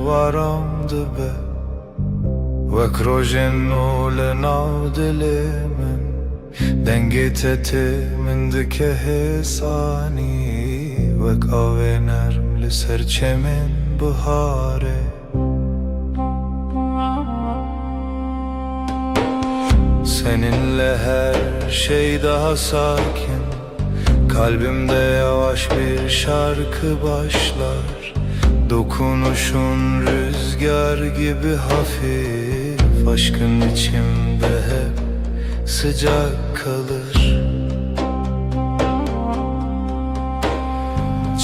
waram dibe wek rojên nû li nav dilê min dengê te min dike hêsanî wek avê nerm li ser çemên biharê. Seninle her şey daha sakin, kalbimde yavaş bir şarkı başlar. Dokunuşun rüzgar gibi hafif, aşkın içimde hep sıcak kalır.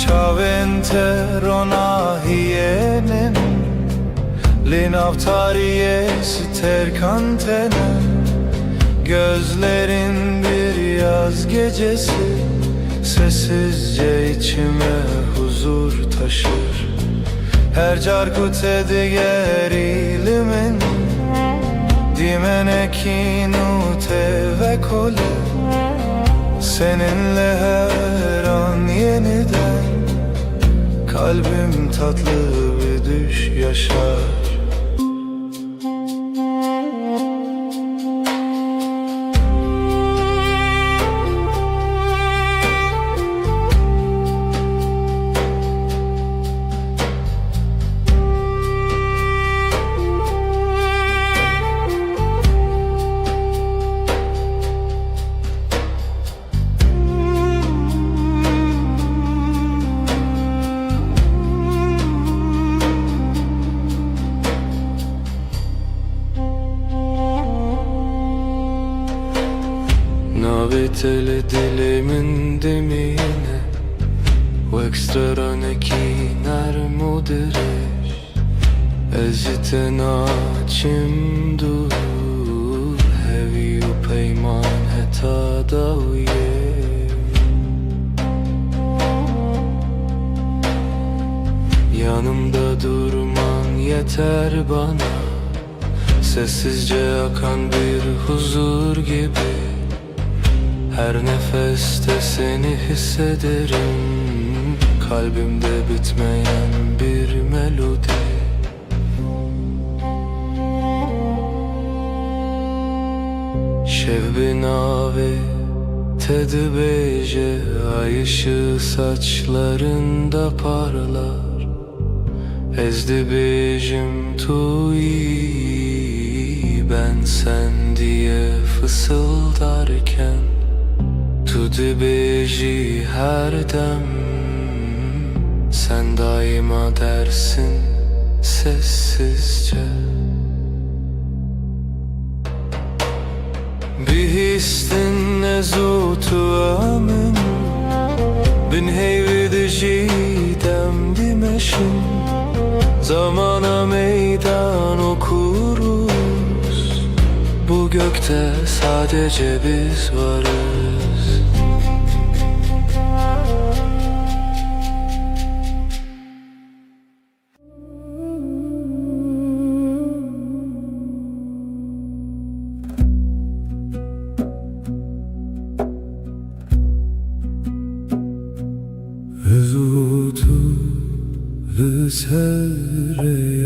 Çaventero hiyenin linavtariye terkantene. Gözlerin bir yaz gecesi, sessizce içime huzur taşır. Her carkute diğerimin dimene nute ve kole. Seninle her an yeniden kalbim tatlı bir düş yaşar. Navitele dilimin demine wek straneki nermudirish ezite naçim dur hevi u peyman heta dawiye. Yanımda durman yeter bana, sessizce akan bir huzur gibi. Her nefeste seni hissederim, kalbimde bitmeyen bir melodi. Şev nave tedbeje, ay ışığı saçlarında parlar. Ezdi bejim tuyi, ben sen diye fısıldarken. Tu dibeji her dem, sen daima dersin sessizce. Bir histin nezutu amin, bin heyvi dijidem dimeşin. Zamana meydan okuruz, bu gökte sadece biz varız. Zutu sereyaner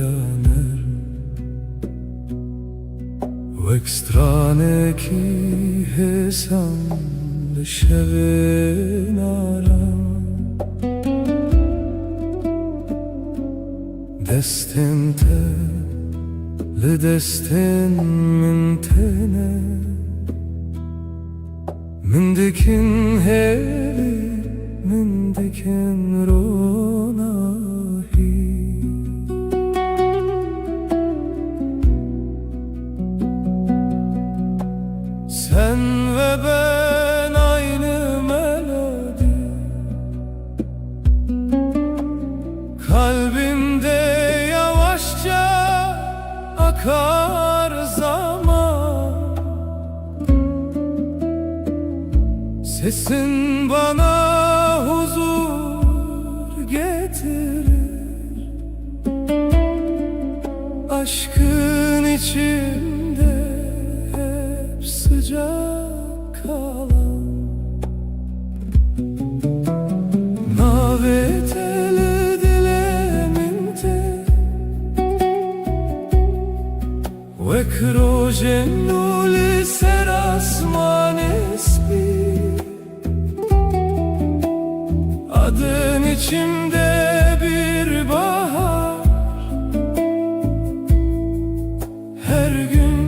wek strane ki hesam şevin aram. Destin te le destin min tene min dikin hevi min dikin ronahi. Sen ve ben aynı melodi, kalbimde yavaşça akar zaman. Sesin bana huzur getirir, aşkın içimde hep sıcak kalan. Naveteli dileminte ve croce seras manes bir. Adın içimde bir bahar, her gün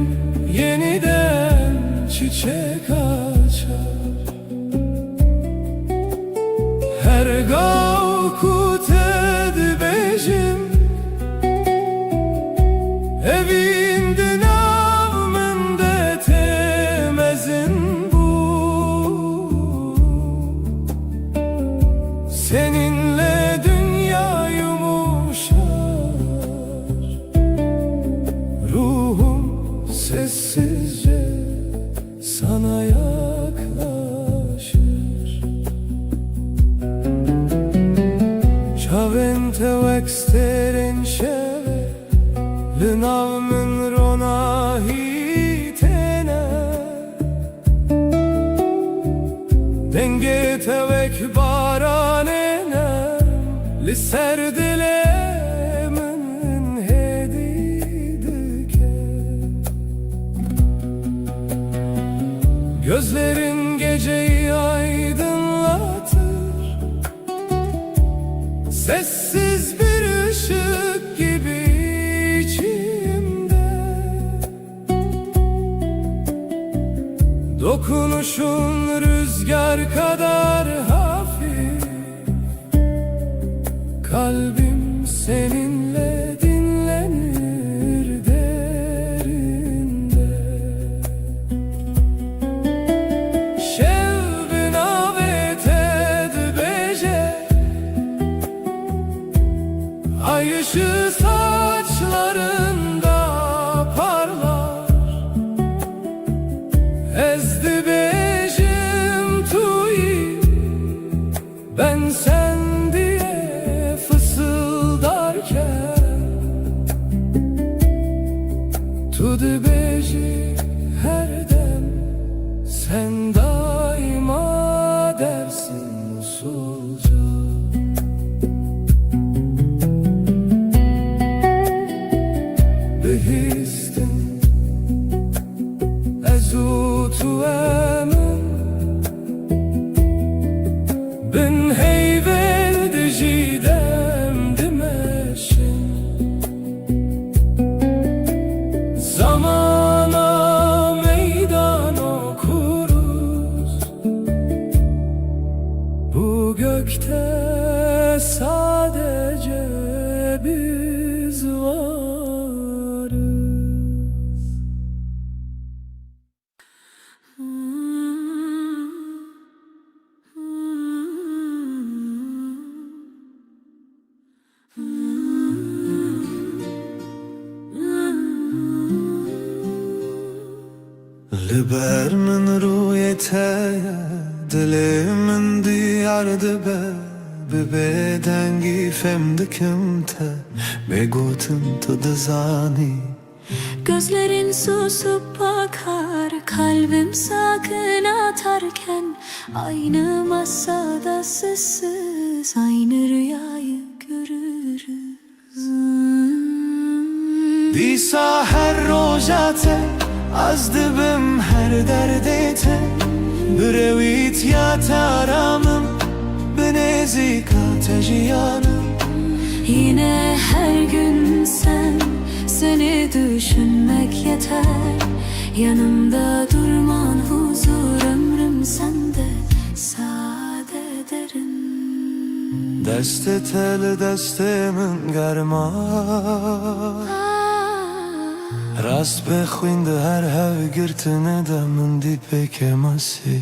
yeniden çiçek açar. Her gavkut edbejim evinde navmende temezin bu. Seninle dünya yumuşar, ruhum sessizce sana yaklaşır. Chavente vexteren şeve Lınavmın rona hitene, denge tevek baranene Liser dilemin hedidike. Gözlerin geceyi aydınlatır, sessiz bir ışık gibi içimde. Dokunuşun rüzgar kadar hafif, kalbim seninle dinlenir derinde. Şevbin avet edbeje, ay ışığı saçlarında parlar. Ezdi bejim tuyi, ben sen diye fısıldarken. Tudu beji her dem, sen daima dersin usulca. Behistin ezutu emin, bin heyvel dijidem dimeşin. Zamana meydan okuruz, bu gökte sadece biz varız. لبر من رویته دل من دیارده به بدنگی femdikim te begotum tadazani. Gözlerin susup bakar, kalbim sakın atarken. Aynı masada sessiz, aynı rüyayı görürüz. Disa her rojate az dibim her derdete, brevit ya taramım benezika tejiyanım. Yine her gün sen, seni düşünmek yeter. Yanımda durman huzur, ömrüm sende sade derin. Deste tel destemin germa, rast بخوینده هر هفگرتنه دمن دی پکمسی.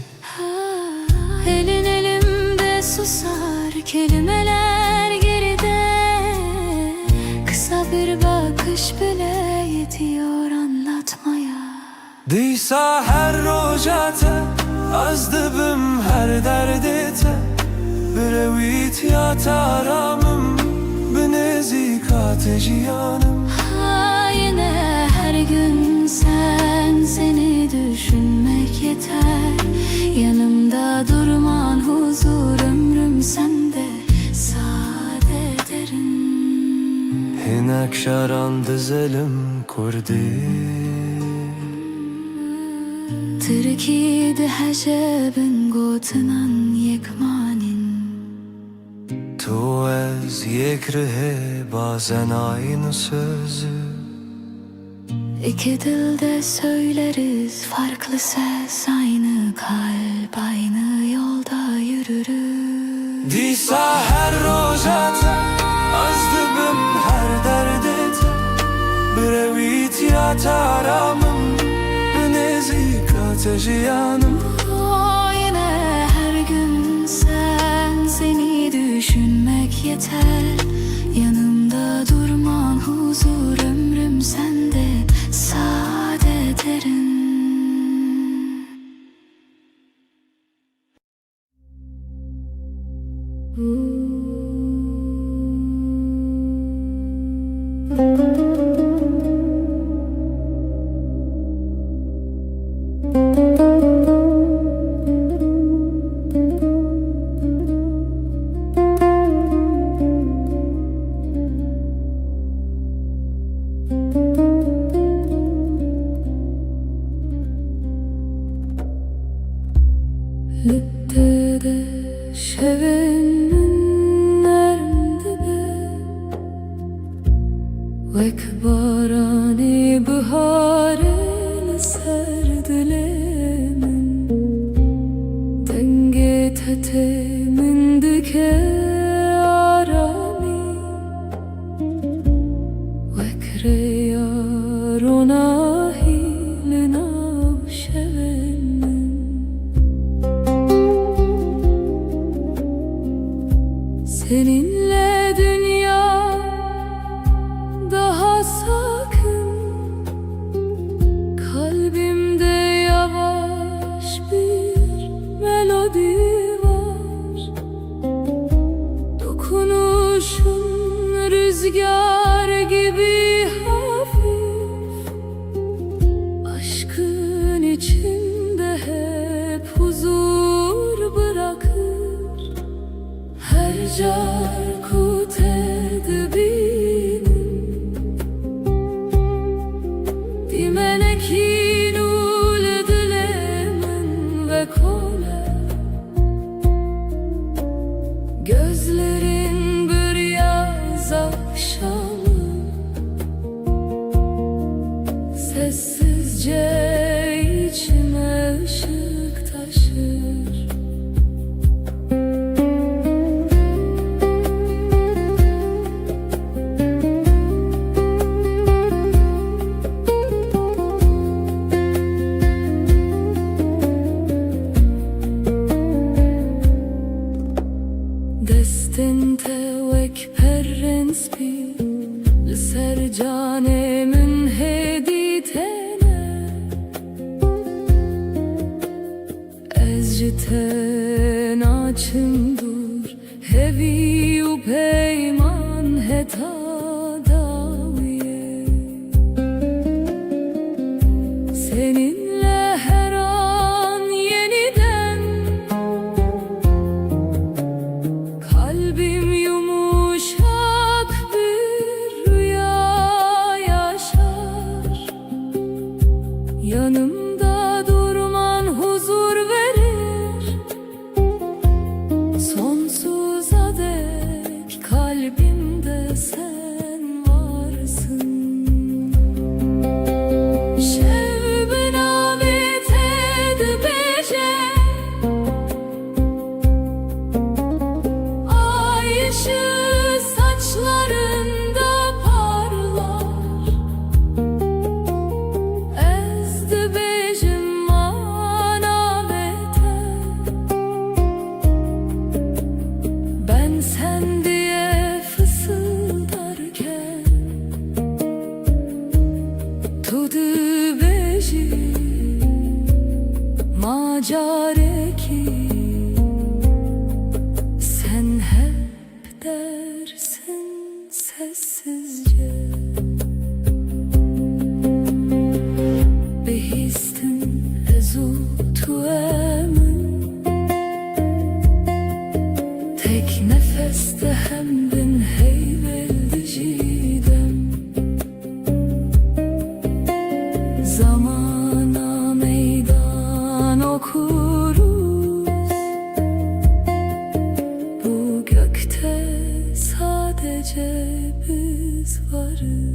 Elin elimde susar, kelimeler geride. Kısa bir bakış bile yetiyor anlatmaya. Disa her rojate az dibim her derdete, brevit ya taramım benezika tejiyanım. Yine her gün sen, seni düşünmek yeter. Yanımda durman huzur, ömrüm sende sade derin. Hinek şaran dizelim کردی ترکی ده هجبن گوتنن یک مانین تو از یک ره bazen aynı sözü İki dilde söyleriz farklı ses, aynı kalp, aynı yolda yürürüz. دیسا her rojata az dibim her derdete Brevit ya taramım Nezik ateşi yanım Yine her gün seni düşünmek yeter. Yanımda durman huzur, ömrüm sende saadet erin. Littede şevenin nerede Vek barani baharel serdilemin Denge tetemin dike arami Vek reyar ona hilina şevenin Seninle dünya daha sakın Kalbimde yavaş bir melodi var Dokunuşun rüzgar gibi hafif Aşkın içinde hep huzur bırakır Her carkut edibinin Dimenekin ul dilemin ve kole Gözlerin bir yaz akşamı Sessizce içime ışık taşır Destin tevek perrens bi Sercane münheditene Ezciten açımdur Hevi u peyman heta daviye Seninle her an yeniden Kalbim yumuşak bir rüya yaşar Yanımda durman huzur verir Sonsuza dek kalbimde sen varsın Şevben avet edbeje Ay ışığı saçlarında parlar Ezdi bejim manavete Ben sen diye fısıldarken Tudu beji macareki Sen hep dersin sessizce Behistin ezu tuemin Tek nefeste hem bin heyveldi jidem Zamana meydan okuruz. Bu gökte sadece biz varız.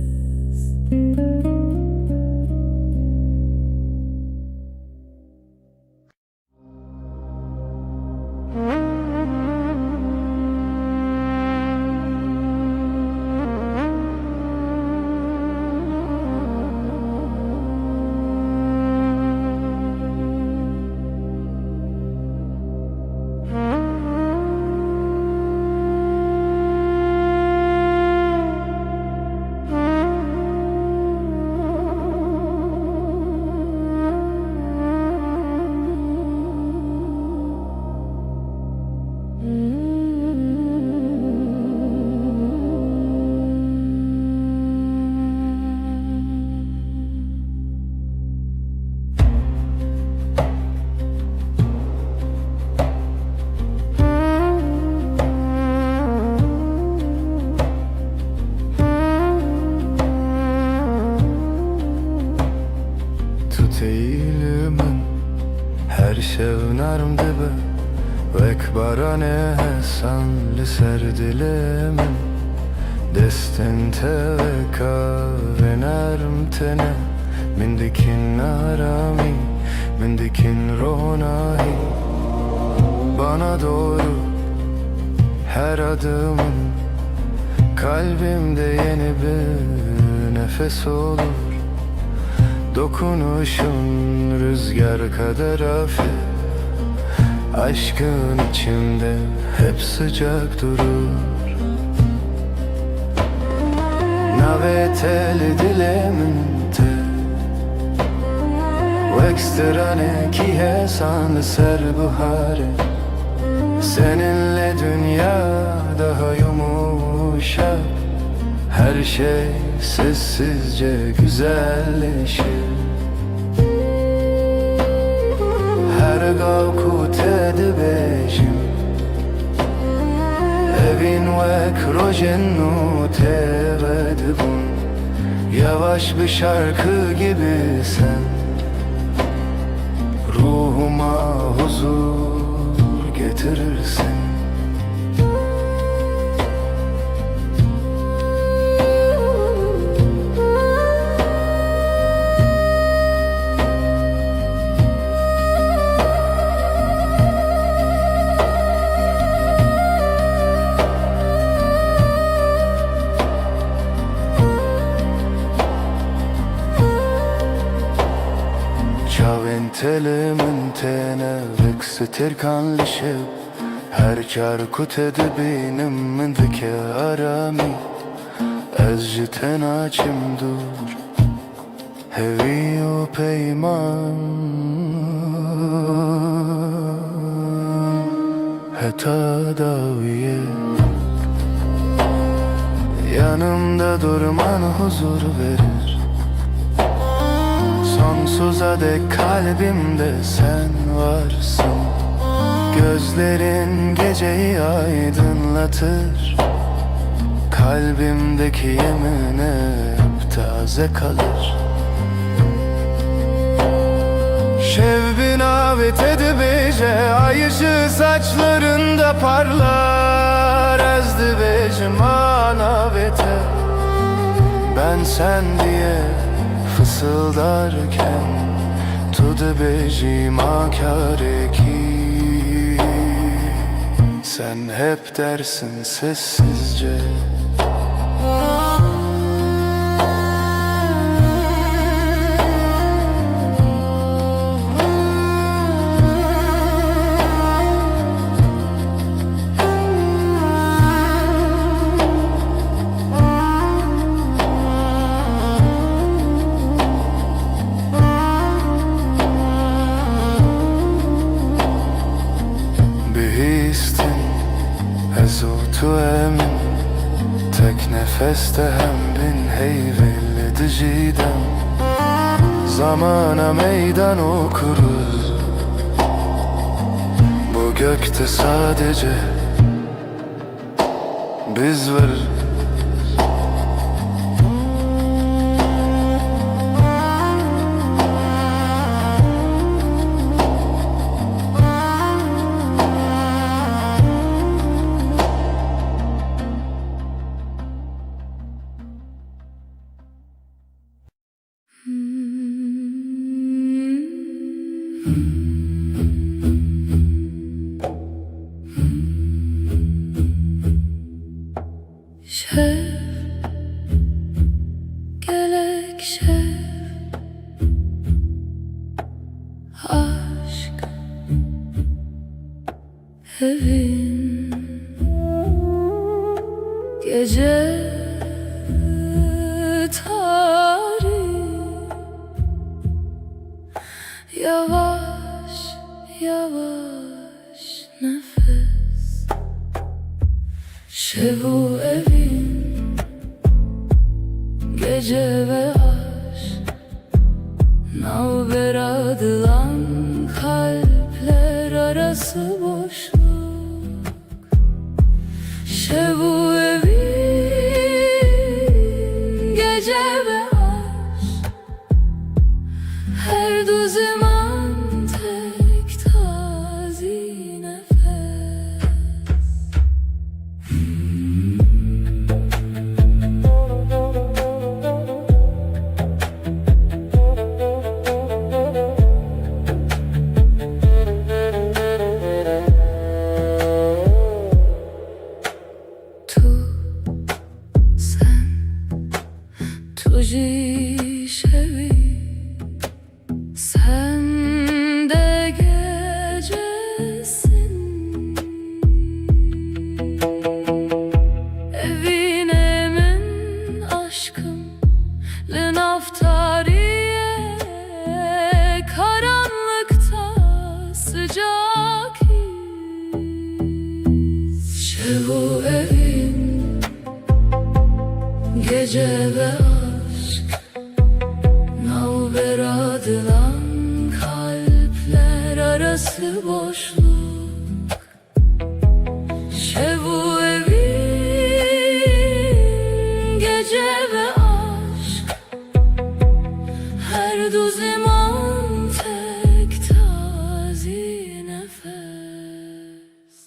Tut eğilimin her şevnarm dibe Vek barane hesan li ser dilimin Destin te veka ve nerm tene Min dikin arami, min dikin ronahi Bana doğru her adımın Kalbimde yeni bir nefes olur Dokunuşun rüzgar kadar hafif Aşkın içimde hep sıcak durur Naveteli dilemente Vekstrane ki hesan ser buhare Seninle dünya daha yumuşak Her şey sessizce güzelleşir Her gavkut edibejim Evin vek rojennu tevedibun Yavaş bir şarkı gibi sen Ruhuma huzur getirirsin Telimin tene veksetir kanlışıp Her çarkut edibinem min dike arami Ez jiten açım dur Hevi o peyman Heta daviye Yanımda durman huzur verir Sonsuza dek kalbimde sen varsın Gözlerin geceyi aydınlatır Kalbimdeki yemin hep taze kalır Şevbin avet edibece Ay ışığı saçlarında parlar Ezdibecim anavete Ben sen diye fısıldarken Tudu becim akareki Sen hep dersin sessizce Tu emin tek nefeste hem bin heyvelli diciden Zamana meydan okuruz Bu gökte sadece biz varız Şev, gelek şev, aşk evin, gece tarih, yavaş yavaş nefes. Şevu evin, gece ve aşk, navber adılan kalpler arası boşluk. Şevu evin, gece ve aşk, her du zaman tek tazi nefes. Tuji şevi, sen de gecesin. Evinemin aşkım, lenaftariye, karanlıkta sıcak his. Şevu evin, gece ve aşk, navber adılan kalpler arası boşluk. Şevu evin, gece ve aşk, her du zaman tek tazi nefes.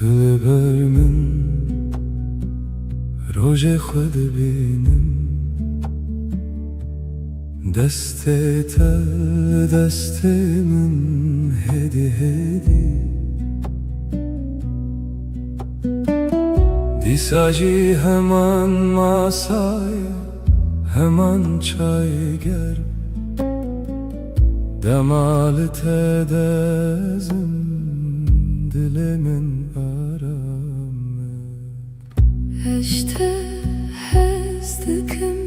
تبر من روژ خود بینم دست تر دست من هدی هدی دیساجی hemen masaya hemen çay ger demalı tedezim dilimin aramı. Eşte hezdikim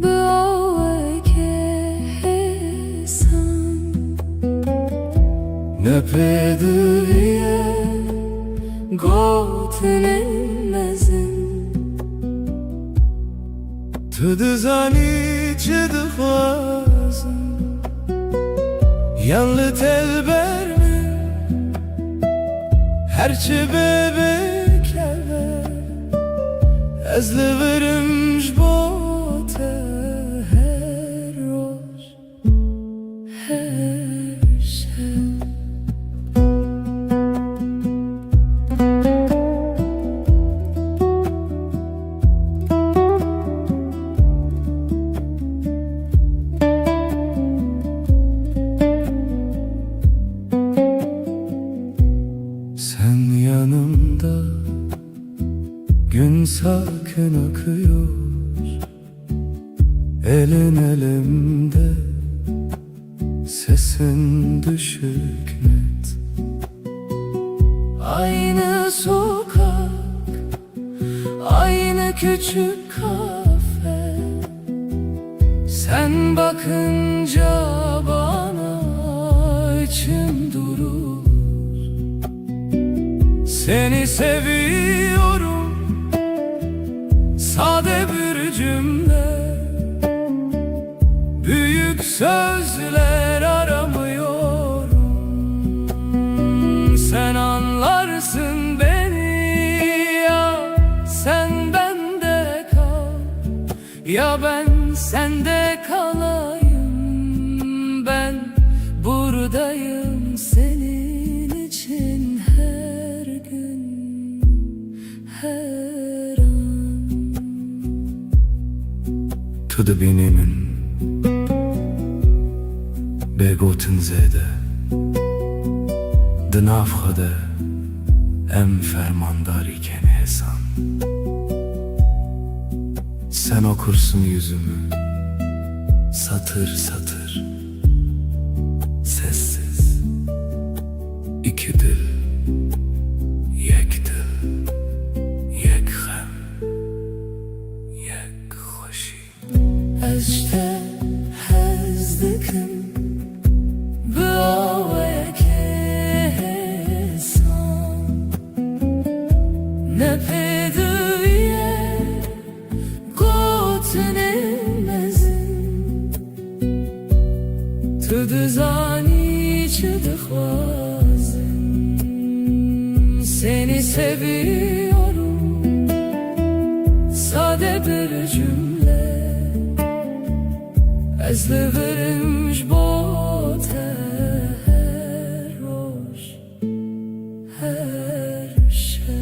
büaveke hesan, ne pedriye gotinin mezin. تدزانی چه دخوازم yanlı telber mi herçi bebekler ezli verimş bote her roş Her şey sen yanımda gün sakin akıyor, elin elimde, sesin düşük net. aynı sokak küçük kafe, sen bakınca bana içim durur. Seni seviyorum, sade bir cümle, büyük sözler aramıyorum. Sen anlarsın beni, ya sen bende kal, ya ben sende kalayım. Ben buradayım senin için her gün, her an. To the beginning, begotten zede, de nafhade, em fermandar iken hesan. Sen okursun yüzümü, satır satır, sessiz. İki dil, yek dil, yek hem, yek hoşi. Eşte hezdikim, beavaya kesan. Ne pedüye تو düzani çıdıkvazım. Seni seviyorum, sade bir cümle, ez liverimş bote her roş, her şey.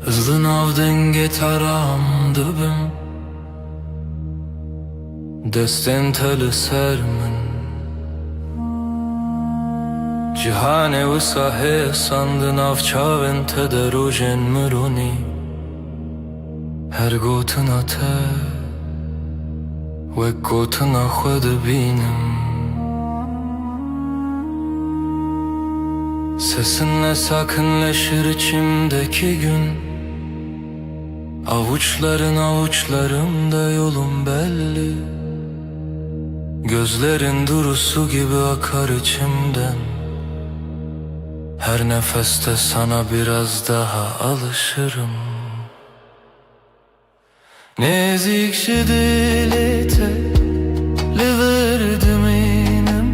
Hızlı nav denge taram dibim, destên te li ser min. Cîhanê wisa hêsan di nav çavên te de rojên mironî. Her gotina te wek gotina xwe dibînim. Sesinle sakinleşir içimdeki gün. Avuçların avuçlarımda yolum belli. Gözlerin durusu gibi akar içimden. Her nefeste sana biraz daha alışırım. Nezikşi dilete liverdim inem,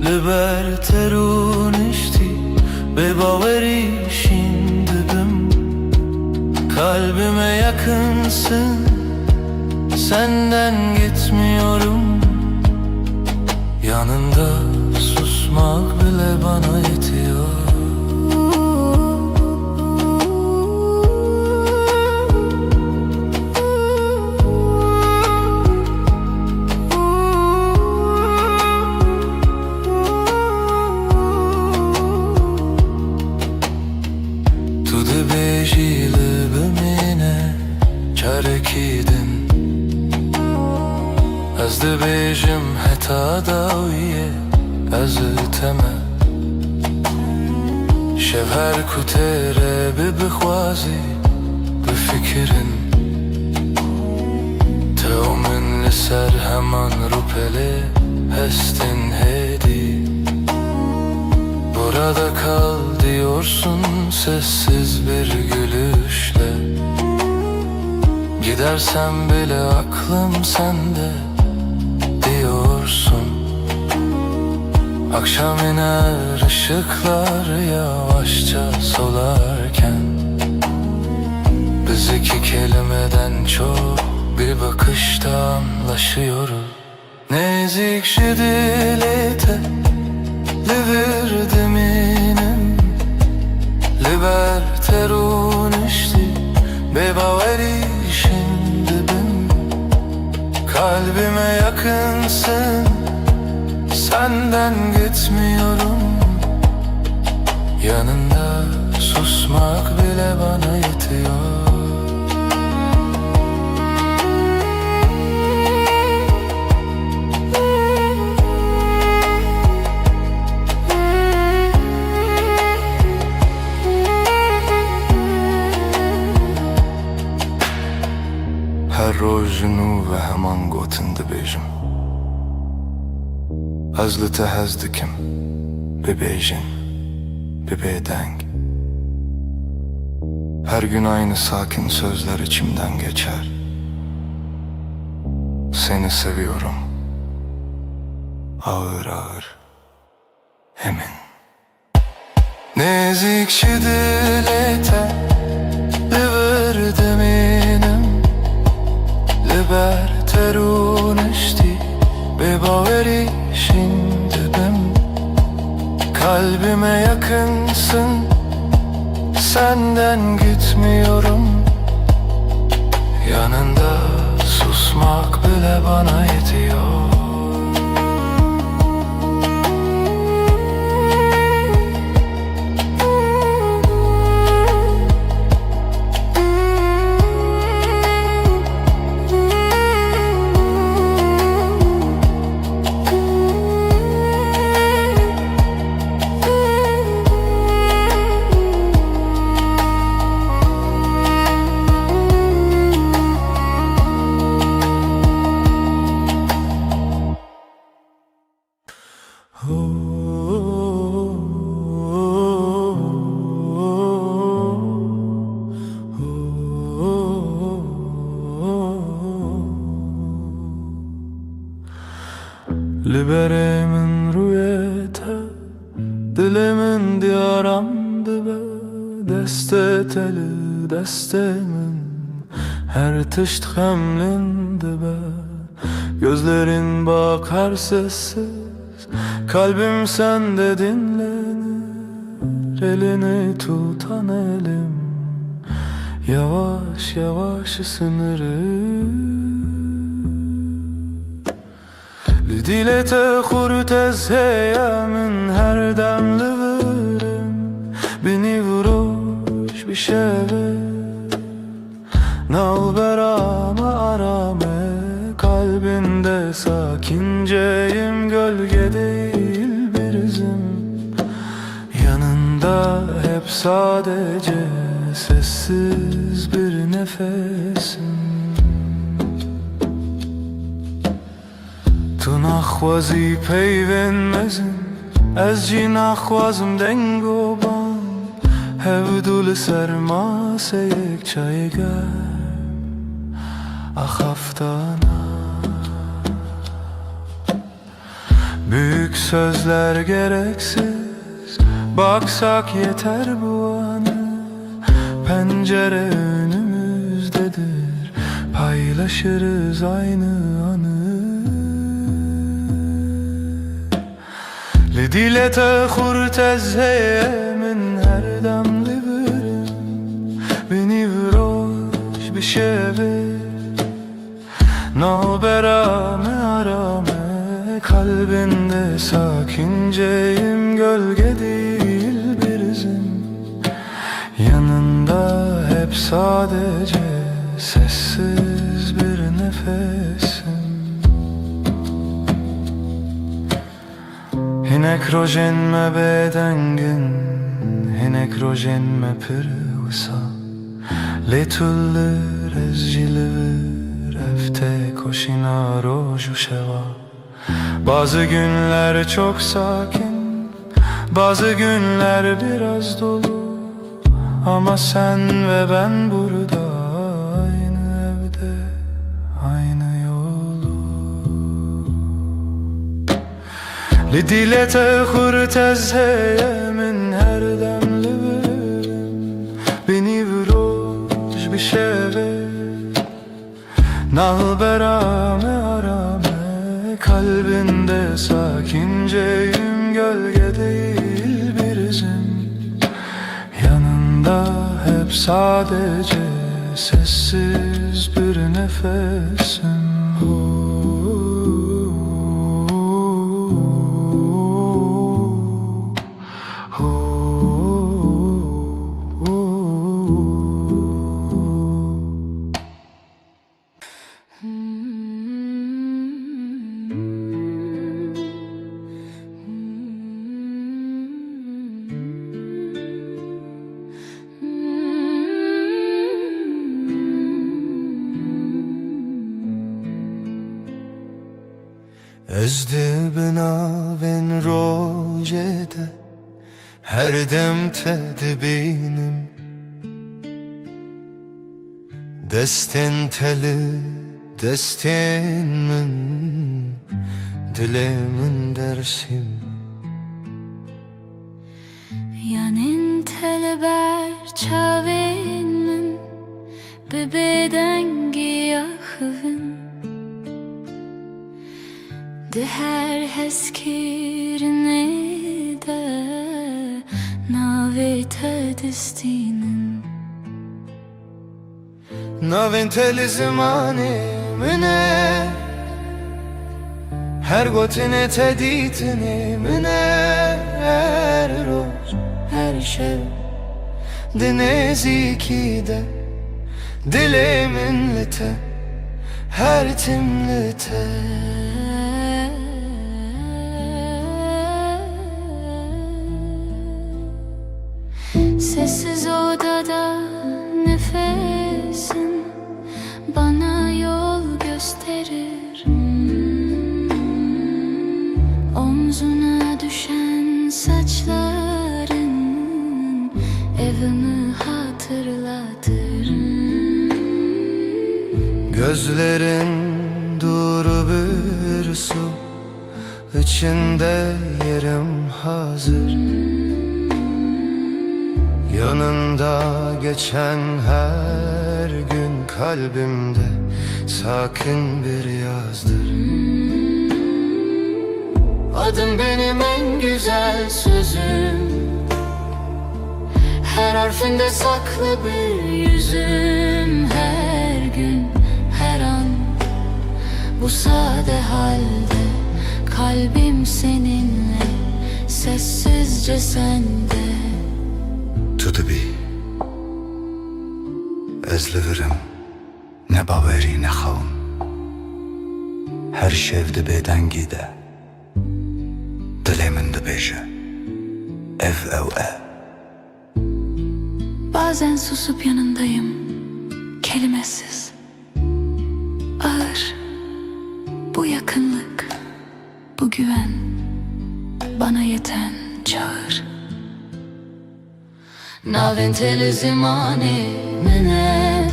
liber terunişti ve baveri şimdibim. Kalbime yakınsın, senden gitmiyorum. Yanında susmak bile bana yetiyor. Tu dibêjî çarekîdin, ez dibêjim heta dawiyê ez te me. Şev her ku têre bibixwazî bifikirin, te min li ser heman rûpelê hestin hêdî. Burada kal diyorsun sessiz bir gülüşle. Gidersem bile aklım sende diyorsun. Akşam iner ışıklar yavaşça solarken, Biz iki kelimeden çok bir bakışta anlaşıyoruz. Nezik şidilete liver minem Liberterun işti bebaveri şimdi ben. Kalbime yakınsın, senden gitmiyorum. Yanında susmak bile bana yetiyor. هر روز نو و همان گوتن دبیجم از لته هزدکم bebeyjin, bebeydenk. Her gün aynı sakin sözler içimden geçer. Seni seviyorum, ağır ağır, emin. Nezik şidilete liver minem Liberterun işti bebaveri şimdi ben. Kalbime yakınsın, senden gitmiyorum. Yanında susmak bile bana yetiyor. Liberemin rüyete dilimin diyaramdı be. Deste teli destemin her tışt hemlindi be. Gözlerin bakar sessiz, kalbim sende dinlenir. Elini tutan elim yavaş yavaş ısınır. Lidilete hurtez heyemin her demli verim. Beni vuruş bir şeve nalberame arame. Kalbinde sakinceyim, gölge değil bir izim. Yanında hep sadece sessiz bir nefesim. تو نخوازی پیوندمزم از جی نخوازم دنگو بان هودول سرماسه یک چای گرم ahaftana. Büyük sözler gereksiz, baksak yeter bu anı. Pencere önümüzdedir, paylaşırız aynı anı. Lidilete hurtez heyemin her damlı verim. Beni vuruş bir şeve nalberame arame. Kalbinde sakinceyim, gölge değil bir izim. Yanında hep sadece sessiz bir nefesim. Hinek rojen me bedengin, hinek rojen me pırvısa. Letullir ezcilir, efte koşina roju şeva. Bazı günler çok sakin, bazı günler biraz dolu. Ama sen ve ben burada, aynı evde, aynı yolu. Lidilete hurtez heyemin her demli verim. Beni vuruş bir şey Nalberame arame kalbinde sakinceyim, gölge değil bir izim. Yanında hep sadece sessiz bir nefesim. Ezdi binaven rojede her dem tedbinim, destin teli destin min dilemin dersim. Yanin teleber çavin min bebeden giyahın de her heskirine de navete destinin. Naven teli zimani mine her gotine teditine mine her roz her şev dineziki de dilimin lite her timlite. Sessiz odada nefesin bana yol gösterir. Omzuna düşen saçların evimi hatırlatır. Gözlerin duru bir su, içinde yerim hazır. Yanında geçen her gün kalbimde sakin bir yazdır. Adın benim en güzel sözüm, her harfinde saklı bir yüzüm. Her gün, her an, bu sade halde kalbim seninle, sessizce sende. Tu bi ez li virim ne bawerî ne xewim, her şev di bêdengî de dilê min dibêje ev ew e. Bazen susup yanındayım, kelimesiz, ağır. Bu yakınlık, bu güven bana yeten çağır. Naven teli zimani mine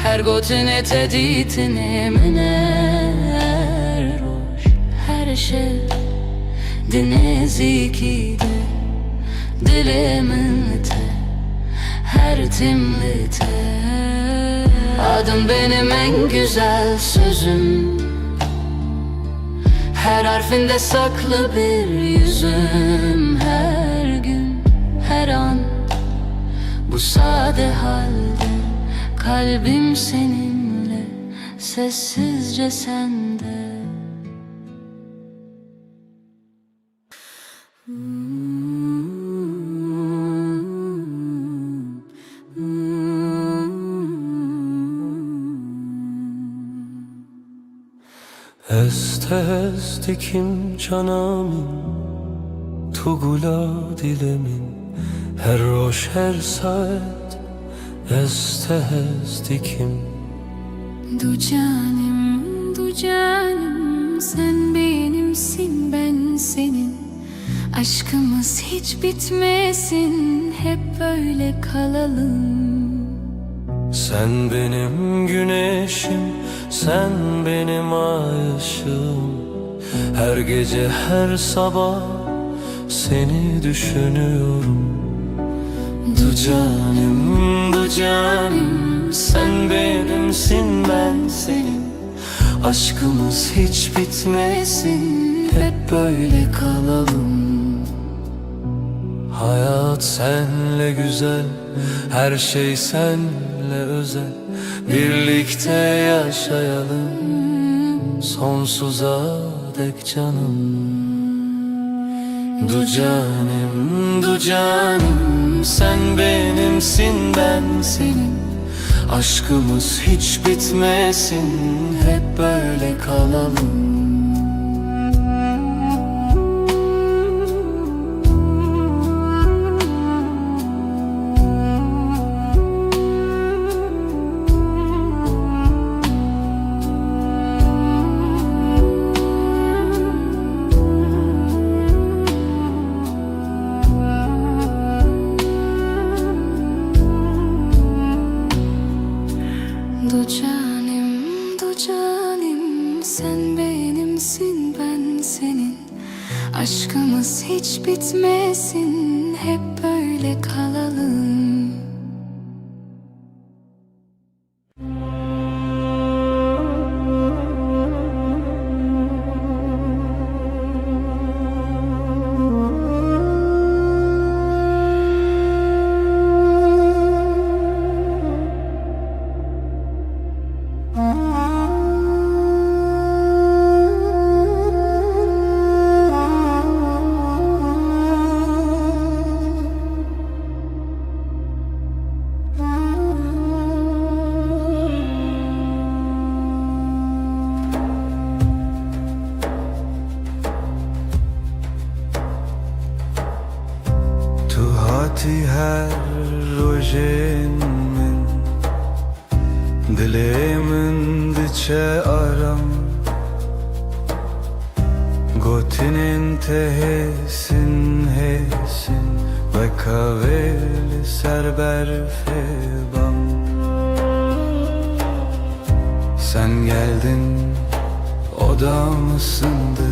her gotine teditine mine her roş her şev dineziki de dilimin lite her timlite. Adın benim en güzel sözüm, her harfinde saklı bir yüzüm. Her gün, her an, bu sade halde kalbim seninle, sessizce sende. Est est dikim canamin tu gula dilemin her roş her saat est dikim. Du canım sen benimsin, ben senin. Aşkımız hiç bitmesin, hep böyle kalalım. Sen benim güneşim, sen benim ay ışığım. Her gece her sabah seni düşünüyorum. Du canım sen benim benimsin, ben senin. Aşkımız hiç bitmesin, hep böyle kalalım. Hayat senle güzel, her şey senle özel. Birlikte yaşayalım sonsuza dek canım. Du canım, du canım, sen benimsin, ben senin. Aşkımız hiç bitmesin, hep böyle kalalım. Du canim, sen benimsin, ben senin. Aşkımız hiç bitmesin, hep böyle kalalım. Tu hati her rojen min, dilemin diçe aram. Gotinin tehesin hesin, ve kaveli serber febam. Sen geldin, odam ısındı.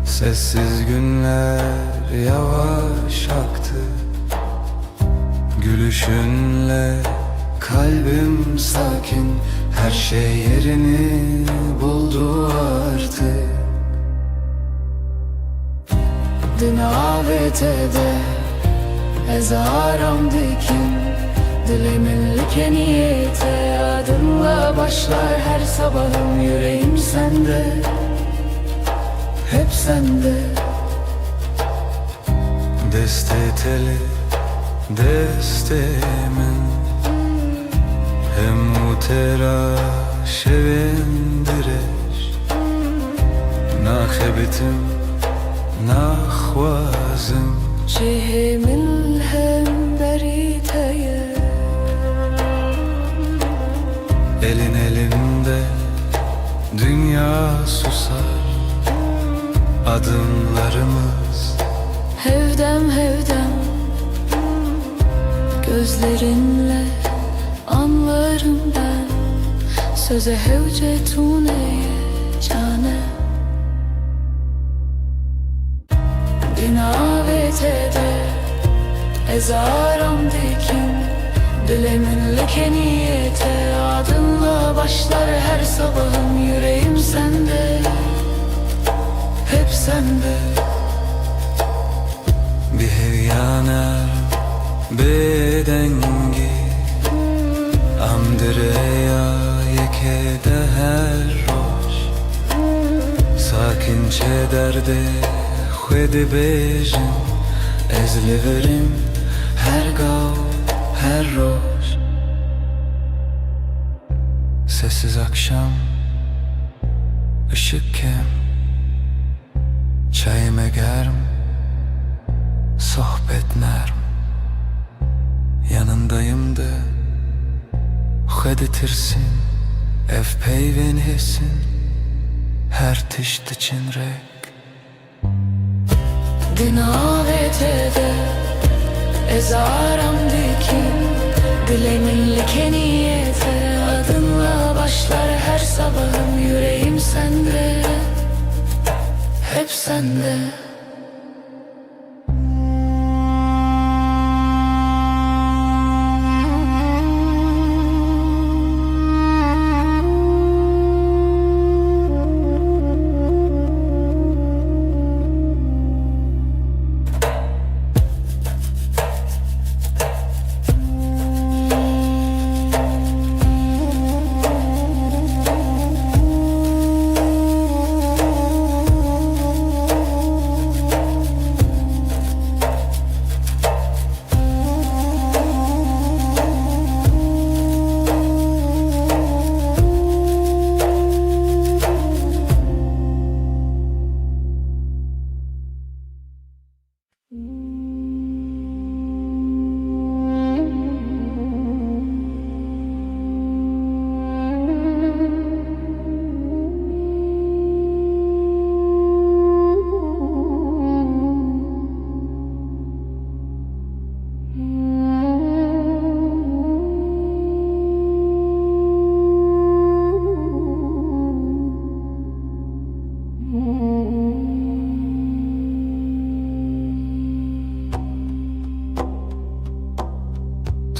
Sessiz günler yavaş aktı. Gülüşünle kalbim sakin, her şey yerini buldu artık. Din avetede ezaram dikin, dilimin like niyete. Adınla başlar her sabahım, yüreğim sende, hep sende. Deste teli, deste min, hem utera şevindireş. Nakhebitim, nakhwazim, Cihimin hem beriteye. elin elinde dünya susar. Adımlarımız Hevdem hevdem, gözlerinle anlarım ben. Söze hevcetune cane. Dinavetede ezaram dikin, dilimin like niyete. Adınla başlar her sabahım, yüreğim sende, hep sende. bir hevyaner bedengi, amdireya yekede her roş. Sakinçe derde xwedi bejin, ez liverim her gav her roş. Sessiz akşam, ışık kem, çayım egerm, sohbet nerm. Yanındayım da xweditirsin, ev peyven hesin, her tişt için rek. Dinavetede ezaram dikin, dilimin like niyete. Adınla başlar her sabahım, yüreğim sende, hep sende.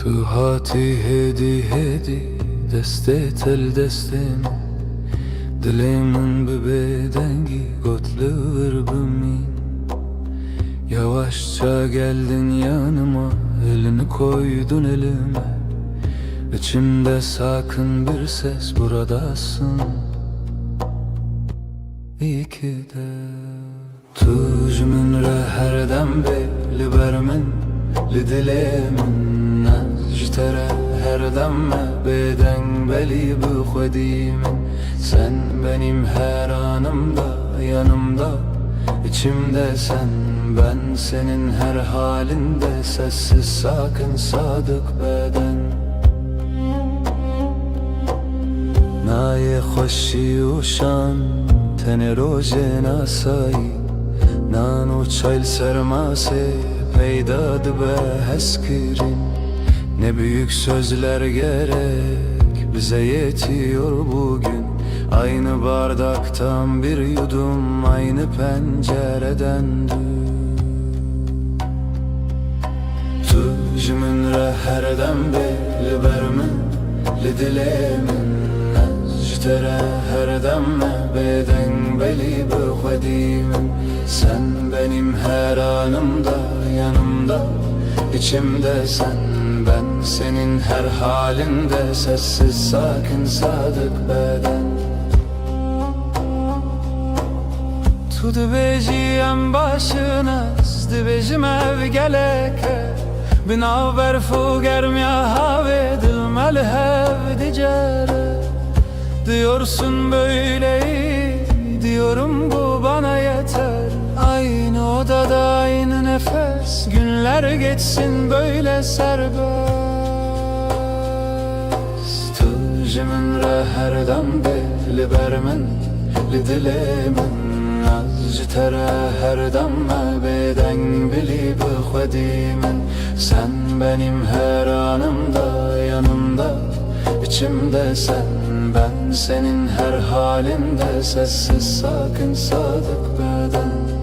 تو هاتی هدی هدی دسته تل دستم Dilimin bir bedengi gotluğur bümin Yavaşça geldin yanıma elini koydun elime İçimde sakın bir ses buradasın İyi ki de Tuj min re her dem li ber min li dilê min ji te re her dem me bêdeng belî bi xwedî min Sen benim her anımda yanımda içimde sen Ben senin her halinde sessiz sakin sadık beden Naye xoşi û şan tenê rojê nasayî Nan û çayl sermasê peyda dibe hezkirin Ne büyük sözler gerek bize yetiyor bugün Aynı bardaktan bir yudum aynı pencereden Tu ji min re her dem li ber min li dilê min Ji te re her dem me bêdeng belî bi xwedî min Sen benim her anımda yanımda içimde sen Ben senin her halinde sessiz sakin sadık beden Tu dibêjî em başinas dibêjim ev geleke Binaber fu germiya havê dil me li hev dicere Diyorsun böyle iyi diyorum bu bana yeter Aynı odada aynı nefes günler geçsin böyle serbest Tu ji min re her dem li ber min li dilê min Ji te re her dem me bêdeng belî bi xwedî min Sen benim her anımda yanımda içimde sen Ben senin her halinde sessiz sakin sadık beden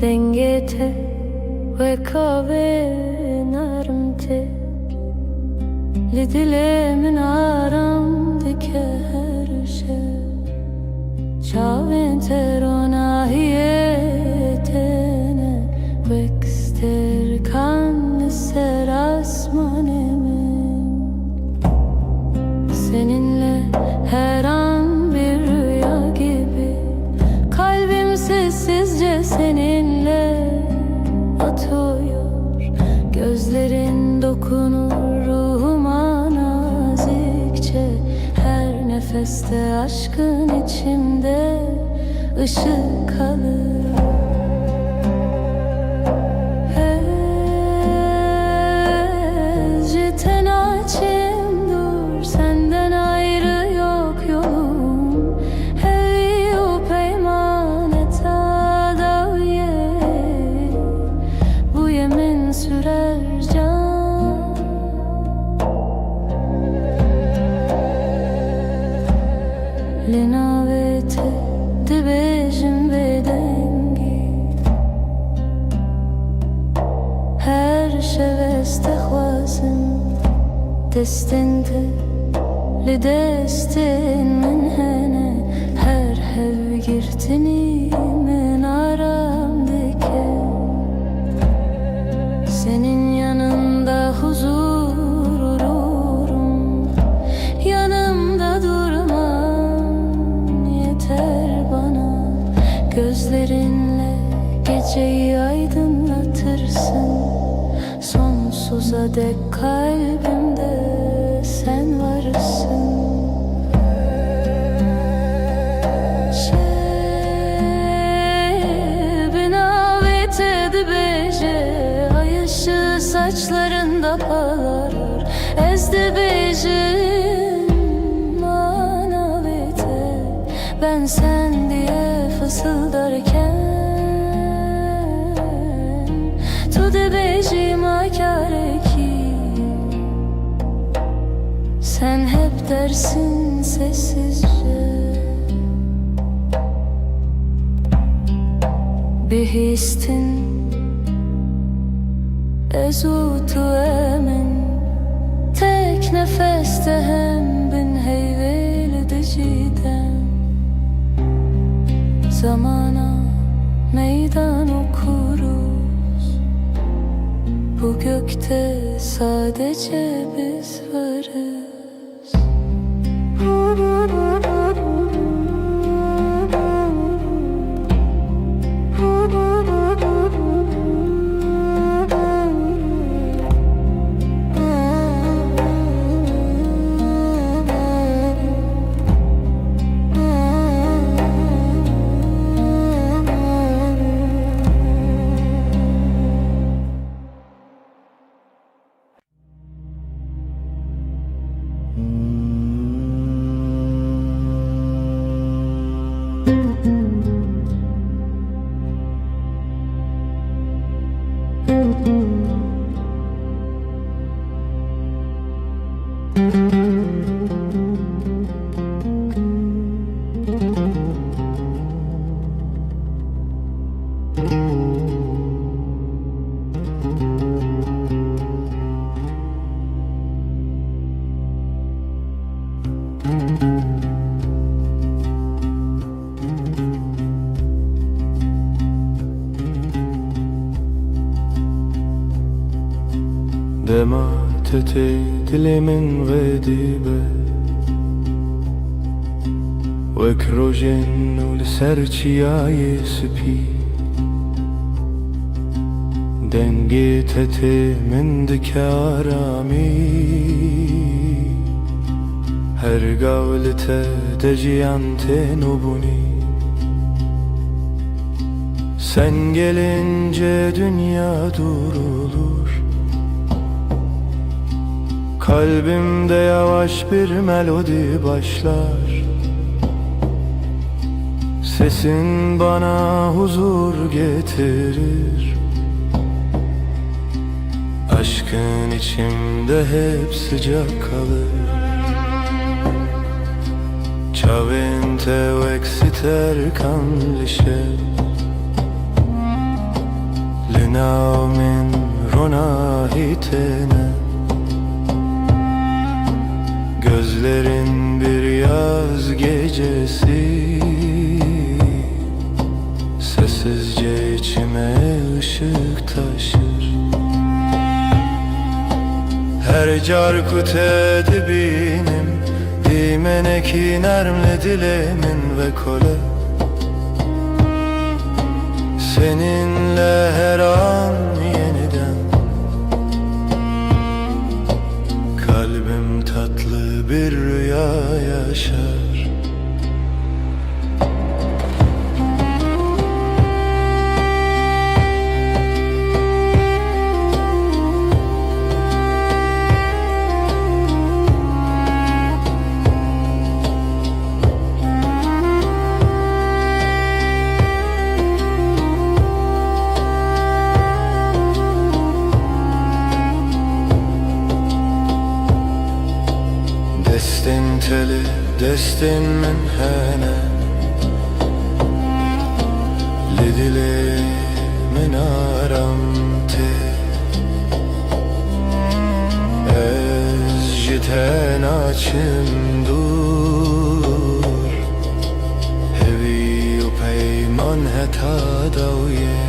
Dengete ve kahve narmte Li dilê min aram dike her şev Çavên te ronahiyê tene Wekster kan li ser asmanê min Seninle her an bir rüya gibi Kalbim sessizce seninle atıyor Gözlerin dokunur ruhuma nazikçe Her nefeste aşkın içimde ışık kalır Tenacim dur senden ayrı yok yolum Hevi u peymaneta دبێژم بێدەنگی هەر شەوەستە خوازم دەستێنتە لە دەستێن من هەنە هەر هەڵگرتنی من aram dike senin yanında huzur olurum yanımda durman yeter bana gözlerinle geceyi aydınlatırsın sonsuza dek kalbimde sen varsın. Ay ışığı saçlarında parlar ezdi bejim manavete ben sen diye fısıldarken tu de bejim akare ki sen hep dersin sessizce bihistin ezutu emin tek nefeste hem bin heyvel ediciden zamana meydan okuruz bu gökte sadece biz varız. دماتت دل من غديبة وكروجن ولسرچياي سبي دنگيتت من دكارامي her gavlete deciyante nubuni sen gelince dünya durulur kalbimde yavaş bir melodi başlar sesin bana huzur getirir aşkın içimde hep sıcak kalır Ciavente exiter canlisce Linamin ronahitene Gözlerin bir yaz gecesi Sessizce içime ışık taşır Her carkut edibinim Dimeneki nermle dilemin ve kole Seninle her an yeniden Kalbim tatlı bir rüya yaşar Destin teli, destin min hene دشم دور هوی و پیمان heta daviye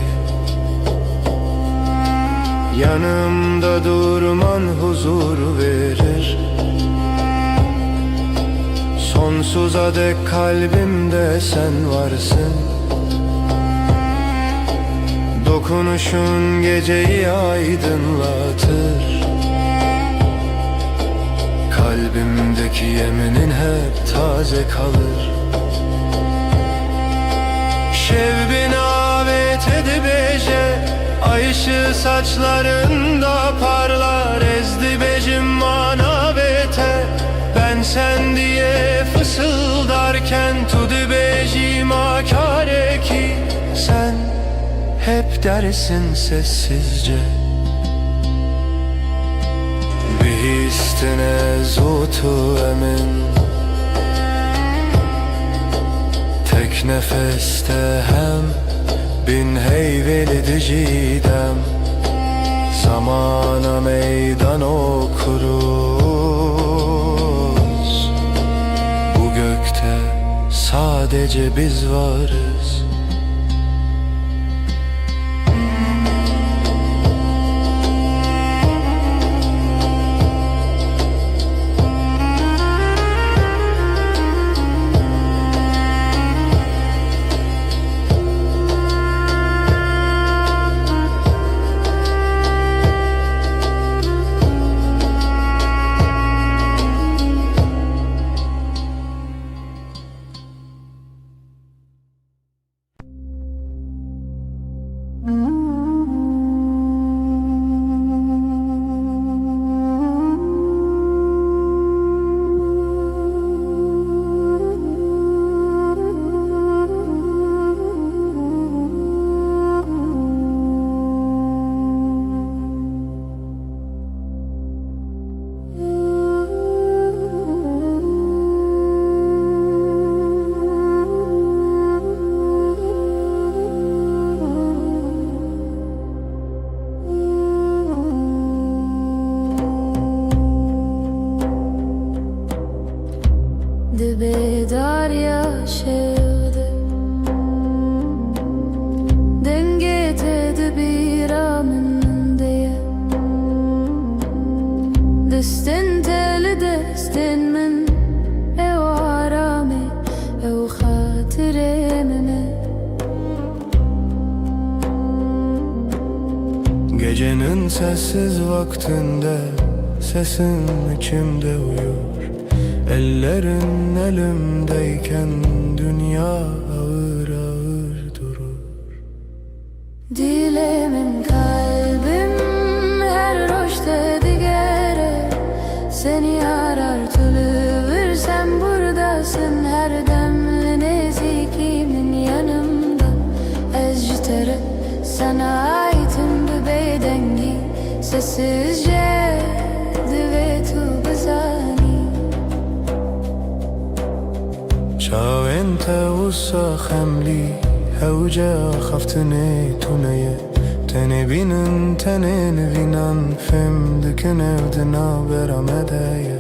Yanımda durman huzur verir Sonsuza dek kalbimde sen varsın Dokunuşun geceyi aydınlatır Kalbimdeki yeminin hep taze kalır Şevbin avet edibece Ay ışığı saçlarında parlar Ezdi becim manavete Ben sen diye fısıldarken Tudu becim akare ki Sen hep dersin sessizce Bihistine zutu emin Tek nefeste hem bin heyveli dicidem Zamana meydan okuruz Bu gökte sadece biz varız Dibe darya şevde Denge tedi bir amın diye Destin teli destin min Ev arame ev hatire mime Gecenin sessiz vaktinde Sesin içimde uyur Ellerin elimdeyken dünya ağır ağır durur Dilemin kalbim her roşte digere Seni arar tülüvür sen buradasın her demli nezikimin yanımda Ezcitere sana aitim bir beydengi Sessizce divetu bizani شاو انت وصا خملي هوجا خفتني تونية تني بينن تنين بينن فم دكن evdina beramedeye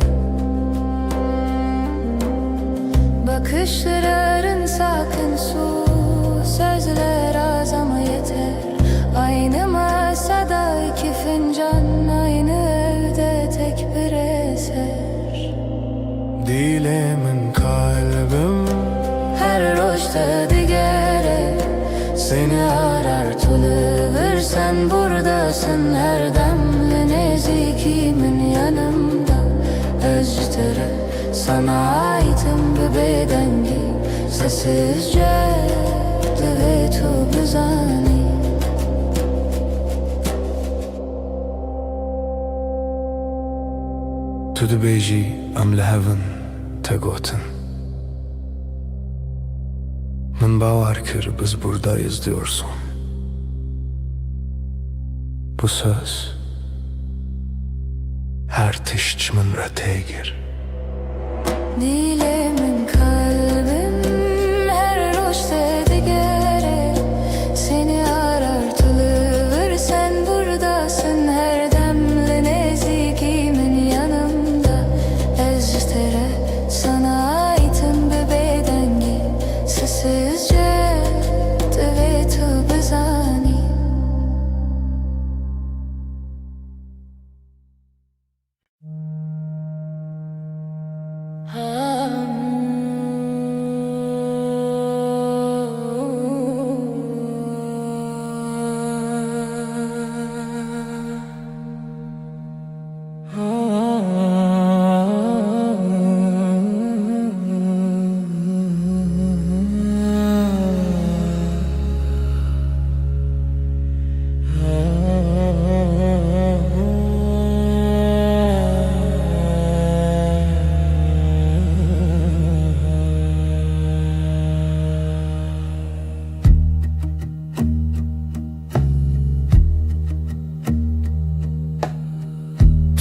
Bakışların sakın su Sözler az ama yeter Aynı masada iki fincan Aynı evde tek bir eser Dilemin kalbim Her roşta digere Seni arar tülüvür sen buradasın her demli nezikimin yanımda Özcütere sana aitim bir bedengi Sessizce divetu bizani Tu dibêjî em li hevin te gotin Min bawer kir biz buradayız diyorsun Bu söz her tişt min re têgir Dilemin kalbim her roşte digere Seni arar tülüvür sen buradasın her demli nezikimin yanımda Eztere sessizce Devlet bezani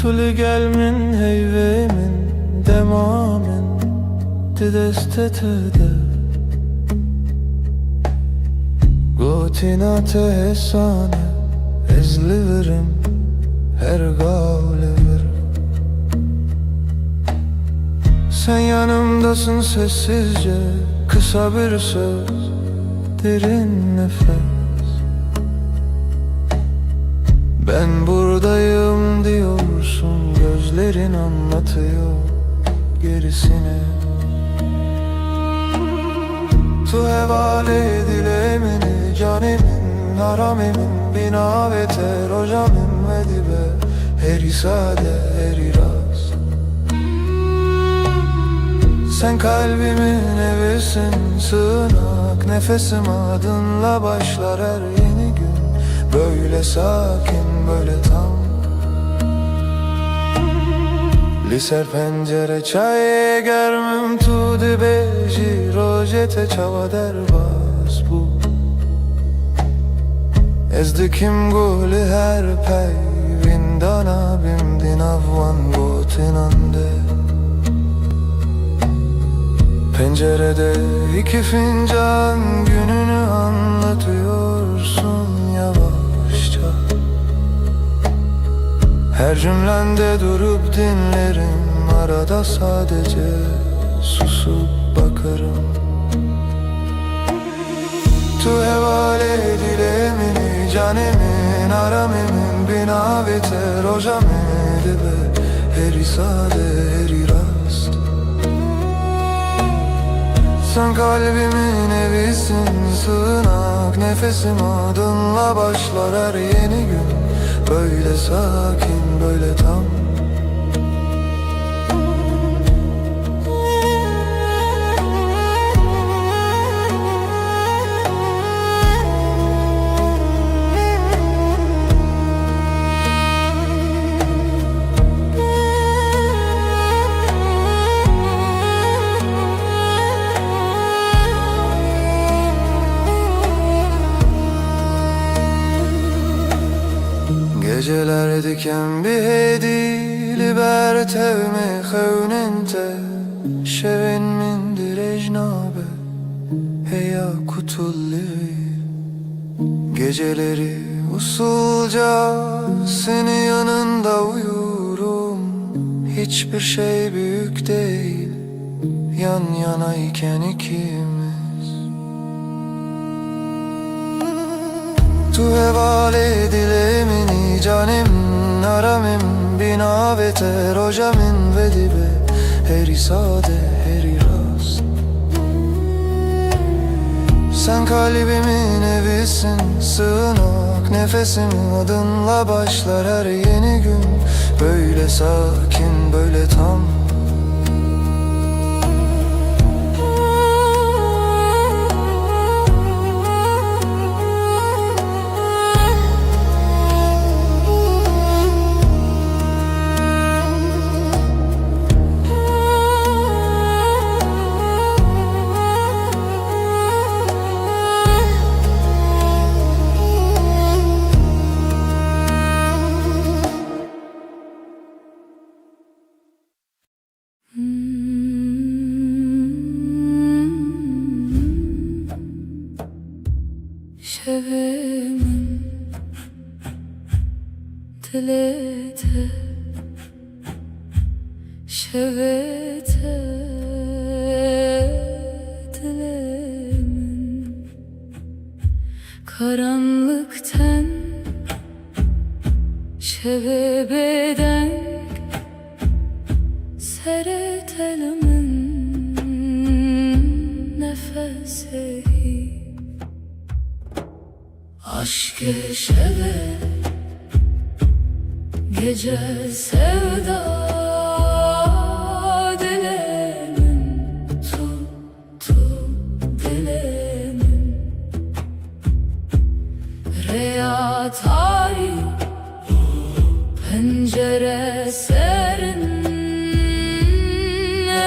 Tuli gelmin heyvemin demamin Didestetede Gotinate hesane ezliverim her gavliverim Sen yanımdasın sessizce kısa bir söz derin nefes Ben buradayım diyorsun gözlerin anlatıyor gerisini Tu hevale dilemini canimin haramemin bina ve terocamim ve dibe heri sade heri rast Sen kalbimin evisin sığınak nefesim adınla başlar her yeni gün Böyle sakin böyle tam Liser pencere çay germim tu dibeji rojete çava derbas bu Ezdikim guli her pey vindana bimdin avvan gotinande Pencerede iki fincan gününü anlatıyorsun yavaşça Her cümlende durup dinlerim Arada sadece susup bakarım Tu hevale dilemini canemin aramemin bina ve terojamedi be Heri sade heri rast Sen kalbimin evisin sığınak Nefesim adınla başlar her yeni gün Böyle sakin böyle tam Geceler diken bir hedi libertevme xewnente Şevin min direjnabe heya kutulli Geceleri usulca seni yanında uyurum Hiçbir şey büyük değil yan yanayken ikimiz Tu hevale dilemini canim naramim bina ve terojamin ve dibe heri sade heri rast Sen kalbimin evisin sığınak nefesim adınla başlar her yeni gün Böyle sakin böyle tam Şevimin dilete şevete dilemin karanlıktan şevebeden seretelimin nefesi aşk-ı şeve gece sevda dilemin tuttu dilemin Reya tarih pencere serin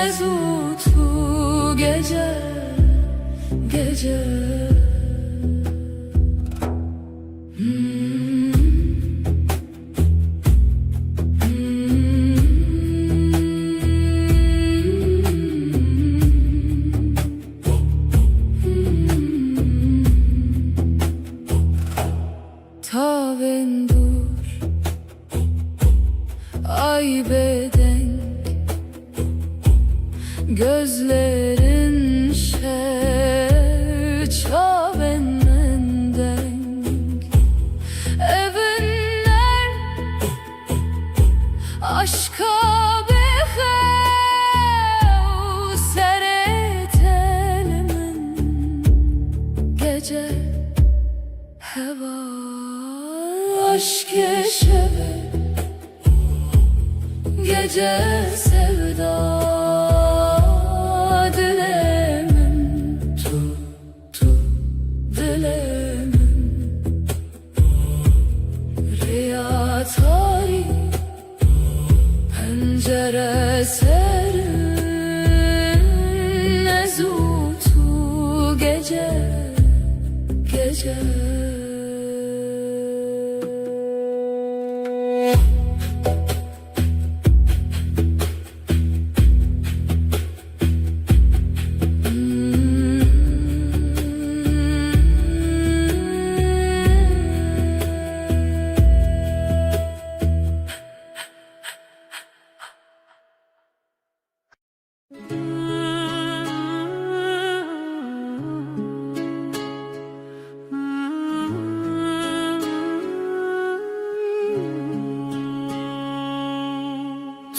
ezutu gece gece Tavendur ay bedenk gözlerin çaven mendenk evinler aşka behev seretelimin gece heva aşk-ı şeve gece sevda dilemin tuttu dilemin Riya tarih pencere serin ezutu gece gece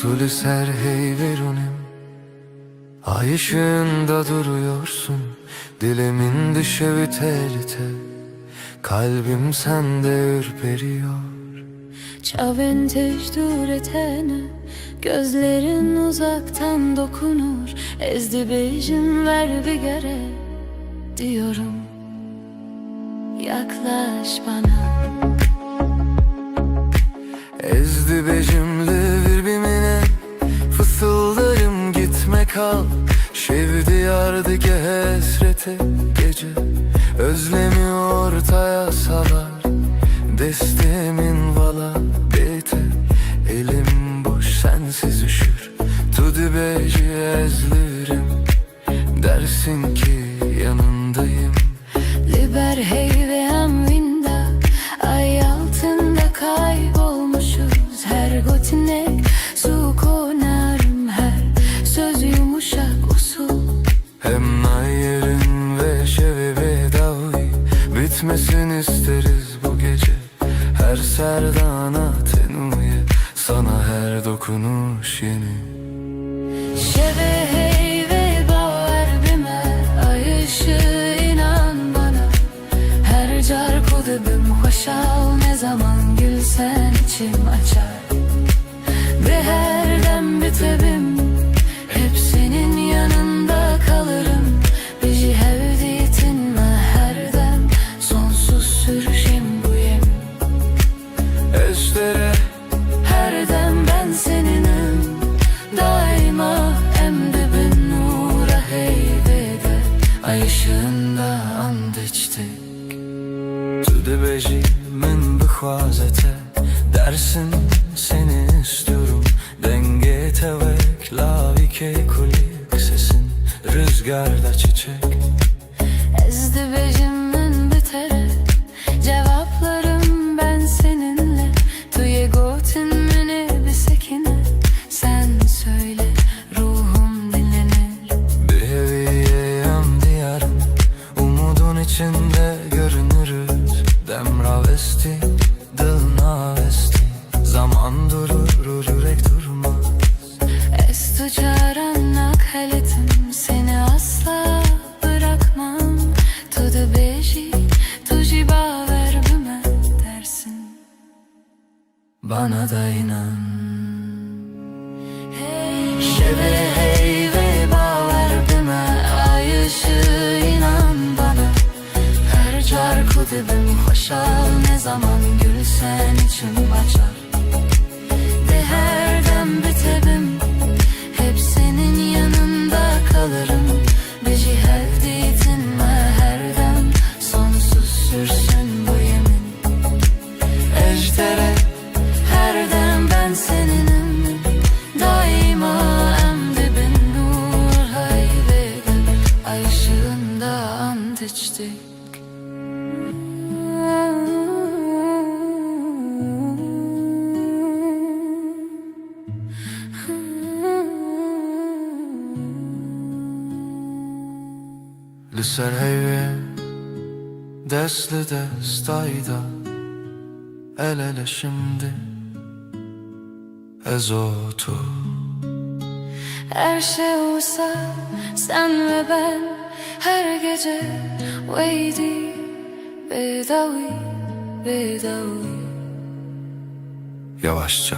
Tülü ser hey verunim, ay ışığında duruyorsun. Dilimin düşevi tel tel, kalbim sende ürperiyor. Çaven tecdür etene gözlerin uzaktan dokunur. Ezdi bejim ver bir gere diyorum. Yaklaş bana. Ezdi becimli birbirine, fısıldarım gitme kal. Şevdi yardı hasrete gece, özlemi ortaya salar. Destemin vala bete, elim boş sensiz üşür. Tudi beci ezlirim, dersin ki yanındayım. Liber hey ve amvinda, ay altında kaybolmuşuz. Her gotinek su konarım, her söz yumuşak usul. Hem nayerin ve şevevi davi, bitmesin isteriz bu gece. Her serdana tenuye, sana her dokunuş yeni. Şeve hey ve baver bime, ay ışığı inan bana. Her car kudubim hoşal, ne zaman gülsen içim açar. Ve her dem bitebim, hep senin yanında kalırım. Bizi hevdiyetinle her dem, sonsuz sürüşüm bu yem. Estere Her dem ben seninim, daima emdibin nura heybede. Ay ışığında and içtik. Tüde beji min bıkhvazete, dersin seni istiyorum. Denge tevek lavike kulik sesin, rüzgarda çiçek. Ezdi bejimin bitere, cevaplarım ben seninle. Tuye gotin mini bir sekine, sen söyle ruhum dinlenir. Bir heviyeyem diyarım, umudun içinde görünürüz. avesti, dılına avesti. Zaman durur, yürek durmaz. Es tu çarannak haletim, seni asla bırakmam. Tudu beji, tuji baver büme dersin. Bana da inan. Şebe hey ve baver büme, ay ışığı inan bana. Her çarkı dibim hoşal, ne zaman gülsen içim açar. De her dem bitebim, hep senin yanında kalırım. Bizi hevditinme her dem, sonsuz sürsün bu yemin. Ejder'e her dem ben seninim, daima en dibin nur hayvedim. Ay ışığında ant içtik. Lüser heyve, desli destayda. El ele şimdi, ezotu. Her şey olsa sen ve ben, her gece veydi bedavi bedavi. Yavaşça,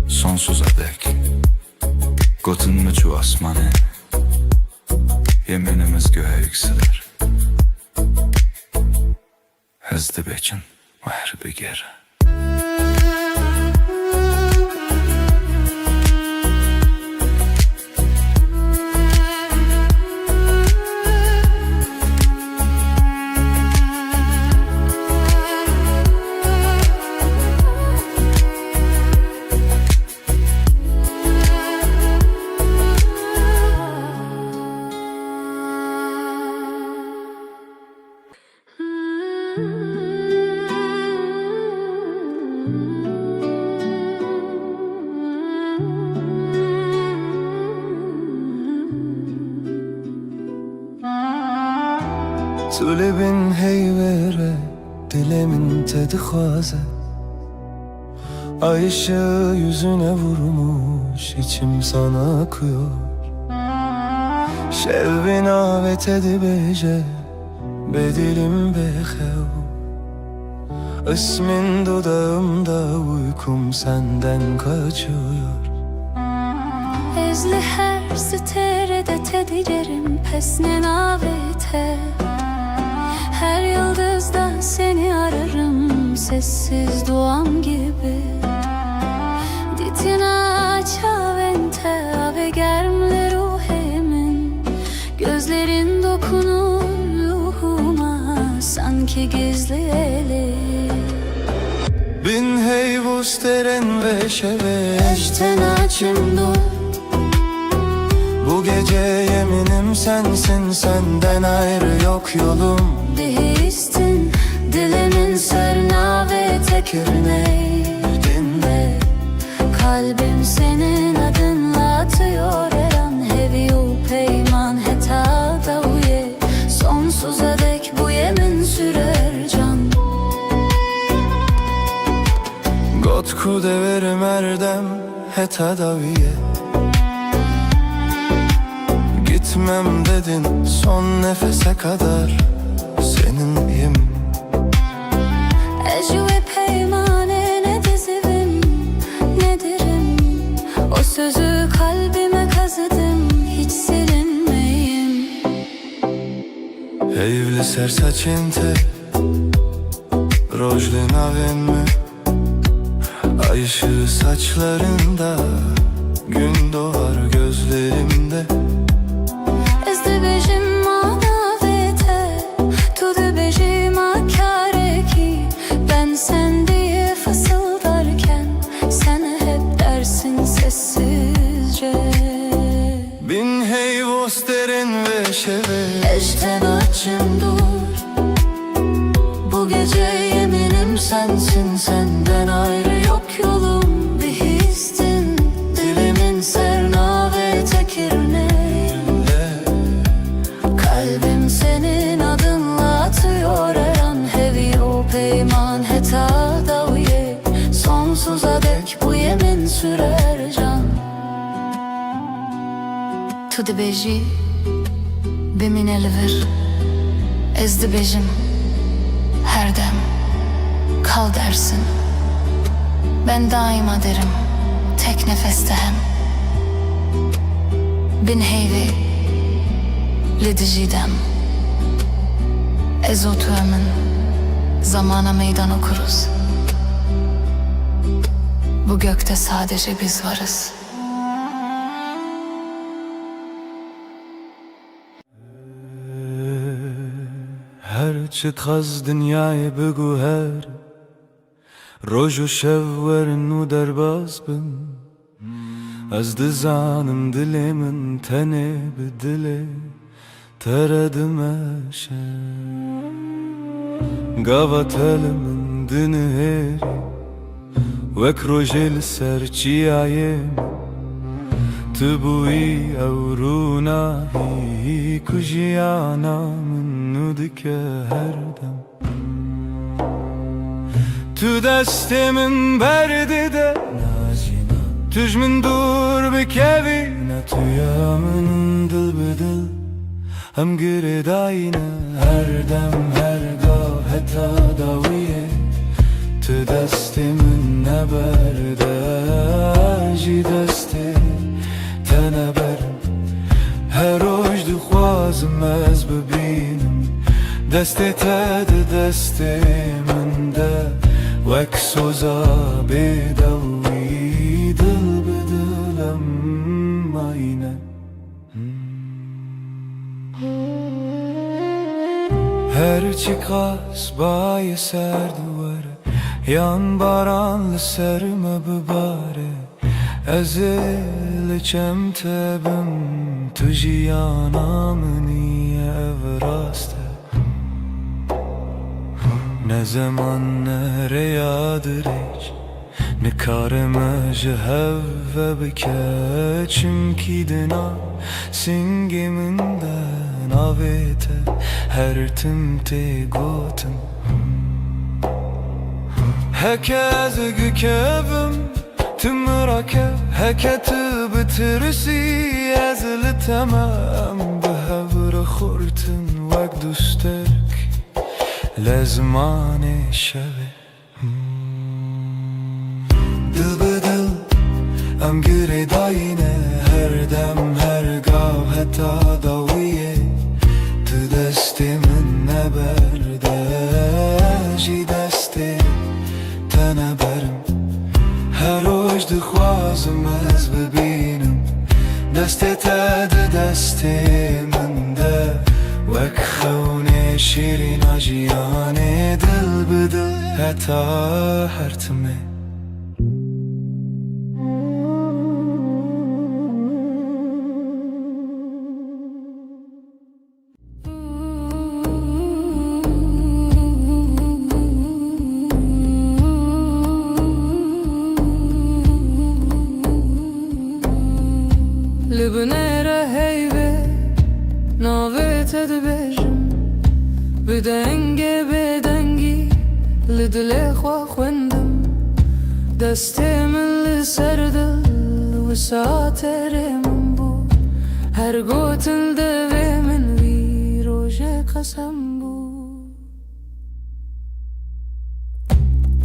sonsuza dek Gotun mu çu asmanı, yeminimiz göğe yükselir. Hızlı bekin ve her bir geri. Tulibin heyvere, dilimin tedi xaze. Ay ışığı yüzüne vurmuş, içim sana akıyor. Şevbin avet edibece, bedilim behev. İsmin dudağımda, uykum senden kaçıyor. Ezli her siterede tedicerim pesne navete. Her yıldızdan seni ararım, sessiz duam gibi. Ditina çavente ave germle ruhemin. Gözlerin dokunur ruhuma, sanki gizli eli. Bin heyvus teren ve şeve, Eşten açım dur. bu gece yeminim sensin, senden ayrı yok yolum. Dehistin dilimin sırna ve tekirine. Dinle, Kalbim senin adınla atıyor her an. Heviyu peyman heta da uye. Sonsuza dek bu yemin sürer can. got kudeverim erdem heta daviye. Gitmem dedin son nefese kadar, seninleyim. Ecü ve peymane ne dizivim, ne dirim. O sözü kalbime kazıdım, hiç silinmeyim. Heyvli sersaçinte, rojli navenme. Ay ışığı saçlarında, gün doğar gözlerimde. Ezde bejim manavete, tudu bejim akareki. Ben sen diye fısıldarken, sen hep dersin sessizce. Bin heyvos derin ve şeve, Eşten açım dur. Bu gece yeminim sensin, senden ayrı yok yolum. Bir histin dilimin serna ve tekirine. Tu dibêjî bimîne li vir, ez dibêjim her dem kal dersin. Ben daima derim tek nefeste hem. Bin heyvê li dijî dem. Ez û tu emin zamana meydan okuruz. Bu gökte sadece biz varız. هرچه خز دنیای بگو هر روز و شب ورن و درباز بم از دزانم دلی من تنه به دلی تردمشه قوات من دنه هری وک روژل سرچی آیم تبوی او رونایی کجیانا منو دکه هر دم تو دست من برده ده توش من دور بکوی نه تویا من دل بدل هم گره داینه هر دم هر گاه حتی داویه تو دست من نبرده جی دسته تنبرم هر روز دخوازم از ببینم دست تد دست من ده وک سوزا بدوی دل بدلم aynı her çıkas bayi ser duvarı yan baranlı serme bibare ezilçem tebim tujiyana niye evraste ne zaman nereye hiç ne karıma cehev ve bikeçim ki dina singiminden avete her timte gotum herkes gükevim tümrake heketi bitirisi ezili tamam behevre khurtin vak dusterk lezmane şeve dil bedil am gire dayine her dem her gav heta daviye tu destimin neberde ji desti teneberim her roş dixwazim ez bibînim destê te di destê min de wek xewnê şîrîna jiyanê dil bi dil heta her timê Libnere heyve navete dibêjim bi dengê bêdengî li dilê xwe xwendim destê min li ser dil wisa terê min bû her gotin devê min vî rojê qesem bû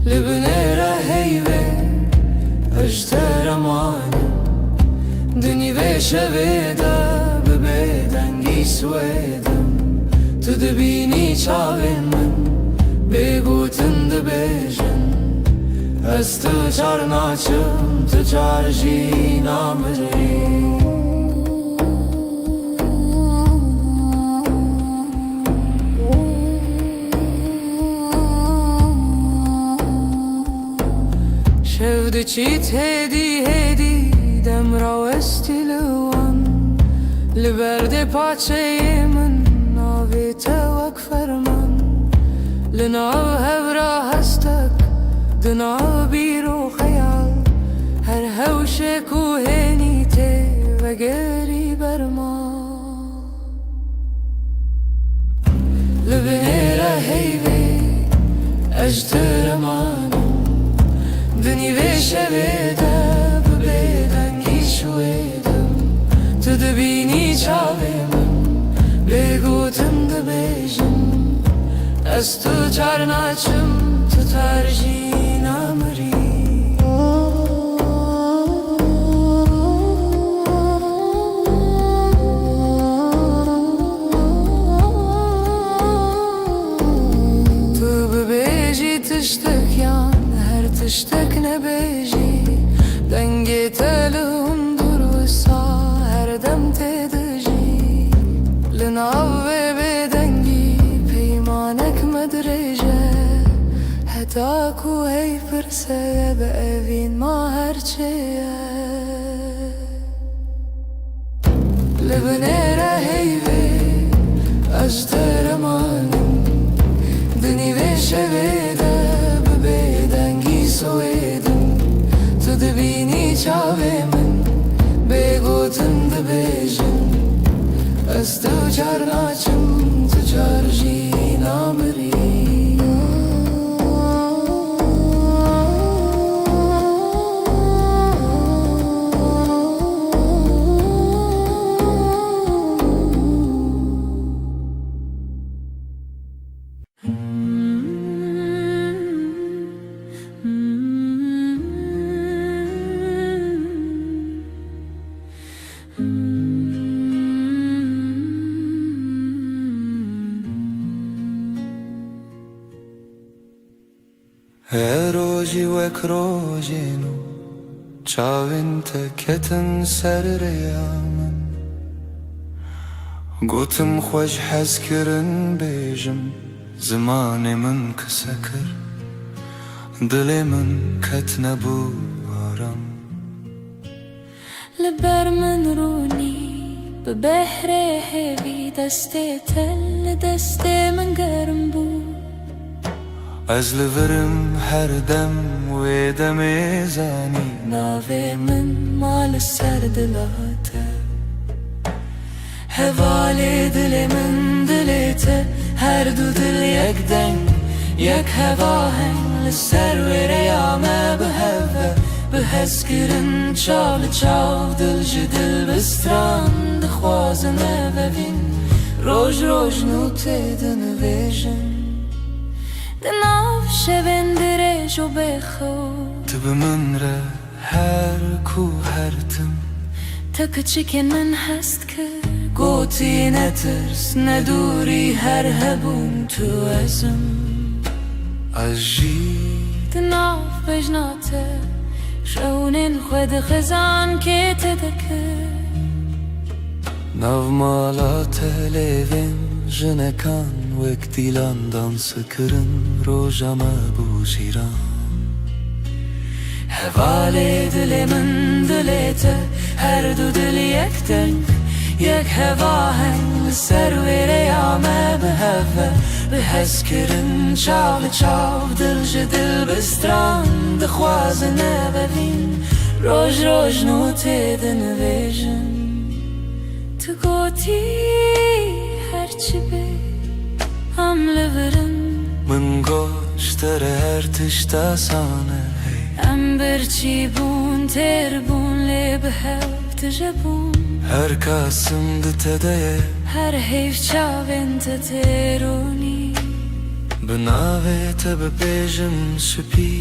Libnere heyve ejder emanim Dünî vê şevê de bi bêdengî swêdim Tu dibînî çavên min bêgotin dibêjin Ez tu çar naçim tu çar jî namirî Şev diçî hêdî hêdî demra westî li wan li berdê paçeyê min navê te wek ferman li nav hevra hestek di nav bîr û xeyal her hewşê ku hênî tê vegerî berma li binêre heyvê ejder emanim dinî vê şevê de bi bêdengî şwêdim Tu dibînî Ez tu çarnaçım tutar jinamri Tu bibêjî tiştek yan her tiştek nebêjî Dengê te li hundur wisa her dem tê dijî Li nav vê bêdengî peymanek me dirêje Heta ku hey pirse bi evîn ma her çê ye Li binê re heyvê ez deremanim Di nîvê şevê de bi bêdengî soêdim Tu dibînî çavê min bêgotin dibêjin Ez tu çar naçim tu çar jî namirî Her rojî wek rojên û çavên te ketin ser rêya min Gotim xwe ji hezkirin bêjim Zimanê min kise kir Dilê min ketine buaran Li ber min rûnî bi behrê hêvî destê te li destê min germ bû Ez li virim her dem wê demê zanî Navê min ma li ser dila te Hevalê dilê min dilê te Her du dil yek deng yek hevaheng Li ser wê rêya me biheve Bi hezkirin çav li çav Dil ji dil bistran dixwazin evevîn Roj roj nû tê dinivêjin Di nav şevên dirêj û bêxew Tu bi min re her ku her tim Te kiçikên min hest kir Gotî netirs ne dûrî her hebûn tu ezim Ez jî Di nav bejna te Şewnên xwe dixizan kê te dikir Nav mala te lêvên jinekan Wek dîlan dansı kirin roja me bû jîran Hevalê dilê min dilê te Her du dil yek deng yek hevaheng Li ser wê rêya me biheve Bi hezkirin çav li çav Dil ji dil bistran dixwazin evevîn Roj roj nû tê dinivêjin Tu gotî her çi bê Em li virin Min goş te re her tişta sane hey Em birçî bûn têr bûn lê bi hev tije bûn Her kasim di te de ye Her heyv çavên te têrûnî Bi navê te bibêjim şipî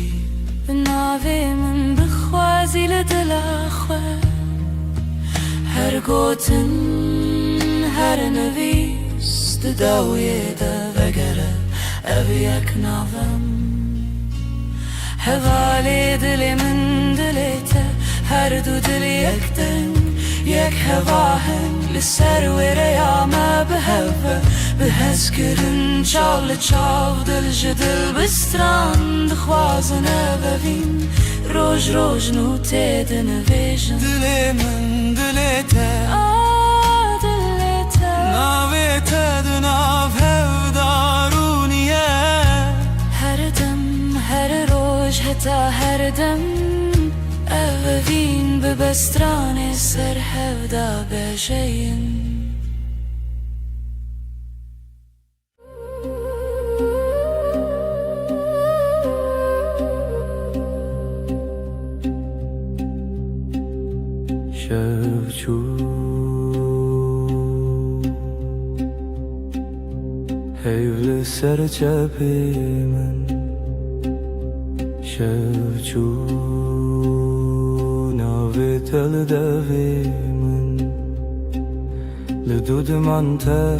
Bi navê min bixwazî li dila xwe Her gotin her nivîs Di dawiyê de vegere ev yek navem Hevalê dilê min dilê te Her du dil yek deng yek hevaheng Li ser wê rêya me biheve Bi hezkirin çav li çav Dil ji dil bistran dixwazin evevîn Roj roj nû tê dinivêjin Dilê min dilê te Dilê te Navê te di nav hevdarûniye Her dem her roj heta her dem Evevîn bi bestranê ser hevda bêjeyin Şevçû heyvli لسر چپی من شب چون آوی تل دوی من لدود من تا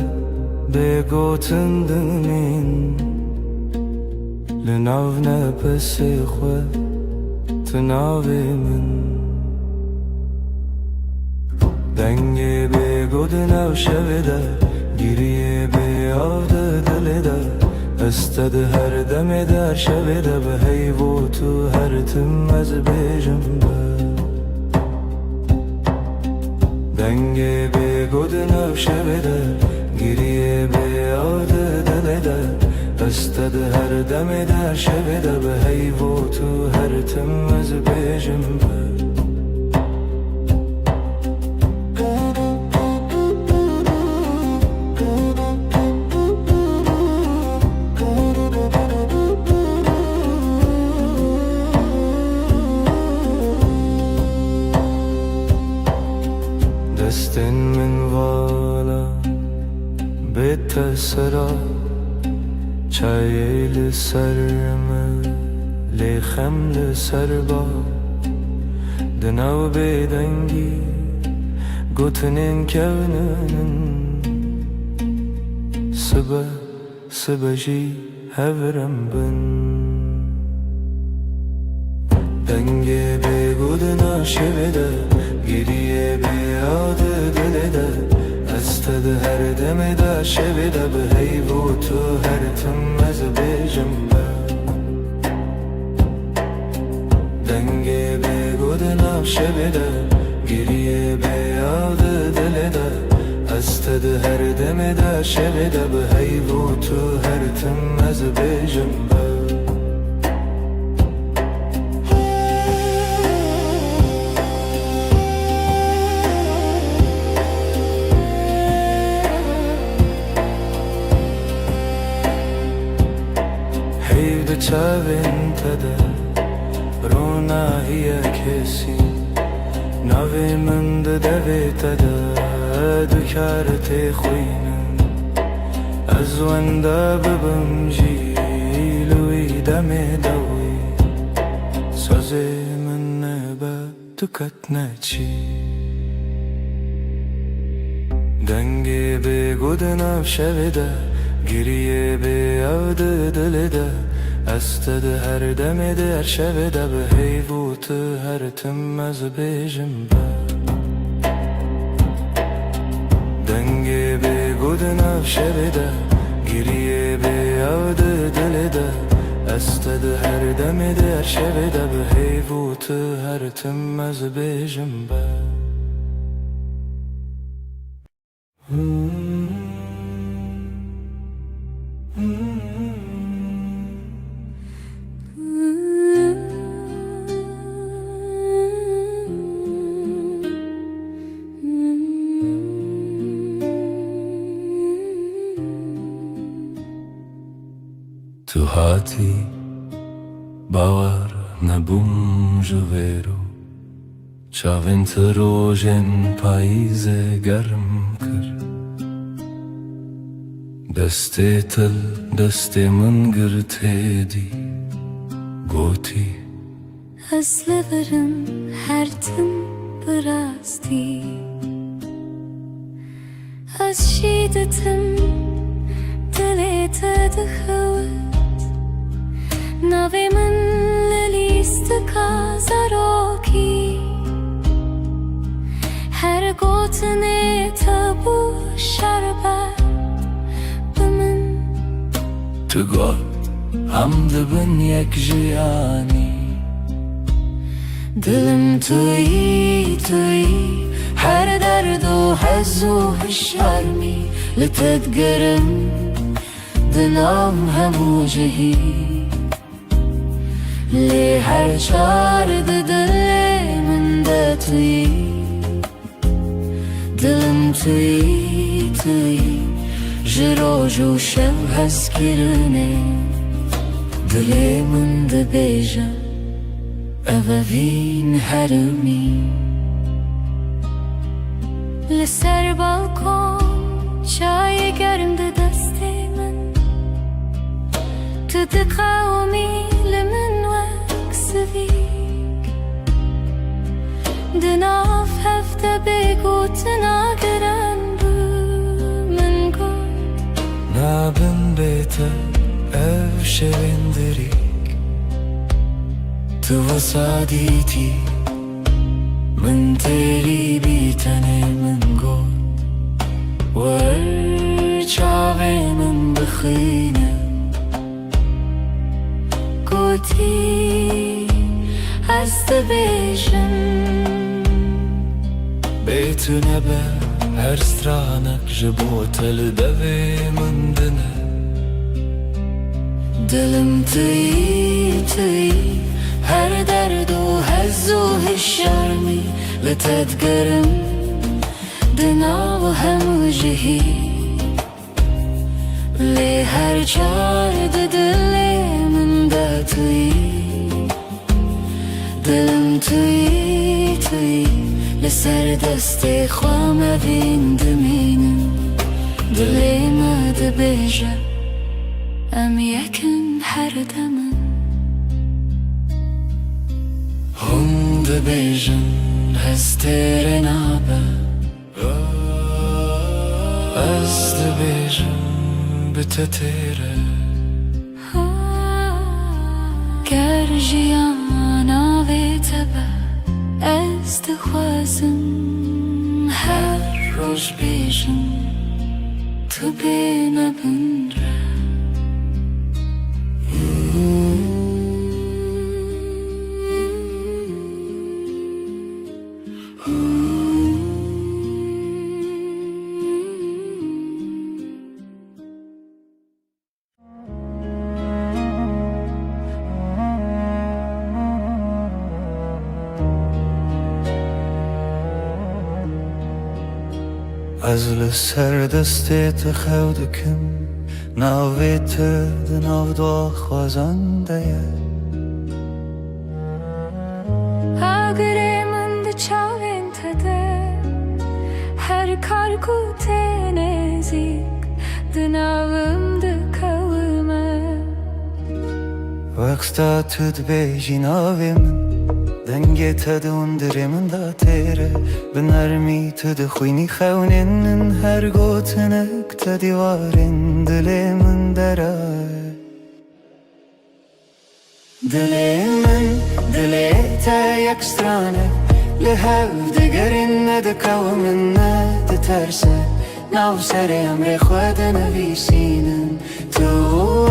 بگوتن دمین لناو نپسی خواه تناوی من دنگی بگود نو شویده گریه بیاده دلیده استد هر دم در شویده به حیو تو هر تم از بیجم به دنگی بگود نو شویده گریه بیاده دلیده استد هر دم در شویده به حیو تو هر تم از بیجم به دستن من والا بیت سرا چای لسرم لیخم لسر با دناو بیدنگی گوتنین کونن سبجی هورم بن دنگی بگود ناشویده گریه بیاده دلیده استد هر دم دا شویده به حیو تو هر تم از بیجم به دنگی بگود ناشویده گریه بیاده دلیده استد هر دم دا شویده به حیو تو هر تم از بیجم به چاوین تده رونا هی کسی نوی من دوی تده دکارت خوینم از ونده ببم جیلوی دم دوی سازی من نبا دکت نچی دنگی بگود نو شویده گریه بیاده دلیده استد هر دم در شویده به حیو تو هر تم از بیجم به دنگی بگود نو شویده گریه بیاده دلیده استد هر دم در شویده به حیو تو هر تم از بیجم به تو هاتی باور نبوم جویرو چاوین تروژن پاییز گرم کر دستی تل دستی من گرته دی گوتی از لبرم هر تم براستی از شیدتم دلیت دخوت نوی من لیست کازاروکی هر گوتنه تبو شربت بمن تو گل هم دبن یک جیانی دلم توی هر درد و حز و هشارمی لتدگرم دلم همو جهی لی هر چار دل من ده توی دلم توی جرو جو شب هست کرنه دل من ده بیجم اوین هرمی لسر بالکن چای گرم ده دست من تتقاومي لمن وكسفيك دناف هفته بگو تناگرن من گل نابن بيته ev şevindirik Tu vasaditi من تيري بيتني من قول ورجعي من بخينه قوتي استبيشم بيتنا به هر stranach جبوت الدوي من دنه دلم تي هر درد و هز و هالشرمي لتتقرم دنا و هم وجهي لي هر جارد دلي من داتوي دلم توي لسر دستي خوام بين دمينم دلي ما دبيجه ام يكن حردمن هم دبيجن هستير نابه از دبيجن بتتيره كرجيانا بيتبه از دخوازم هر روش بيجن تو بينا بنره از لسر دستت خودکم ناویت دناو دو خوازنده اگره من ده چاوین تده هر کار کوته نزیک دناوم ده کومه وقتا تد بیجی ناوی من دنگی تدون درمن دا تیره بنرمی تد خوینی خونین هر گوتنک تدیوارین دلی من درای دلی تا یک سترانه لحو دگرین ندکو من ندترسه ناو سر امر خود نویسینن تو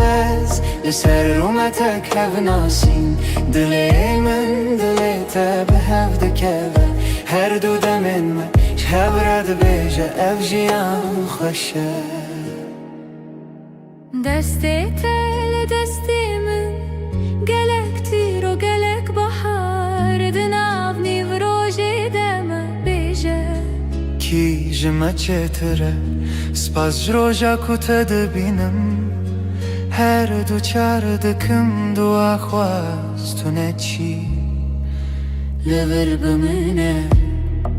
از لسر رومتک هف ناسین دلی من دلی تا به هف دکوه هر دو دمین من شب رد بیجه اف جیان خوشه دستی تل دستی من گلک تیر و گلک بحار دناو نیو روژی دمه بیجه کی جمع چتره سپاس جروجا کتا دبینم هر دو چار دکم دو آخواست تو نچی لبر بمنه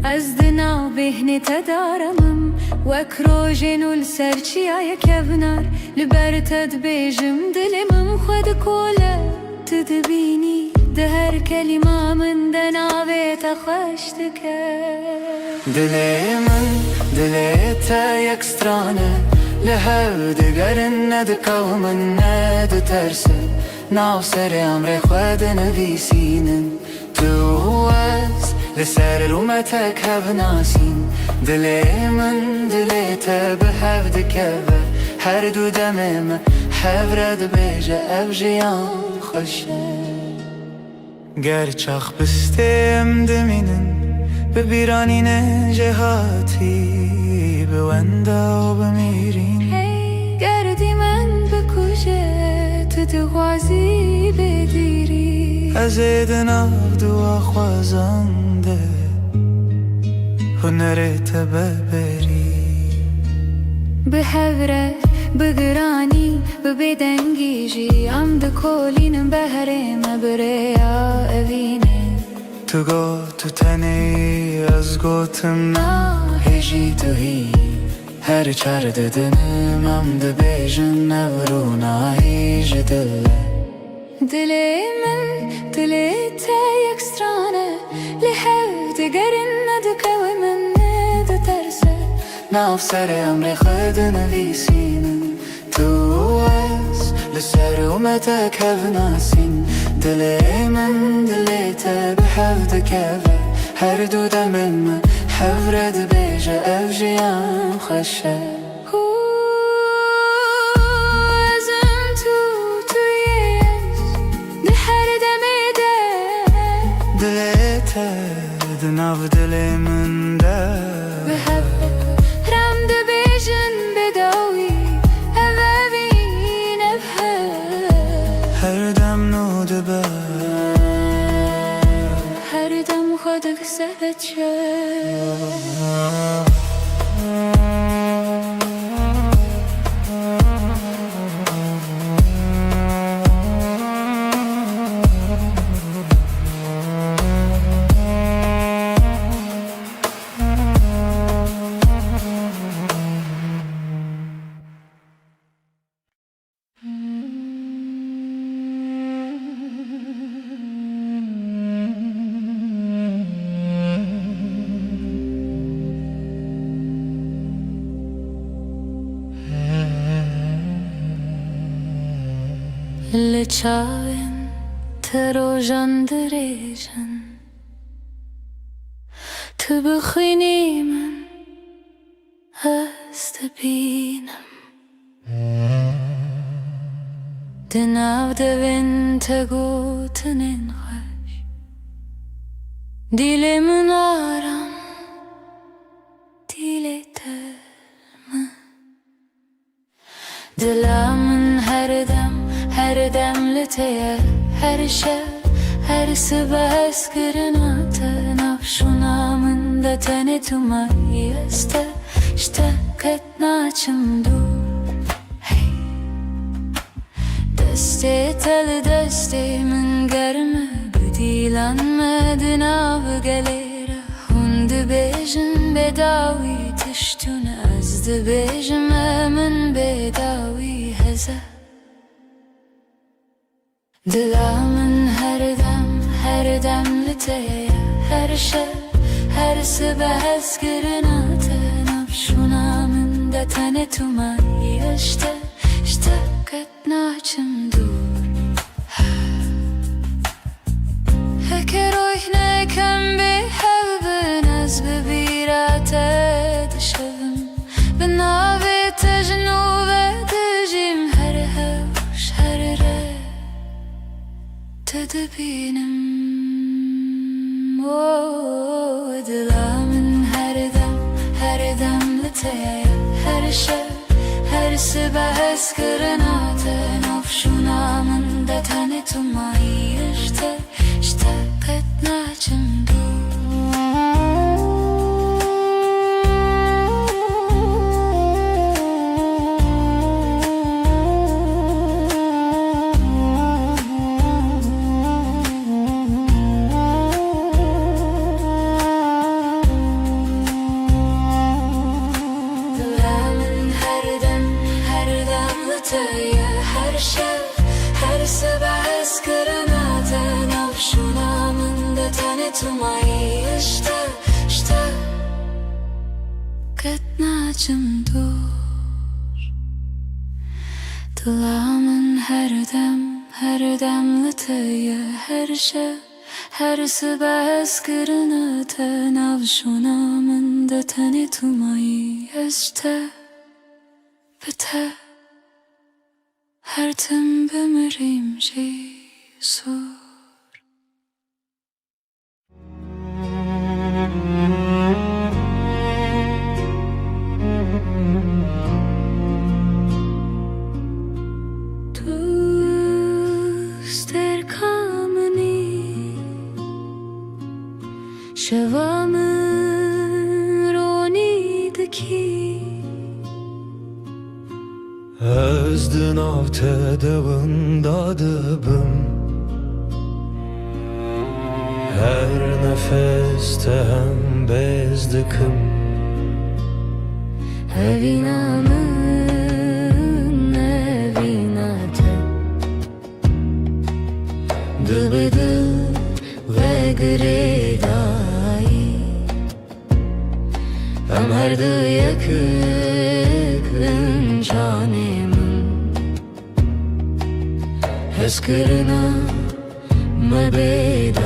از دناو بهنی تدارمم وک روژین و لسرچی آیک ابنار لبر تد بیجم دلمم خود کوله تدبینی ده هر کلمه من دناوی تخشتکه دلی تا یک سترانه لحو دگرن ندکو من ندترسه ناو سر امر خود نویسینن تو از لسر رومتک هف ناسین دلی من دلی تا به هف دکوه هر دو دمم هف رد بیجه اف جیان خوشه گر چاخ بستیم دمینن ببیرانین جهاتی بوندا و بمیرین گردی من بکوشه تو دغازی بدیری از دناو دو خوازنده هنرت ببری به هوره بگرانی ببدنگیجی ام دکولینم بهرم بریا اوینه تو گو تو تنی از گوتم هجی تو هی هر چار ددنم ام دبیجن نورو نایی beje dille دلي من دلي تايك سترانة لحد قرن دكا ومن ترسل ناف سر امر خد نویسین تو از لسر ومتك هف ناسين دلي من دلي تبحفد كافة هر دو دمم حفرد بيجا أفجيان خشه دناف دلي من ده بحبك رم دبيجن بداوي أبابين أبهر هر دم نو دبا هر دم خودك سبت لچاوین تروژن دریجن تو بخوینی من هست بینم دناو دوین تگوتنین خوش دیل من آرام دیل ترم دلامن هر دم لتيه هر شب هر صبح اسكرناته نفشونا من دتني تماي اشتكت ناچم دور دستي تل دستي من گرمه بديلانمدن av gelere hund bejin bedawi tiştun azd bejim من bedawi heze دلامن هر دم لتيه هر شب هر صبح اسكرناته نفشونا من دتني تماي اشتكت ناچم دور هكر روحنا كم بحب ناس ببيراته تشفم بناوي تجنوبه تجيم هر هوش هر تدبينم دلامن هر دم لتيه هر شب هر صبح اسكرناته نفشونا من دتني تماي اشتكت ناچم هر شب هر صبح اسكرناته نفشونا من دتني تماي اشتكت ناچم دور دلامن هر دم لتيه هر شب هر صبح اسكرناته نفشونا من دتني تماي بته هر تم بمریم جیسور دوست در کامنی شوامن رونی دکی Özdün avtedevında dıbım Her nefeste hem bezdikim Evinamın evinate Dıbıdı ve gredayı Ömerdi yakın canemin Heskırına mebedavi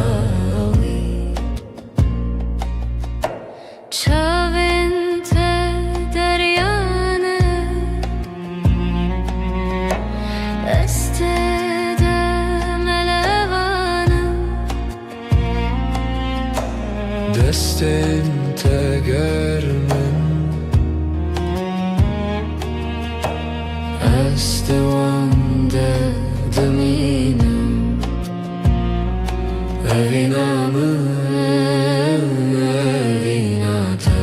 Çavente deryane Estede melevane Destin tegermen Estevande deminim Evinamı evinate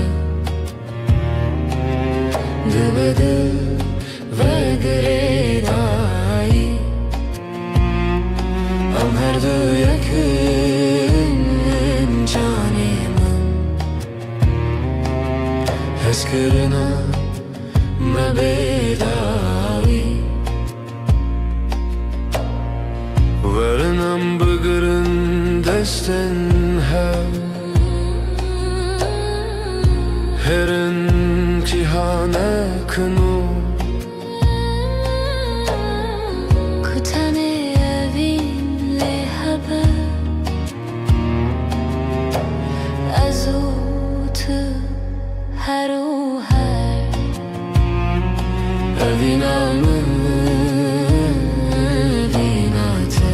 Dıbıdı ve gredayı Ömerdi yakın canemin Heskırına mebedavi Varınam bıgırın desten Herin cihane kınu Kutane evin lehebe Azutu heru her Evinamı evinate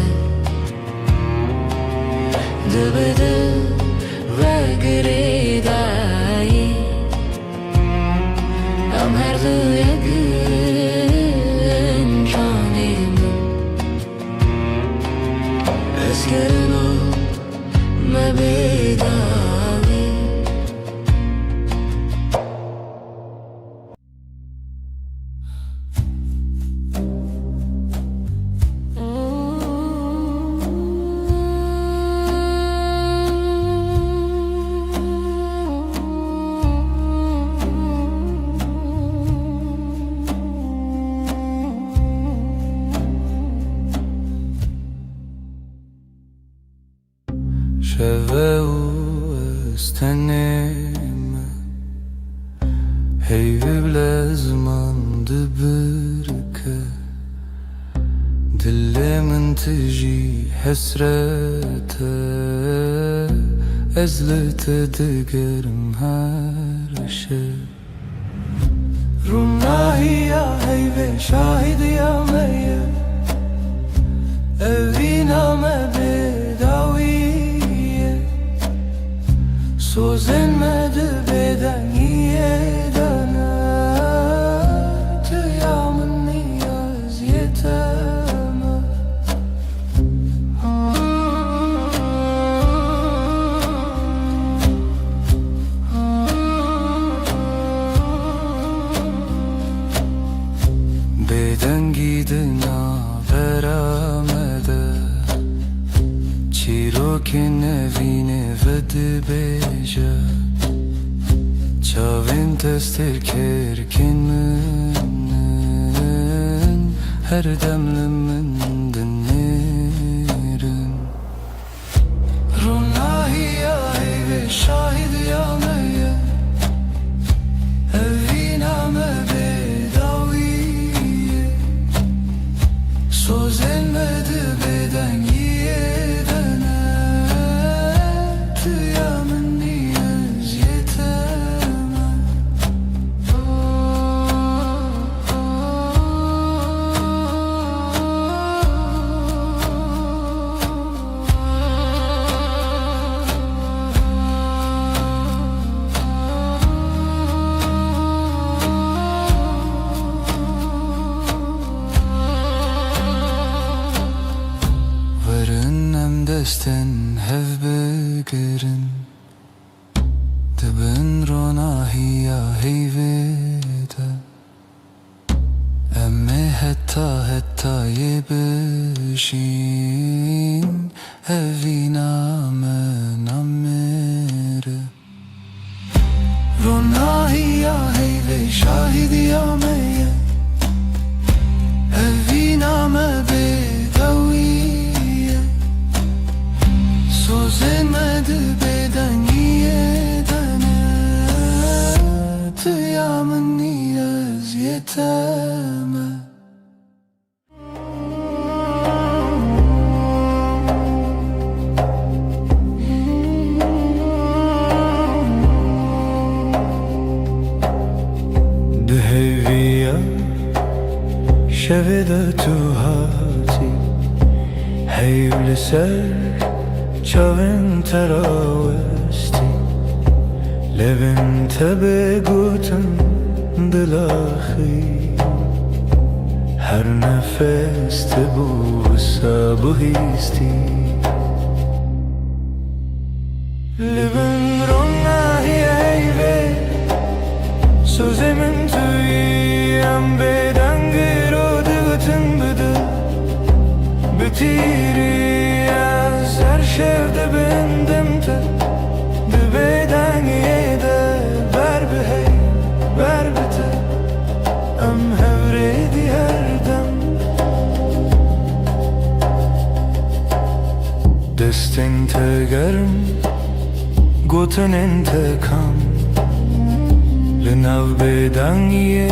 Dıbıdı ve gredayı Ömerdi yakın canemin Eskırına mebedavi شوه استنیم هیوی بلزمان دبرکه دل من تجی حسرته ازلت دگرم هر شب روناهی یا هیوی شاهد یا میه اوینامه bedaviyye Sözlenmedi bedeniye döne Tüyamın niyaz yeteme Beden gidina veramede Çiroke nevine vedi beja Çavin tester kerken minin Her demlimin dinlerin Runahi ya ve şahid ya meye Eviname bedaviyye Söz elmedi beden yedene Tüyamın niyaz yeteme desten hev begerin Dibin ronahiya heyvede Emme hetta yebişin Eviname namere Ronahiya heyve şahidiya meye Eviname bedaviye شویده تو هاتی حیول سر چاوین تراوستی لبن تبه گوتن دلاخی هر نفس تبو سابو هیستی لبن روناهی ایوه سوزمن تویم بدنگی رو دگتن بده بتیری از هر شفده بندم تا بدنگی ده بر به هی بر بته ام هوریدی هر دم دستین تگرم گوتن انتکام لناو بدنگی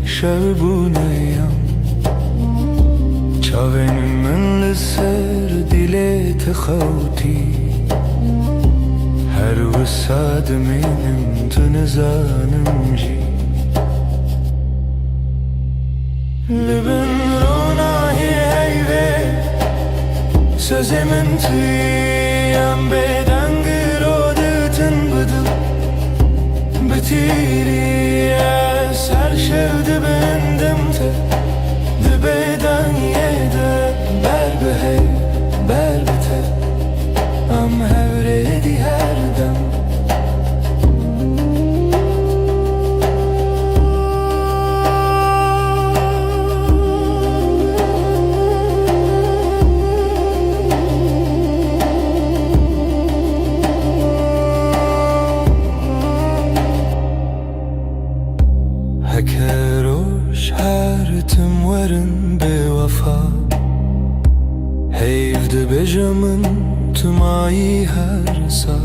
شب بونیم چاوین من لسر دیلت خوتی هر وساد منم تنزانم جی لبن روناهی ایوه سوزی من تویم بدنگی رو دتن بدم بتیری از هر شفده بندم تا دبیدنگی ده بر به هی بر بته ام هوریدی هر دم هکروش هر تم ورن به وفا هیفده بجمن تمایی هر سا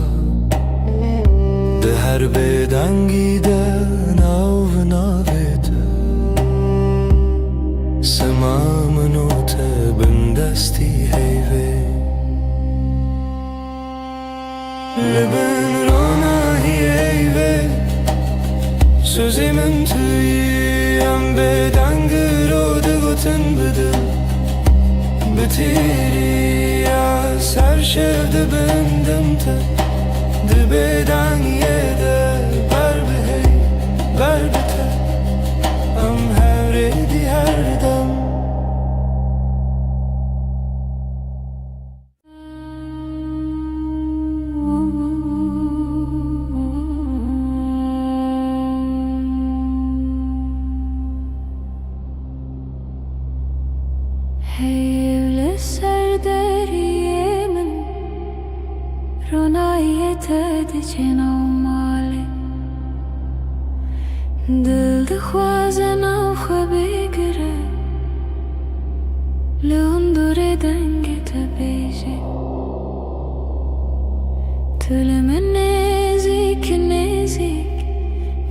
ده هر بدنگی ده ناو ناویده سمامنو تبندستی هیوه لبن روناهی ایوه سوزی من تویم بدنگی رو دگوتن بده بتیری از هر شفده بندم تا دبیدنگی ده بر به هی بر بته ام هوریدی هر دم حیول سر دریه من رونایت دچنا ماله دل دخوازه نو بگره لون دور دنگ تبیجه طول من نزیک نزیک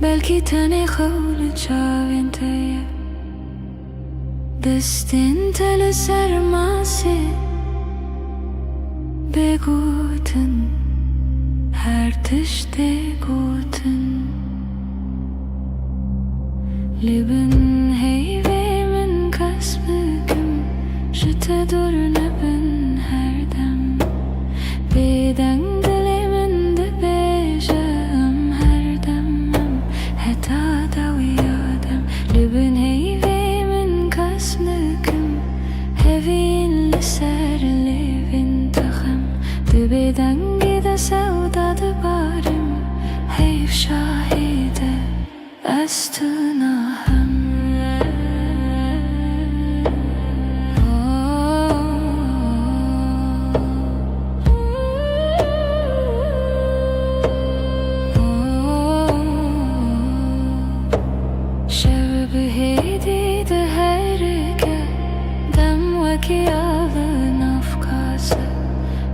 بلکی تنی خول چاوین تیه دستین تل سرماسه بگوتن هر تشته گوتن لبن هیوه من کس بکم شت دور نبن هر دم بدن دل من ده بیجم هر دمم حتا دو یادم لبن هیوه هوین لسر لیوین تخم دبیدنگی ده سودا دبارم حیف شاهده از تو ناهم شب بهیدی ده هرگه کی آلن افکاسه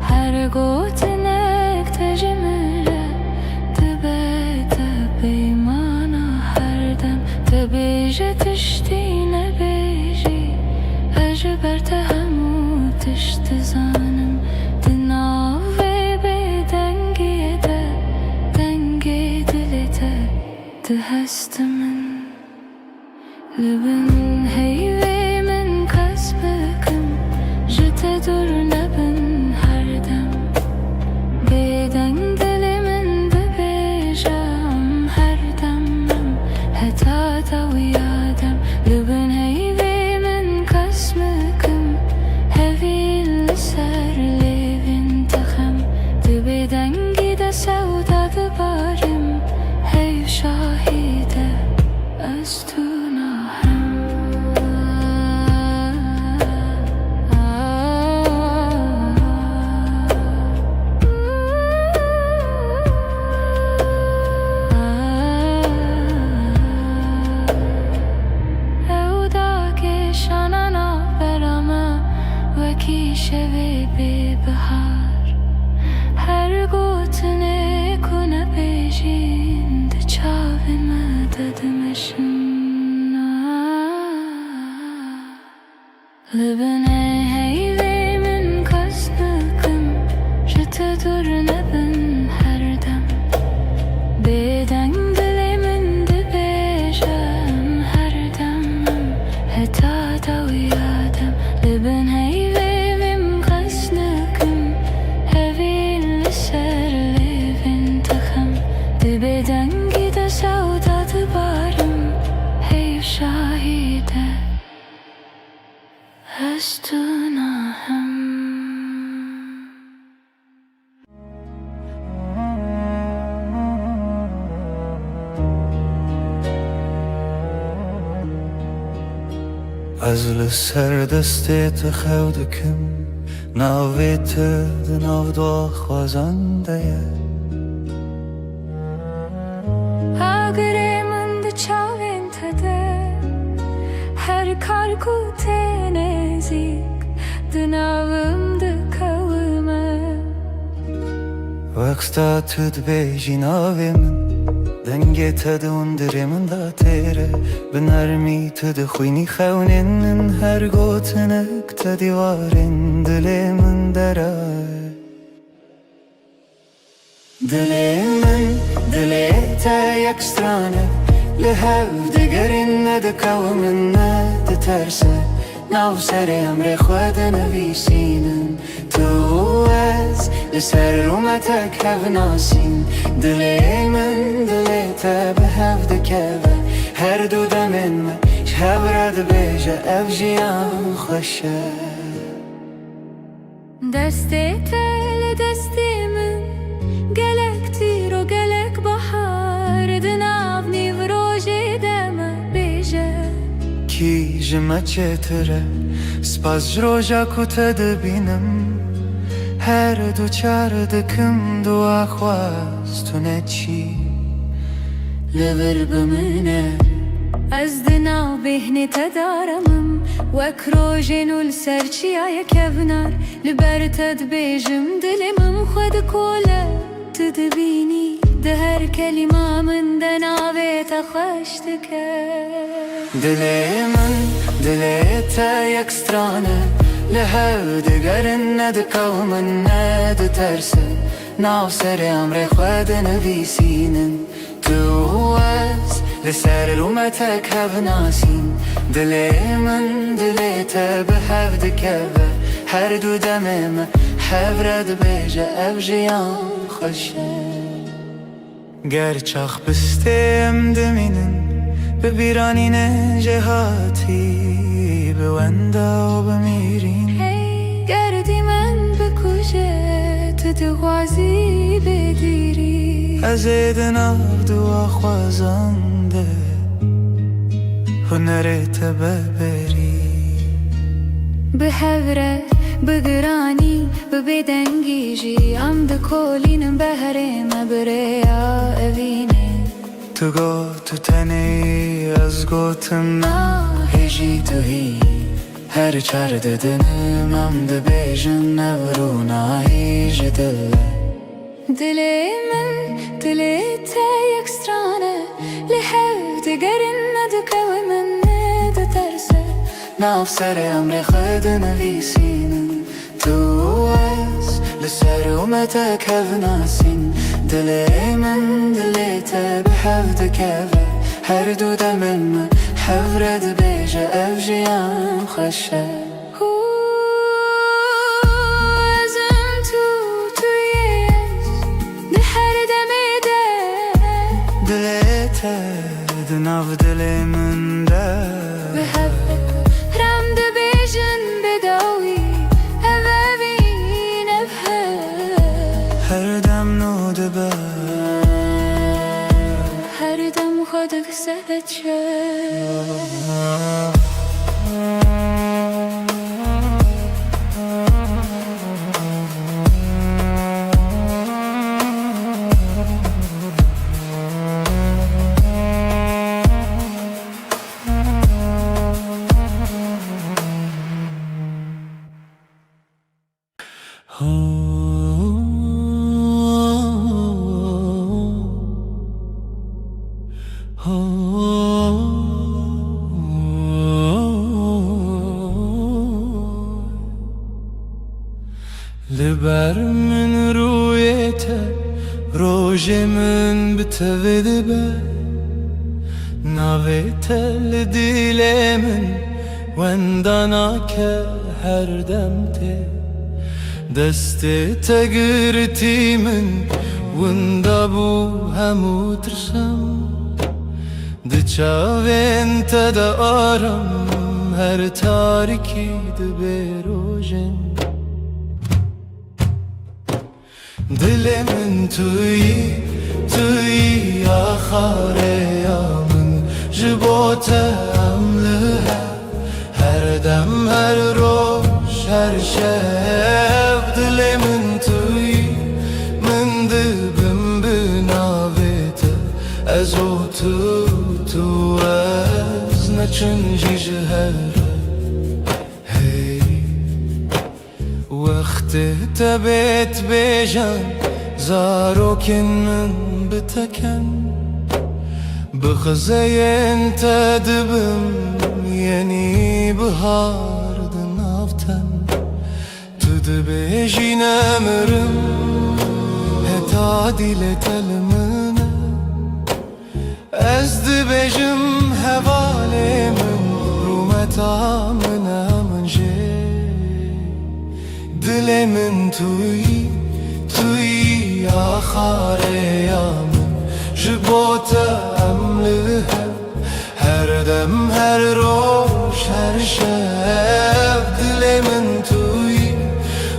هر گوتنک تجمله تبه بیمانا هر دم تبیجه تشتی نبیجی اجبر تهمو تشت زانم دناوی بدنگی ده دنگی دلته ده هست من لبن هیوه dur nebin her dem Beden dilimin de bejam her demem Heta da uyadem Lübün heyvimin kasmıkım Hevil serlevin tıkım Dibeden gide sevdadı barim Hey şahide Östünahem Ki şevi bir bahar Her gotine kuna bejin De çavime dedemişin Libine heyvimin kasnıkım Jete dur nebin her dem Beden dilimin de bejim her demem Heta da uyadem Libin heyvimin Dibeden gide sevdadı barım Hey şahide Östünahem از لسر دستت خودکم ناویت دناو دو خوازنده Agremin de çavin tede Her karku tenezik Dınavım de kavime Vaksta tüd bejin avimin Denge tadı undirimin da tere Binarmi tüd khuyni khawnin Her gotinek tadı varin Dilimin deray دلمن دليتا يكسترانه لهف دقرين ندكا ومن ندترسه ناو سري امري خوادنا بيسينن تواز لسر رومتك هف ناسين دلمن دليتا بهف دكابه هر دو دمن ما شهب رد بيجا افجيان خوشه Deste tel destimin Gelektir o gelek bahar Dınav nivroje deme beje کی جمع چتره سپاس جروجا کتد بینم هر دو چار دکم دو آخواست تو نچی لبر بمنه از دناو بهنی تدارمم وکروژن السرچی آیا کبنار لبرتد بیجم دلمم خود کوله تدبینی ده هر کلمه من دناوی تخشتک دلمن دليتا يكسترانه لهف دقرن ندكا ومن ندترسه ناو سري امري خوادنا بيسينن تواز لسر رومتك هف ناسين دلمن دليتا بهف دكابه هر دو دمم حبرد بيجا افجيان خوشه گرچخ بستم دمینن به بیرانین جهاتی به وندا و بمیرین Hey گردی من بکوشه تو دوازی بگیری از دناو دو خوازنده هنرت ببری به هوره بگرانی به بدنگیجی ام ده کولینم بهره مبریا اوینه تو گو تو تنی از گوتم هجی تو هی هر چار ددنم ام ده بیجن نورونا هیج دله دلمن دلتا یکسترانه لحف دگرن ندکه و من ندترسه ناف سر امر خدنا بيسينن تواز لسر ومتك هف ناسين دلمن دليتا بحفظ كافة هر دو دمن حفرد بيجا افجيان خشه لبر من رویته روژه من بتوید به نویته لدیل من وندانا که هر دم ته دست تگرتی من وندا بو همو ترسم دچاوین تدا آرم هر تاریکی دبی روژن دل من توی آخاره یا من جبوته عمله هر دم هر روش هر شب دل من توی من دبم بناویته از او تو از نچنجی جهره وقت تبت بیجان زاروکن من بتکن بخزین تدبم یعنی بهار دنافتن تو دبیجی نمرم هتا دیل تلمنه از دبیجم حواله من رومتا من منجه دل من توی آخاره یا من جبوت عمله هر دم هر روش هر شب دل من توی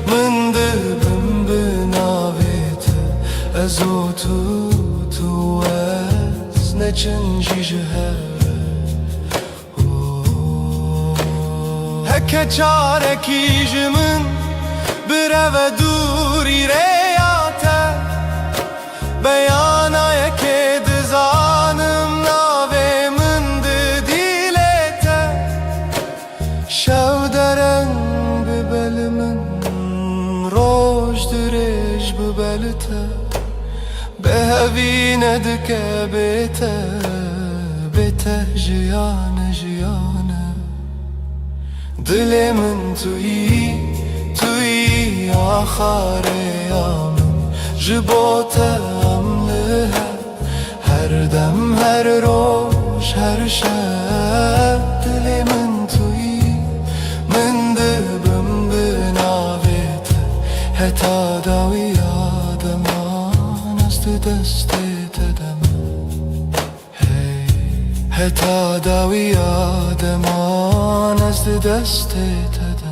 من دبم بناویته از او تو از نچنجی جهره هکه چارکی جمن برو دوری ریاته بیانای که دزانم ناوی من دیلته شو درنگ ببل من روش درش ببلته به هوی ندکه بیته جیانه دل من توی آخاره یا من جبوته عمله هر دم هر روش هر شب دل من توی من دبم بناویته هتا داوی آدمان است دست تدم هتا داوی آدمان است دست تدم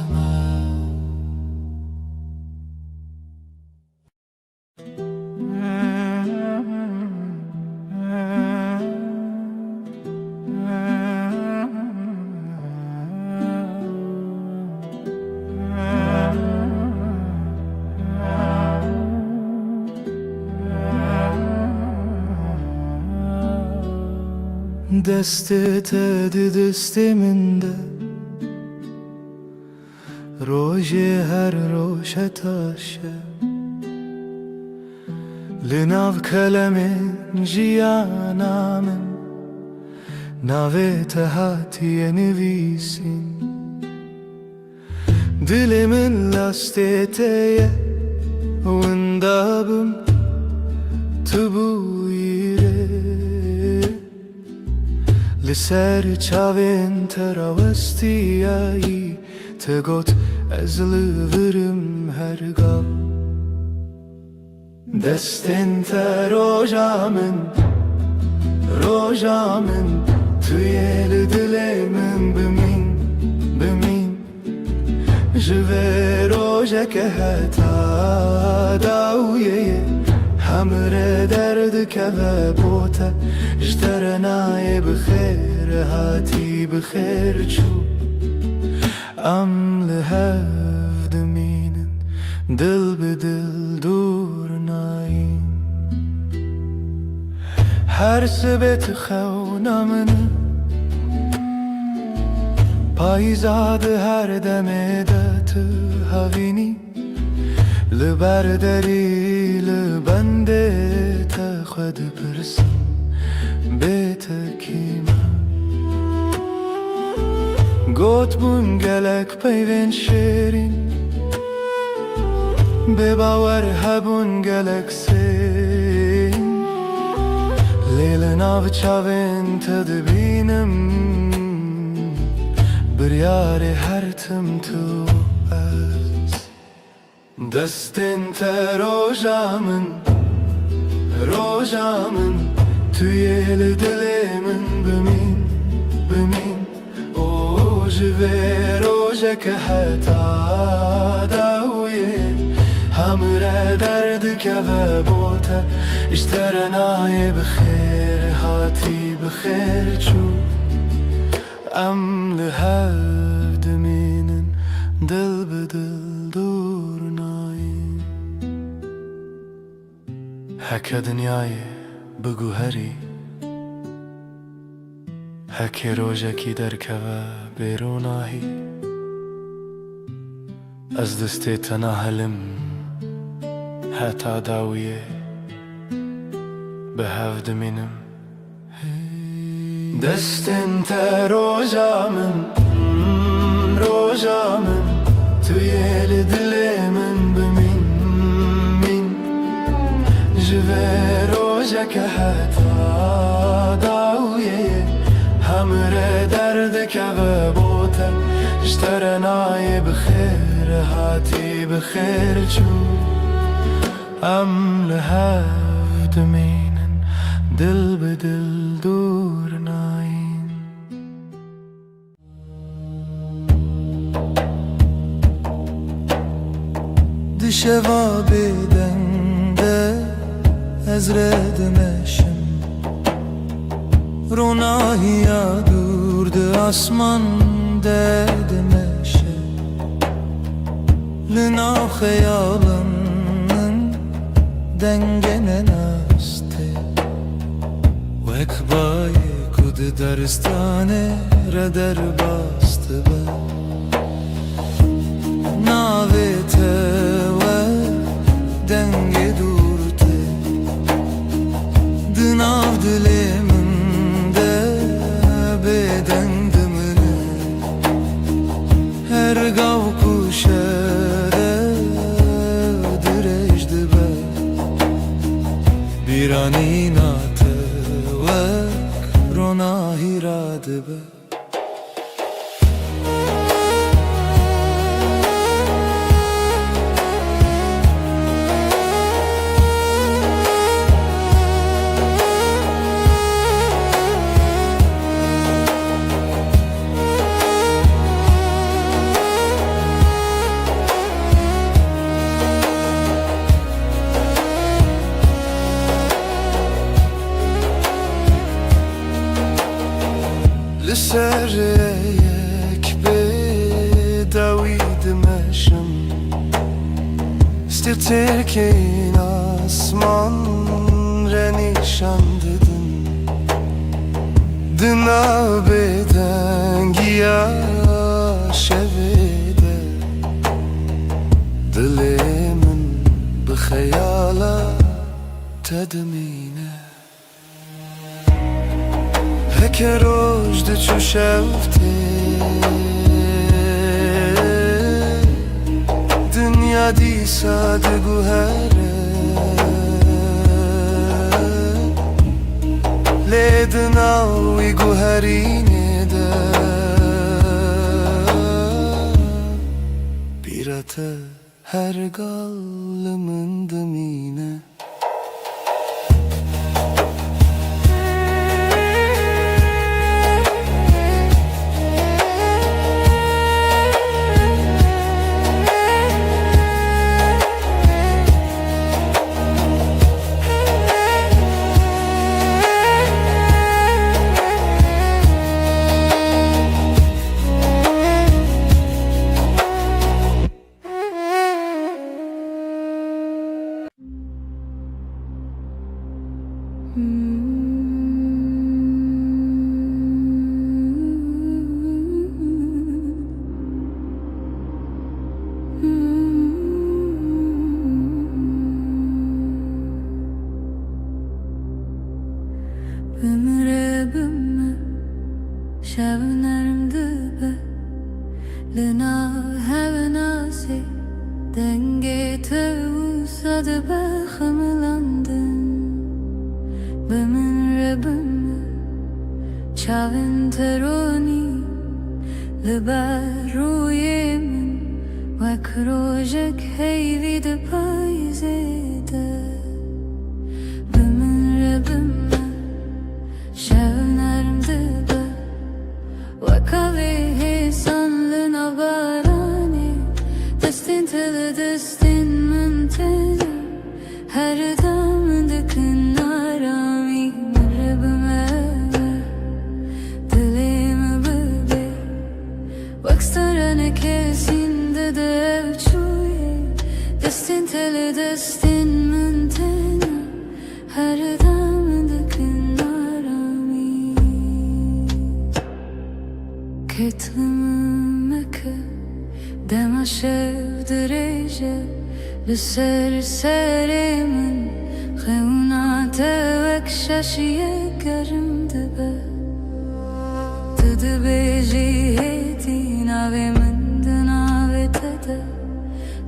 دستت دست من ده روژ هر روش تاشه لناو کلم جیانا من ناویت هاتی نویسین دل من لاستیته وندابم تبویره لسر چاوین تراوستیایی تگوت از لورم هرگاه دستن تا روژا من توی دل من بمین جوه روژا که هتا داویه همره درد که و بوته اشتر نای بخیر هاتی بخیر چو ام لحف دمینن دل به دل دور ناین هر سبت خونمن پایزاد هر دم دت هاوینی لبردری لبنده تا خود پرسم بیت کیما گوت بون گلک پیوین شیرین به باور هبون گلک سین لیل ناو چاوین تدبینم بریار هر تم تو از دستین تا روژامن توی دل من بمین او جوه روژه که حتا داویه همره درد که و بوته اشتر نای بخیر هاتی بخیر چو ام لحف دمینن دل به دل دور ناین هکه دنیای بگو هری هکه روژه کی در که و بیرون آهی از دست تناهلم حتا داویه به هف دمینم دستن تا روژامن توی دل من بمین جوه روژه که حتا داویه همره درد که و بوته اشتر نای بخیر هاتی بخیر چو ام لحف دمینن دل به دل دور ناین دشوا بدنده از ردمشم روناهی دورد آسمان ددمشه لنا خیالم دنگن نسته وکبای کود درستانه را در باسته با ناویته و دنگ دورته دناو دلیم ده بدن دمنه هر گاو کشره درش دبه بیرانی ناته وک روناهی را دبه لسر یک به دوید مشم استیتر که این آسمان را نشان دادن دنا به دنگی شویده دل من به خیالات تدمینه هکه رجد چو شفته دنیا دی ساده گوهره لیدناوی گوهرینه ده بیرته هر گال من دمینه Denge tevsad bexmlandın Bemin rebim Çavin teroni Liber ruyemin Vek rojek heyvi de payzede Bemin rebim Şevnerim dibe Vek avehe sanlın abarani Destin tele destin müntene Her dam dikin arami Rebime Dilimi bebe Vakstarane kesinde de evçuye Destin tele destin müntene Her dam dikin arami Ketlimimeke Dema şevdireje Lüser serimin Xevna tevek şaşiye gerim dibe Tıdı beji heti Navemin dınave tede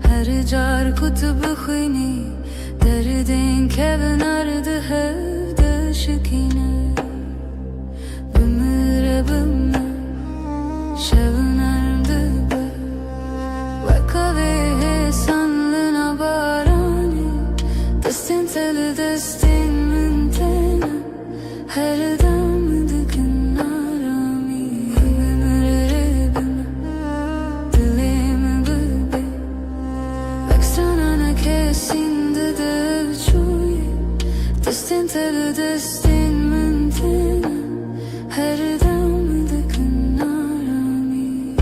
Her car kutubu khini Derdin kevin ardı hevde şikine Bimire bimme Şevnerim dibe Vekavehe sanlına barani Destin teli destin müntene Her dam dikin arami Bimire bime Dilimi bebe Vekstranana kesinde de evçuye Destin teli destin müntene Her dam dikin arami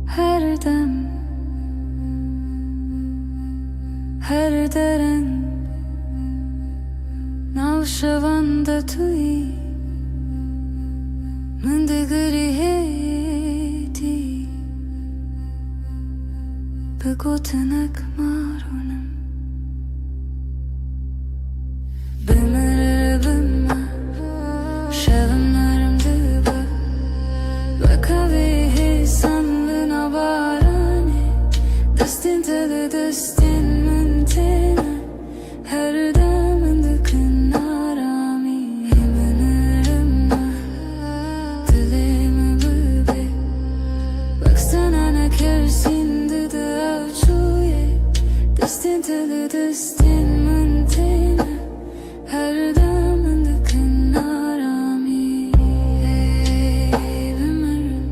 Her dem Her deren Navşavanda tui Mındigri heti Begotenek marunum Bimere bimme Şevimlerim dibe Vekavehe sanlına barani Destin tele destin müntene Her damın dikin arami Bimirim Dilimi bebe Baksana ne kersinde de evçuye Destin tele destin müntene Her damın dikin arami Bimirim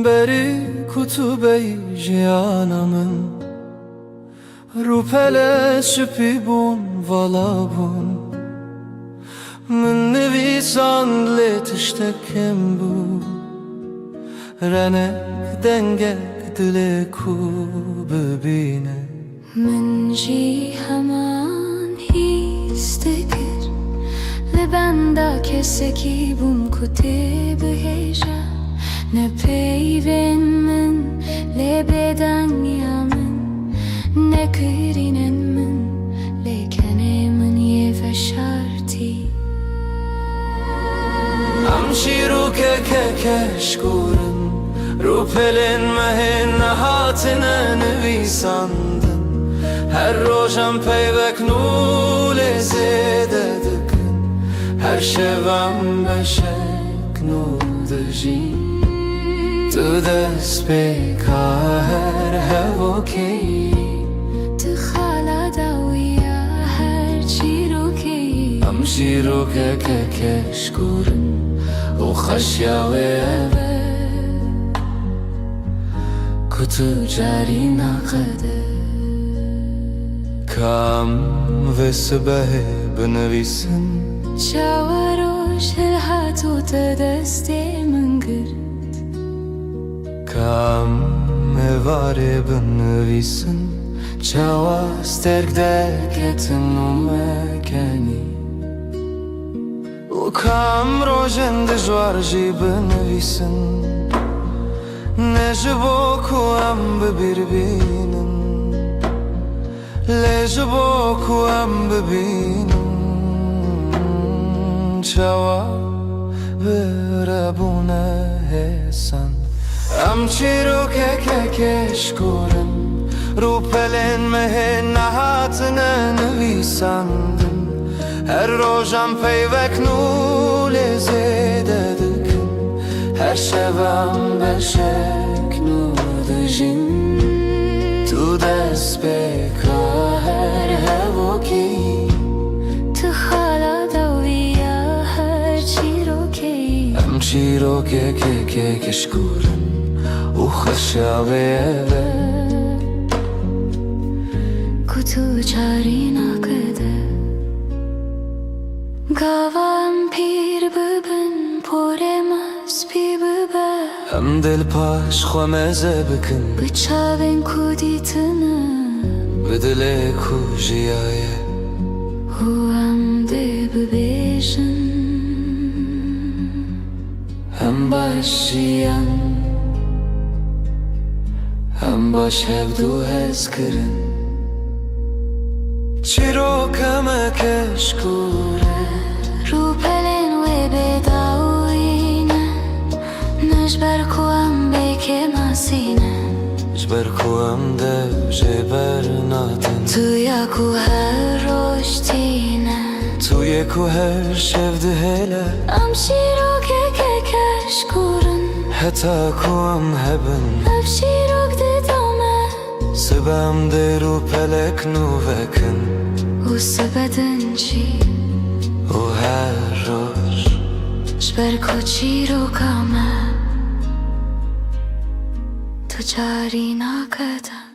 Beri kutube jiyanamın Rupele süpi bun vala bun Min nivisan le tiştekem bu Renek denge dile ku bibine من جی همان هیستگر لبنده کسکی بوم کتی بهجا نه پیوین من لبدن یا من نه کرینن من لیکنه من یه فشارتی Amşiru kekeşkurun Rupelin mehin nahatine nüvisandın Her rojam peyvek nule zede dikin Her şevem beşek nudji Tu dest peka her hevoki تخالا داویا هر چی رو که Amşiru kekeşkurun O خشیاوه Kutu cari naqede Kam ve sıbehe benevisin شاورو تو تدستی من گرد Kam evare bınvisin Çava sterkde ketin umekeni U kam rojen dëzhuar zhi bınvisin Ne zhbo ku am bëbirbinin Le zhbo ku am bëbinin Çava bërabune hesan Am qiro ke shkuren Rupelen me he nahatën e në visandën Her rojam pejvek nule zede dëkën Her shevam belshek nu dëgjin Tu despe ka her hevoki تو خالا دویا هر چی رو کی Am qiro ke shkuren U khëshave eve कुतु चारी ना कदे गावाम पीर बबन पोरे मस पी बबा Am del pash khwameze bikën بچاوین کودیتنه Bedele ku jiyaye هو هم ده ببیشن Hem başiyan Hem baş hevdu hezkirin Çiro keme keşkure رو پلن و بداوینه نجبر کوام بک مسینه Jber ku am dev jber natin تو یا کو هر روشتینه Tu je ku her shevdi hele ام شیرو که کشکورن Heta ku am hebben اف شیرو کده دامه Sibam deru pelek nu vekin و سبدن چی O her roj جبر کوچی رو کامه تو جاری نکدم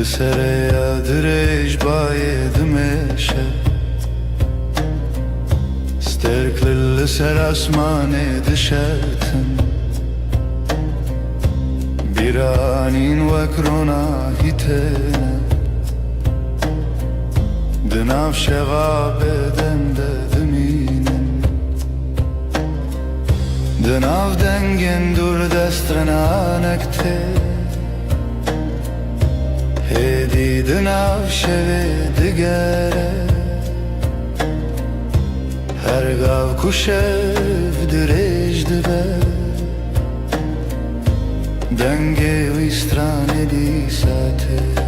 Lisere yadrej baye dmeşe Sterkli liser asmane dışartın Biranin vakrona hitene Dınav şevabeden de dıminen Dınav dengen dur destrena nekte Hedi dınav şeve digere Her gav kuşev direjdi be Denge u strane di sate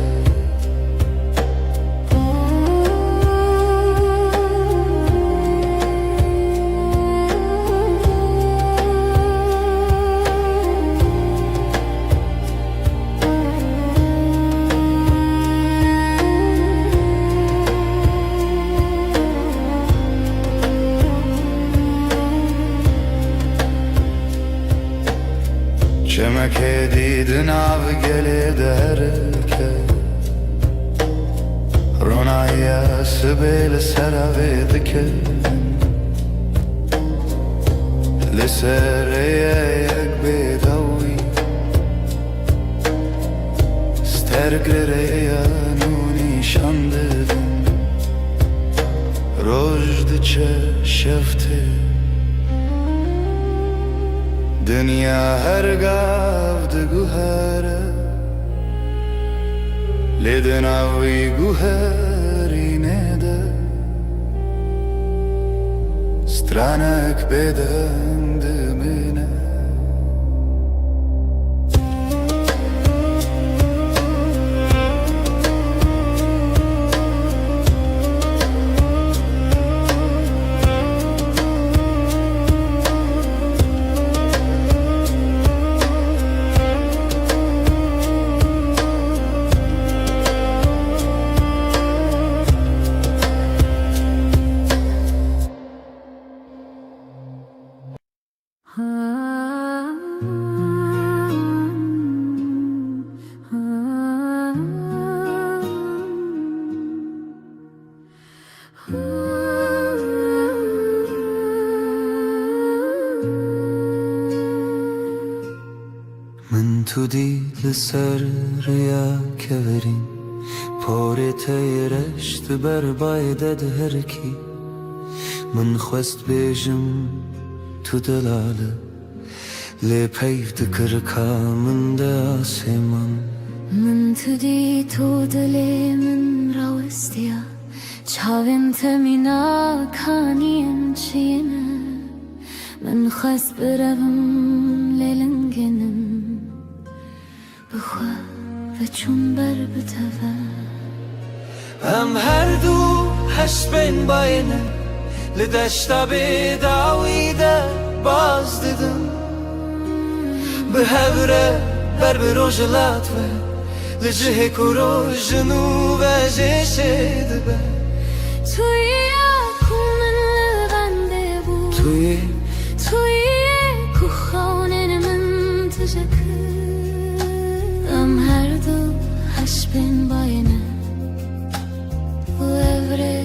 Çemek edidin av gele derke Ronaya sibel seravedike Lisereye yek bedawi Stergrere ya nuni شانددن رشد چشفته دنیا هر گفت گوهره لیدن آوی گوهری نده Stranek beden dibine من تو دیل سر ریا کورین پاره تیرشت بر بایدد هرکی من خواست بیجم تو دلاله لی پیف دکر کامن ده آسمان من تدي تو دلي من روستيا چاوين تمينا كانين چينا من خس برم للنگنم بخوا و چون بر بتوا هم هر دو هش بین باینه لدشتا بداویده باز دیدم به هوره بر بروجلات و لجه کروجنو و جشه دبه توی اکومن لغنده بود توی کو خانه من تجکر ام هر دو هش بین باینه و evre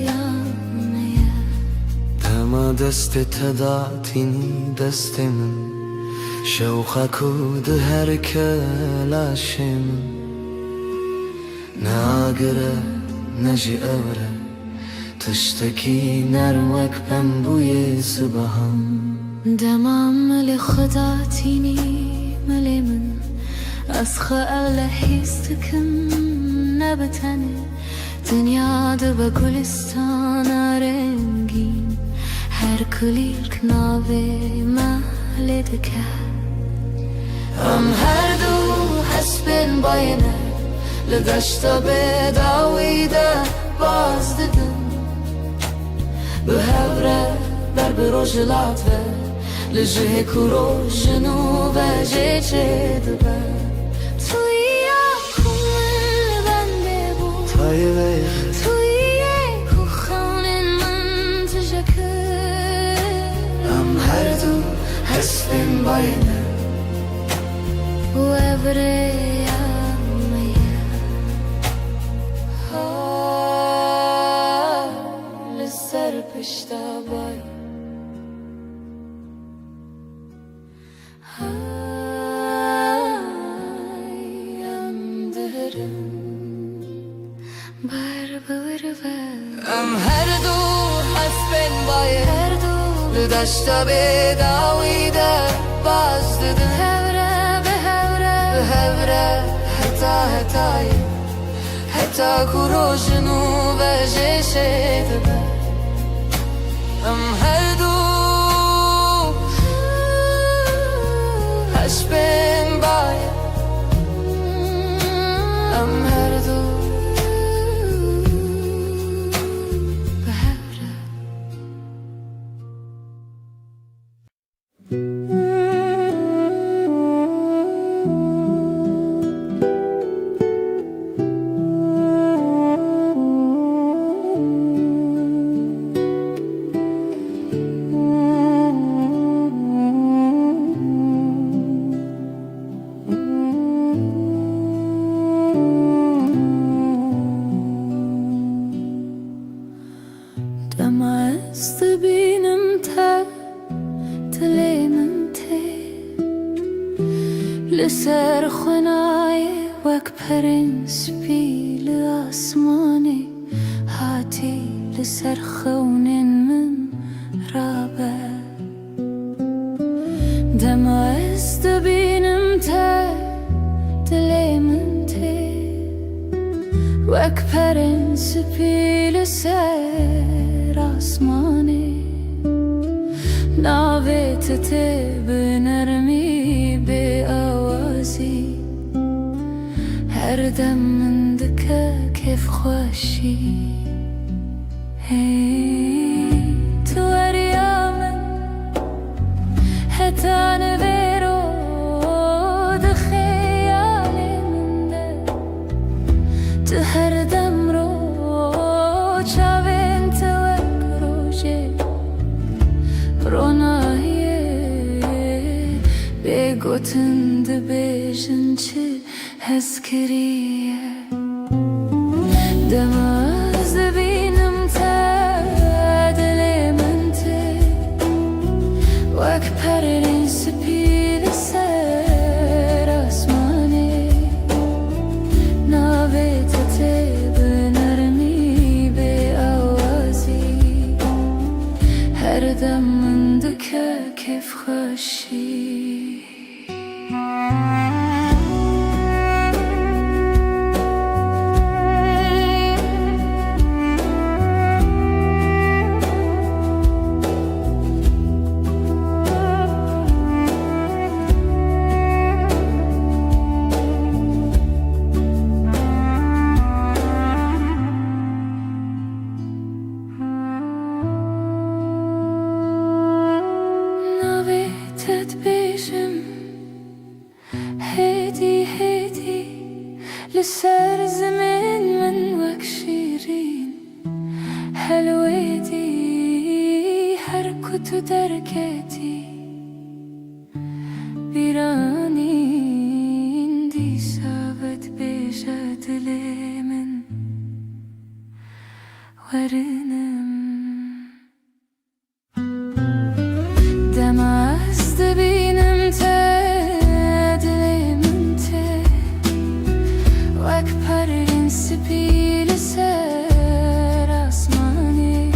yanmaya دما دست تداتینی دست من شوخه کود هر کلاشم ناگره نجی اوره تشتکی نروک بم بوی صبحم دمام مل خدا تینی مل من از خیال حیستکم نبتنه دنیا ده به گلستان رنگین هر کلیر کناوه محل دکر ام هر دو حسبن باینه لدشتا بداویده باز دیدم به هوره بر بروجلات و لجه کروجنو و جه دبه توی اکومن بنده بود توی کو خانه من تجکر ام هر دو حسبن باینه و evre yanmaya لسر پشتا بای اندرم بر ام هر دو حسبن باید هر دو لدشتا بداویده باز دیدم به هوره حتی کروجنو و جشه دبه ام هر دو هش بین باید ام هر دو به هوره دمست بینم تا تلیمم تی لسر خنای وک پرنس پیل لآسماني هاتي لسرخون من رابع دم عز دبينم تا دلي من تي واكبرن سبي لسر آسماني ناويت بنرمي بآوازي هر دم من دكا كيف خوشي تو أريامن هتان بيرو دخيالي من ده تو هر دم رو چاوين توك روجي روناهيه بگوتن دبيجن چه هزكريه دماز دبينم تادلي منتي واكبرين سبيل سر آسماني ناويت بنرمي بآوازي هر دم من دكا كيف خوشي لسر زمن من وكشيرين حلويتي حركة دركتي بيرانين دي سابت بيجاد لي من ورنم دمعز دبينم واكبرين سبيل سر آسماني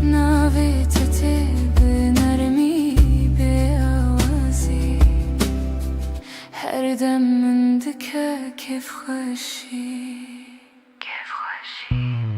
ناويت بنرمي بآوازي هر دم من دكا كيف خوشي كيف خوشي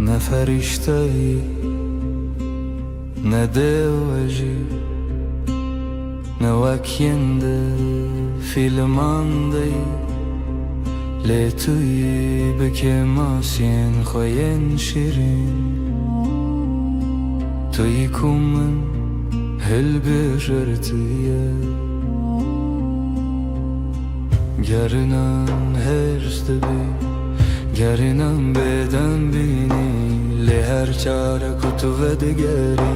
نه فرشته‌ای نه دواجی نه وکینده فیلماندهی لی توی بکه ماسین خوین شیرین توی کومن هل بجرتیه گرنان هرست بی گرنان بدن بینی لی هر چاره کتو و دگری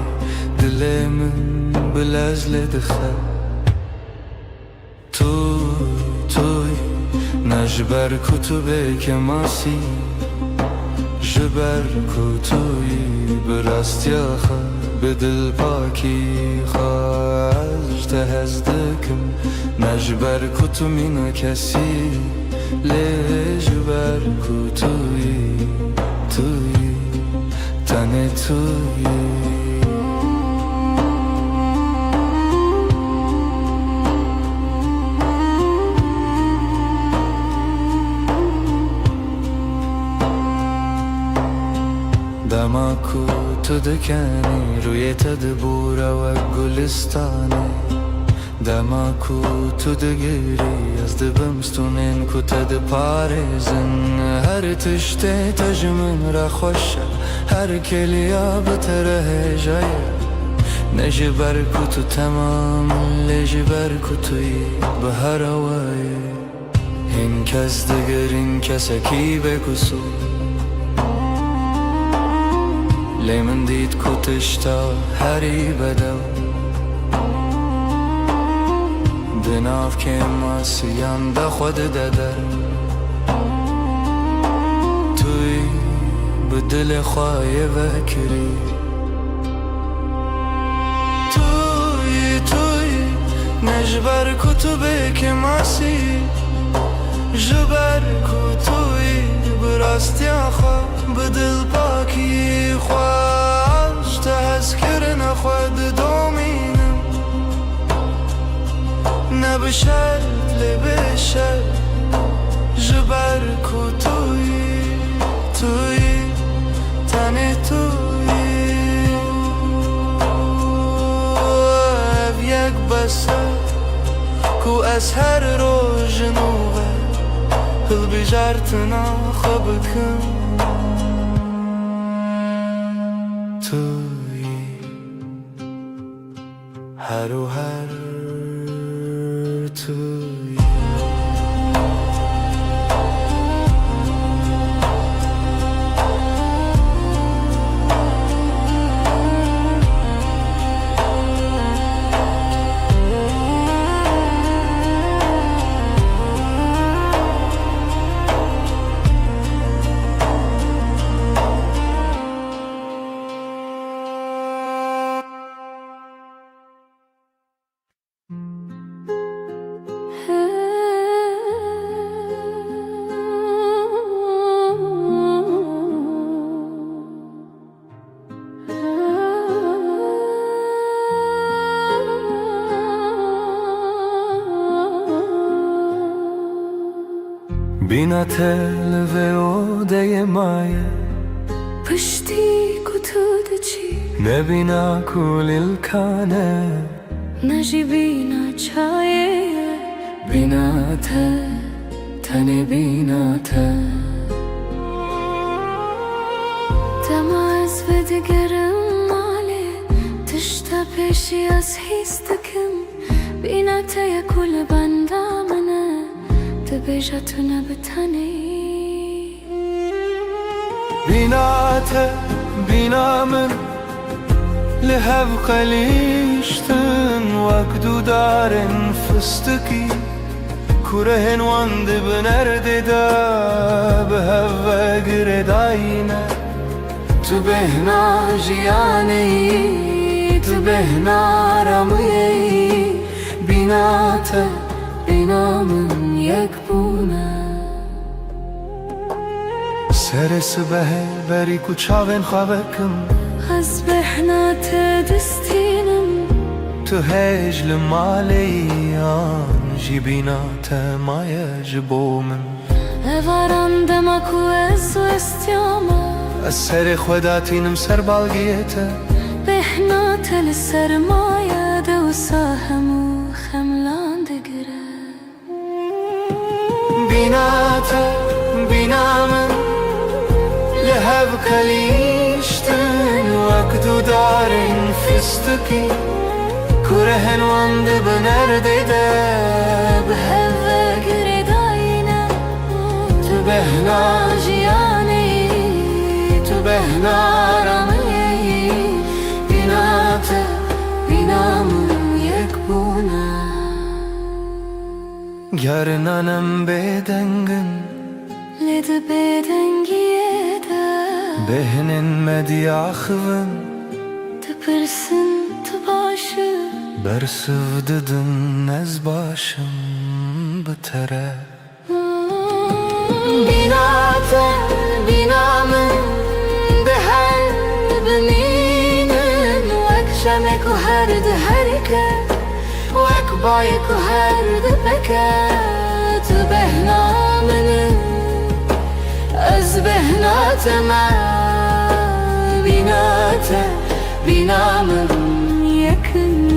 دل من بلزل دخه توی نجبر کتو که ماسی جبر کتوی براستی آخه به دل پاکی خواهد تهزدکم نجبر کتو مینا کسی لجبر کتوی تنه توی دماکو تو دکنی روی تدبور و گلستانه دما کو تو دگیری از دبمستونین کو تد پارزن هر تشته تجمن را خوش هر کلیا بتره جای نجبر کو تو تمام لجبر کو توی به هر وای این کس دگر این کسکی بکسو لیمن دید کو تشتا هری بدو دناف که ماسیان دا خود دادر توی به دل خواهی وکری توی نجبر کتبه که ماسی جبر کتوی براستی خواه به دل پاکی خواهش تحسکر نخواد دومینم نبشر لبشر جبر کتوی توی تنه توی یک بسر کو از هر روز نوه هل بجارتنا خبکم توی هر و هر توی بینا تل و اوده مایه پشتی کتود چی نبینا کل الکانه نجی بینا چایه بینا تنه بینا دما از و دگرم ماله تشتا پیشی از هیستکم بینا یا کل بندا منه بجاتنا بتنی بینا من لهف قلیشتن وقدو دارن فستکی کرهن واند بنرده دا به هوا گرداینه تو بهنا جیانی تو بهنا رمویی بینا من یک بونه سر سبه بری کچاون خوابکم از بهنات دستینم تو هجل مالیان جی بینات مایج بومن اوارم دمکو از و استیامه از سر خوداتینم سر بالگیته بهنات لسر مایه دو ساهمو خملان دگره بینا من لهف کلیشتن وقدو دارن فستکی کرهن واند بنرده ده به هوا گرداینه تو بهنا جیانی تو بهنا رمیی بینا من یک بونه گرنانم بدنگن لید بدنگیه ده بهنن مدیاخون تپرسن تو باشه برسو ددن از باشم بتره بینا من به هر بمینن وکشمک و هر ده هرکه وک بایک و هر ده بکه تو بهنا منه از بهنات من بینا من یکن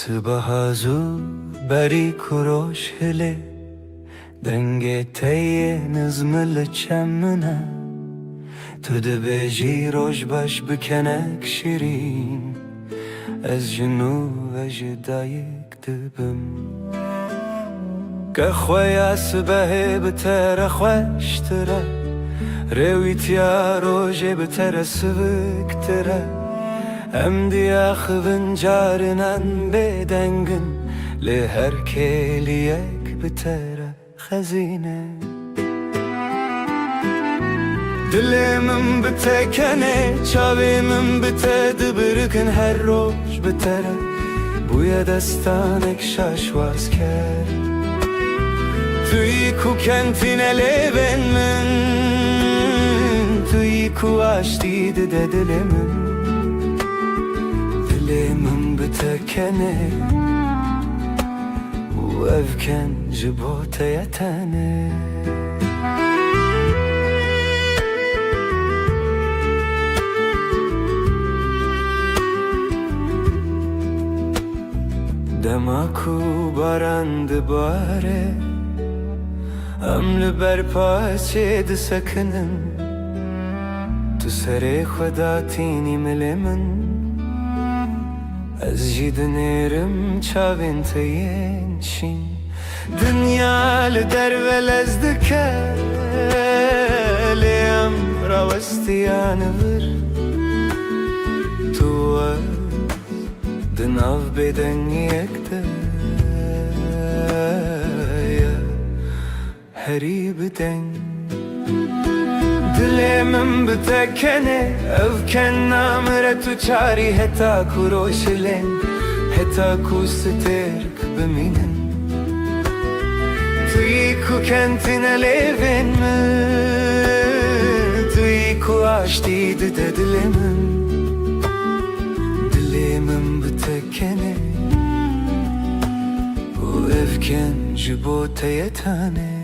Sıbahazu beri kuroş hele Denge teye nızmılı çemmüne Tüdü beji roj baş bükenek şirin Ez jinu ve jidayik dibim Kexweya sıbehe bitere xweştere Rewitya roje bitere sıvıktire Em diya xıvın carinen bedengin Li her keliyek bitere xezine Dilimin bitekene Çavimin bite dibirkin her roj bitere Buya destanek şaşvazker Tüy ku kentine leven min Tüy ku aştiydi de dilimin Dilimin bitekene U evken jibote yetene Demaku barandı bare Emli berpaçe de sakının Tu sere xuda tini milimin Ez jidnerim çavin teyenşin Dünya li dervelez dike Liyem ravestiyan vir Tu Dinav beden yekte Heri beden Dilimin bitekene Evken namre tu çari Heta ku roşilen Heta ku siterk biminen Tui ku kentine leven mi Tui ku aştiydi de dilimin Dilimin bitekene Bu evken jibote yetane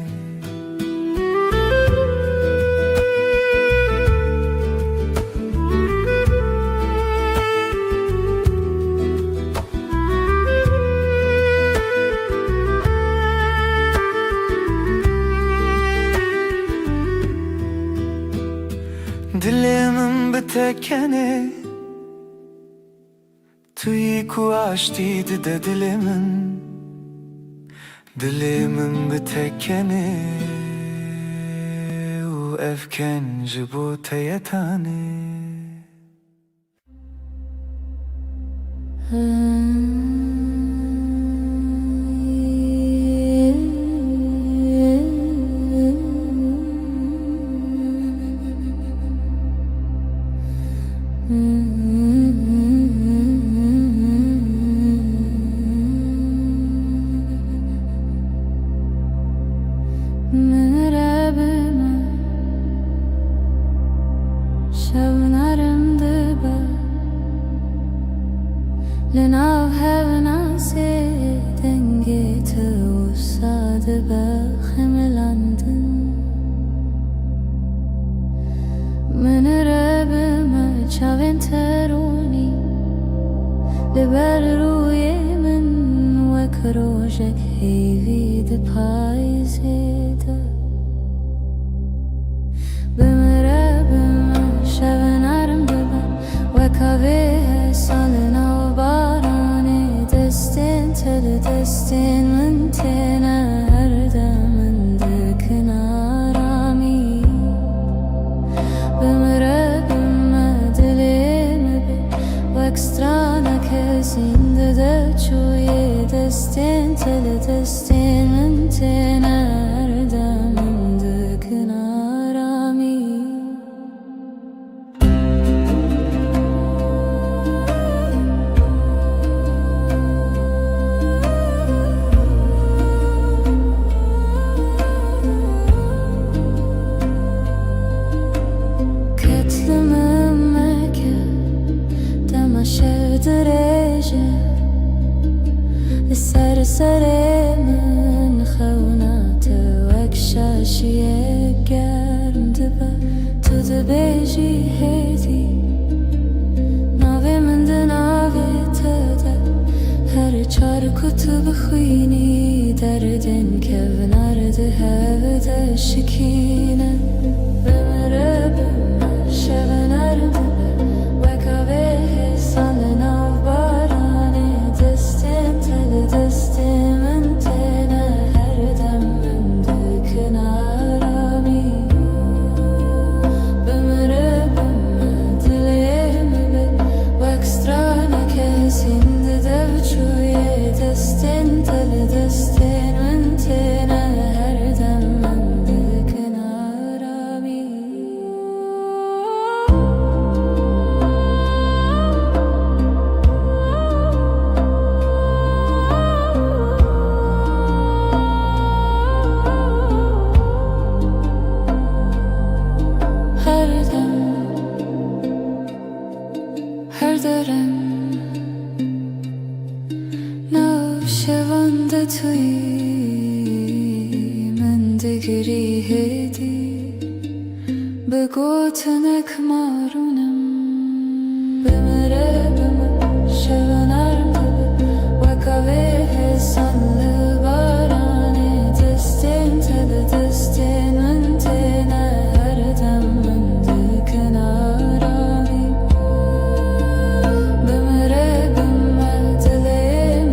Dilimin bitekene Tüy ku aştiydi de dilimin Dilimin bitekene U evken jibote yetane Lenav hevna se denge te usade bexemlandın Min rebime çavin teroni Liber ruye min wek rojek hevi de payzede Bime rebime şevenarim dibe Wek ave salina Destin min tene her demin dikin arami Bimre bimme dilimi bi Vek strana kesinde de çuye Destin min tene her demin dikin arami سر من خونات وک شاشیه گرم دبه تو دبیجی هدی ناوی من ده ناوی تده هر چا خط بخوینی دردن که نرده هوده شکینه بمره بمه شب نرمه وکاوه سال ناو بارانه دستم تل دستم انتنه هر دم من دکن آرامی بمره بمه دلیم به وکسترانه که سینده devçuye destin tel destin mentene her dem mendikin arami her dem her derem Navşevanda tuy من دگری هدی به گوتنک مارونم بمره بمه شب نرمه وکاوه حسان لبارانه دستین تل دستین من تینه هر دم من دکن آرامی بمره بمه دلیم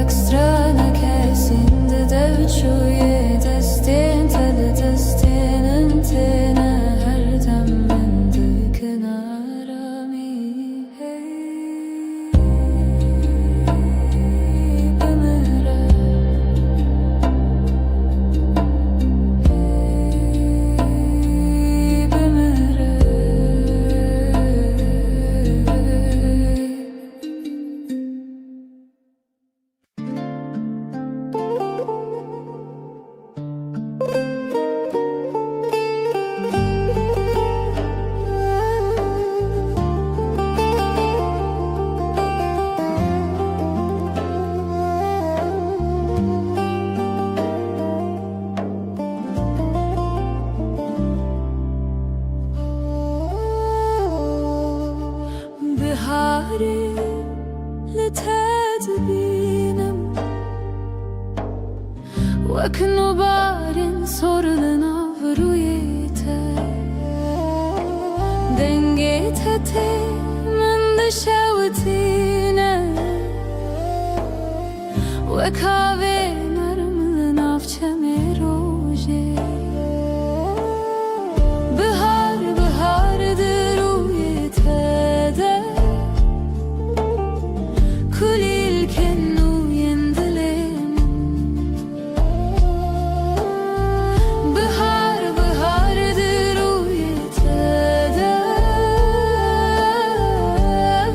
Ekstrana kesinde devçuye destin tel destin entene her dem mendikin arami hey bemere hey bemere بهاری لتدبینم وکنو بارین sorulana vuruyete denge tete من دشوتینه وکاوه نرمل نافچم روژه بهار بهار درویته ده kulill kennu yendilim Bahar bahardır uyutede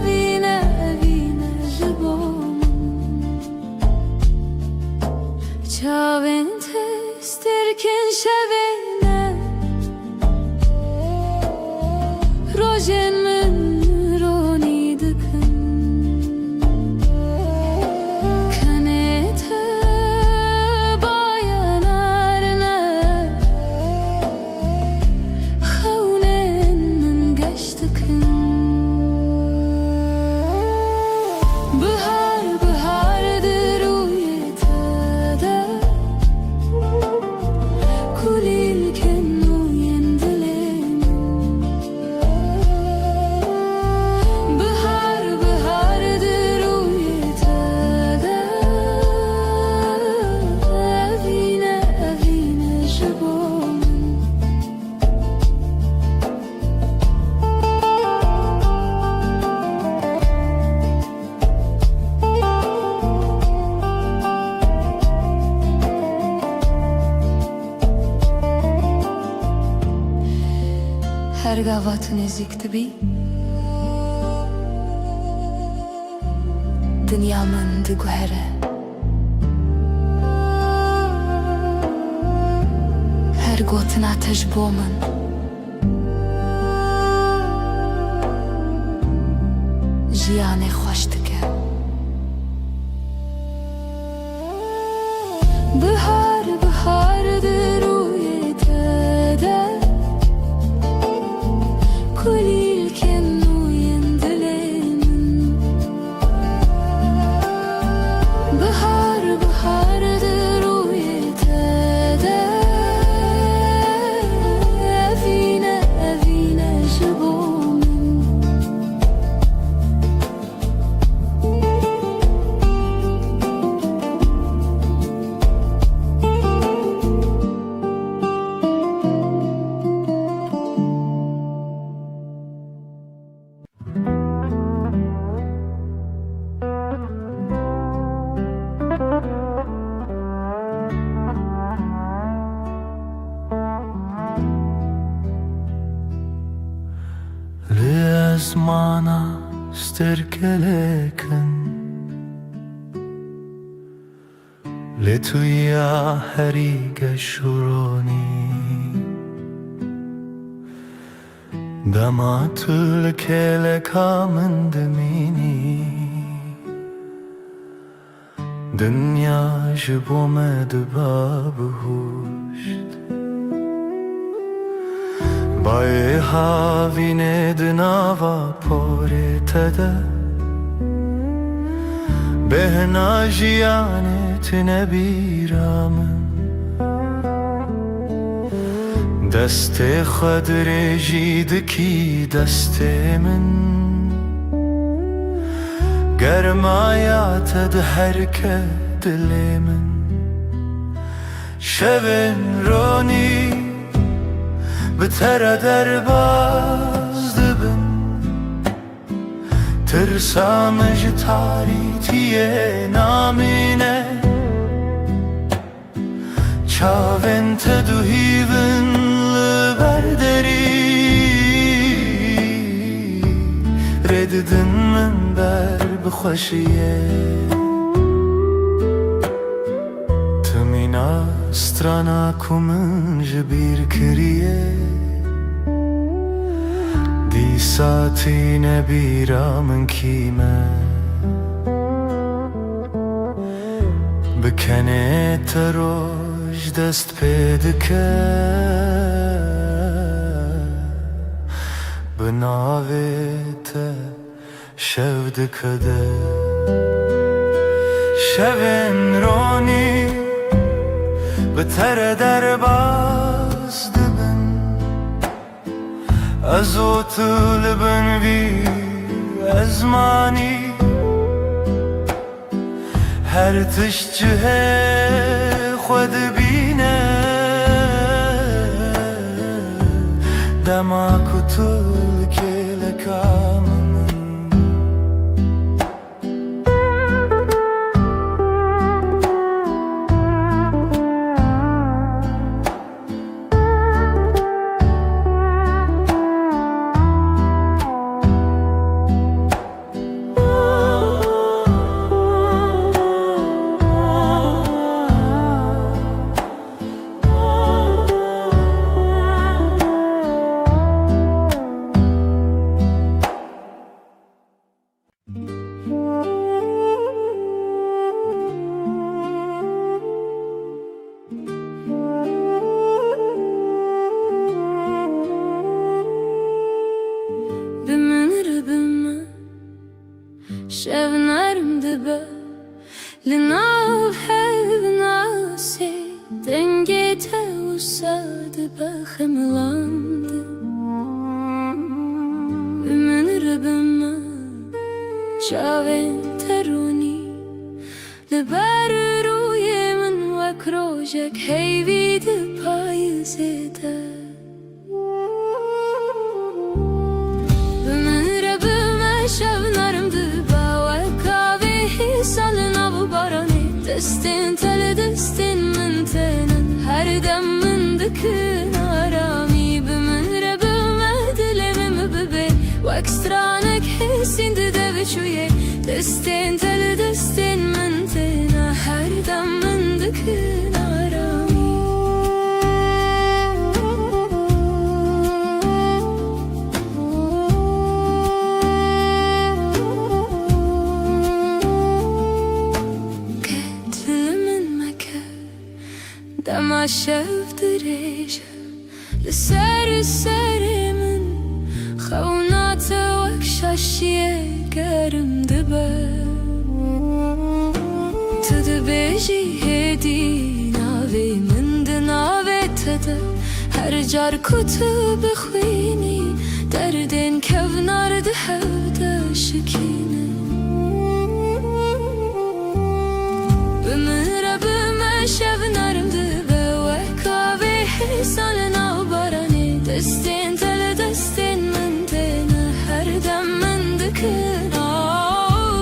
Vine vine jibom Çaven testerken şevene Rojen min roni dıkın Her gavatın ezikti bi Dünyamın dıguhere Her gotun ateş bomun Jiyane hoş dike Bahar bahardır uyetede Kulil kennu yendilemin زمانا استركلكن لتو يا هريق شوروني دمعت لك من دميني دنيا جبو مدباب هوشت باي هاوینه دناوا پورتده بهنا جیانت نبیرامن دست خود رجید کی دست من گرمایات ده هرکه دل من شبن رونی بتر درباز دبن ترسامج تاریتیه نامینه چاوین تدوهیون لبردری رددن من بر بخوشیه تمینا استرانا کمن جبیر کریه دی ساتی نبیرا من کیمه بکنه تروش دست پیدکه بناویت شود کده شبن رونی بتر در باز دبن از او طلبن بی ازمانی هر تشجه خود بینه دما کتل که لکامن شبنرم دبه لناو حب ناسي دنجيت وساد بخملاند من ربما شاوين تروني لبر روی من وكروجك هيفيد پایزده من ربما شبنرم دبه salına bu barani destin tele destin mentenen her dem mındıkın arami bümür bümür dilemim bebe vakstranek hissindi deviçuye destin tele destin mentena her dem mındıkın arami دما شفت ريجة لسر سرمن خونات وكشاشية قرم دبا تدبيجي هدي ناوي من دناوي تدا هر جار كتب خويني دردين كفنار دهودا شكينة بمرا بما شفنارم salına barani destin tele destin mentena her dem mendikın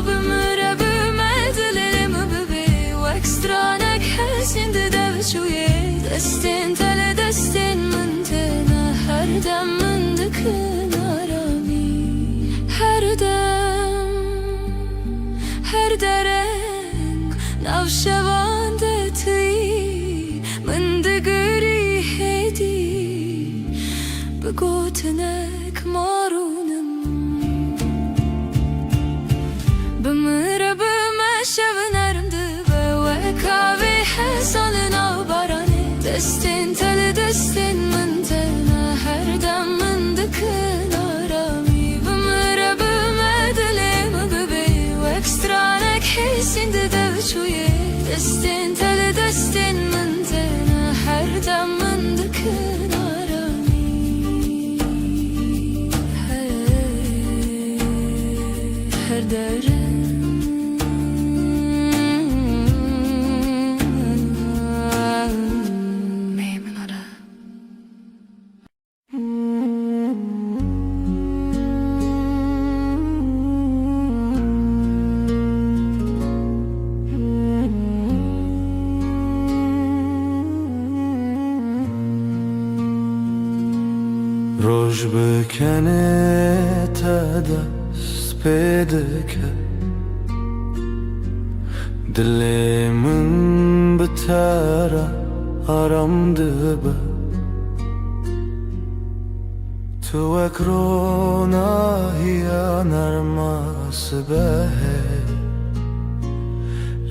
bümüre bümedilerim bebe vakstranek hesindi devçuye destin tele destin mentena her dem mendikın arami بقوتنك مارونم بمر بمشب نرم دبه وكاوي حصلنا وبراني دستين تل دستين من تنا هر دم من دكن آرامی بمر بمدلی مببی وكسترانك حسين ددوشوي دستين تل دستين من تنا هر دم من دكن her derin meymunlara روش بکنه دست پیدا کرد دل من به تره آرام دبه تو اکرونا هیا نرماس به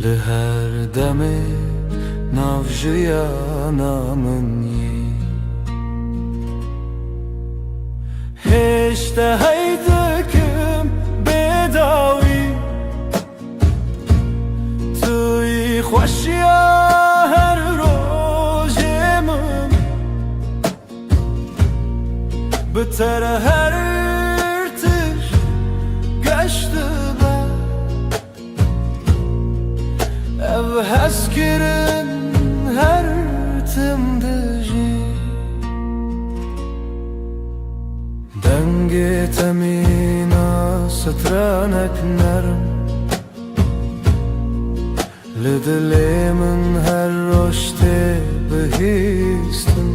لهر دمه نافجیا نامنی هشته هیدکم بداوی توی خوشیا هر روزمم بتر هر ارتش گشته با او هست کرن هر تمدجی دنگ تمینا سترانک نرم لدلی من هر رشته بهیستم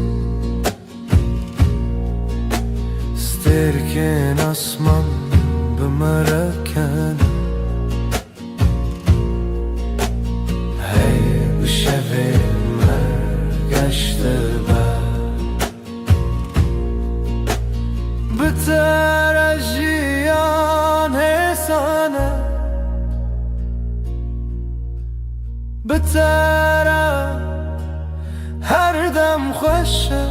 سترکن اسمان بمرکن هی بشوی مرگشته بتر جیان حسانه بتر هر دم خوشه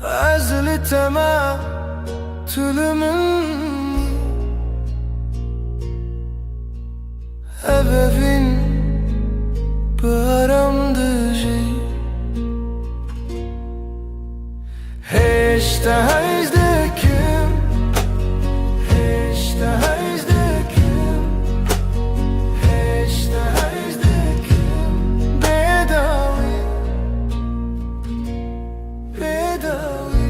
از لتما طول منی ebevin paramdıcı Heşte hejdekim Heşte hejdekim Heşte hejdekim Bedavi Bedavi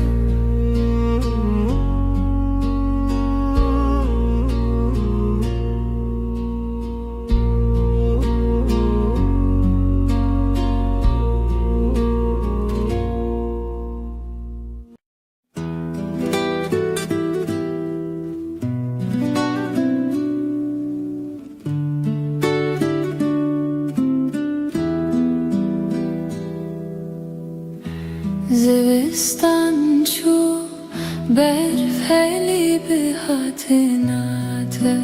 زوستان چو برفلی به حتناته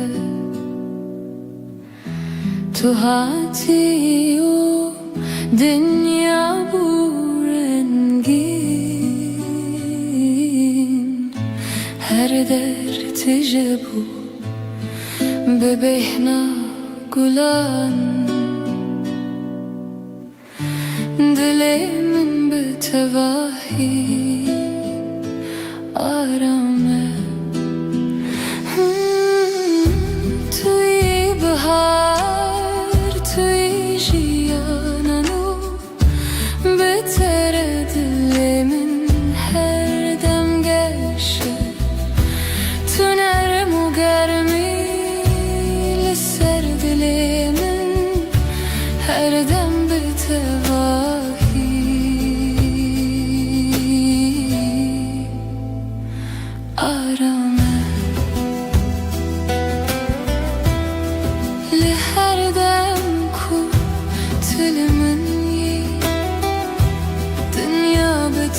تو هاتی و دنیا بورنگین هر در تجبو به بهنا گلان دلم تواهی آرامه توی بهار توی جیانانو بهتر دل من هر دم گشه تو نرم و گرمی لسر دل من هر دم بتواهی آرامه لهر دم کو تل من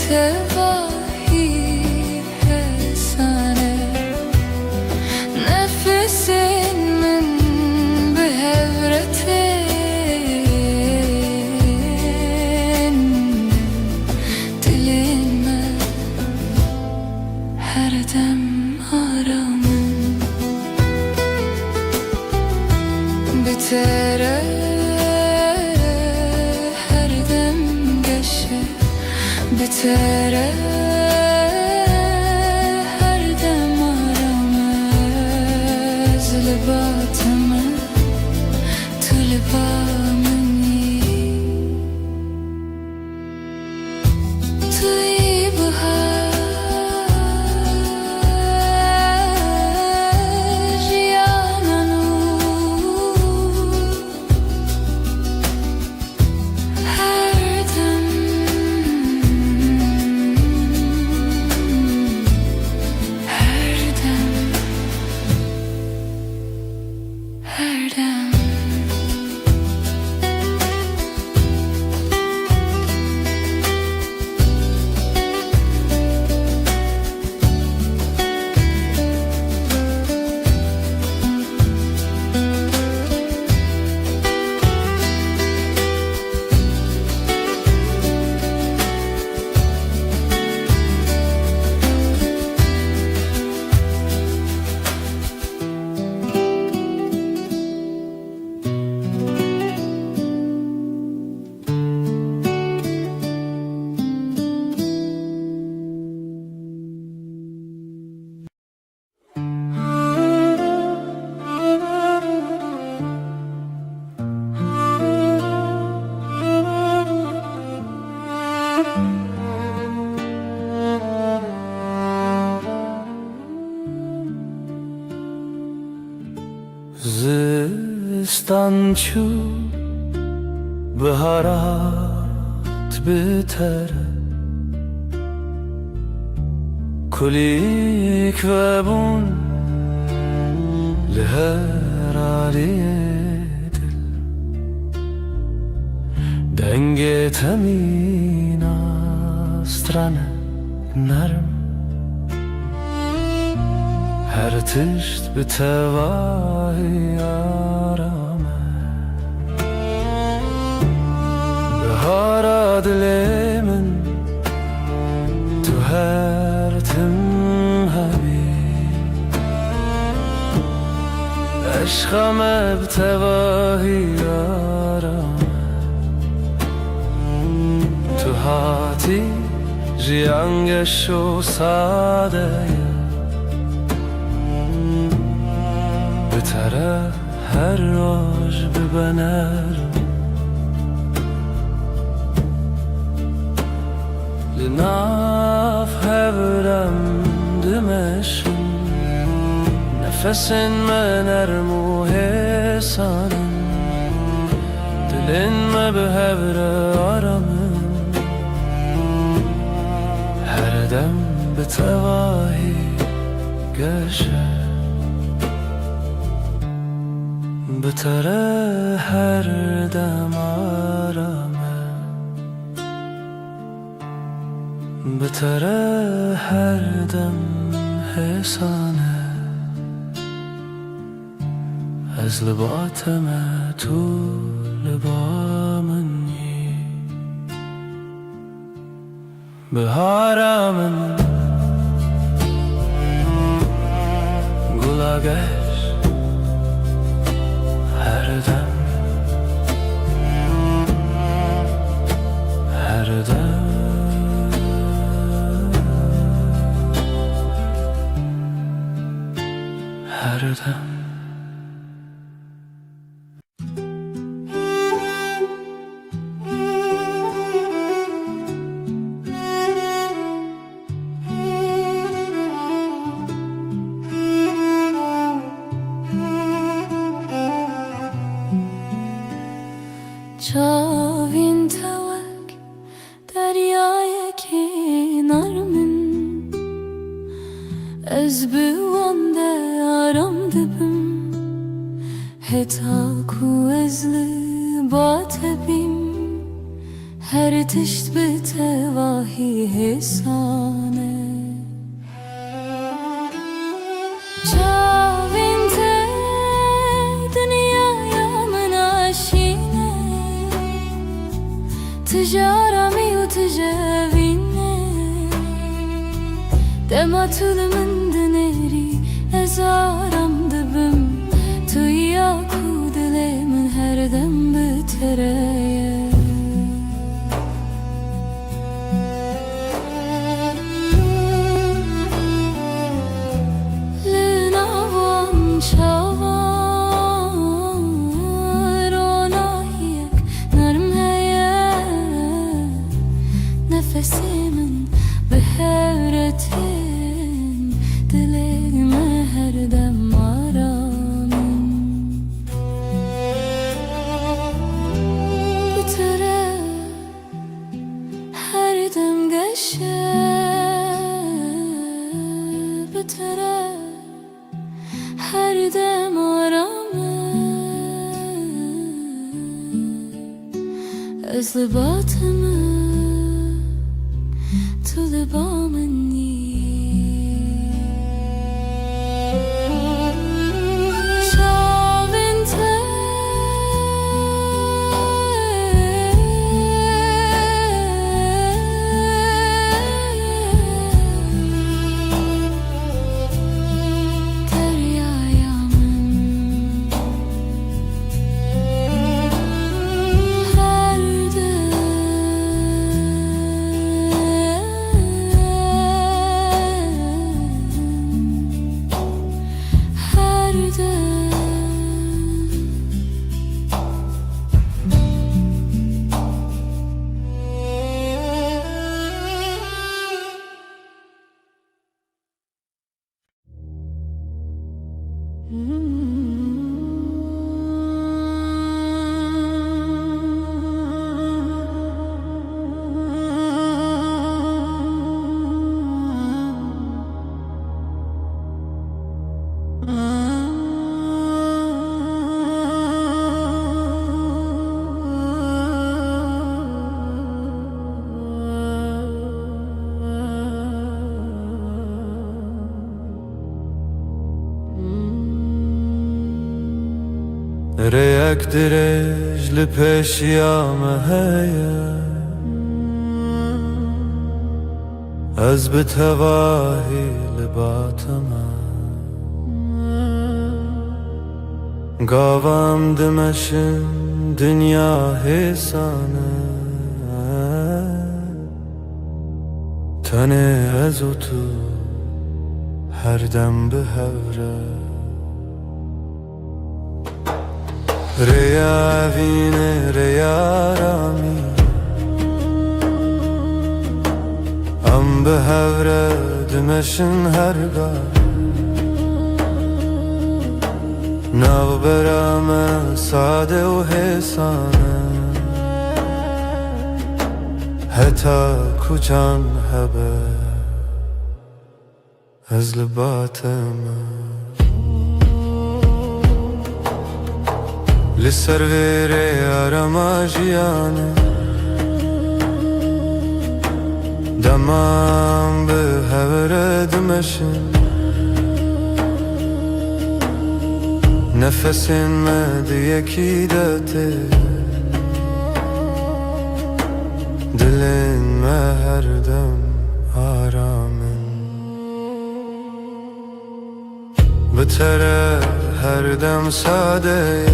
tevahi hesane nefesin min behevretin dilinme her dem aramın bitere her dem geçe bitere her dem aramız libatımı tulibamını tuybha زستان چو بهارات بتره کلیک و بون لهرالی دل دنگ تمین استرانه نرم her tişt bir tevahi arame Bahara dilemin tu her tim habi Eşkame bir tevahi arame Tu hati jiyangeşo sadeye بتره هر راج ببنر لناف هورم دمشن نفسن من ارمو حسانم دلن ما بهور آرامم هر دم بتواهی گشه بتره her dem arame بتره her dem hesane از لباتم تو لبامنی بهارمن گلاگش her dem her dem her dem هر تشت به تواهی حسانه چاوین ته دنیا یا من آشینه تجارمی و تجاوینه دما طول من دنری ازارم دبم توی یا کودل من هر دم بتره نفسی من به هورتین دلم هر دم آرامین بتره هر دم گشه بتره هر دم آرامه از لباتمه تو لبامنی شاوین ته دریایا من هر ريك درج لبش يا مهيا از بتواهي لباتما قاوام دمشن دنيا حسانه تنه ازو تو هر دم به هوره ریا وینه ریا رامی ام به هوره دمشن هرگاه ناو برام ساده و حسانه حتی کجان هبه از لباتم لسر ویره آرما جیانه دمام به هوره دمشن نفسین مده یکی داته دلین ما هر دم آرامن بتره هر دم ساده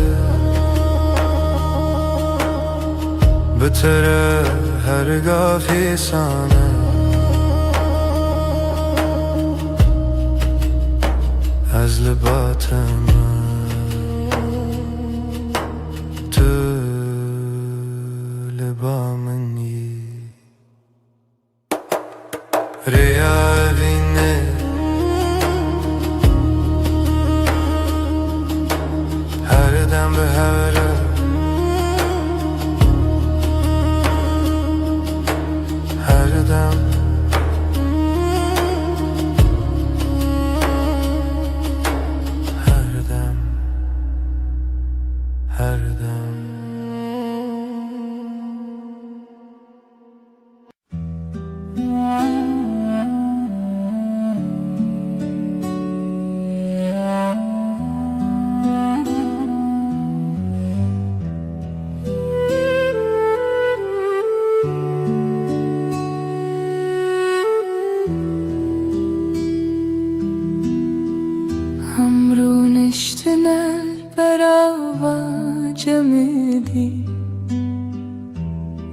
بتره هرگاه فیسانه از لباتم تو لبامنی ریا بینه هر دم به هوره هر دم هر دم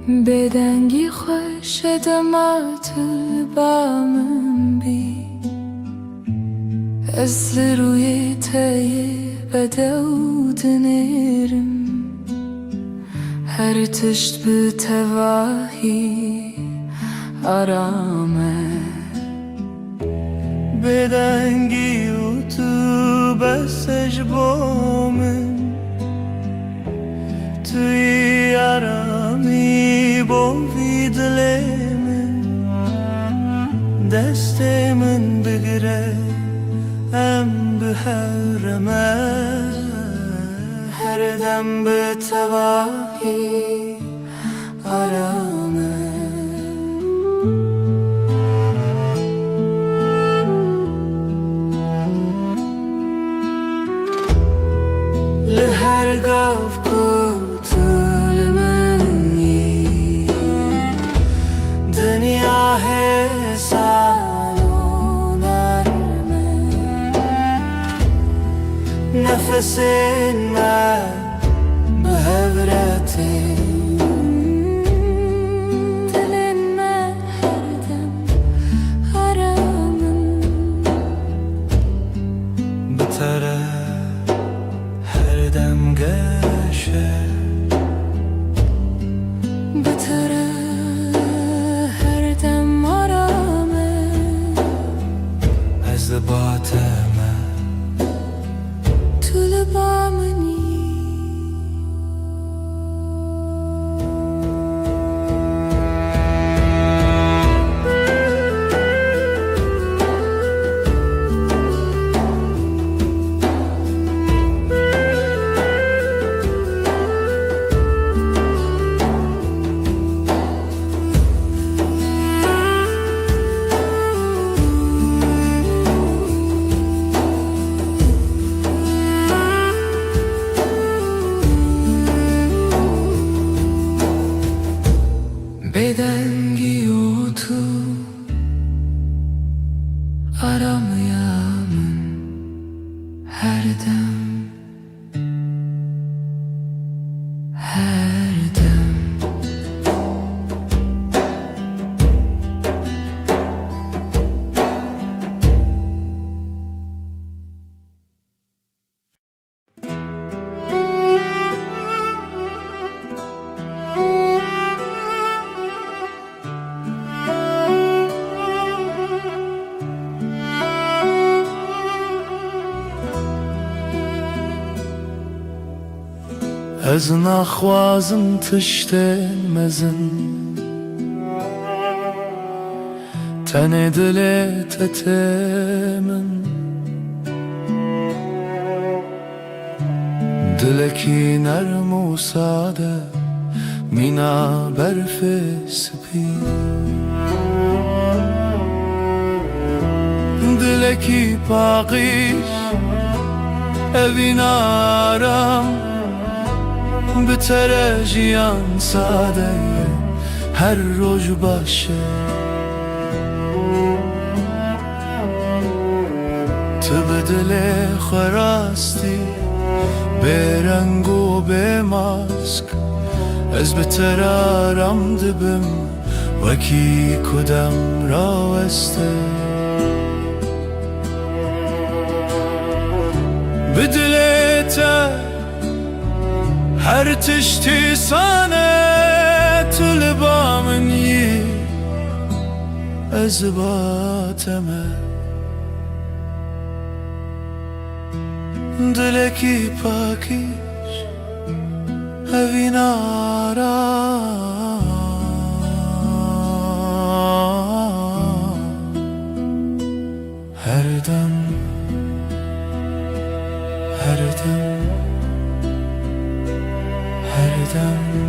بدنگی خوش دمات البامن بی از روی تای بدود نرم هر تشت به تواهی آرامه بدنگی و تو بسش بامن توی آرامی بوی دل من دست من بگیره ام به حرمه هر دم به تواهی آرامه لهر گاف کتل منی دنیا حسان و نرمه نفس من به هورتی دل من هر دم آرامن بتره هر دم گشه بتره هر دم آرامه از باطمه تو لبامنی بدنگی و تو آرامیم هر دم هر دم از نخوازم تشتن مزن تن دلت تمن دلکی نرم و ساده مینا برف سپید دلکی پاقیش اوین آرام بتره جیان ساده هر روز باشه تو به دل خراستی به رنگ و به ماسک از بتر آرام دبم وکی کدام راوسته به دلت هر تشتی سانه تو لبامنی از باطمه دلکی پاکیش اوین آرام هر دم هر دم هر دم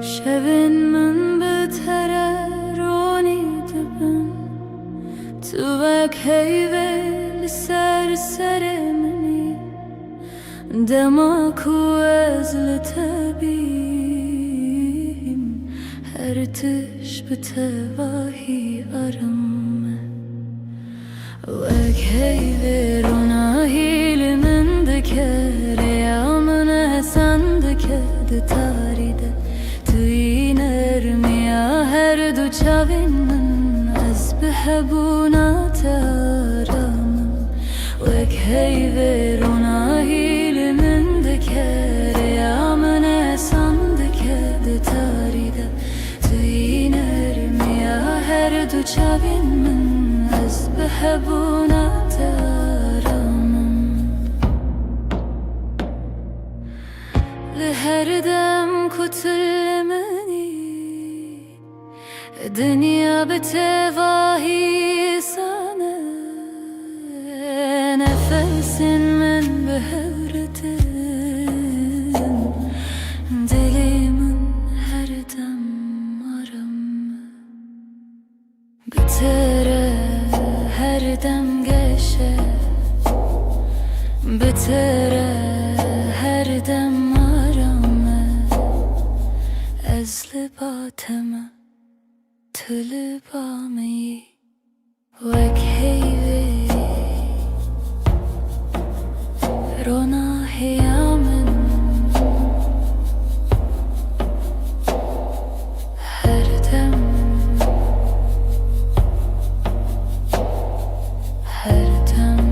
شبن من بتره رونی دبن تو وک هیوه لسر سر منی دما کو از لتبیم هر تش بتواهی ارم و اگهی ویرونا هیل من دکر یا من سندکه دتاریده توی نرمیا هر دو چاوین من از بهبونا تارم و اگهی ویرونا هیل من دکر یا من سندکه دتاریده توی نرمیا هر دو چاوین من از بهبونا تارم لهر دم کتل منی دنیا بتواهی سانه نفس من بهورتن دلی من هر دم آرم بتره هر دم گشه بتره هر دم آرامه از لباتمه تو لبامی وک هیوی رونا هیامن هر دم هر دم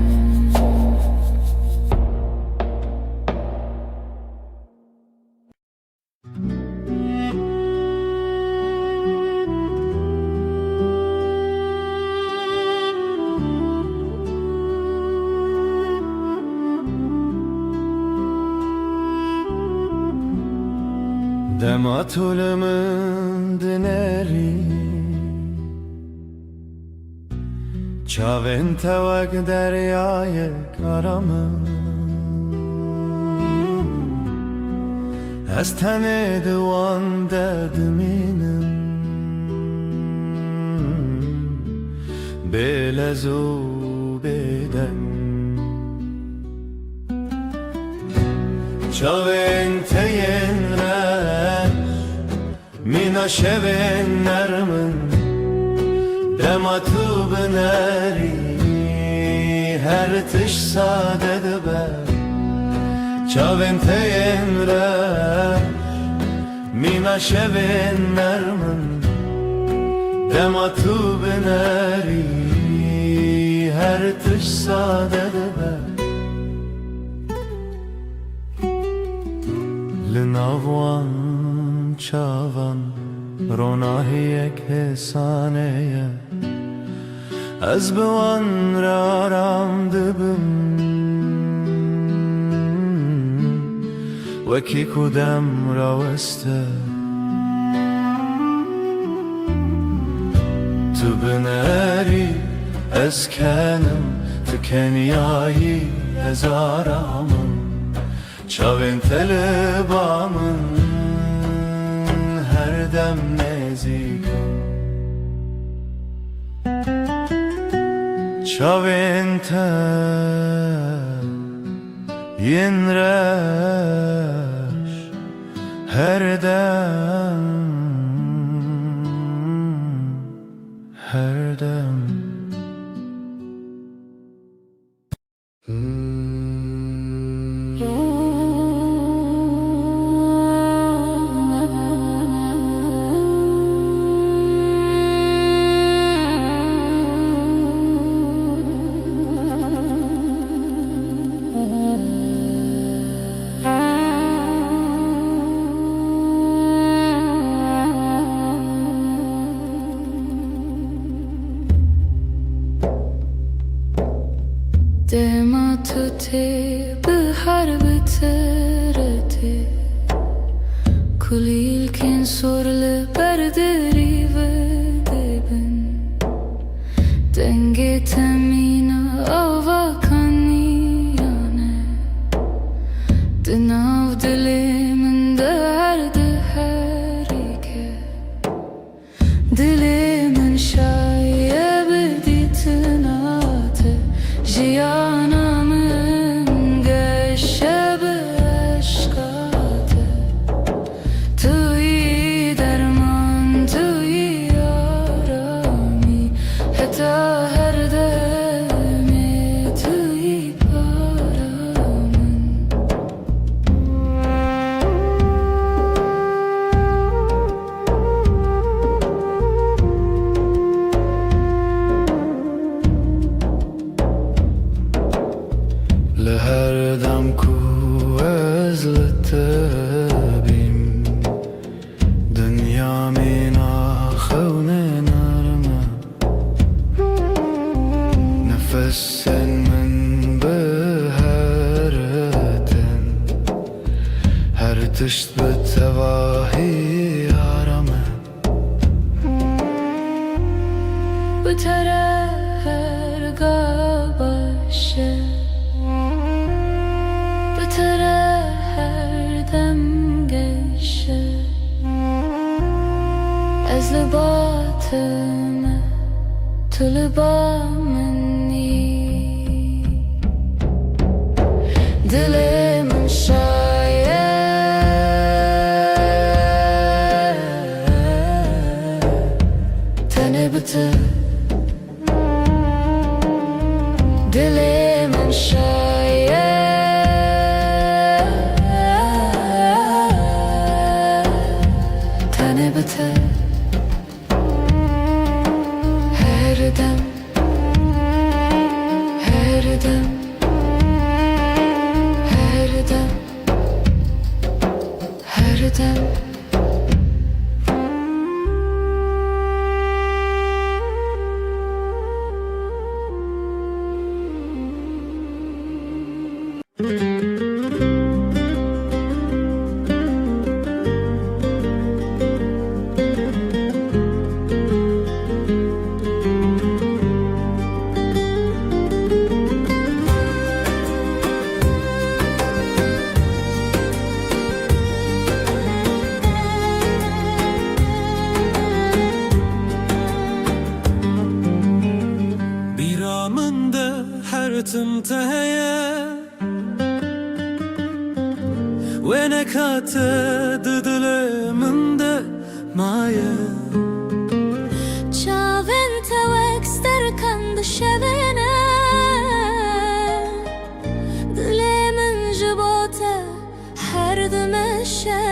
دما طول من دنری چاوین توک دریای کارم از تن دوان ددمینم بلزو بدن چاوین تین رش مینا شوین نرمن دما تو بنری هر تش ساده دبر چاوین تین رش مینا شوین نرمن دما تو بنری هر تش ساده دبر لناوان چاوان روناهی یک حسانه از بوان را رام دبم وکی کدم را وسته تو بنری از کنم تو کنیایی هزارامم چاوین تلبامن هر دم نزیکم چاوین ین رش هر دم هر دم دما تو تی به حرب ترتی کلیل کن سرل بردری و دبن دنگ تمین آوا کنیانه دناو دلی من درد هری که دلی من شایب دیتنات جیانا من گشب ku ezletebim Dünya mina xevne narma Nefessen min behereten Her tişt betevahi arame بتره هر باشه بتره هر دم گشه از لباتم تو لبا منی دل من شاید تنه بته دل من شاید تنه بته هر دم هر دم هر دم هر دم بیرامنده هر تم تهیه و نکات دل منده مایه چاوین توک سترکند شبینه دل من جباته هر دمشه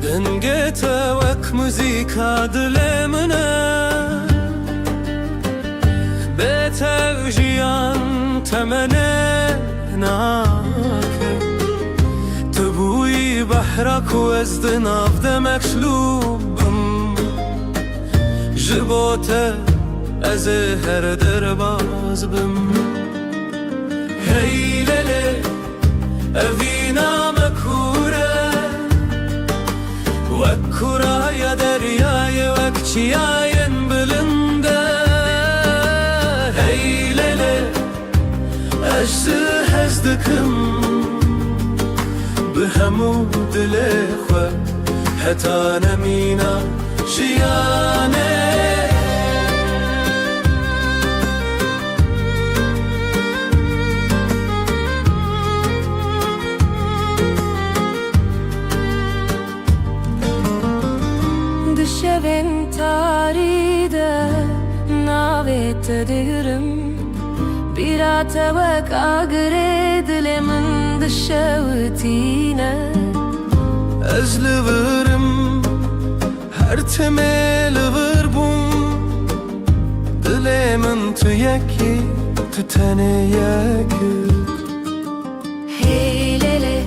دنگت وک موزیکا دل منه بتوجیان تمنه ناکه تبوی بحرک و از دناف دمک شلوبم جبوته از هر درباز بم هی لله اوینا مکوره وکورا یا دریای وک چیاین بلنده هی لله اجزه هزدکم بهمو دل خو حتا نمینا جیانه دشوین تاریده ناویت دیرم بیرات وک آگره دل من دشوتینه از لورم هر تمل وربون دل من تو یکی تو تنه یکی هی لیلی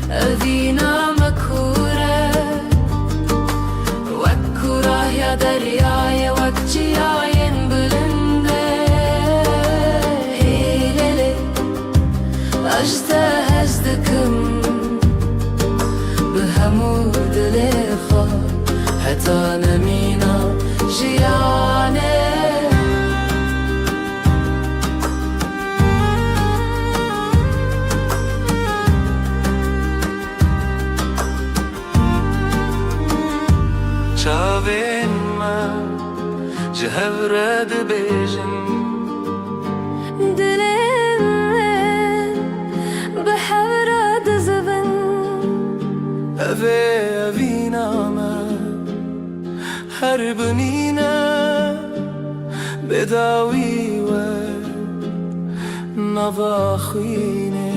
اوینا مکوره وک کورا یا دریای وک چیاین بلنده هی لیلی اجزه هزدکم بهمو دل خو حتا نمینا جیانه چاوین من جهورد بیجن دلم به حوراد زبن اوه اوینا من هر بنینا بداوی و نواخوینه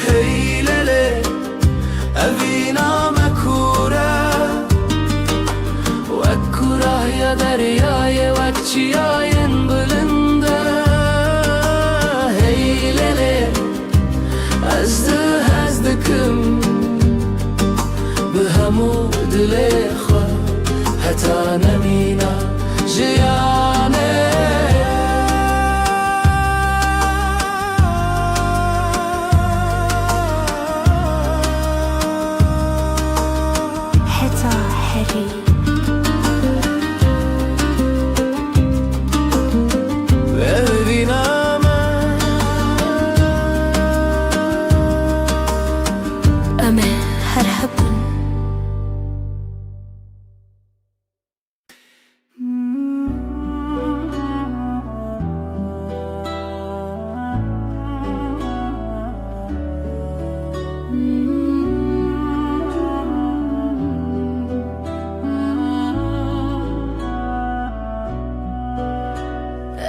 هی لله اوینا مکوره وکورا یا دریای وک چیاین بلنده هی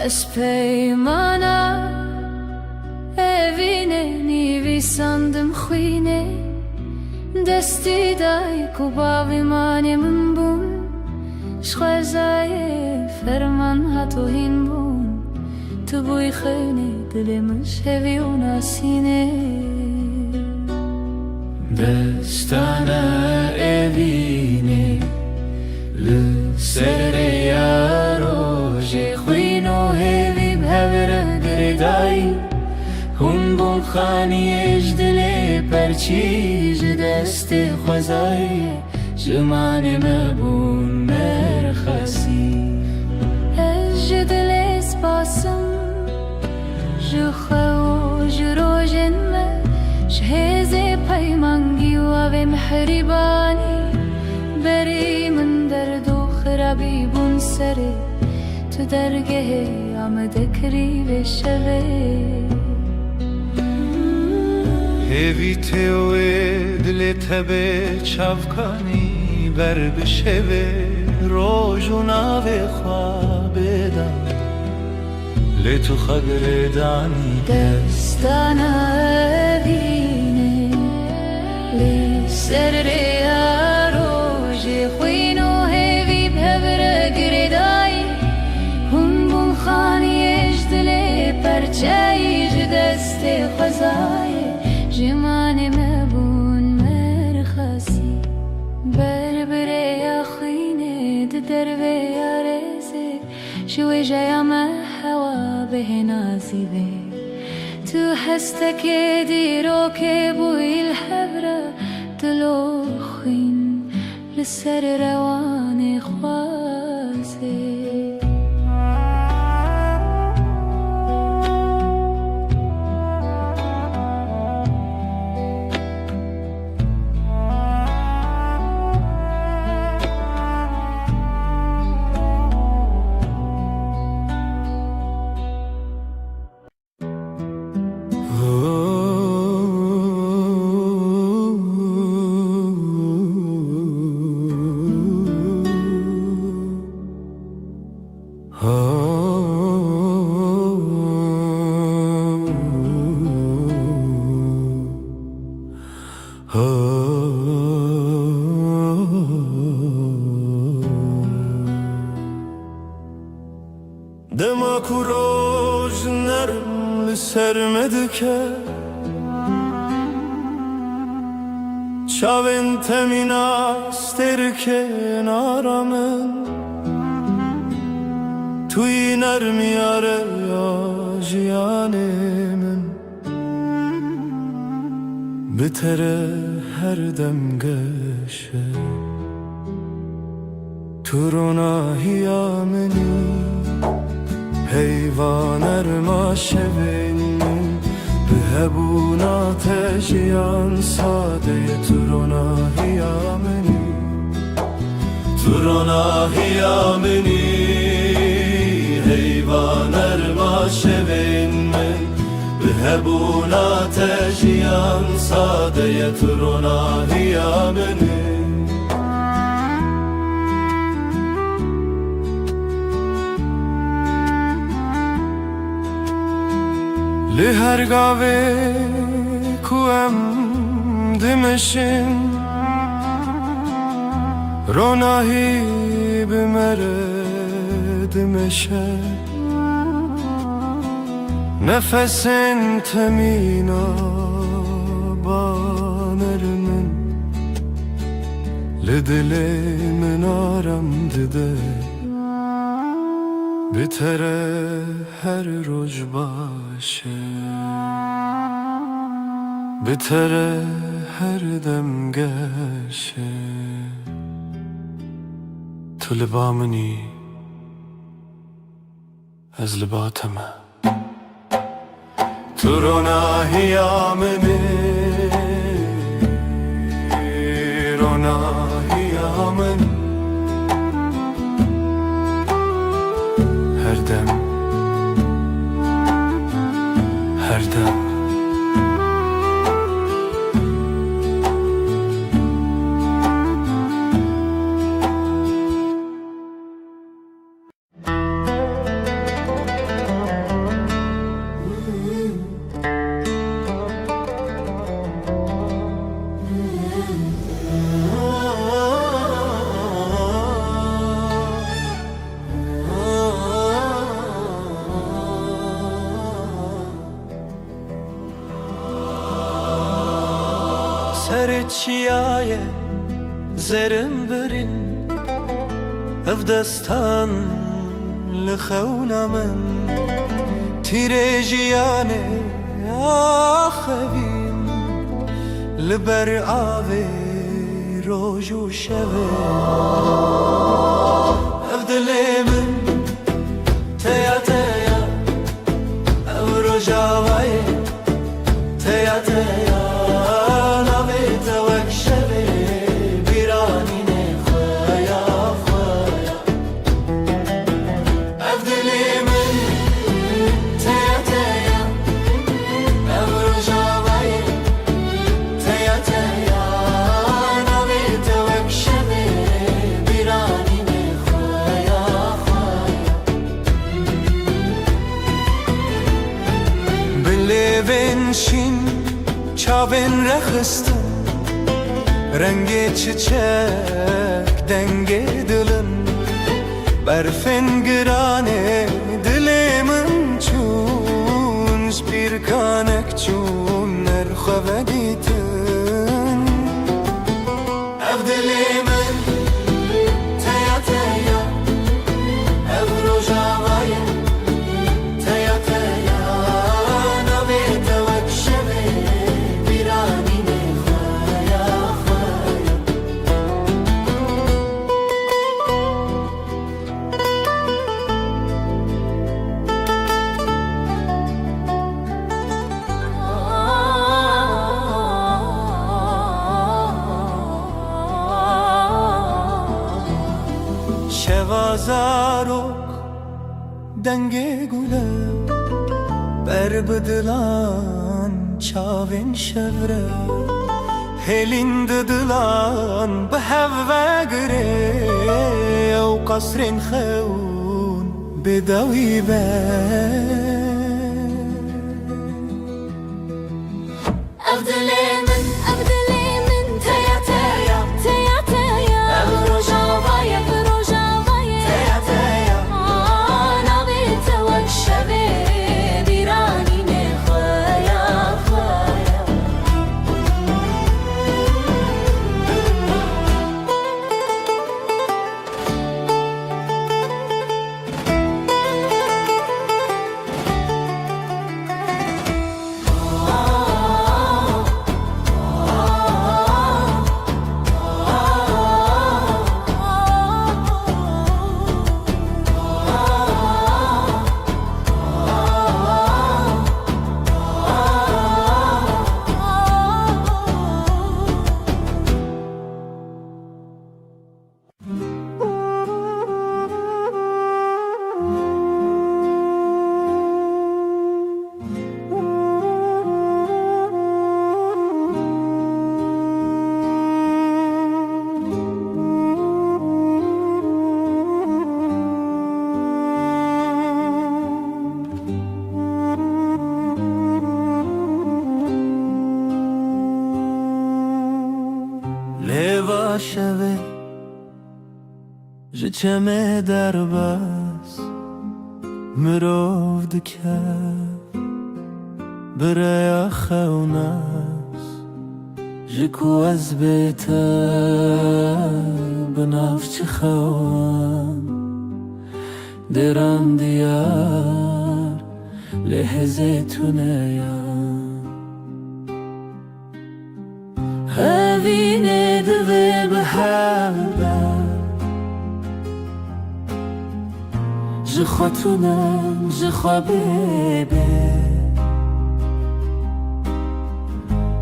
از پیمانه evine nivisandım xwine desti dای ku bavimanemin bun şxwezaye ferman hatohin bun tu buy xwine dilimiz hevi u nasine دستانه evine li serre yaroje xwino hevi bhevre girdai Hun bun khani ejdle perçiz deste khwazai Jmane me bun merkhasi ejdle spasım jxo jrojen me shheze paymangi wa ve mehribani beri min derdo khrabi bun sere tu dergehe amdekri ve shave هوی تیوه دل تبه چفکانی بر بشوه روژونا و خوابه دم لتو خگر دانی دستانه evine li serre yaroje xwino hevi bhevre girdai Hun bun khani ejdle perçai deste khwazai Jmane me bun merkhasi berbere ya khine derve yareze shwe jaya ma hawa behnazive tu hastak diro ke buil havra tlo khin لسر روان خوازه دما کوروش نرم لسرمده که چاوین تمین استر کنارمن توی نرمی آره یا جیانمن بتره هر دم گشه تو روناهیا منی حیوان ارما شوین بهبون آتشیان ساده تو روناهیا منی تو روناهیا منی حیوان ارما شوین من بهبون آتشیان ساده تو روناهیا منی لهر گاوه کوام دمشن روناهی بمره دمشه نفسن تمینا بانرمن لدل من آرم دده بتره هر روز باشه بتره هر دم گشه تو لبا منی از لباتمه تو روناهیا منی روناهیا منی هر دم هر دم سرچیای زرم برین اف دستان لخونا من تیره جیانه آخوین لبر آوه روز و شبه اف دلی من تیا تیا اف رجاوای تیا تیا ناوی توک شبه بیرانی نخوایا خوایا اف دلی من تیا تیا اف رجاوای تیا تیا ناوی توک شبه بیرانی نخوایا خوایا بلیوین شین چاوین رخستم رنگ çiçek denge dilin برفن گرانه دلمن چون bir kanek çun nerxove ditin ev dilimin teya teya ev rojavaye teya teya navi tevek şevi birani nefaya faya شوازارok denge gule berbedilan çavin şevre helin didilan beheve gire ev kasrin xeun bedawi be Abdelimin teya teya teya teya ev rojavaya teya teya navi tevek şevi birani nefaya faya Leva şeve Jiçeme derbas Mirov dike Biraya xewnas Jiku ez bête Binavçı xewan Deran diyar Leheze tuneya Evine dive behebe Ji xatunem ji xwebebe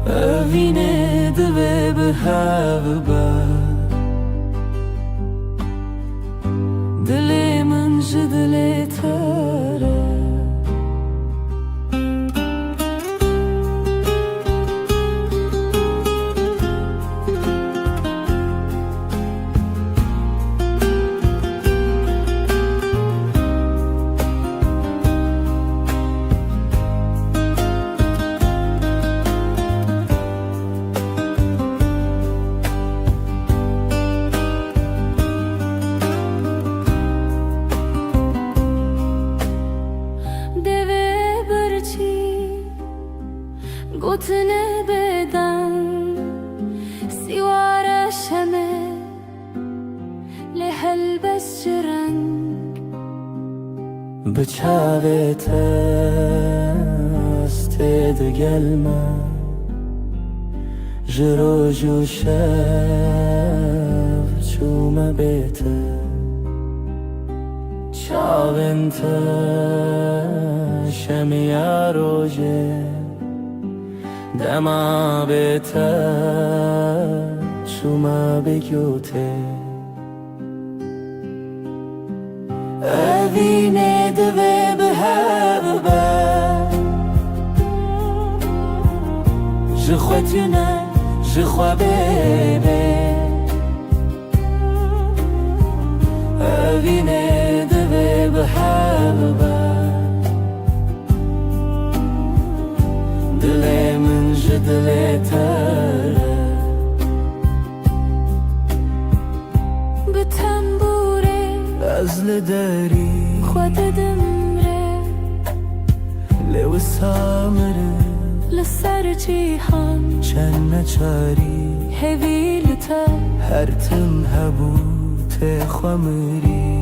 Evine dive behebe Dilê min ji dilê tere گوتنه بدن جرنگ بچاوت استد گلما جرو جوشف چوم بیت چاونت شمیا روجه دما بیت چوم بگوته Evine dve behebe Je crois tu n'es, je crois bébé Evine dve behebe Dilemin je diletere بتنبوره أزل داري خود دمره لو سامره لسر جیهان چند چاری هویلتا هر تم هبوت خمری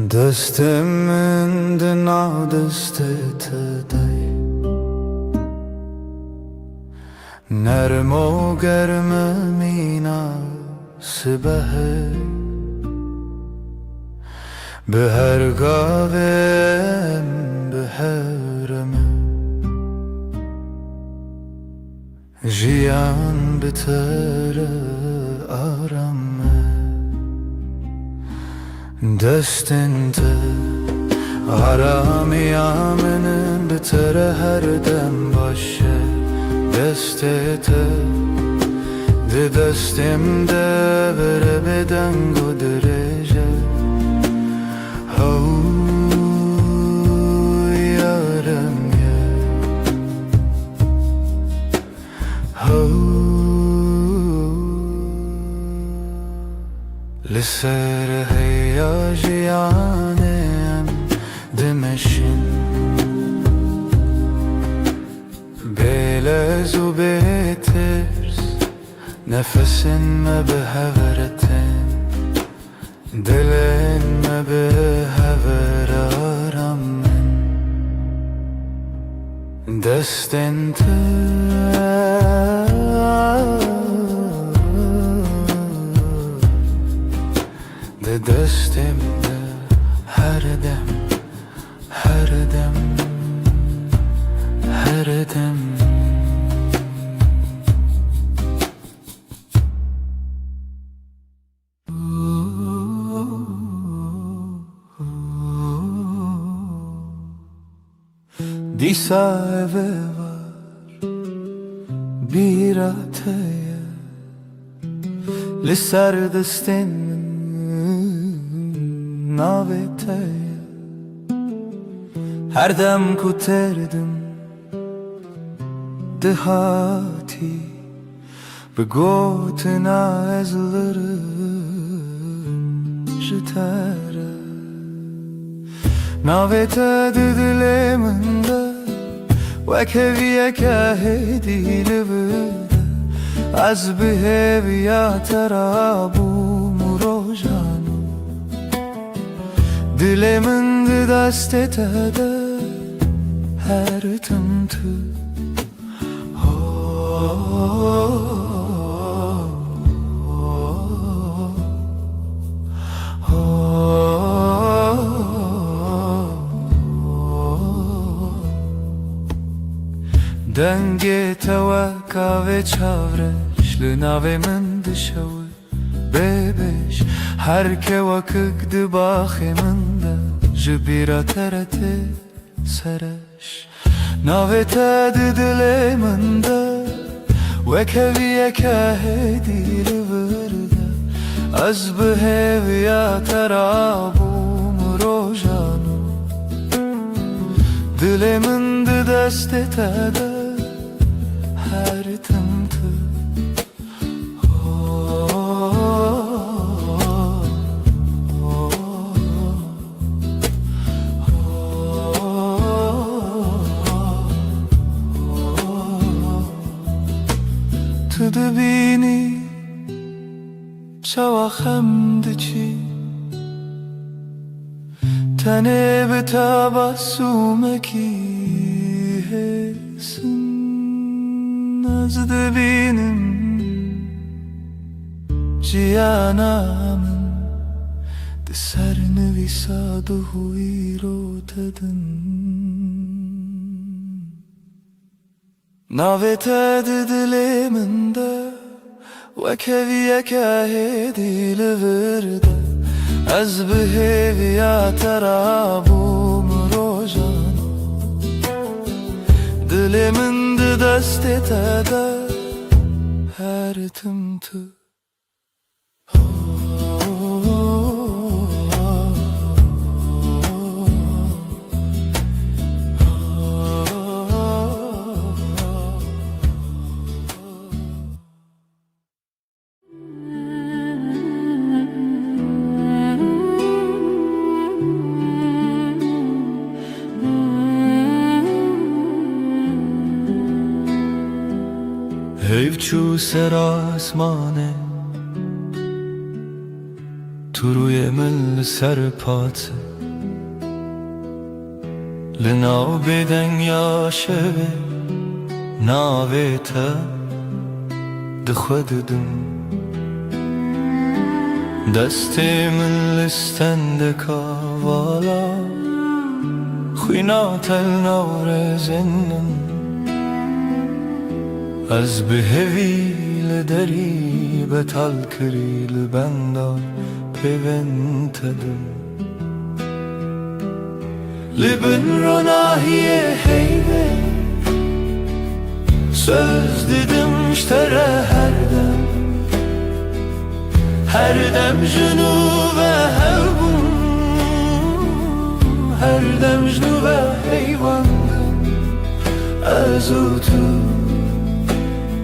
دستم دنا دستت دی نرم و گرم مناسبه به هر گاوم به هرمه جیان بتر آرامه دستنت آرامی آمنن بتر هر دم باشه دستت ده دستم ده بره بدنگ و درجه هو یارم یه هو لسر هیاجیانم دمشن بلز و بترس نفسن ما به هورتن دلن ما به هور آرامن دستن ده دستم ده هر دم هر دم هر دم دیسا eve var bir ataya لسر دستن navetaya her dem kuterdim dehati به گوتنا ezlerim jitara navete diliminde وكفيك هدي لبدا از به بیا ترابو مروجانو دلمن دست تده هر تمتو دنگی توکا و چاورش لناوی من دشوی بیبش هر که وکک دباخی من ده جبیرا ترته سرش ناوی تد دلی من ده وکوی که هدی لورده از بهویا ترابوم روژانو دلی من ده دست تده هر تمتو تو دبینی شوا خمد چی تنه به تبسمکی هسن از دبینم جیانامن ده سر نویساد و هوی رو تدن ناوی تد دلی من ده وکویه که هدی لورده از بهویا ترابوم روژانو دلی من ده دست تده هر تمتو حیف چو سر آسمانه تو روی من سر پاته لناو بدن یا شبه ناوی تا ده خود دم دست من لستند کاوالا خوینا تل نور زنم از بهوی لدری بتال کری لبندا پیونتدم لبن رو ناهیه هیبه söz dedim iştere her dem junu ve hevbun her dem junu ve heyvandım azutu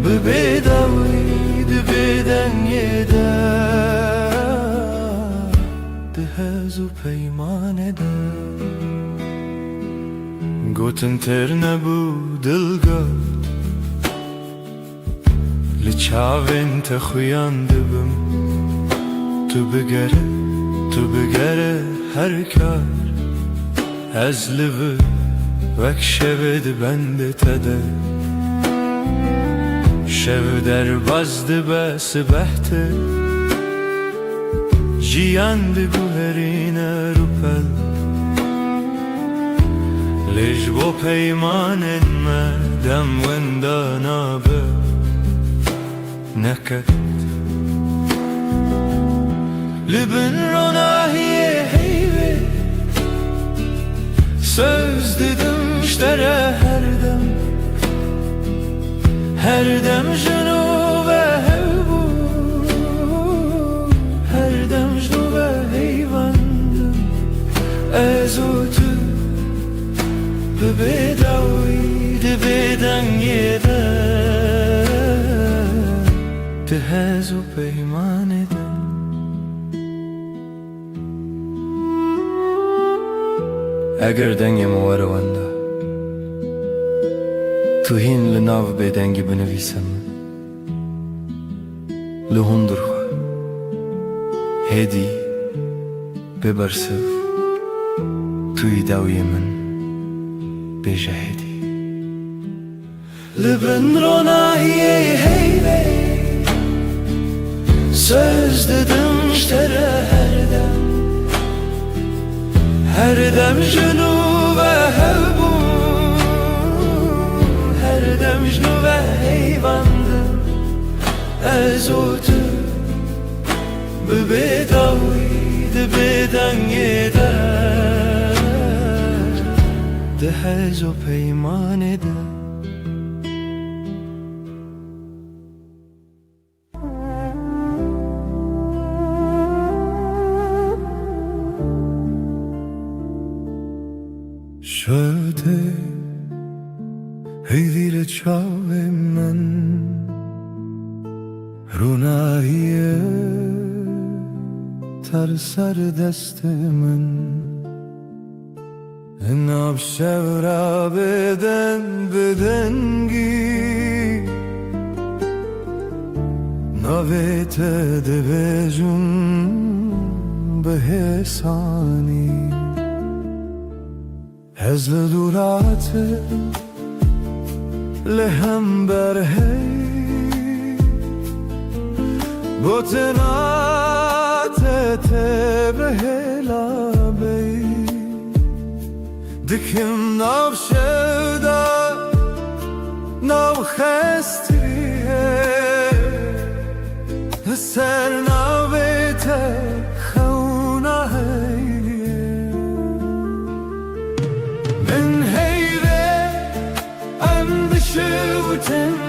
bebedaviydi beden yeder dehezu peyman eder goten terne bu dilgöt لچاوین تخویانده بم تو بگره هر کار از لبه وک شود بنده تده شو در بازده بس بحته جیانده گوهرین روپل لیج با پیمانن مدم وندانا به نكت لبن روناهیه heybe söz dedim iştere her dem junu ve hevbu her dem junu ve heyvandım ezutu bebedaviydi beden yeder تهزو پیمان دم اگر دنگم وارونده تو هین لناو به دنگی بنویسم لهندر خو هدی ببرسف توی داوی من بیجه هدی لبن روناهیه heybe söz dedim iştere her dem junu ve hevbu her dem مجنو و هیواندم از او تو ببیداوی دبیدنگی ده هز و پیمان ده شده هیدیل چاوه من روناییه تر سر دست من ناب شورا بدنگی نویت دبیجون به حسانی هزل دورات لهم برهی بوتنات تبهلا بی دکم ناو شودا ناو خستریه سر ناو بیت خونه من هیره اندشوتن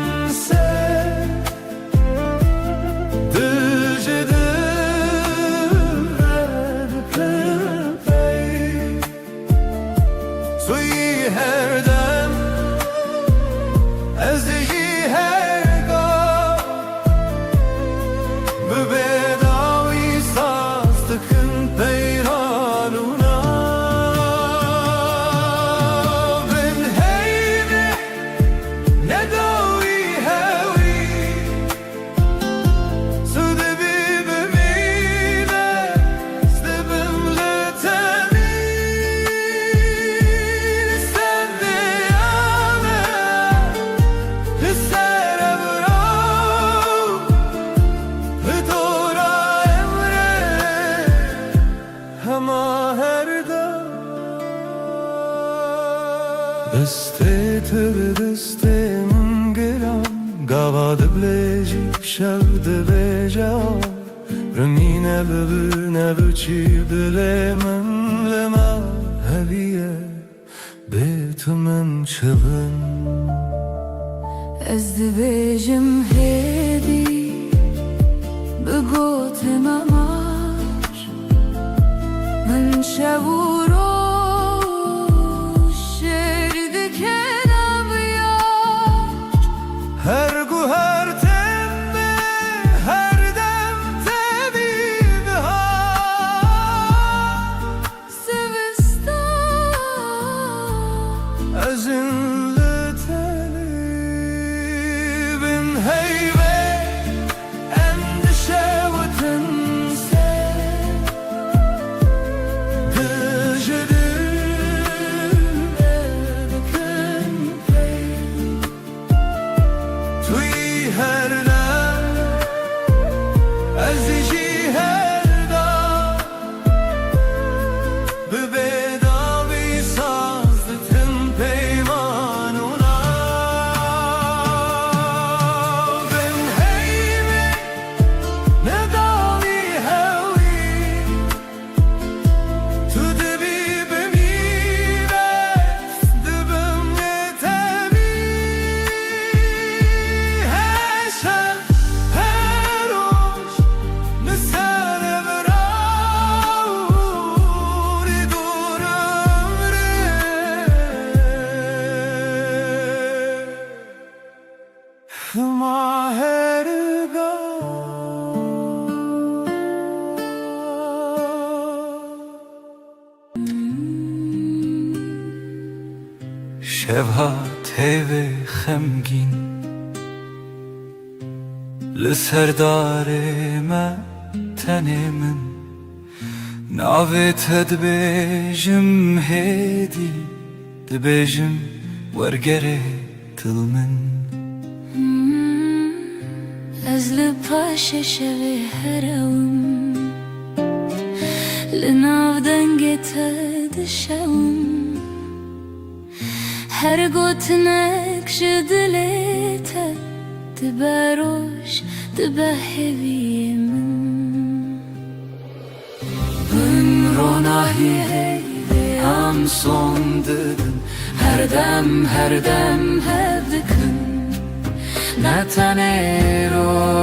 دسته به دسته من گرم گواد بلیجی شود بیجا رمینه ببینه چی دل من لما هلیه بیت من چبن از دبیجم هدی بگوت مماش من شورو هر گو هر تمه هر دم تبیب ها سوستان از این لطلی بین هیوه اندشه و تنسه دجده هر دم ازیجی هر دم به بداوی سازدتن پیمانونا بن هیمه نداوی هوی تو دبی بمیرست دبم نتبی شبها تیوه خمگین لسردار ما تنه من ناویت دبیجم هیدی دبیجم ورگره تل من از لپاش شوی هرم لناو دنگت دشم هر گوتنک جدلیته دبروش دبهوی من من روناهی هم son dedin her dem hevdikın Netanero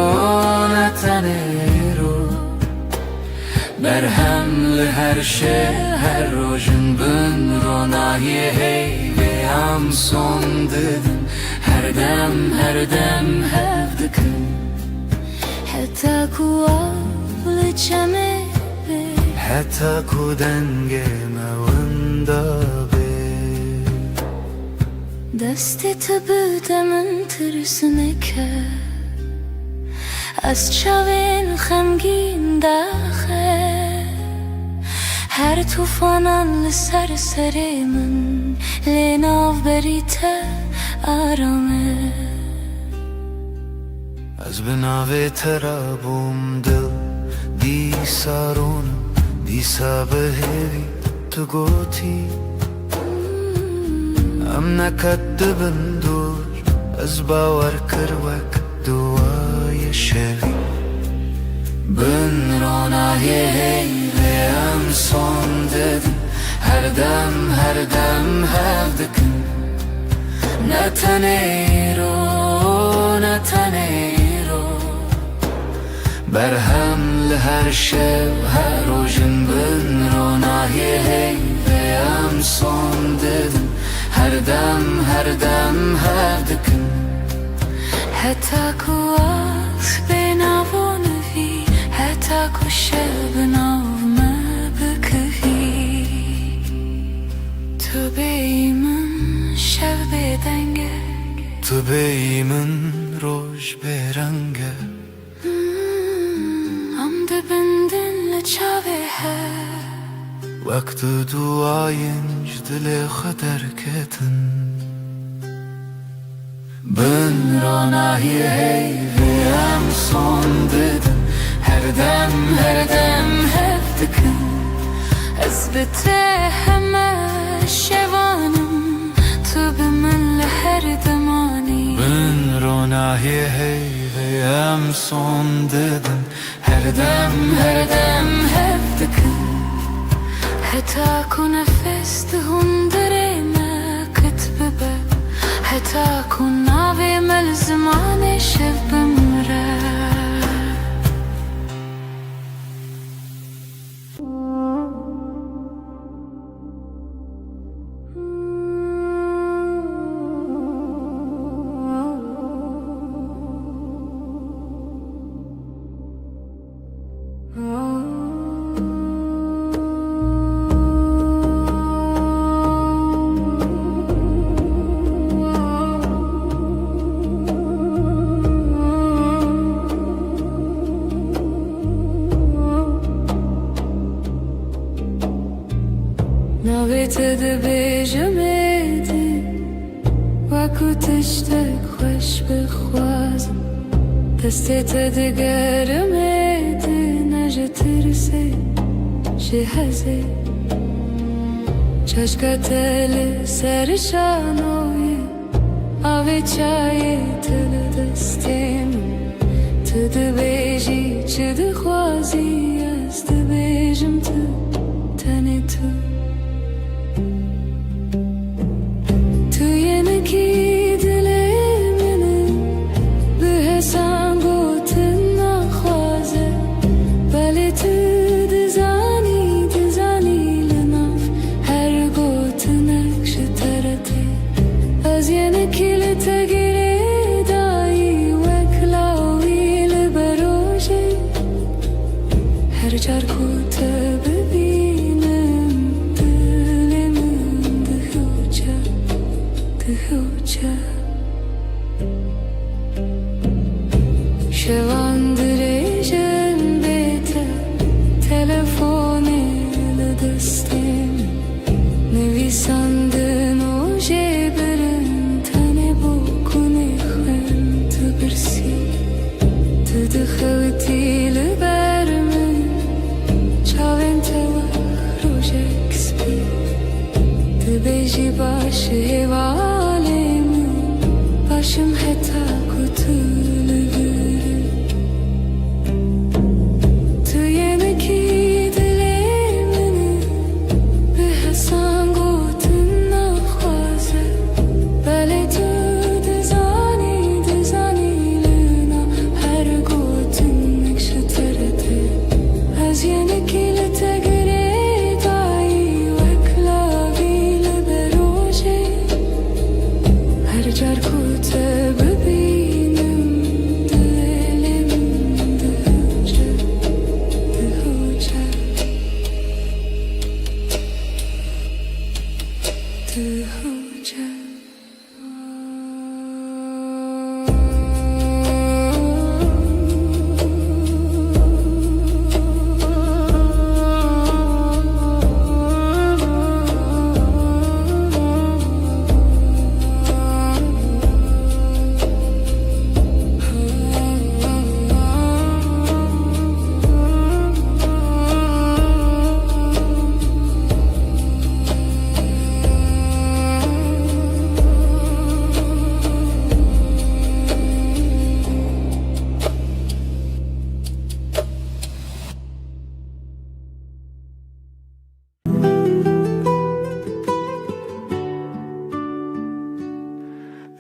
Berhemli her şey her rojun bün ronahi hey ve am son dedin her dem hevdikın حتى كوال چمه Hatta ku denge mevunda be دستی تو بودم ترسونه که از چاوین خمگین داخه هر توفانان لسر من لناو بریته آرامه Az binave terabum dil di sarunum di sabehevi tu goti am nakadbin dur az bavar kirwak duaya shevi bin ronahi ve am son dedin her dem hevdikin Netanero Berhemli her şey her rojun bin ronahi hey ve am son dedin her dem hevdikin حتى كواس بناونفي حتى كشل بناو ما بكفي تو بيمن شب بدنگه Tu beyimin roj berenge عمد بندن لچاوه هر Vakti duayın dile kadar ketin Ben ronahi hey ve am son dedin her dem hevdikin أثبت همه شوانم تو بمن لهر دمانی Ben ronahi hey ve am son dedin her dem هفدكن حتى أكون نفست هندري ما كتب حتى أكون ناوي ملزمان شب مرا نویت دبیجمدی وکو تشتک خوش بخوازم دستت دگرمدی نجه ترسی جهزی چشکت لسرشانوی آوی چای تل دستیم تو دبیجی چه دخوازی از دبیجم تو تنی تو شواندريجن بيته تلفوني لدستين نويساندن و جبرن تاني بوكوني خن تبرسي تدخلتي لبرمن چاوين توا روجك سبي beji başı hevalemi başım heta kutulur tu yeneki dilemini bir hasan gotun nafhaze bele tu dizani luna her gotun ekşiterete az yeneki lete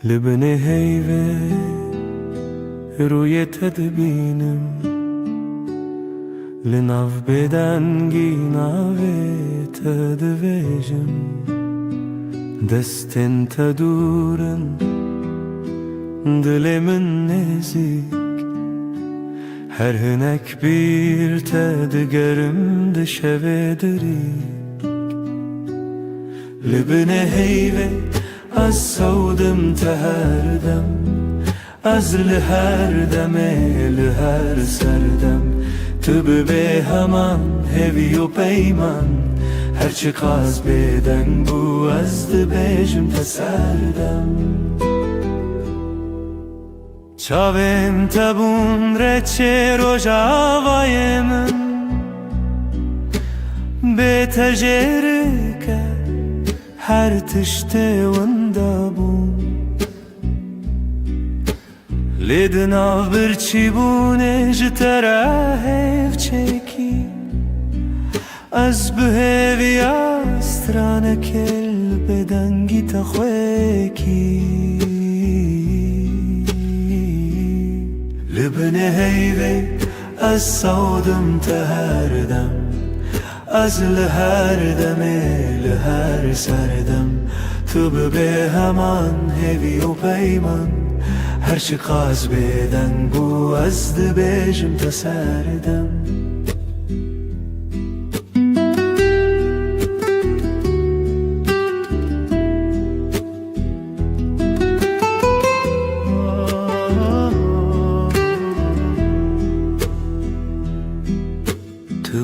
لبني هيفي روی تدبینم لناف بدنگی ناوی تدویجم دستن تدورن دلمن نزیک her hünek bir tedgerim dışevedrik Libne heyve az savdım teherdem Az liher deme liher serdem Tübü be heman hevi u peyman Herçi kaz beden bu azdı bejim teserdem Çavim tabun reçe rojavayemin Betecerike her tişte vındabun Lidnav bir çibune jitera hevçeki Az bühevi astrane kel bedengi taxweki Libne heyve az savdım teherdem Az liher deme liher serdem Tübü be heman hevi u peyman Her şey kaz beden bu azdı bejim teserdem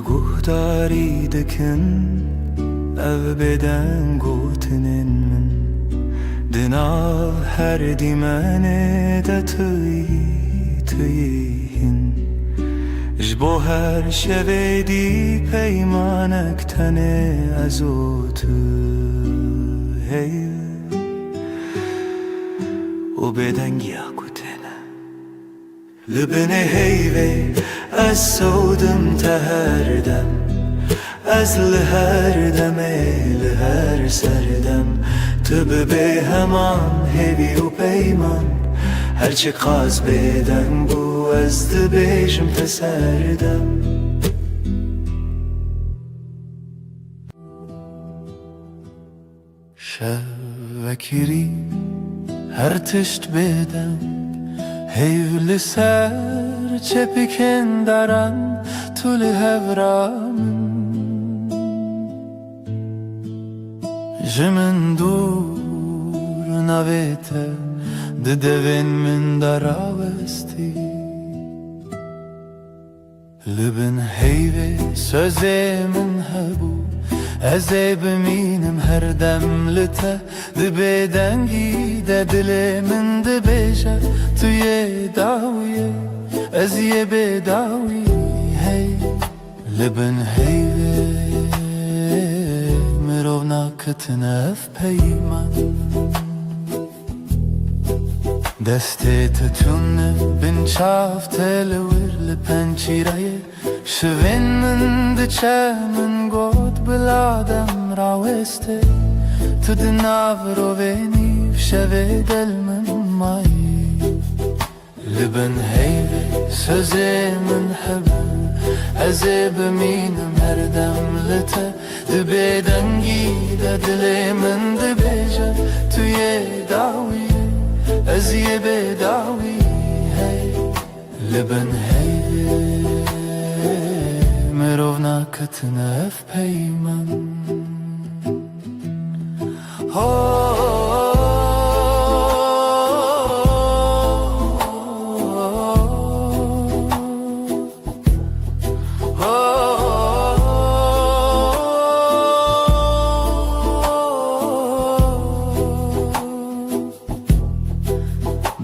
Guhtari dikin ev beden gotinin min Dinav her dimene de tüyihin Jbo her şevedi peymanek tene azotu hey O beden giyakutene Libne heyve Az savdım teherdem Az liher deme liher serdem Tübü be heman hevi u peyman Herçi kaz beden bu azdı bejim teserdem Şevvekiri her tişt beden Heyvli ser çepiken daran Tuli hevramın Jimin dur navete Didevin min daravesti Libin heyve sözemin hebu Ez beminim her demlite Dibeden gide dilemin dibeje Tüye daviye Ez ye bedavi hey Libin heyve Miro مروفناكتنا في بيمان دستي تتون بنشاف تلور لبنشيري شوين من دچه من قد بلادم راوستي تدنافرو بيني فشوي دل من ماي لبن هيفي سوزي من حبه ازي بمينم هردم لته دبيدنگی دلی من دبیجه توی داوی ازی بداوی هی لبن هی مروفنا کتنف پیمان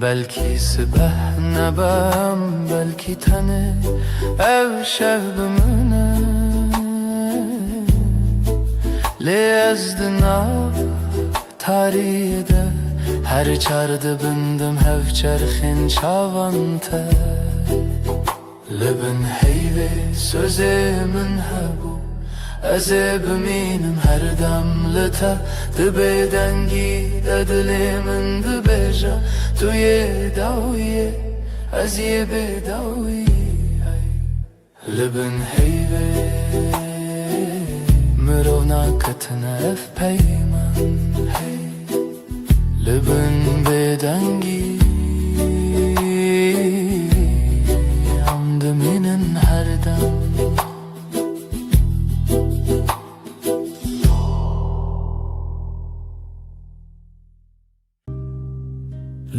Belki sibah nebem, belki tane ev şevbimine Lezdinav tarihide her çardı bindim hev çerxin çavante Lebin heyve sözümün hebu Eze biminim her demlete Dibeydengi dedilemin dibeja Tuye dawiye Eziye bedawi Lebin heyve Mirovna katına ef peyman Lebin bedengi Amdıminin her dem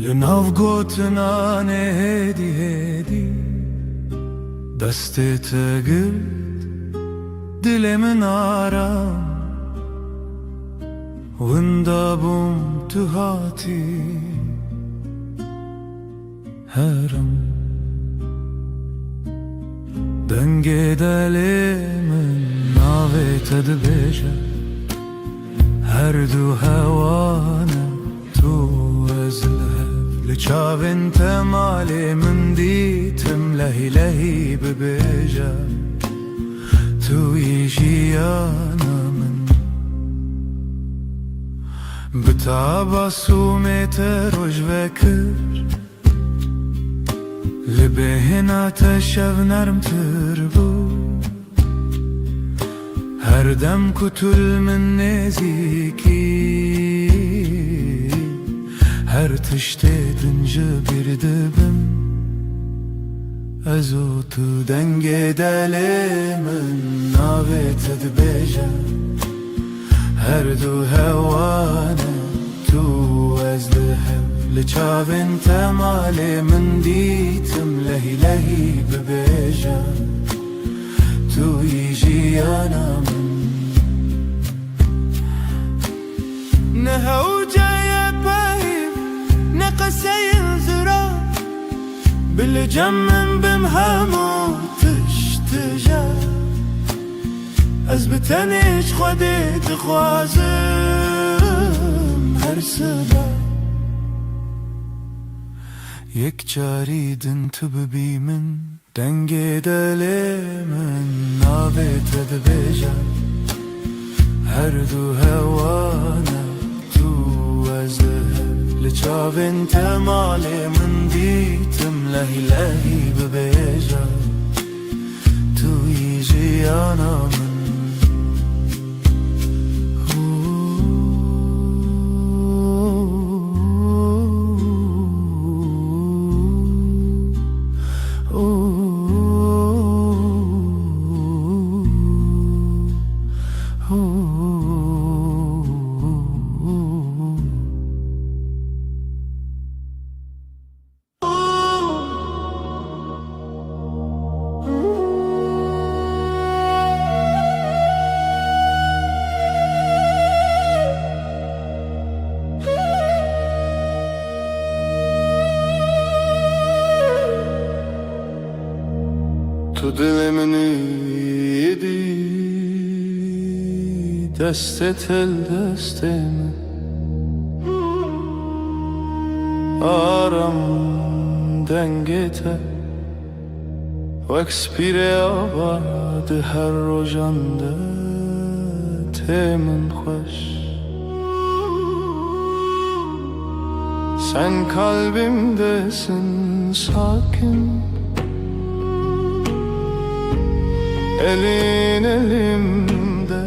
لناف قوتنا نهدي هدي دستي تقل دلي من آرام وندابم تهاتي هرم دنگي دلي من ناوي تدبيجة هردو هوانا تو ازلها لچاوین تمالی من دیتم لهی لهی ببیجا توی جیانا من بتاباسومت روش وکر لبهنا تشو نرم تربو هر دم کتل من نزیکی Her tışte edince bir dibim Ezotu denge delimin Navet edbeja Her du hevane Tu ezdehev Liçavin temali min ditim Lehi lehi bebeja Tu yijiyana min Nehevcaya payim نقسين زرا بالجمن بمهامو تشتجا أزبتنيش خدي تخوازم هر سبا يك جاريدن تببي من دنگي دلي من نابي تدبيجا هر دو هوانا تو ازدهر لچاوین تمالی من دیتم لهی لهی ببیجا توی جیانا من Tu dilimini yedi دستت دست من آرام دنگته و اکسپیره آباد هر روزانده تمن خوش sen kalbimdesin sakin elin elimde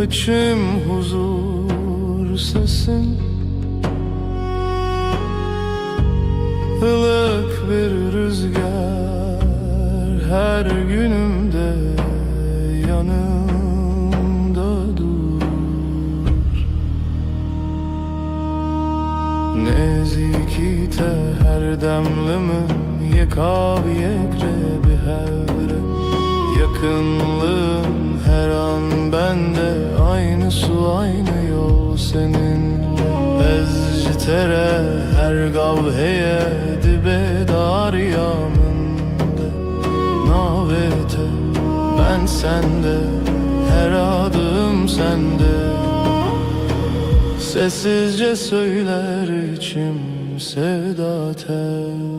içim huzur sesin ılık bir rüzgar her günümde yanımda dur Nezikite her demlimin yekav yekre bir hevre Yakınlığın her an bende aynı su aynı yol seninle Ezcitere her gavheye dibe dar yamında Navete ben sende her adım sende Sessizce söyler içim sevda tel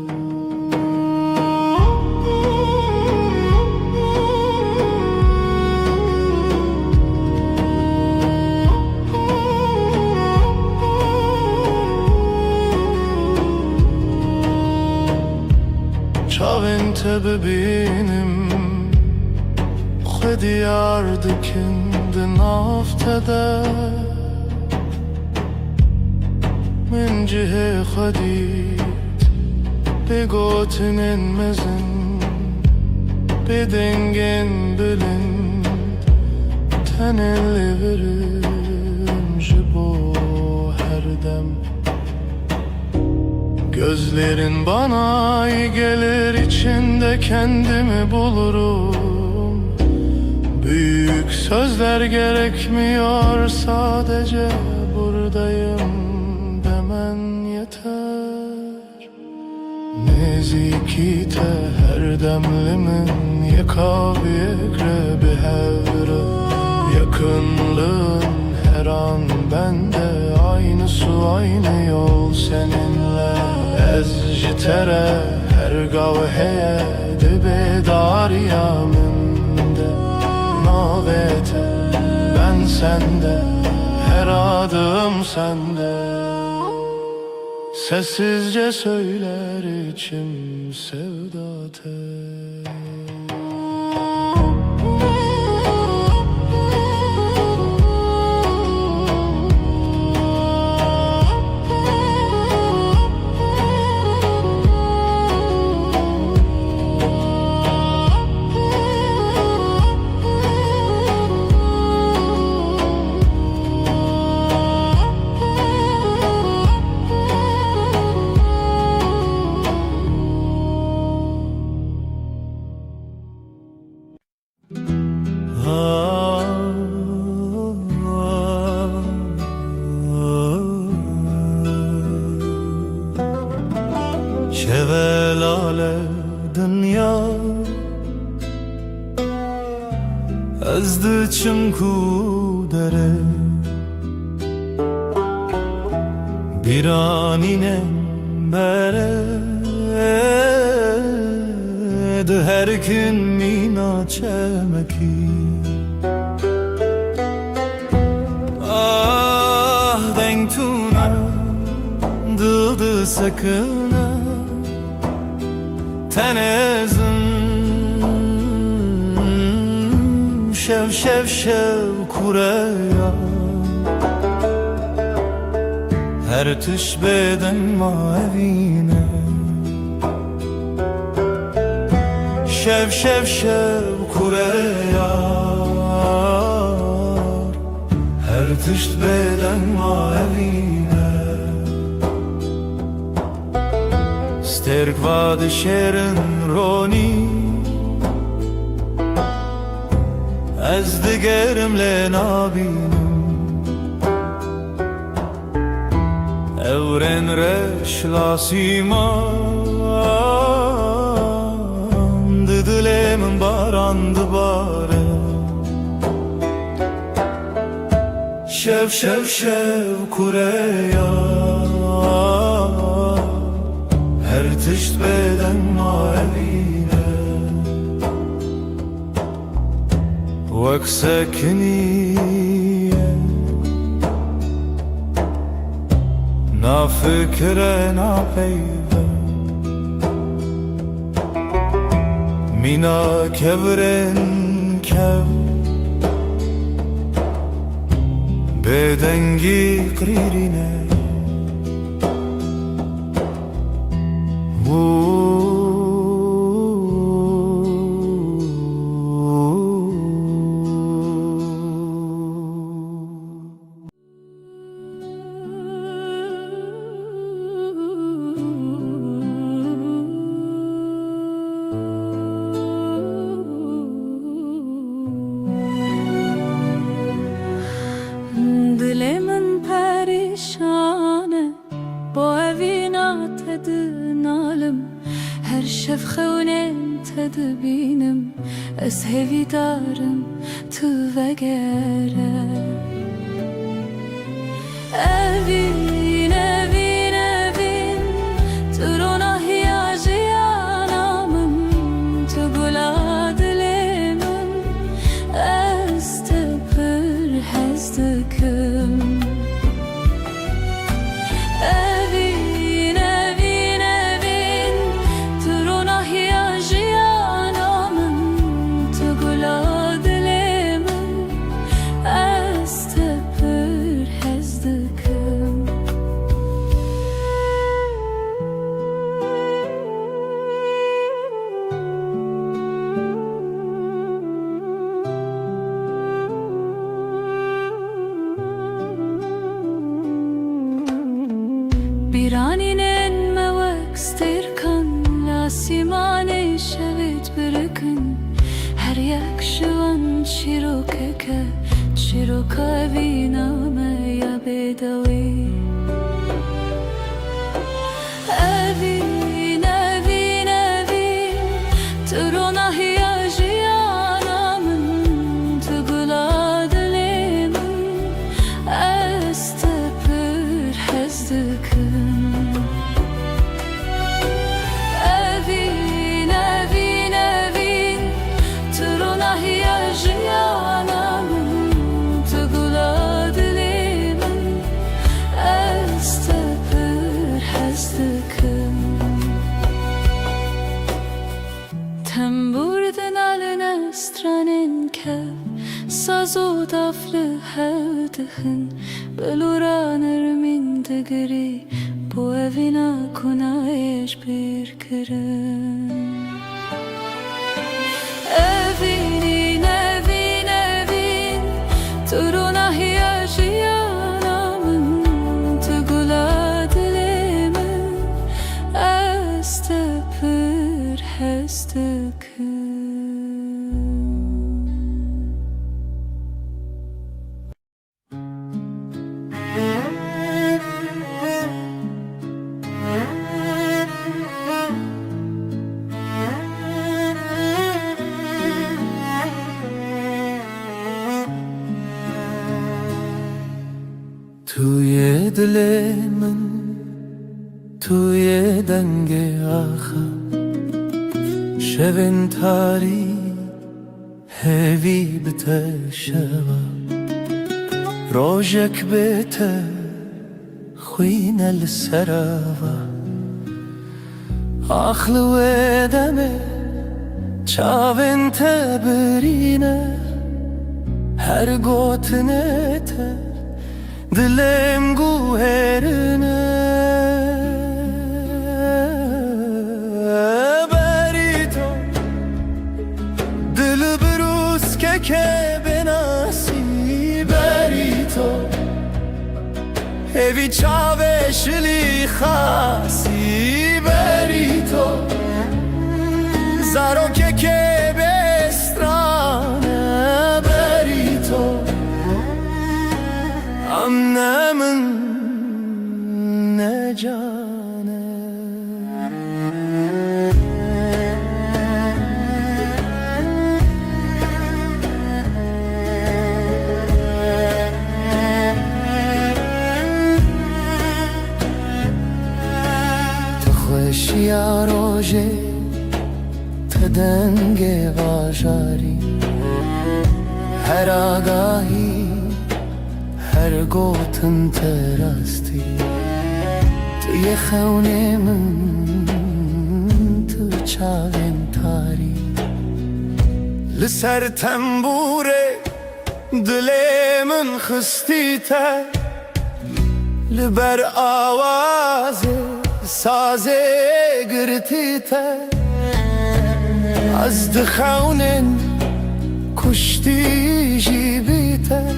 Çavente bebeğinim Xediyar dikindi naftede Min cihe xedid Begotin mezin Bedengin bilind Tenelli verim Jibo her dem Gözlerin bana iyi gelir içinde kendimi bulurum Büyük sözler gerekmiyor sadece buradayım demen yeter Nezikite her demlimin yekav yekre bir hevre Yakınlığın her an bende aynı su aynı yol seninle Ezcitere her gavheye dibe dar yaminde Navete ben sende her adım sende Sessizce söyler içim sevda tel Şevelale dünya ezdi çimku dere bir anine bere de her gün mina çemeki ah denk tuna dıldı sakına tenezim şev şev şev kureya her tüş beden mavine şev şev şev kureya her tüş beden mavine sterk vad şerin roni ez digerimle nabinim evren reşlasimam dilemin barandı bare شەو شەو شەو کوڕەیە هەر تشت بێدەنگ ماوینە وەک سەکنیە نافکرە ناپەیوە مینا کەورن کەو بێدەنگی قریرینە هر شب خونم تدبینم از هوی دارم تو وگره اوین اوین اوین تو رو نهیاجی آنامم تو گلا دلمم از تپر هزدکم بیرانینن موکستر کن لاسیمانه شوید برکن هر یک شوان چیروکه بینامه یا بدوی اوین اوین اوین تو رو نهیاجی آنامن تو گلا دلمن از تپر هزدکن Temburden allen stranen kev Sazı daflı hevdihın Beluranır min degri Bu evina kunayeş bir kırın Evinin evin evin Turuna hiyaji anamın Tugula dilimin Estepir hestekın توی دل من توی دنگ آخر شبن تاری هوی بتشوا روزک بته خوین السراوا آخلو دمه چاون تبرینه هر گوتنه ته Dilem guherine Berito Dil brus ke benasi Berito Evi çaveşli khasi Berito Zaro ke bestrane Berito Annemin ne cane چیا روژه تدنگ واژاری هر آگاهی هر گوتن تراستی توی خونه من تو چاوین تاری لسر تنبوره دل من خستی تر لبر آواز ساز گرتی تر از دخونن کشتی جیبی تر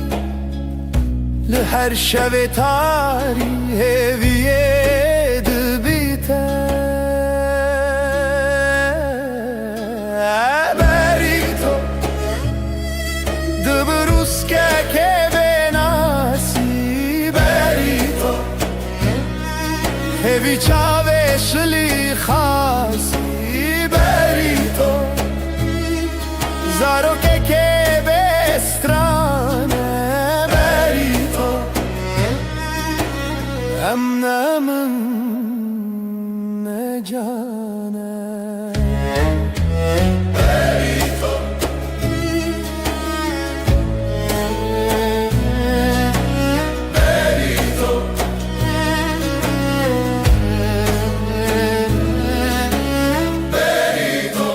لهر شب تاری هویه دبی تر بری تو دبروس که بناسی بری تو هوی چاوه شلی خاصی بری تو زارو که بسترانه بری تو امنه من نجانه بری تو بری تو بری تو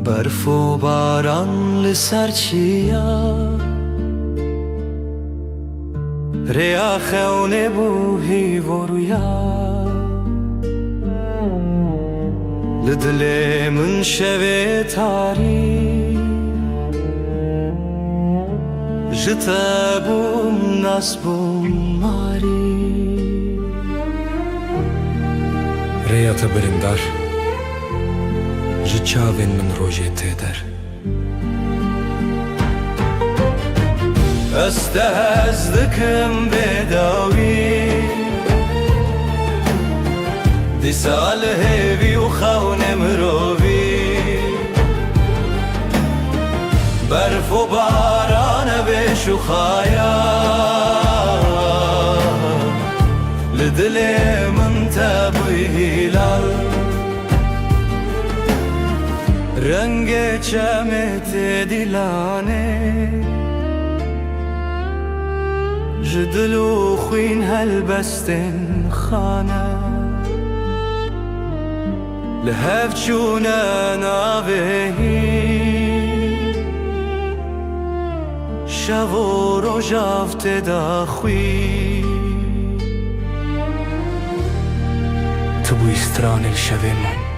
برف و باران لسر چیا ریا خونه بوهی و رویا لدل من شوه تاری جتا بوم ناس بوم ماری ریا تبرندار ji çavên min rojê tê der Ez te hez dikim bêdawî dîsa li hêvî û xewnê mirovî berf û barane bêş û xaya li dilê min te bûyî hilal رنگ چمت دیلانه جدلو خوین هلبستن خانه لهف چونه ناوهی شو رو جافت داخوی Tu bu istranê li şevên min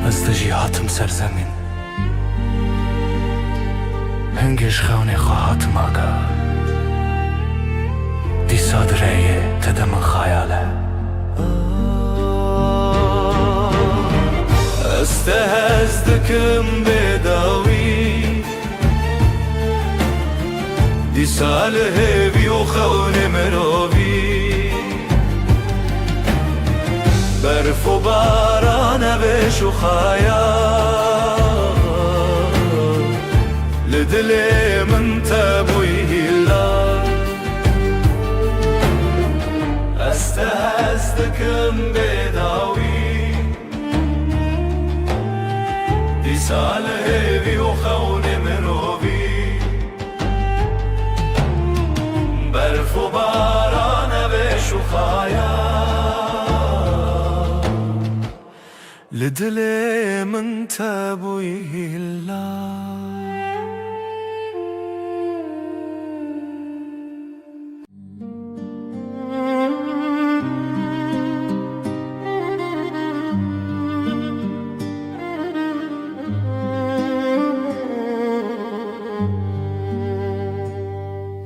Ez te jî hatim ser zemîn Hingê ji xewnê xwe hatim aga Dîsa di rêyê te de min xayal e Ez te hez dikim bêdawî dîsa li hêvî û xewnê mirovî برف و باران بش و خیال لدل من تبوی هلال است هستکم بداوی دی سال هیوی و خون مروی برف و باران بش و خیال لدل من تبوی هلال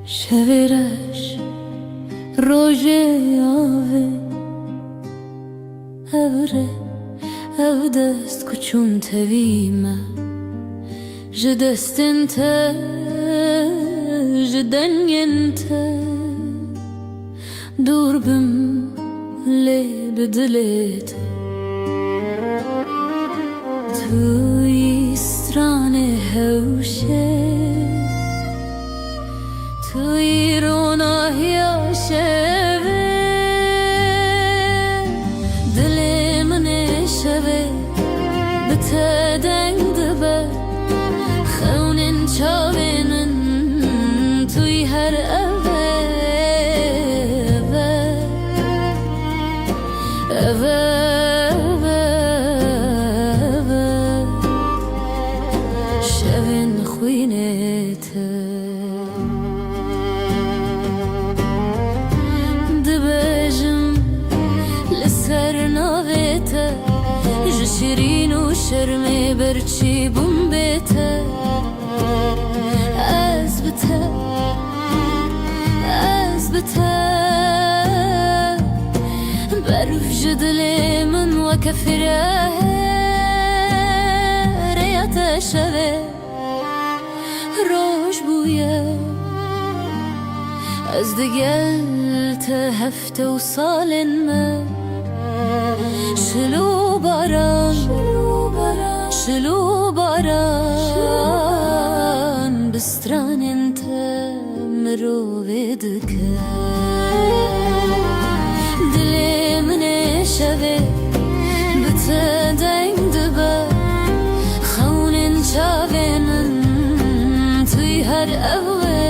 شویرش روژه آوه اوره ev dest kuçun tevîme ji destin te ji dengên te dûr bim lê bi dilê te tu yî stranê hewşê tu yî ronahiya şevê dilê min ê şevê bi te deng dibe xewnên çavê min tu yî her evê evê şevên xwînê te dibêjim li ser navê te ji şirîn û şermê berçî bûm bê te ez bi te berf ji dilê min weke firêya te şevê roj bûye ez digel te hefte û salên me şilû baran bi stranên te mirovê dike dilê min ê şevê bi te deng dibe xewnên çavê min tu yî her evê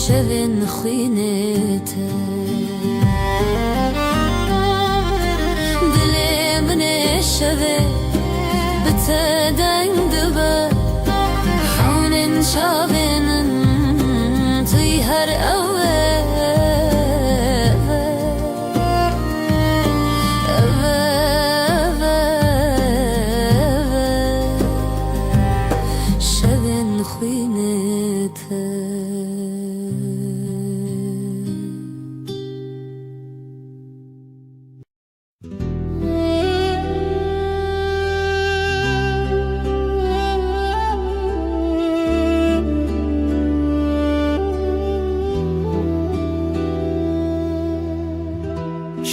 şevên xwînê te dilê min ê şevê bi te deng dibe xewnên çavê min tu yî her evê şevên xwînê te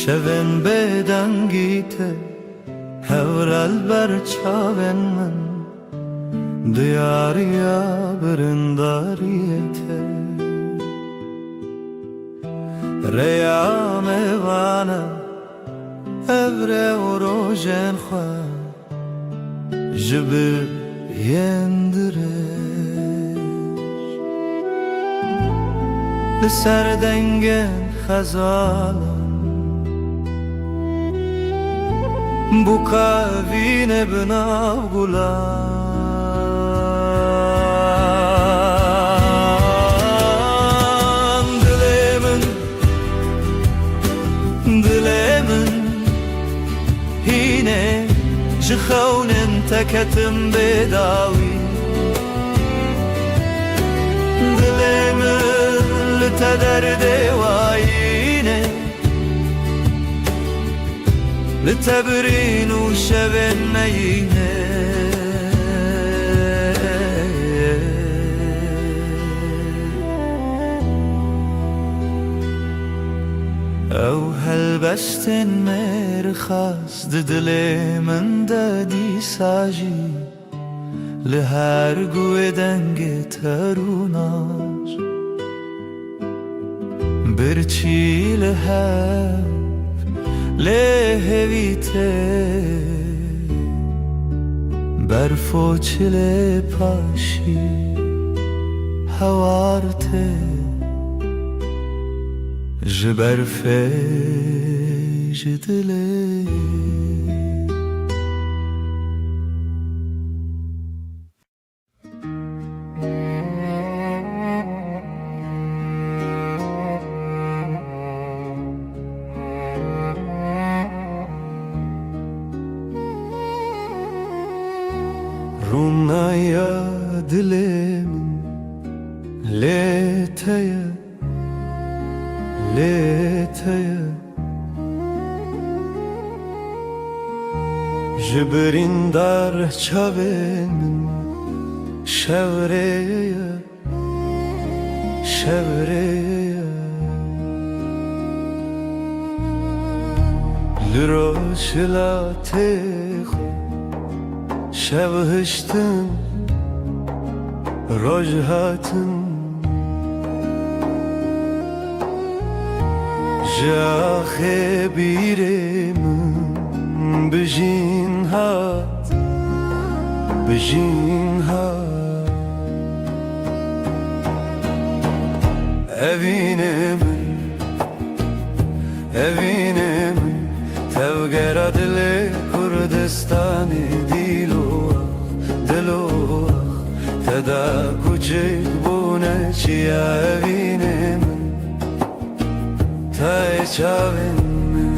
şevên bêdengî te hewrel ber çavên min diyariya birindariyê te rêya mêvane ev rê û rojên xwe ji bir yên dirêj li ser dengên xezalan bu kavîne bi nav gulan dilê min hîne ji xewnên te ketim bêdawî dilê min li te derdê wayîne li te birîn û şevên me yîne ew helbestên mêrxas di dilê min de dîsa jî li her guhê dengê te rûnar birçî li hev lê hevî te berf û çilê paşî hewar te ji berfê ji dilê Rûnaya dilê min لێتەیە لێتەیە ji birîndar çavên min şewreye şewreye li roşila têxwe şev hiştin roj hatin ji axê bîrê min bijîn hat bijîn hat evînê min evînê min tevgera dilê Kurdistanê dilo teda küçük bûne çiya evînê min tay çavên min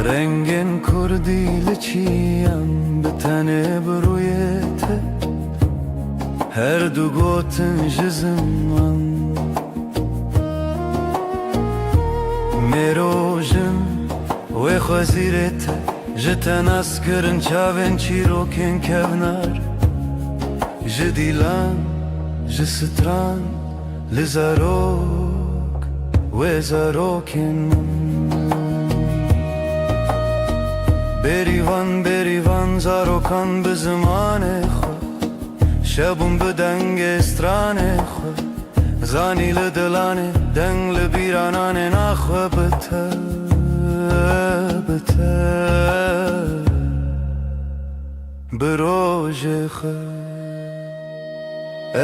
rengên Kurdî li çiyan bi tenê birûyete her du gotin ji ziman mêrojin wê xwezîrê te ji te nas kirin çavên çîrokên kevnar ji dîlan ji stran li zarok wê zarokên min berivan zarokan bi zimanê xwe şebûn bi dengê stranê xwe zanî li dilanê deng li bîrananê naxwe bi te bi rojê xwe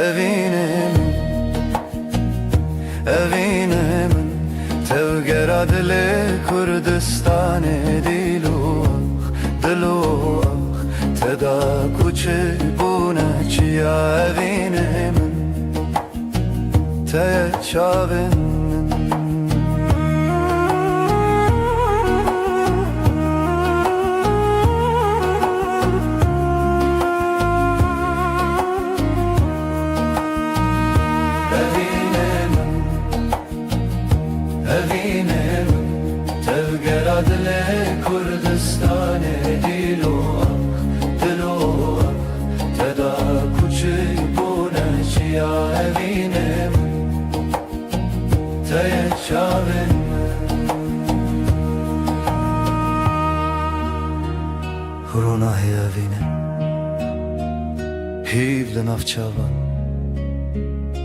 evînê min tevgera dilê Kurdistanê dîlo teda küçük bûne çiya evînê min teye çavên min evînê min tevgera dilê Kurdistanê dîlo teda küçük bûne çiya evînê min teye çavên min ronahê evînê hîv li nav çavan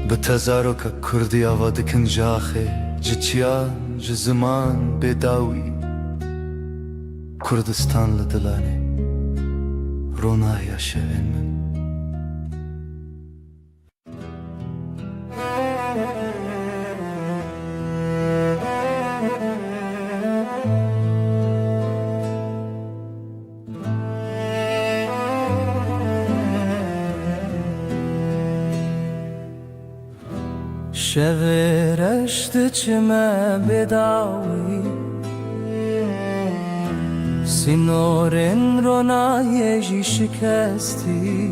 bi te zaroka Kurdî ava dikin ji axê ji çiyan ji ziman bêdawî Kurdistan li dilanê ronahya şevên min شevê reş diçime bêdawî sînorên ronahiyê jî şikestî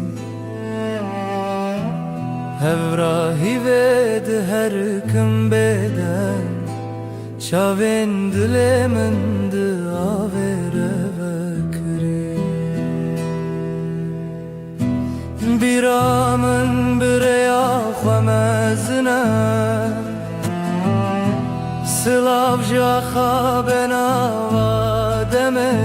hevrahî vê di her kim bêdeng çavên dilê min di avê re vekirî bîra min bi rêya xwe mezin e silav ji axa benava demê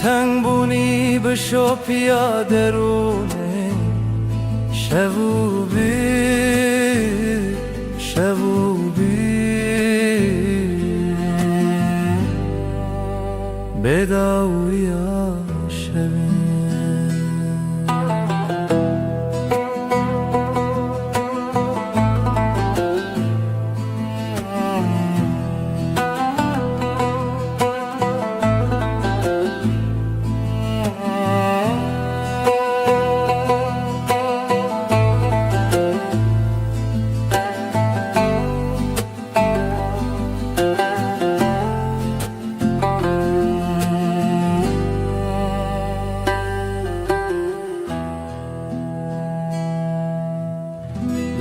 teng bûnî bi şopiya derûnê şev û bîr şev û bîr bêdawîya şevê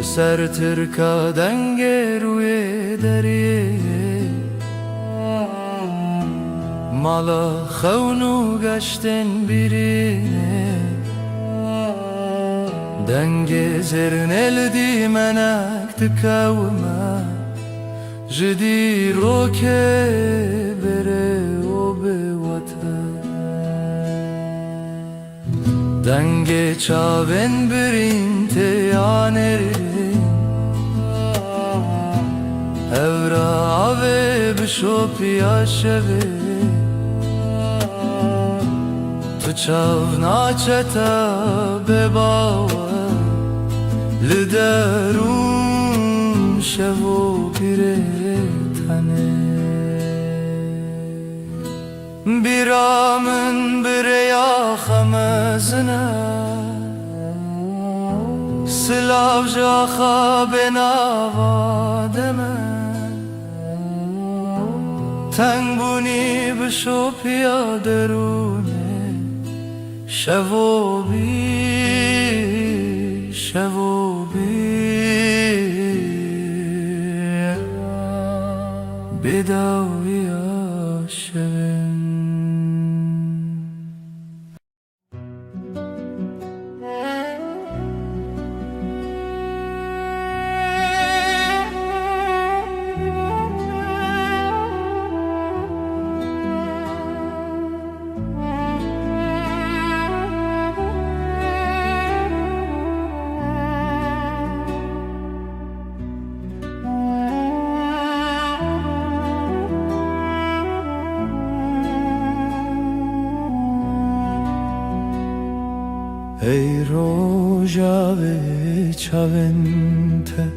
سر ترکا دنگ روی دریه مالا خونو گشتن birine دنگ زرن الدی منک تکوما جدی روکه بره و به وطن دنگ چاون برین تیانرین Evra ave bishopia sheve Tu chavna cheta bebawa Liderun shevo piretane Biramın bireya khamazna Silav jaha benava deme تنگونی بشو پیادرونه شب و بی بداوی آشون ای روژاوه چاونته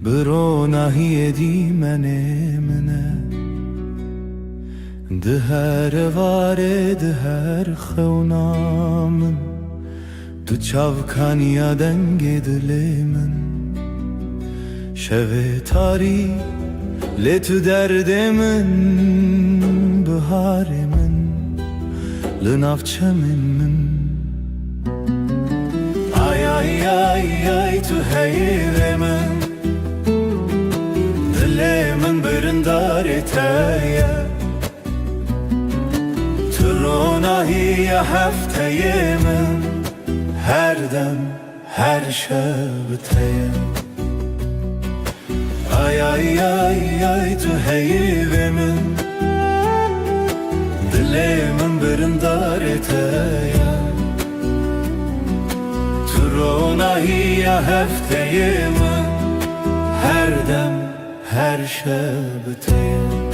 برو نهی دیمنه منه ده هر واره ده هر خونامن تو چاوکانیا دنگ دل من شوه تاری لتو درد من بهار من لنافچه من Ay tu heyre men Dile men birindar eteye Turuna hiye hafteye men Her dem her şebteye Ay tu heyre men Dile men birindar eteye Turuna hiye hafteye men Her dem her şebteye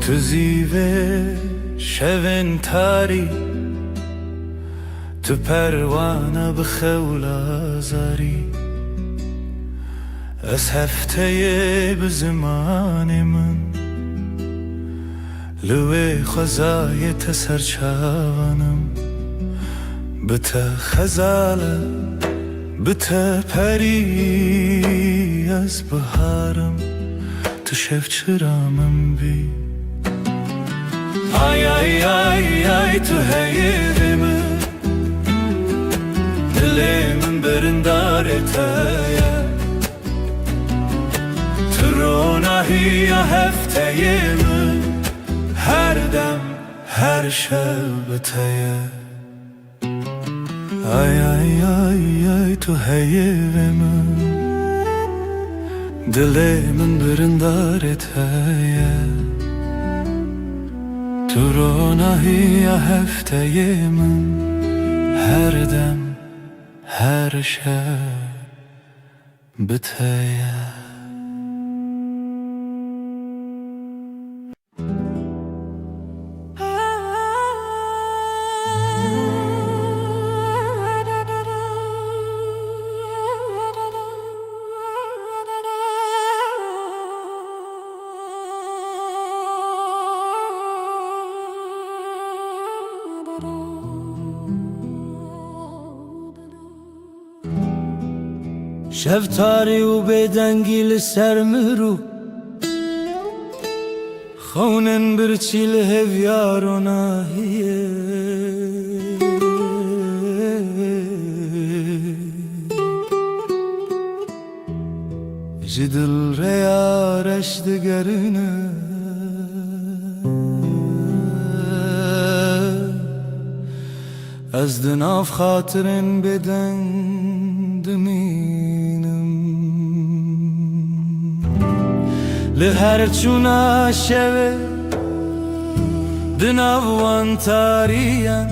Tu zive şevin tari Tu pervane bxewla zari Ez hefteye bi zimanê min Li wê xwezayê te serçavanım Bi te xezale bi te perî ez biharim Tu şevçira min bî Ay tu heyre min Dilê min birindar eteye Turuna hiye hefteye min Her dem her şebteye Ay tu heyre min Dilê min birindar eteye Turuna hiye hefteye min Her dem her şebteye Ba-ba-da. شفتاری و بدنگی لسر مرو خونن برچی لهویار و ناهیه جدل ریارش دگرنه از دناف خاطرن بدن دمینم لهر چونا شوه دناوان تاریان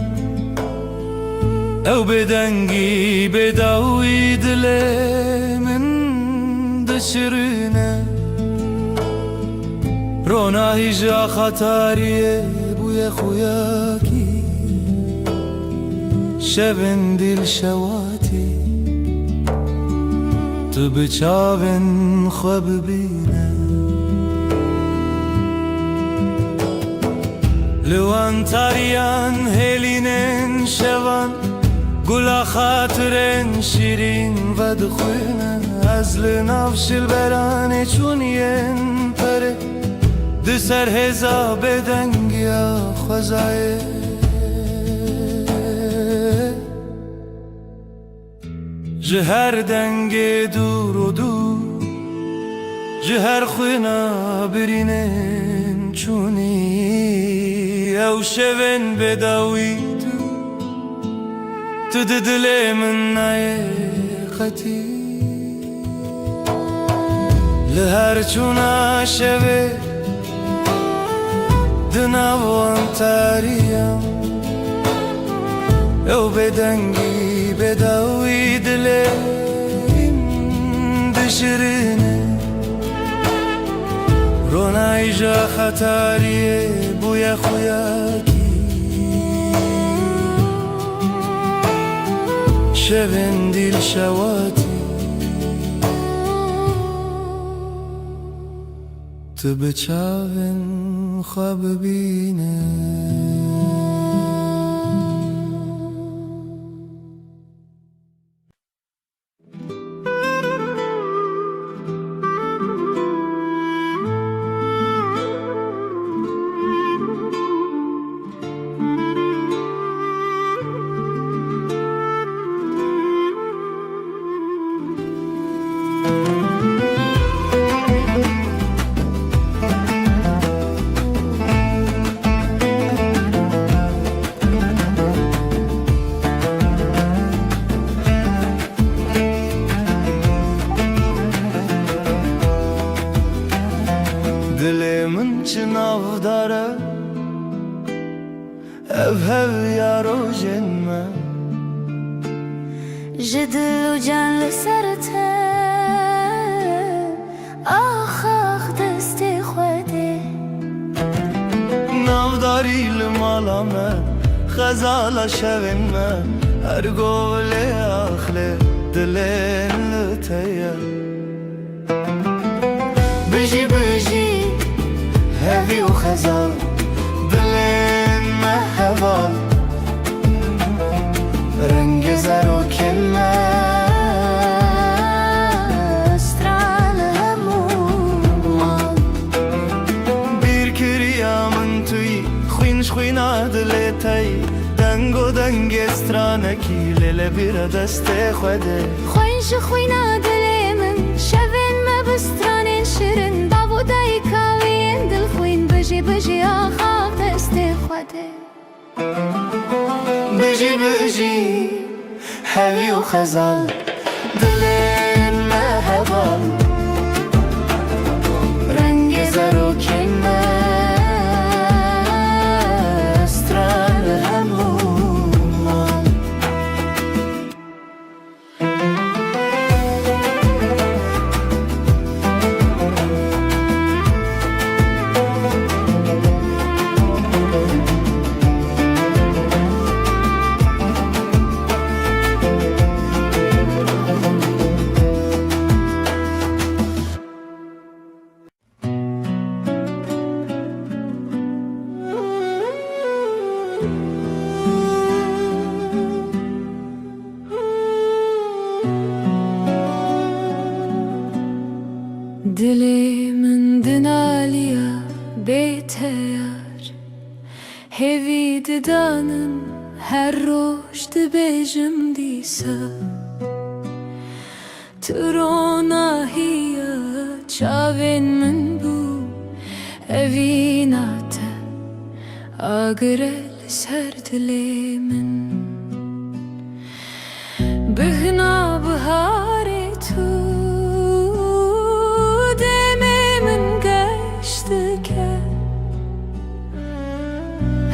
او بدنگی بداوی دل من دشرنه رونا هیجا خطاریه بوی خویاکی شبن دل شواتی تو بچاون خواب بینه لوان تاریان هلینن شوان گلا خاطرن شیرین و دخوینه از لنافش البرانه چونین پره دسر هزا بدنگیا خوزایه جهر دنگ دور و دور جهر خوینا برینن چونی او شون بداوی تو دل من نایقتی لهر چونا شوه دناوان تاریم او بدنگی بداوی دلیم دشرنه رونای جا خطاریه بوی خویاکی شبن دیل شواتی تو بچاون خواب بینه دلمن چناو داره هف یارو جنمه جدل و جان لسرته آخ آخ دست خوده ناوداری لمالامه خزالا شوینمه هر گول آخله دلین لطیه بجی بجی هفی و خزال دلین مهوال رنگ زر و کلمه استرال همومان bir kiriyamın tüy خوینش خوینا دلتای دنگ و دنگ استرانکی لیل بیر دست خوده خوینش خوینا دل من شوین ما بسترانین شیرین بابو دای کاوین دل خوین بجی بجی آخاق دست خوده بجی بجی هوی و خزال دلین مهوال رنگ زر و کلمه استرال همومان هوی ددانم هر روش دبیجم دیسا تروناهیا چاوین من بو اوی ناته آگرل سر دلی من بهنا بهاری تو دمی من گشت که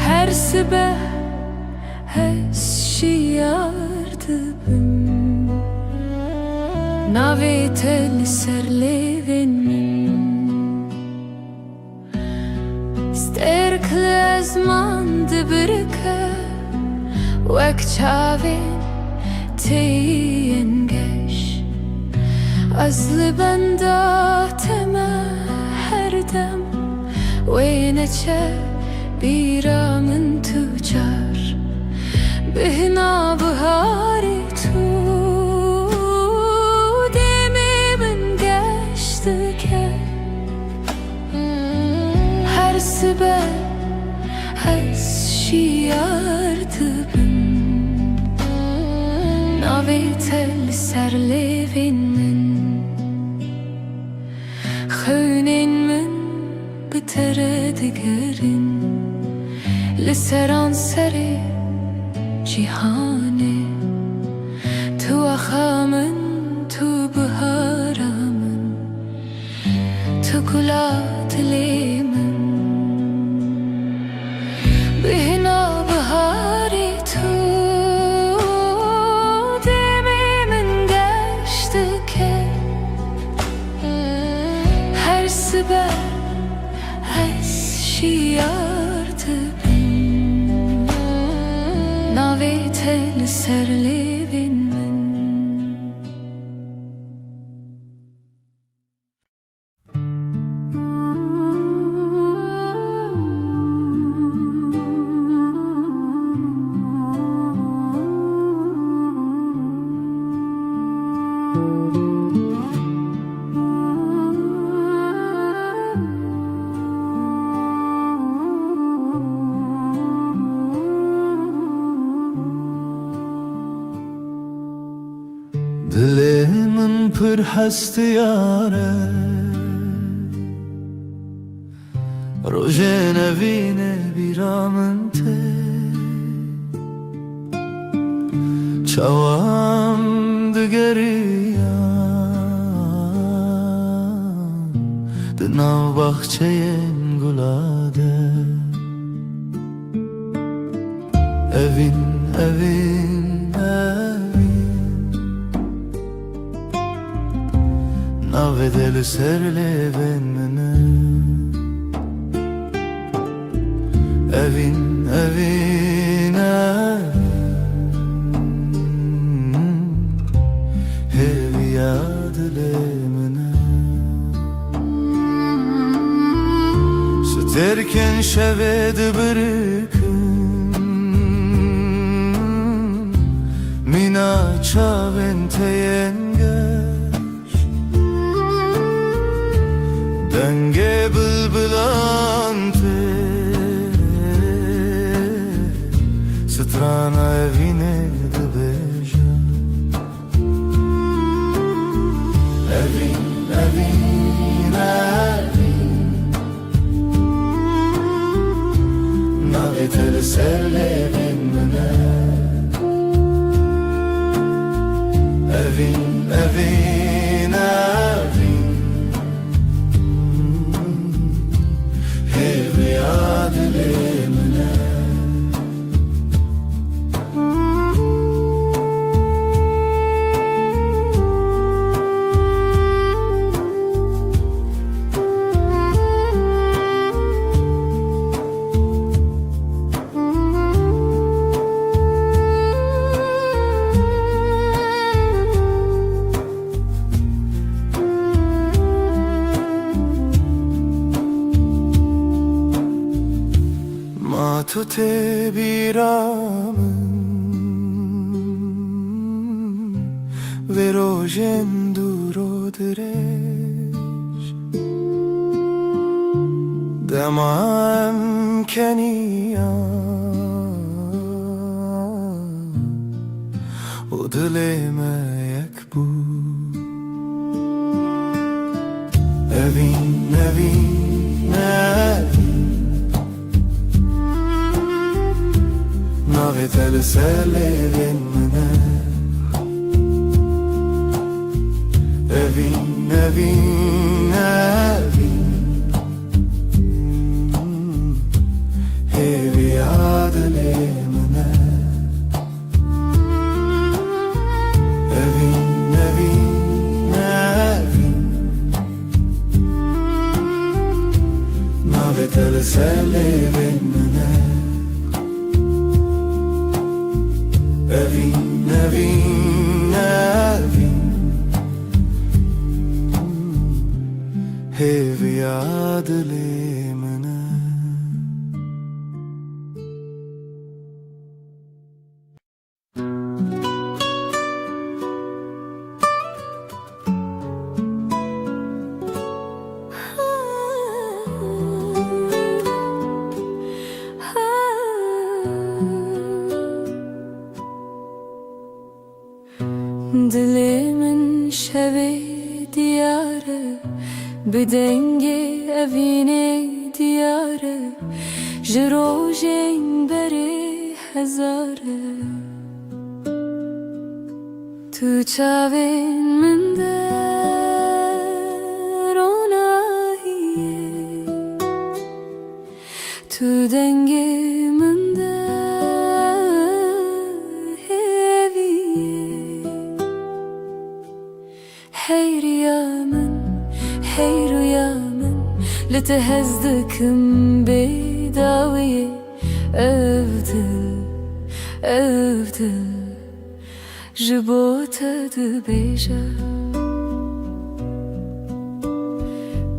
her sabah هالشيارد بم ناويت لسر ليفن سترك لازمان دبركه وك چاوين تينگش أزل بنداتما هردم وينچه بیرامن تو چار بهنا بهاری تو دمی من گشت که هر سبه از شیارد بم ناوی تل سر لیوین من خونین من بتره دگرین لسران سر جهانه تو اخامن تو بهارامن تو گلات لیمن بهنا بهاری تو دمی من گشت که هر سبه از شیارد ناویت لسر لیوین من دلمن پر هست یاره روژ نوین بیرامن ته چوام دگریان دناو باخچه گلاده evin evin evin navedel serle benmene evin evin evin hevi yadlemene sterken şeved bırkın mina çaven teyengeş denge bılbılante strana evine de beja evin evin evin navetel serle benmene evin evin evin hevi adlemine تو ته بیرامن و روژن دورو درش دمام کنیان دلێمە یەک بوو ئەڤین نەڤین ناوێتە لەسەر لێوێن منە ئەڤین نەڤین هێویا دلێ منە ئەڤین نەڤین ناوێتە لەسەر لێوێن منە ئەڤین نەڤین هێویا دلێ منە Dilimin şevi diyarı Bedenge evine diyarı Jirojeng beri hezarı Tu çavin min der onahiye Tu denge min هی رویا من لتهزدكم بداوية أفضل جبوتة دبيجة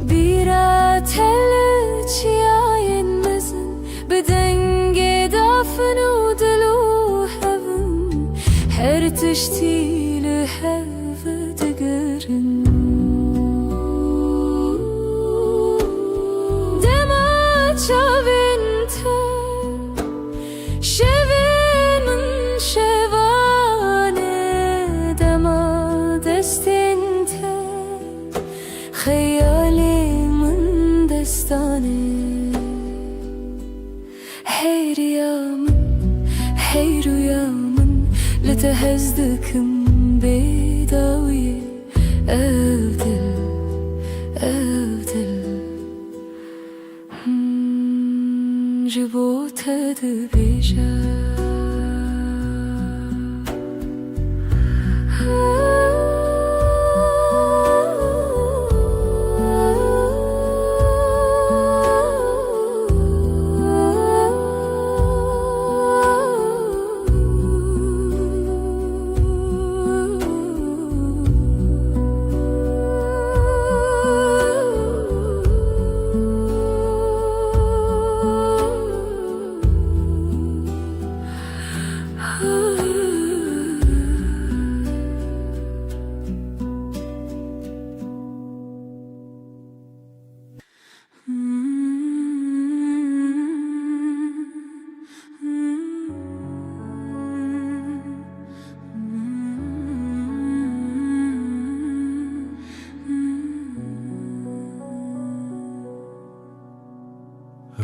بيرا تلج ياين مزن بدنجي دافن ودلو هفن هر تشتي لهف دقرن شاوینته شوینن شوانه دما دستینته خیالی من دستانه هی رویا من لتهزدكم بداوية أفضل جبوتة دبيجة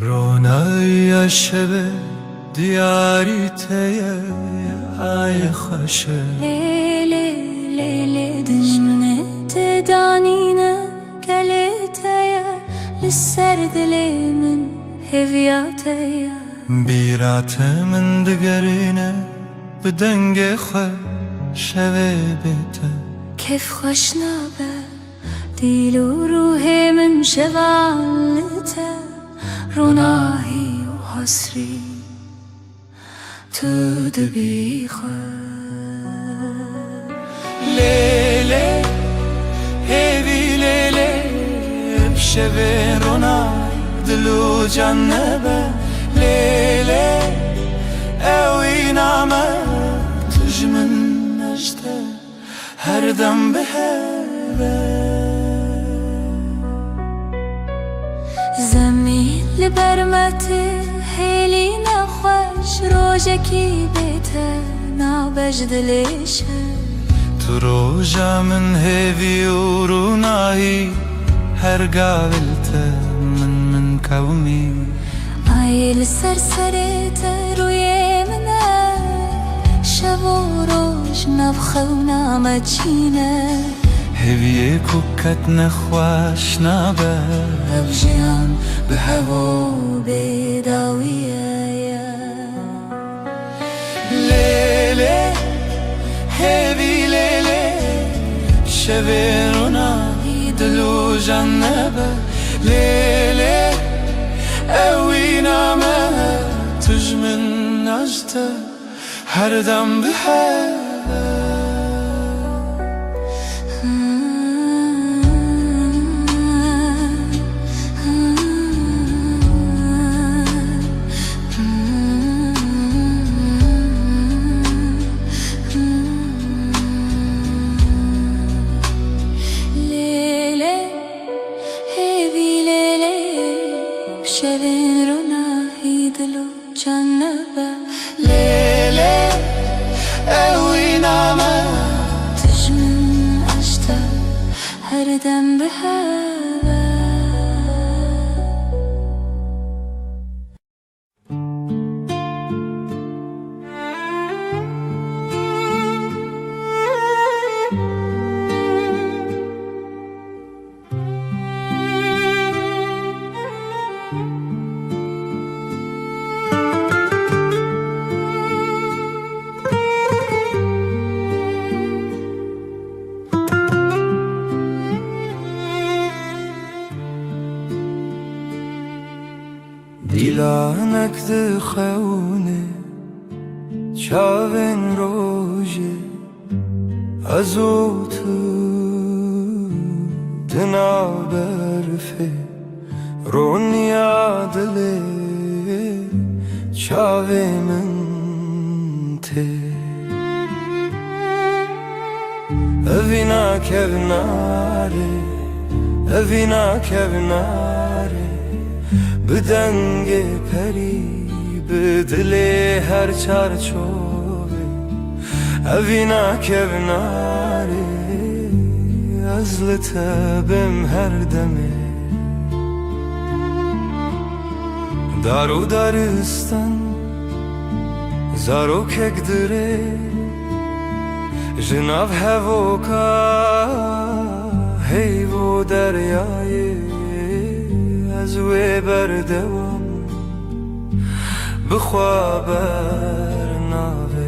رونای شب دیاری تیه ای خوشه ليلة دجمنة تدانينا كالتايا للسرد لمن هفياتايا بیرات من دگرینه بدنگ خواه شوه بیته كيف خوشنابه ديل وروحي من شغالته روناهي وحسري تدبي خواه لیله هیوی لیله بشوه رونای دلو جنبه لیله اوی نامه تجمن نجده هر دم به زمین لبرمته هیلی نخوش روژه کی بیته نابجد لیشه تو روجا من هیوی و رونایی هر قابلت من قومي عيل سرسرت روی منه شب و روش نبخونا مچینه هیوی کوکت نخواش نبه افجیان به هوا بداویه لیلی هیوی لیلی شبیرونا دلو جنبه لیلی اوی نامه تجمن نجته هر دم به شبین رو نهی دلو جنبه لیلی اوی نامه تجمن عشته هر دم به هوا دیلانک دخونه چاوین روژه ازو تو دنا برفه رونیا دله چاوی من ته اوینا کبناره اوینا کبناره بدنگ پری بدل هر چارچوبه اوینا کبناره از لطبم هر دمه دارو دارستان زارو کک دره جناب هوکا هیو دریای از وی بردوام بخوا برناوه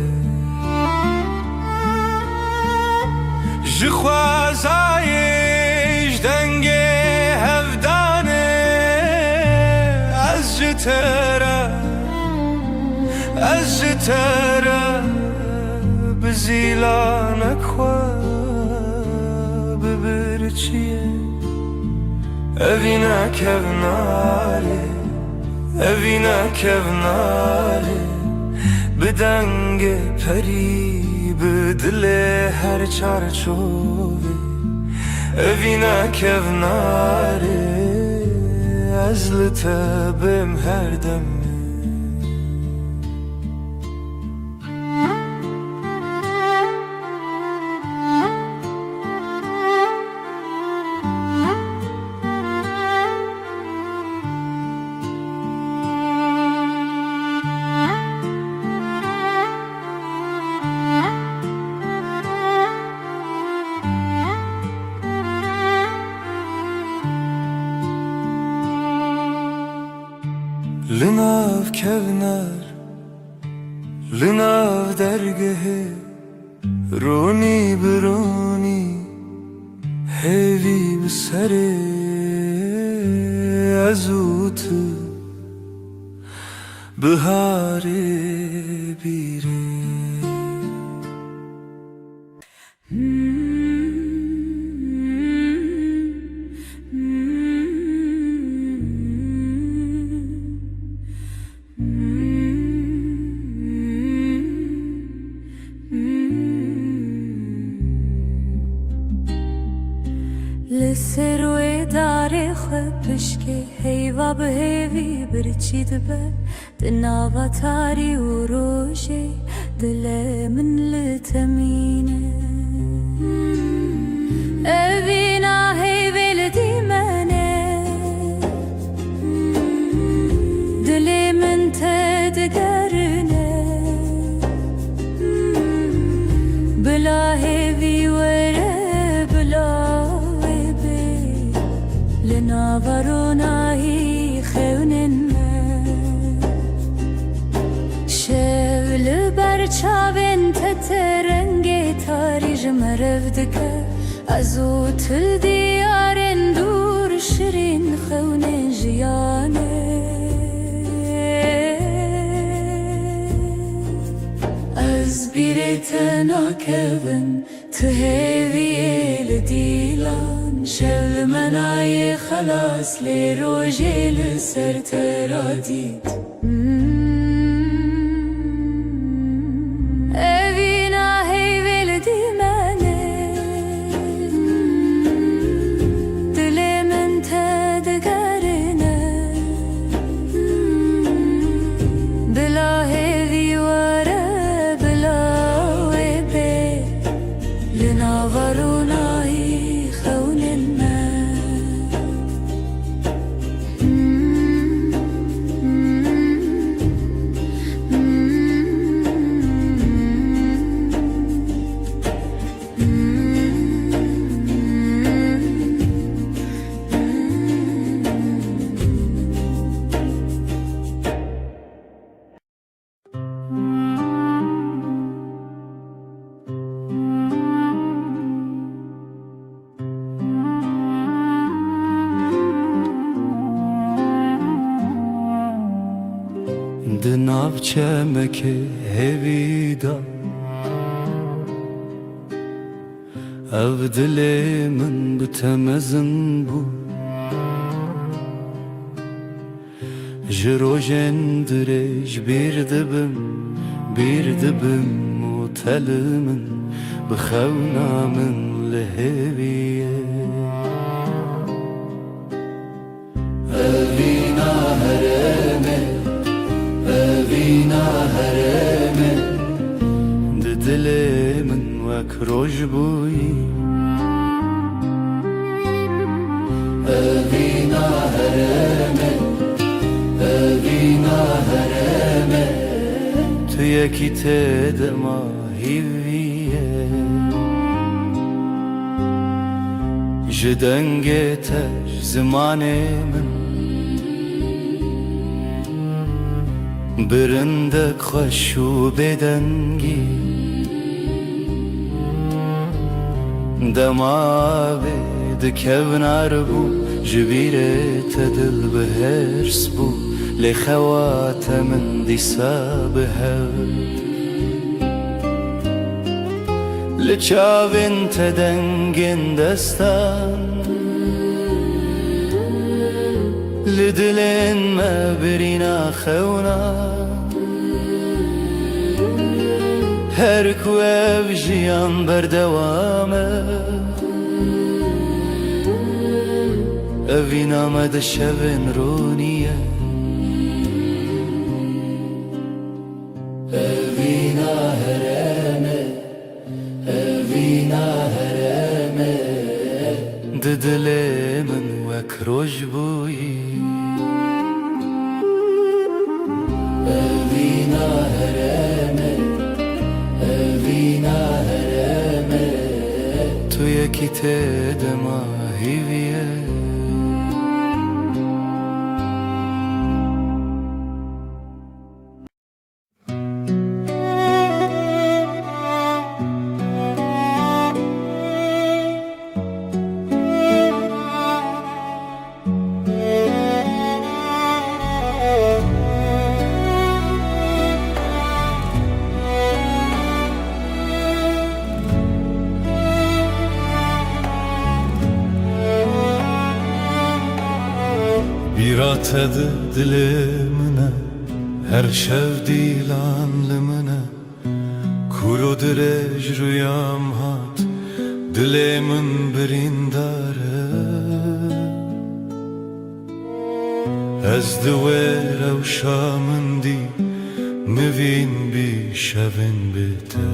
جخوازایش دنگ هفدانه از جتره از جتره بزیلانک خواه ببرچیه اوینا کبناره اوینا کبناره بدنگ پری بدل هر چارچوبه اوینا کبناره از لطبم هر دمه لناف کبنار لناف درگه رونی برونی هیوی بسره ازوت بهاره بیره لسروی داره خبش که هیوا به هیوی برچید به دناوا تاری و روشی دل من لتمینه Evina heyvel dimene Dilimin tedgerine Bila hevi vere bila ebe Lina varunahi khevninme Şevli berçavin teterenge tarij merevdike Azu tül diyarın dur şirin khevnin jiyane Az birete nakevin تهویل دیلان شل منای خلاص لی روژیل سر ترادید Evina heyvel dimene Dilimin tedgerine Bila hevi vare bila ebe Lina varunahi khevninme Navçemeke hevida Ev dilimin bitemezin bu Jirojen direj bir dibim Otelimin bixevnamin leheviye Evina hereme Evina hereme Dilimin vek roj buyi Evina hereme Evina hereme Tu yeki tedema hiviye Jidenge tej zmanemin Birindek xoşu bedengi Demavi dikevnar bu Jibire tedil behers bu Li xewatemin disa behev Li çavin tedengin destan Li dilin me birina xewna Her ku ev jiyan berdewame Evina me de şevin roniye Evina hereme Evina hereme Didilimin vek roj buyi Evina hereme Evina hereme Tu yeki tedema hiviye Birated dilimine Her şev dilan limine Kulu direj rüyam hat Dilimin birindare Ez diwer ew şamin dî Mivîn bî şevin bite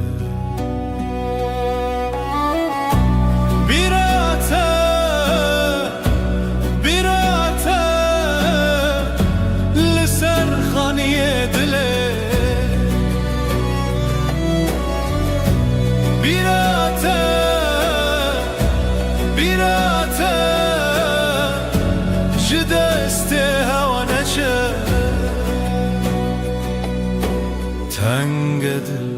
تنگ دل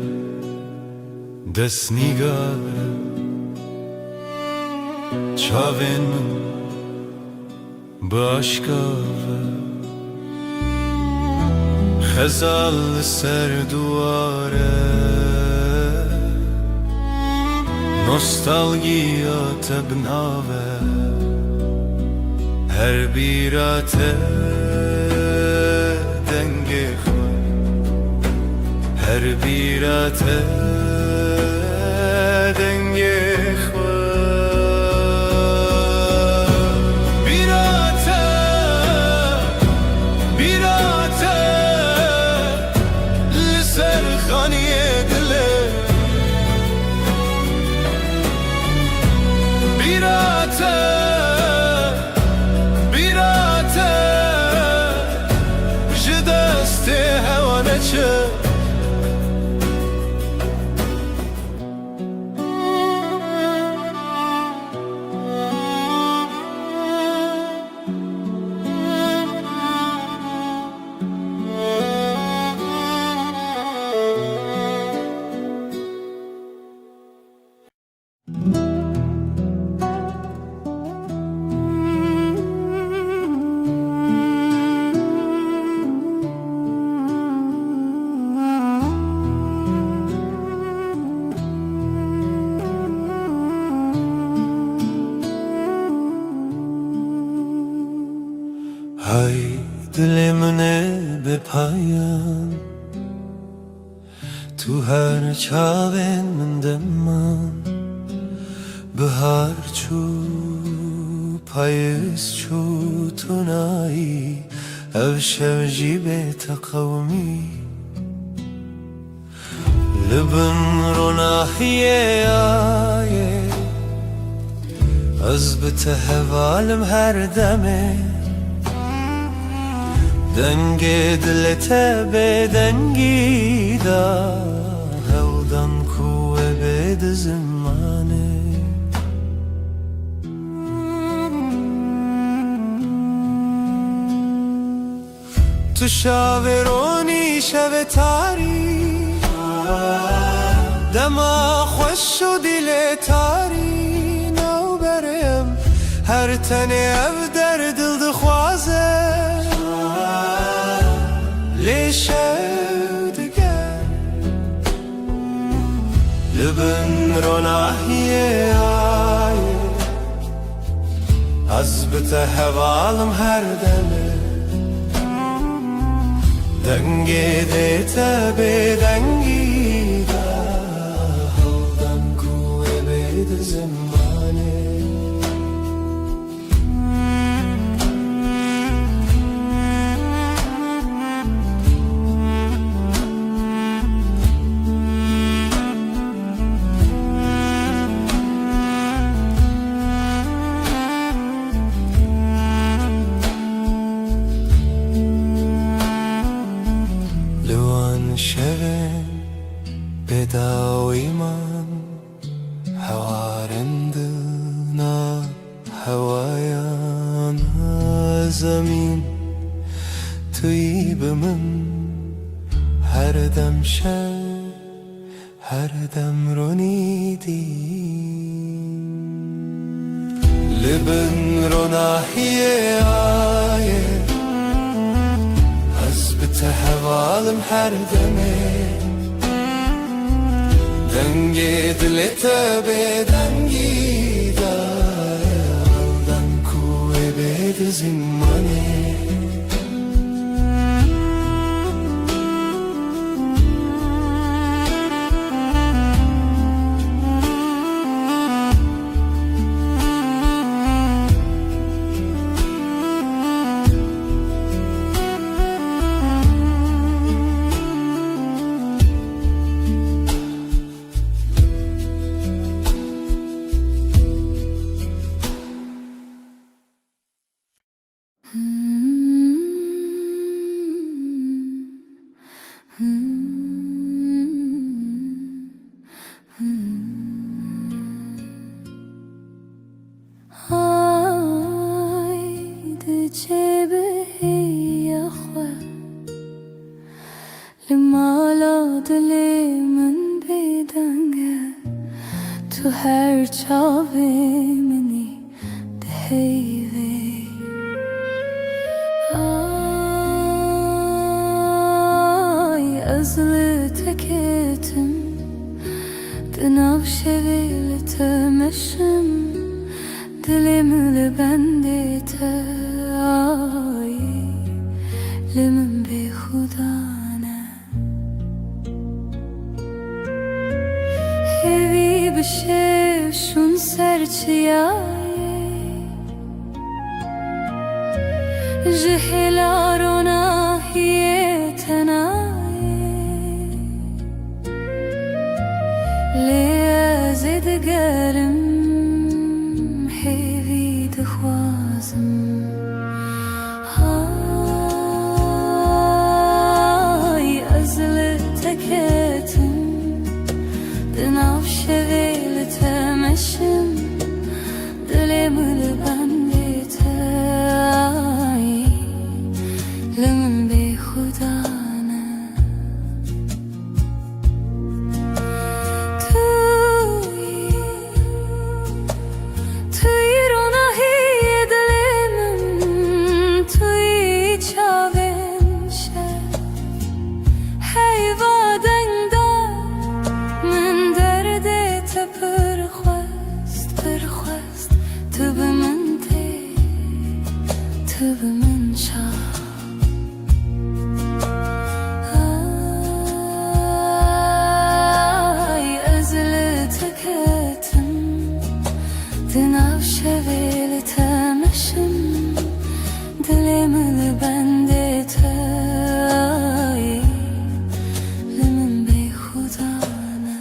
دست نیگاره چاوین من باشکاوه خزال سر دواره نوستالژیا تبناوه her birate denge khoy her birate denge khoy birate liser khaniye dile birate Hay dilimne be payan tu her çaven min deman Bihar çu payız çu tunai ev şevji be taqawmi Libin ronahiye aye az bitehevalim her deme Denge dilete be dengi da Hevdan kuve be de zimane Tu şaveroni şevetari Dema خوش و dil tari Nav berem her tane ev der dil dixwaze لیشد گر لبن روناهیه آیه از بته هوالم هر دمه دنگی دیتا به دنگی دا هلدن کوه بید زمانه شوین بداوی من هوارندنا هوایان زمین توی بمن هر دم شب هر دم رونیدی لبن روناهیه آیه تهوالم هر دمه دنگی دلتا به دنگی داره Aldan kuve به زمانه Hmm. لمالا دلی من بیدنگه تو هر چاوی منی دهیوی آی ازلی تکیتم دناو شویل تمشم دلimi لبندیته آی لمن بی خدانه هیوی بشه شون سرچیایی جهلارونا هیه تنایی لیازد گرم هیوی دخوازم های ازل تکتم دناو شویل تمشم دلم لبندیته آی لمن بی خدانه توی روناهی دلمم توی چاوینشه هیوادن دار من دردت پرخواست تو به من دی تو به من چاو آی ازل تکتم دناو شویل تمشم دلم لبندیته آی لمن بی خدانه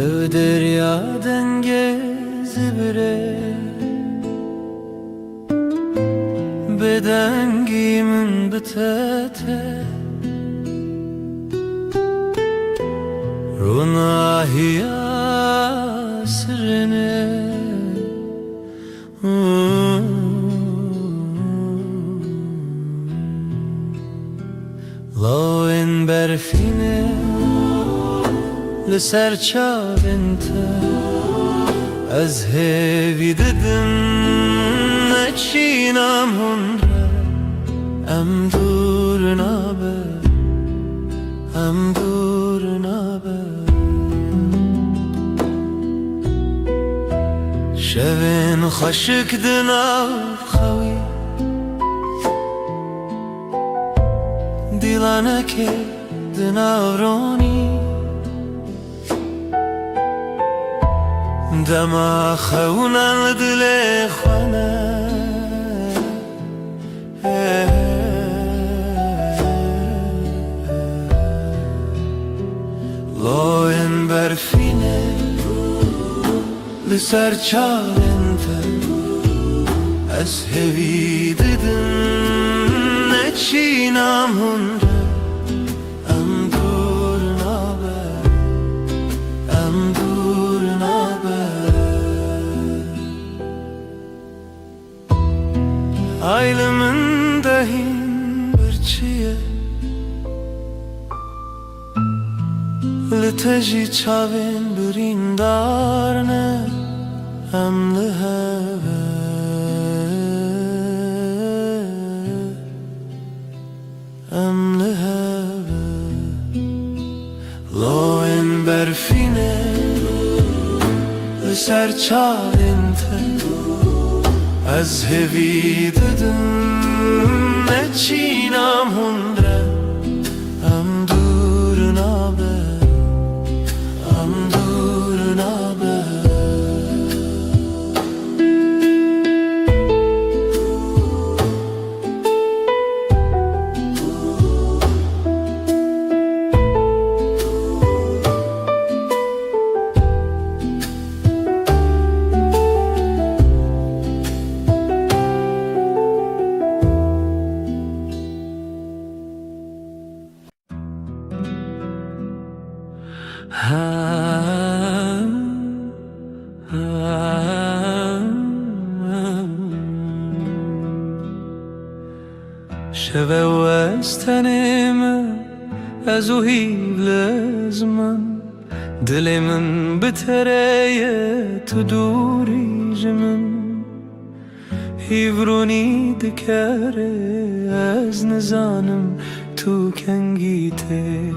Ev derya dengez bire bedengimin bitete runahiya sirene lawen berfine لسر چاوینته از هیوی ددم نچینم هنره ام دور نابه ام دور نابه شوین خشک دناو خوی دیلانه که دناو رونی دما خونن دل خانه لاین برفینه لسر چالنته از هوی ددن نچینم هنره ام دور نابه ام دور نابه Aylımın dahin birçiye Liteji çavin birindarne Emli heve Emli heve Loen berfine Liser çavinte از هوی ددم نچینم هنره ام دور نابه ام دور نابه شوه و از تنم از او هیبلز من دل من بتره تو دوری جمن هیورونی دکره از نزانم تو کنگیته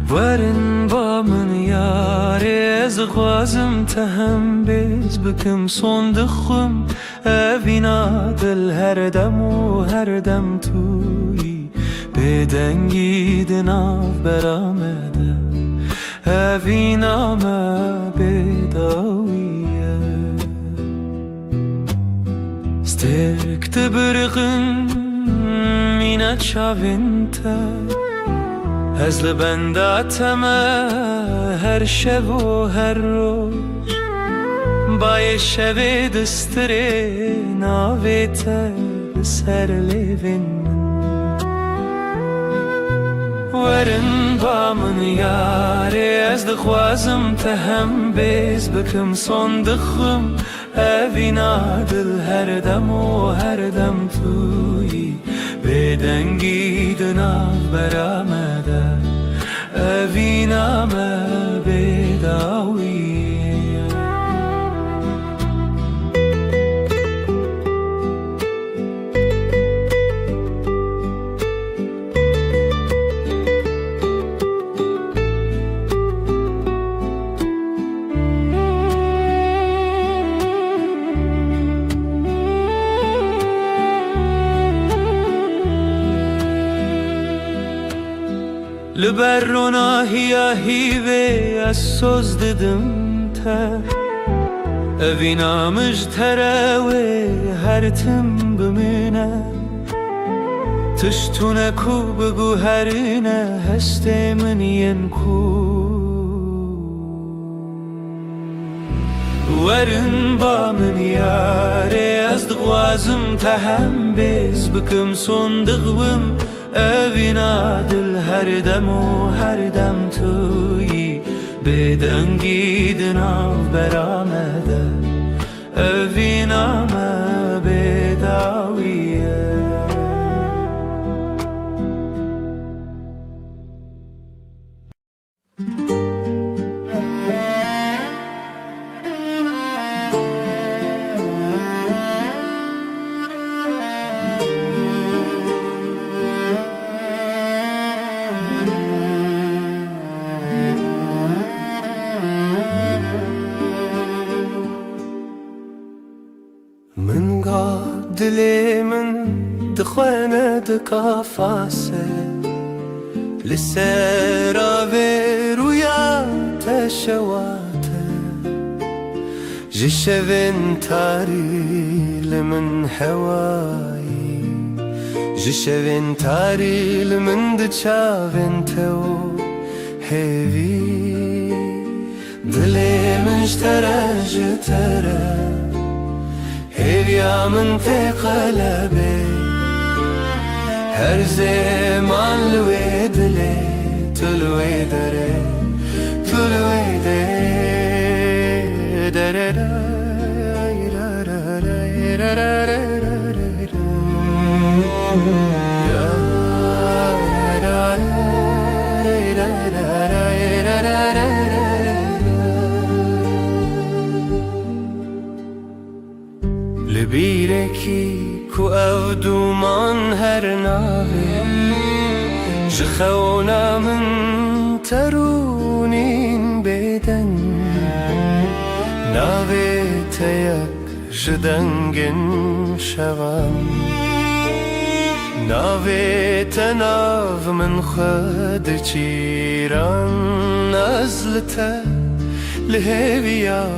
ورن با من یاره از خوازم تهم بیز بکم صندخم اوینا دل هر دم و هر دم توی بدنگی دناف برامده اوینا ما بداویه سترکت برغن مینت شاوینته از لبنداتم هر شب و هر روز بای شب دستره ناویت سر لیوین ورن با من یاره از دخوازم تهم بیز بکم صندخم اوینا دل هر دم و هر دم توی بدنگی دناف برامده اوینا ما بداویه لبرنا هیوه از سوز ددم تر اوینا مجتره و هر تم بمینه تشتونه کو بگو هرینه هسته من ین کو ورن با من یاره از دغوازم تهم بیز بکم صندقوم اوینا دل هر دم و هر دم توی بدنگی دناف برامده اوینا ما بداویه من قاد دلي من دخوانة دكافاسة لسرا برويا تشواته جشفن تاري لمن هواي جشفن تاري لمن دشافن تو هيفي دلي من اشترى جترى هيا من في قلبي هر زمان لويد لي تلوي دري تلوي لبيركي كو أودو من هر ناوي جخونا من ترونين بدن ناوي تيك جدنگن شوام ناوي تناف من خد چيران أزلته لهيبي يا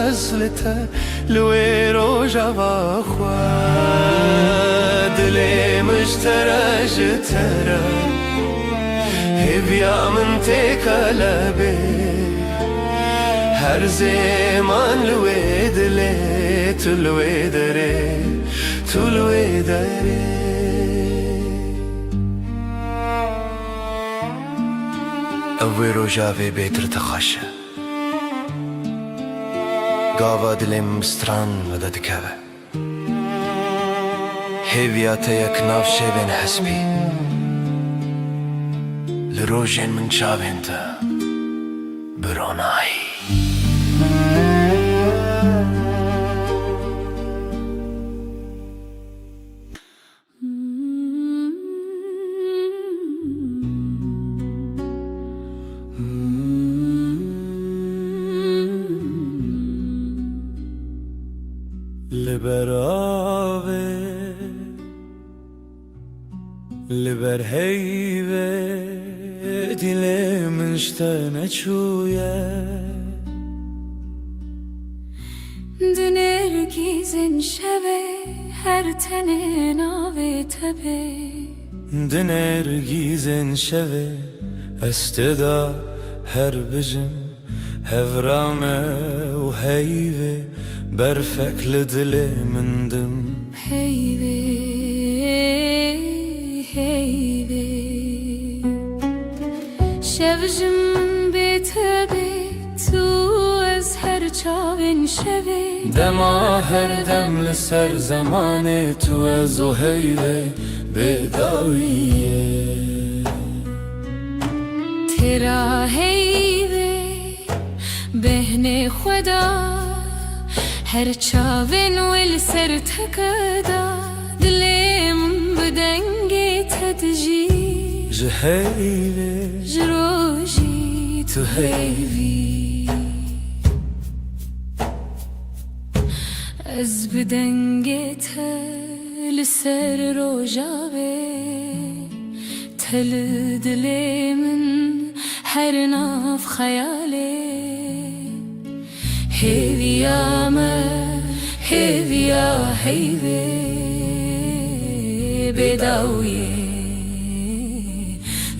أزلته لوي روجا باخوا دلي مشترى جترى هبيا من تكلبي هر زمان لوي دلي تلوي دري تلوي دري اوي روجا في بيتر تخشى قاوا دلم ستران ودا دكابه هێویاتە یەک ناو شێوێن هەسپی لە ڕۆژێن من چاوێنتە برۆنایی لبر هیوه دل من شتنه چویه دنرگیزن شوه هر تنه ناوه تبه دنرگیزن شوه استدا هر بجم هفرامه و هیوه برفک لدل مندم هیوه هیوه شوجم بتبه تو از هر چاوین شوه دما هر دم لسر زمان تو از و هیوه بداویه ترا هیوه بهن خدا هر چاوین ول سر تکدا دلم بدنگی تدجی جهیوه جروجی تو هیوی از بدنگی تل سر روجاوه تل دلم هر ناف خیاله هیویا ما هیویا هیوی بداویه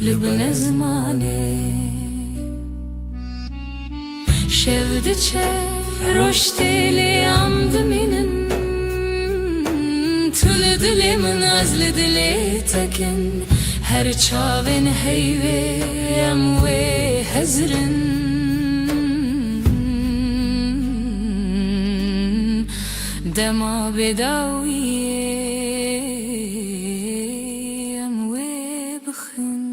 لبن زمانه شفده چه رشته عمد منن طول دل من از دل تکن هر چاوین هیوی اموی هزرن دما بداویه اموی بخن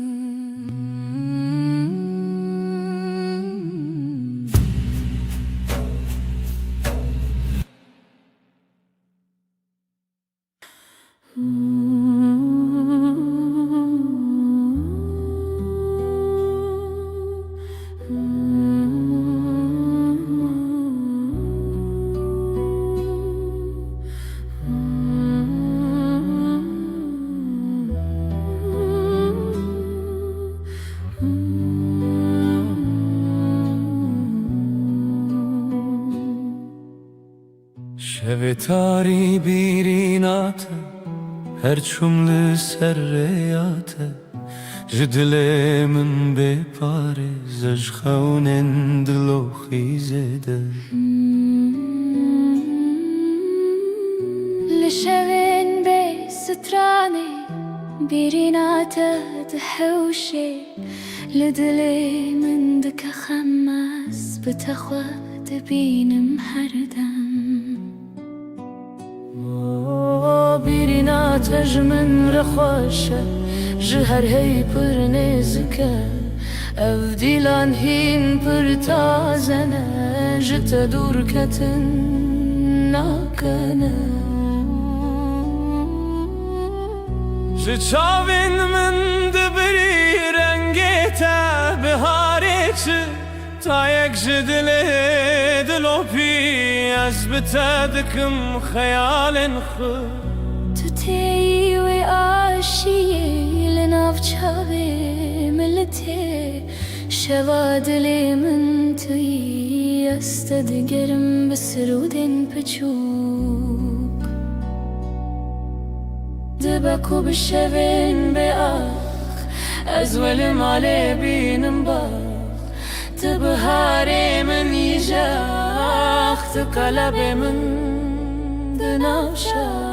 شب تاری بیرینات هر چمل سریات جدل من بپاره زج خونن دلو خیزده لشوين بستراني بريناته تحوشي لدلي من دك خماس بتخوات بين محردم بريناته جمن رخوشه جهر هی پر نزکه اف دیلان هین پر تازنه جت دور کتن ناکنه چاوین من دبری رنگیتا بهارچ تا یک جدل دلو پی از بتدکم خیال خود تو تیوی آشیه لناف چاوی ملته شوا دلی من توی استدگرم بسرودن پچوک دبکو بشوین به آخ از ولی ماله بینم باخ تبهاری من یجاخ تقلب من دناشا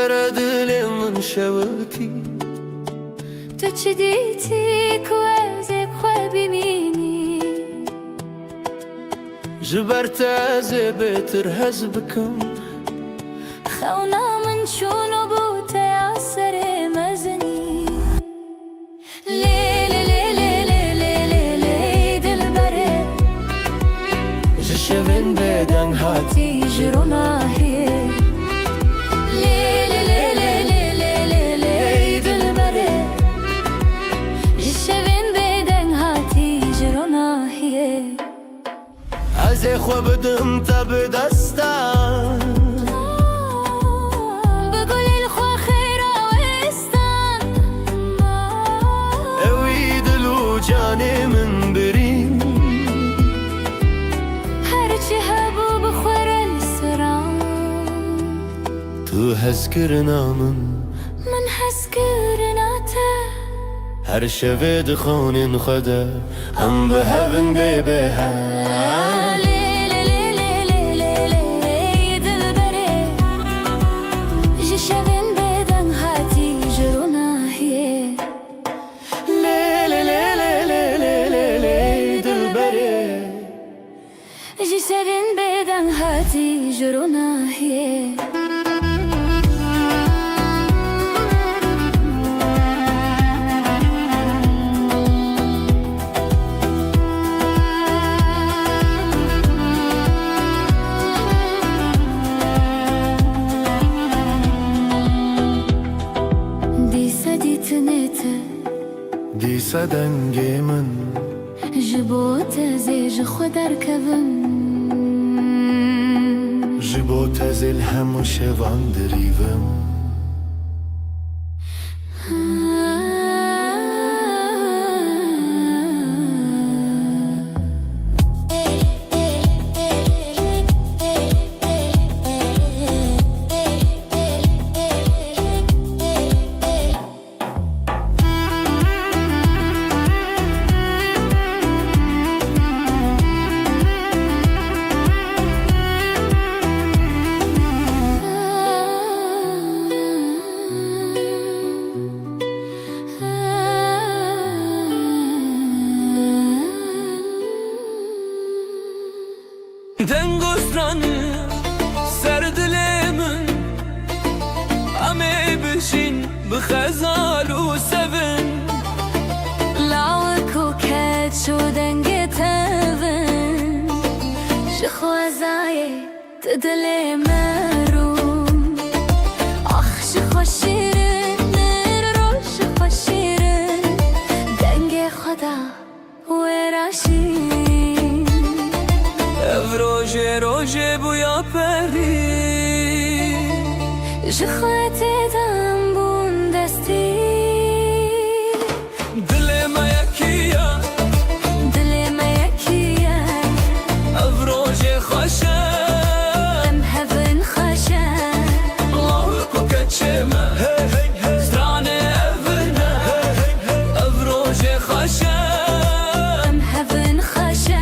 سر دل من شوتی تو چی دیتی که از بخواه ببینی جبرت از بهتر هز بکم خونا من شونو بوت اثر مزنی لیلی لیلی لیلی لیلی دل بره جشوین بدن هاتی تیجرونا هی لیلی لیلی لیلی لیلی دل بره جشوین بدن هاتی جرونا هی از خو بدم تب دستان بقول الخوا خيرا وستان اوی دلو جانی من برین هرچی هبو بخور السران تو هز کرنا من حس كرناته هر شوه دخونین خدا هم به هون ببه لیلی لیلی لیلی لیلی دل بره جشوین بدن هاتی جرونا هی لیلی لیلی لیلی لیلی دل بره جشوین بدن هاتی جرونا هی دیسا دنگی من جبو تزیج خود ارکبم جبو تزل همو شوان دریوم دنگسترانی سر دلمن همه بشین بخزال و سون لاوکو کت شدن گتون شخوازای دل مروم آخ شخوشیرن رو شخوشیرن دنگ خدا وراشین روژه روژه بویا پری جخوات دم بون دستی دل ما یکیه دل ما یکیه او روژه خوشه ام هفن خوشه الله کو کچمه سترانه اونه او روژه خوشه ام هفن خوشه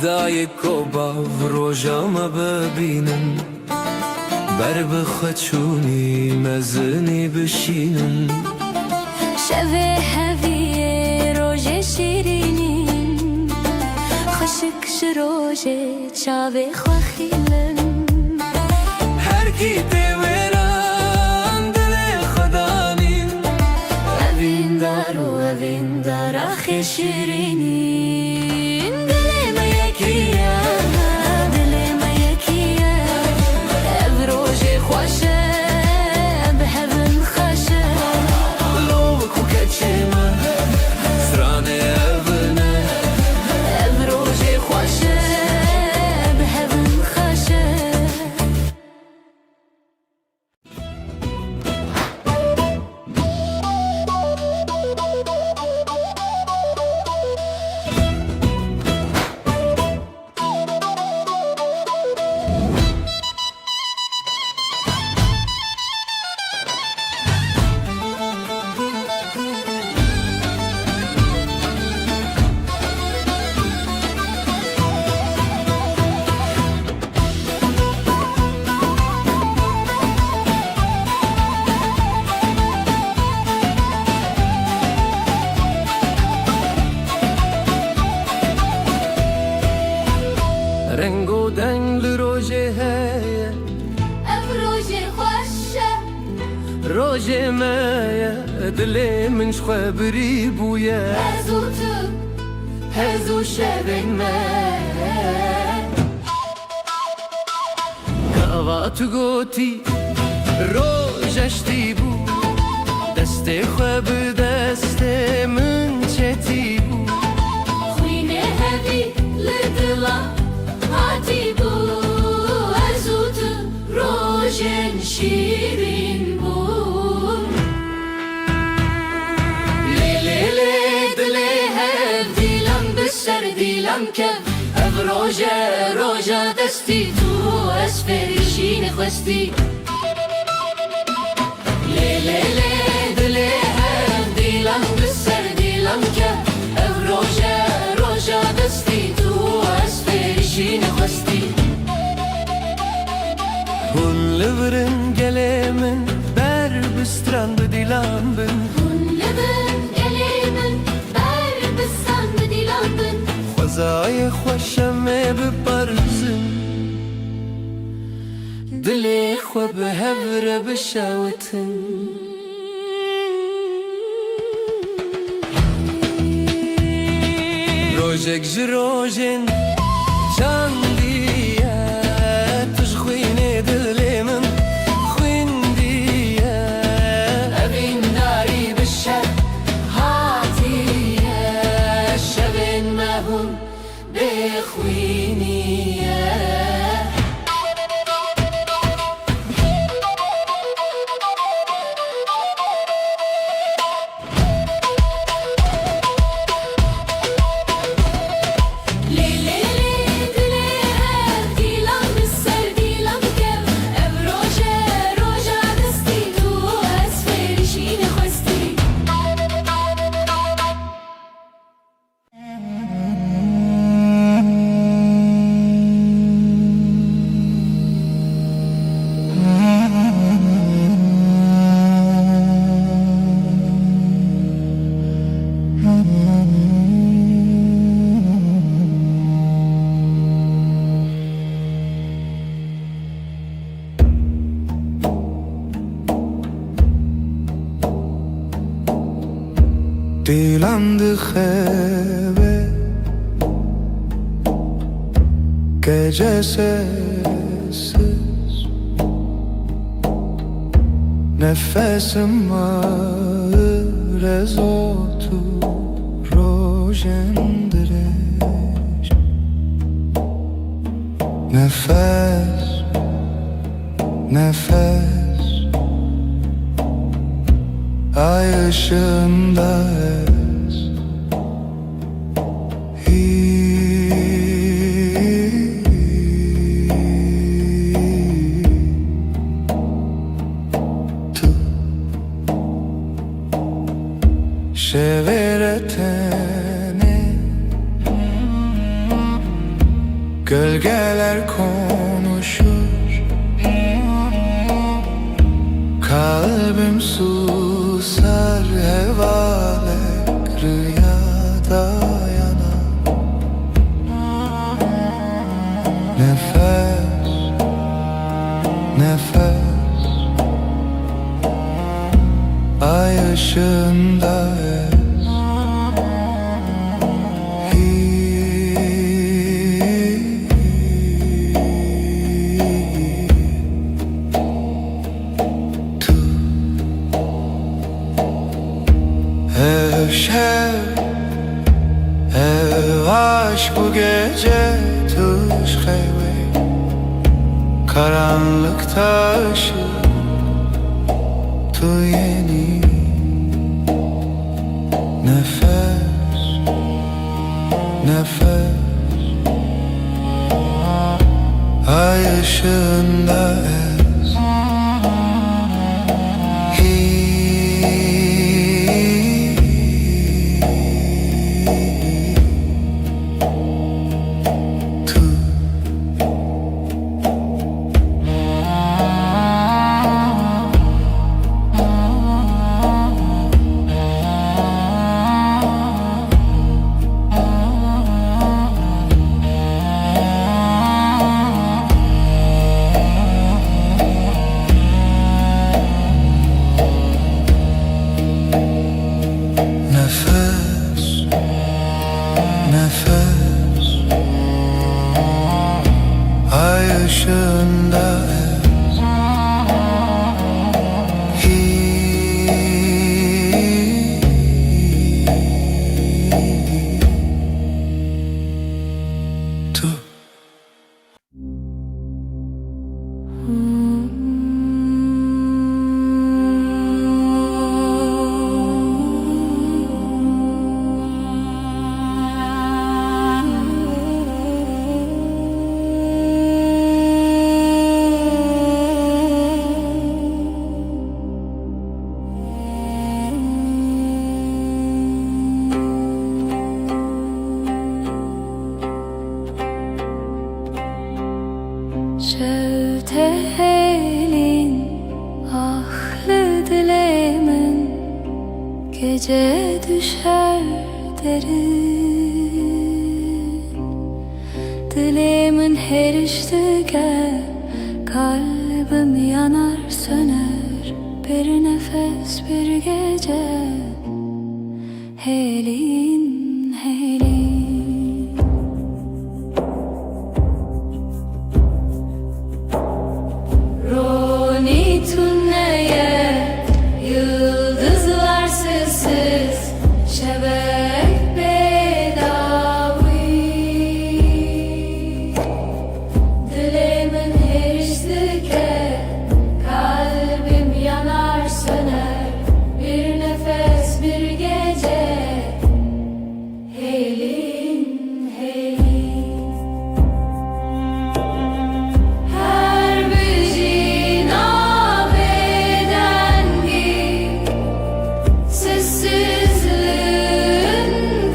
دای کوبا روژام ببینن بر بخچونی مزنی بشینن شوه هویه روژه شیرینین خشک شروژه چاوه خواخیلن هر کی توران دل خدانین اوین دارو اوین دار آخه شیرینین دل ما یکیه دل ما یکیه او روژه خوشه به هون خوشه لو کو کچمه سترانه اونه او روژه خوشه به هون خوشه روجه مایه دل من خبری بویه هزو تو هزو شبین من کاوات گوتی روجشتی بو دست خواب دست من چتی بو خوینه هدی لدلا هاتی بو هزو تو روژن شیرین بو لیلی دلی هف دیلم بسر دیلم کف اف روژه دستی تو از فریشین خواستی لیلی دلی هف دیلم بسر دیلم کف اف روژه دستی تو از فریشین خواستی هون لورن گلیمن بر بستران بدیلم بن هون لبن گلیمن بر بستان بدیلم بن خوزای خوشم بپرزم دلی خو به هفر بشاوتن روژک جروجن چندیه تش خوینه دلی من خویندیه اوین ناری بشه هاتیه شبین مهون بخوینیه دیلم دخبه gecesiz nefesim ağır ez otur rojendireş nefes nefes ay ışığında ez Şeveretene gölgeler konuşur kalbim susar hevalek rüyada yanar nefes nefes ay ışığında şev ev aşk bu gece tuş heyve karanlıkta ışık tu yeni nefes nefes ay ışığında Gece düşer derin, dileğimin her iştige, kalbim yanar söner, bir nefes bir gece. Helin, helin, Roni tünneye, yıldızlar sessiz, şebek bedavi. Dileğimin her iştike, kalbim yanar söner, bir nefes bir gece. Helin, helin, her bir nabedengi, sessizliğin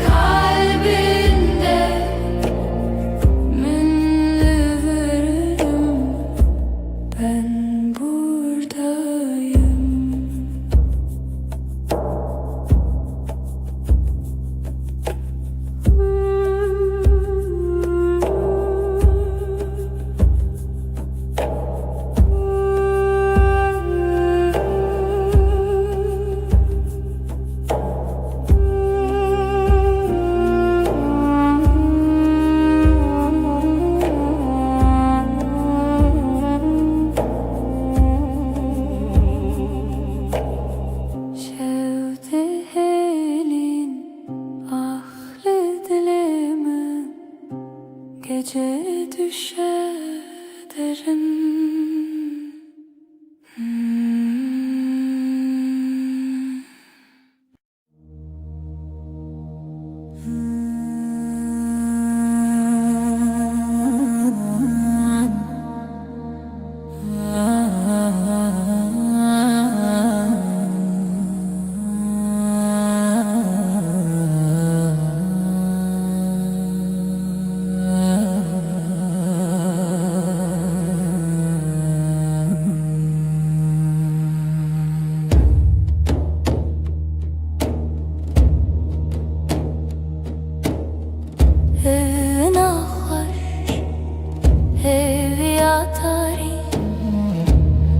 kalbinde münlü veririm, ben buradayım. Şevde helin, ahli dileğimin, gece düşer derin.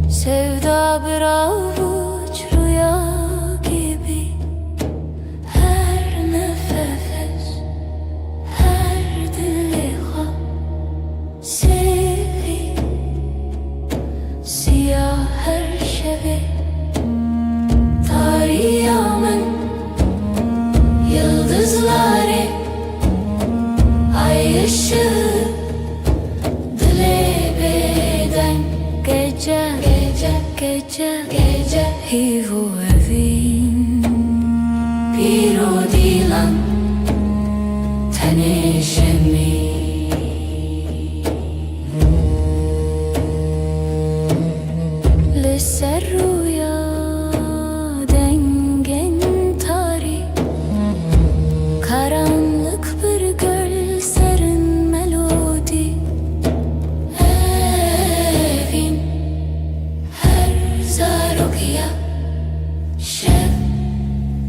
Sevda bir avuç rüya gibi, her nefes, her diliha sevi, siyah her şevi, tarihımın yıldızları, ay ışığı, dile beden gece. Gece, gece, hivu evin, piro dilan, teneşemi. Lisser rüya, dengen tari, karanlık bir göl, serin melodi. Evin Zarokia, şev,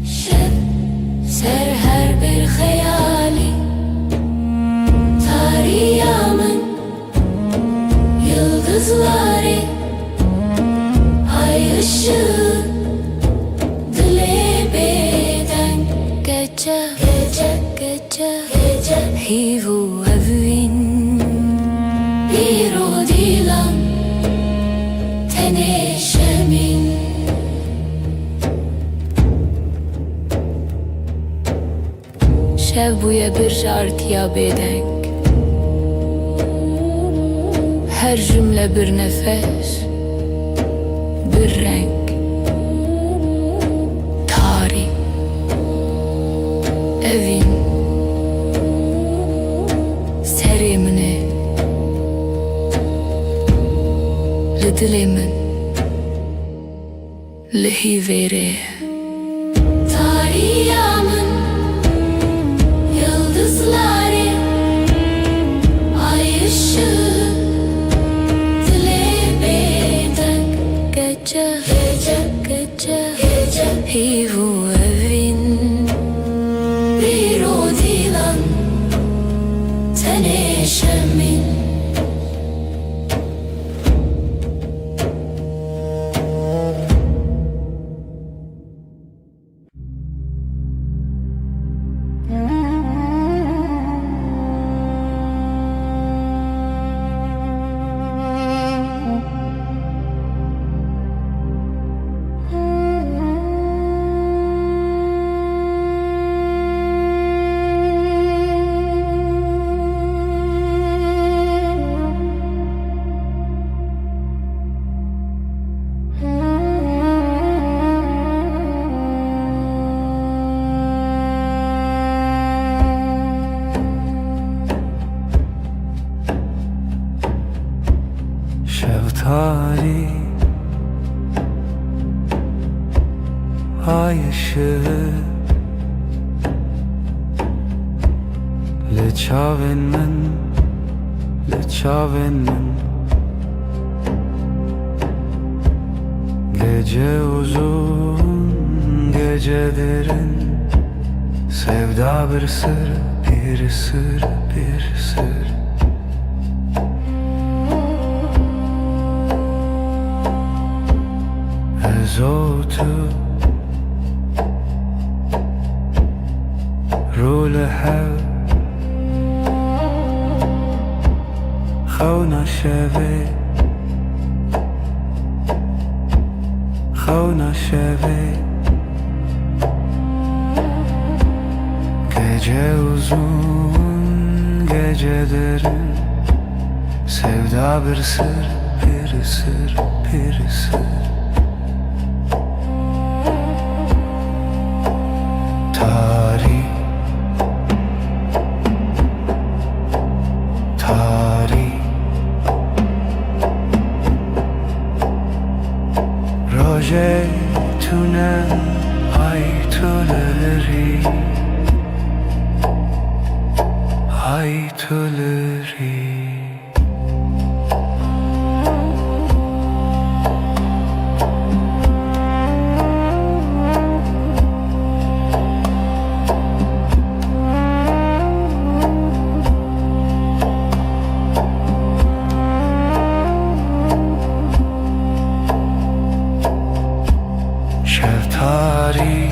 şev, ser her bir hayali, tarihımın yıldızları, ay ışığı, dile beden gece, gece, gece, gece, hivu evin, bir odilan, teneşemin. Şev buya bir şarkıya bedenk, her cümle bir nefes, bir renk, tarih, evin, serimini, lidilimin, lihivere. Tarihımın yıldızları, ay ışığı, dile beden gece, gece, gece, gece, hivu evi. ay ışığı لچاون من Gece uzun, gece derin, sevda bir sır, bir sır, bir sır. Ezotu رول هوا خو نشوی gece uzun, gece derin, sevda bir sır, bir sır, bir sır. Tarih Roje tünen ay tüleri Şeftali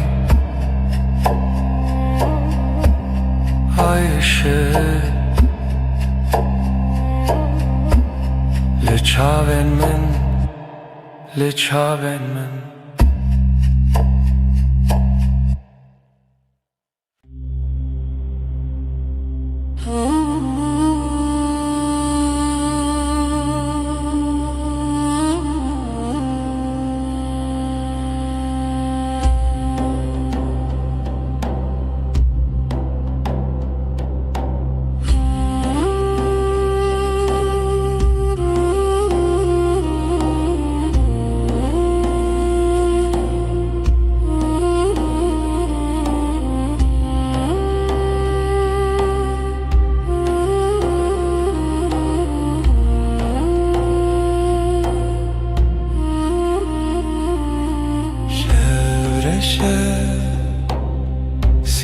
ay ışığı لچاون من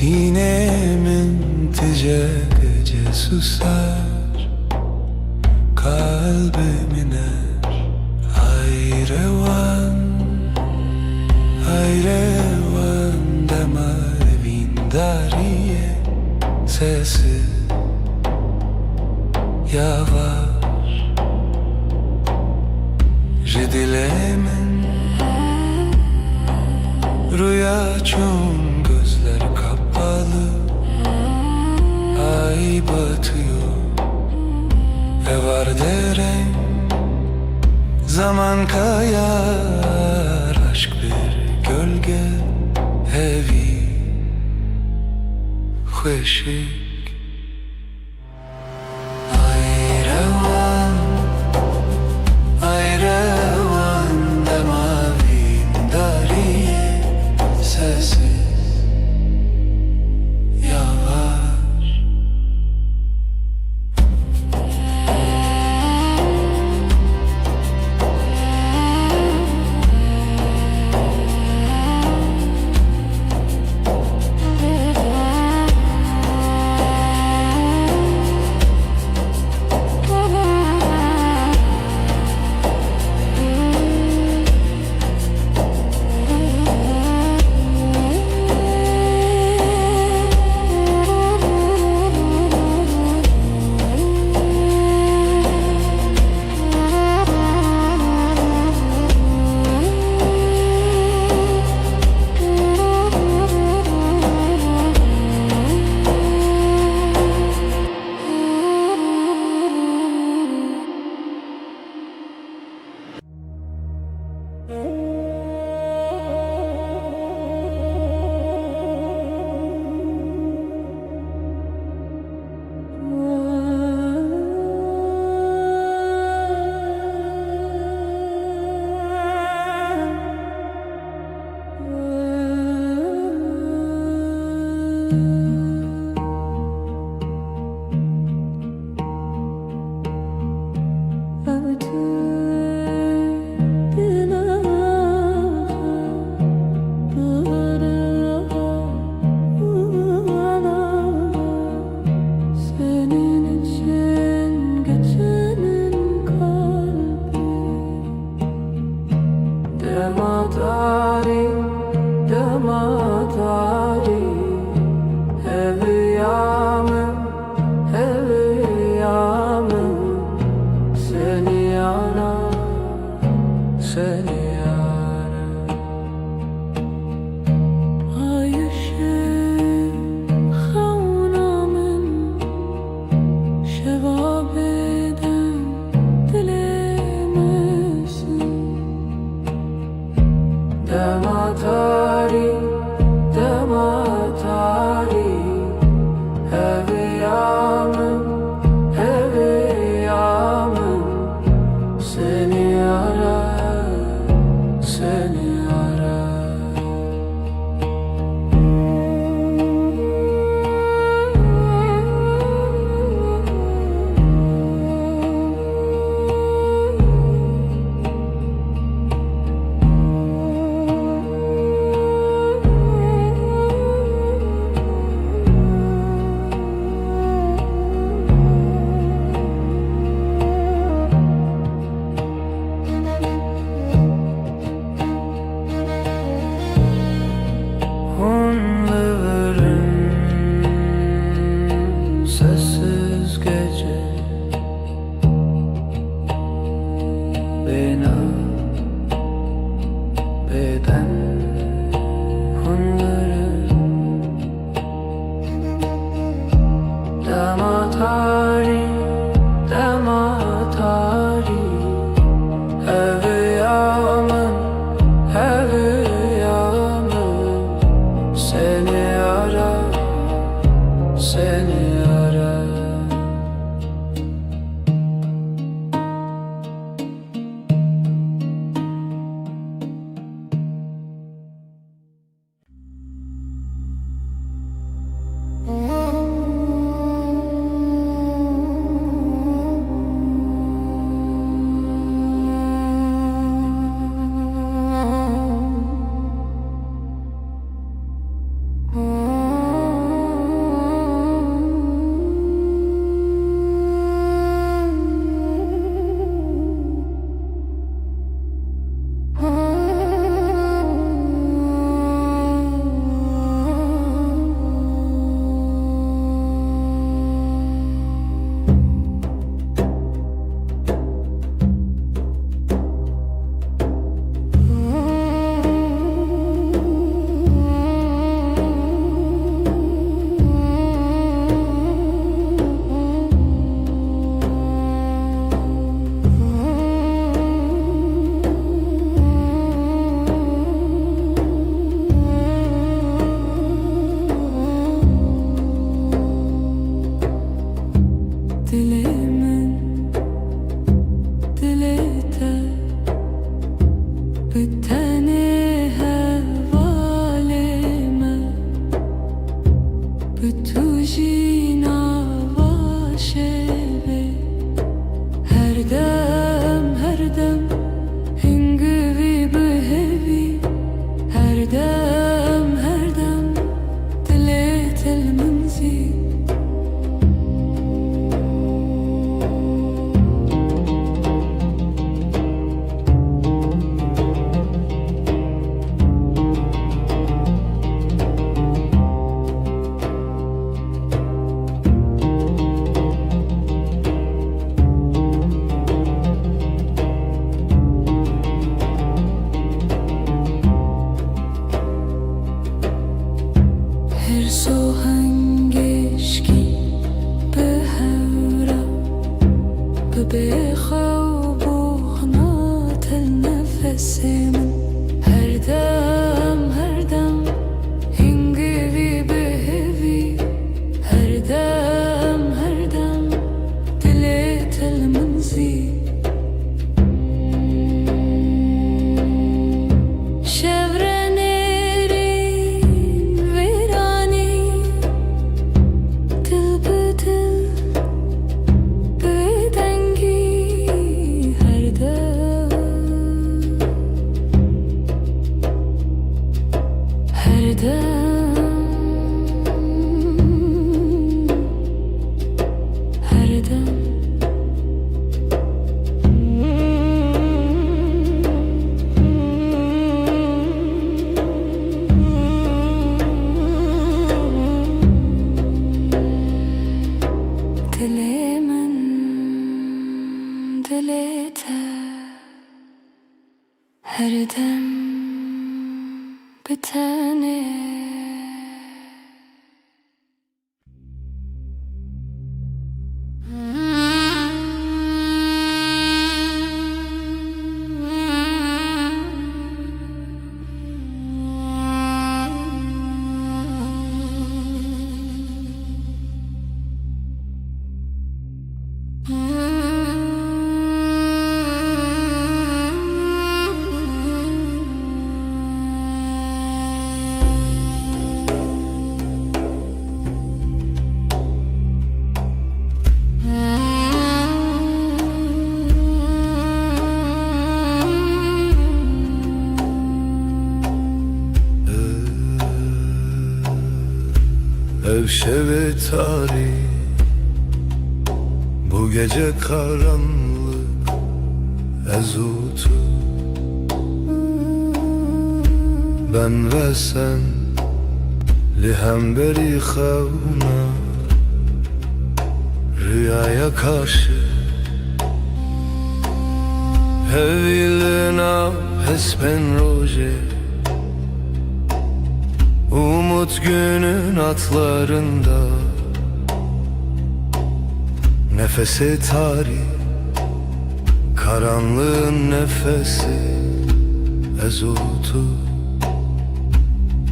Sinemin gece susar, kalbim iner hayrevan demar dariye sesi yavaş Ridilemin rüya çun gözler kapalı ay batıyor var deren zaman kayar aşk bir gölge evi خوشک ayrevan demavin dariye sessiz yavaş Senin için geçenin kalbi Dematari, dematari Heviyamım, heviyamım Seni yarar, seni yarar عايشين خونا من شبابدن dilemesin Dematari, dematari Heviyamım, heviyamım Seni yarar, seni yarar Hunlıvırın sessiz gece Bina beden hunları Dematari, dematari Heviyamın, heviyamın Seni arar, seni arar Dilimin dilete Biteni hevalime Bütujina vaşebe Her dem Hingivi behevi Her dem Dilet el منزل Her sohangeşki behevra Bebeğe buğna tel nefesimin Her dem hingivi behevi Her dem dilet el منزل Şevrenerin virani dem, her dem. Dilimin dilete her dem bitene. Ev şevi tarih, bu gece karanlık ezutu. Ben ve sen lihemberi xevna, rüyaya karşı hevilina hespen roje. Umut günün atlarında, nefesi tarih, karanlığın nefesi ezutu.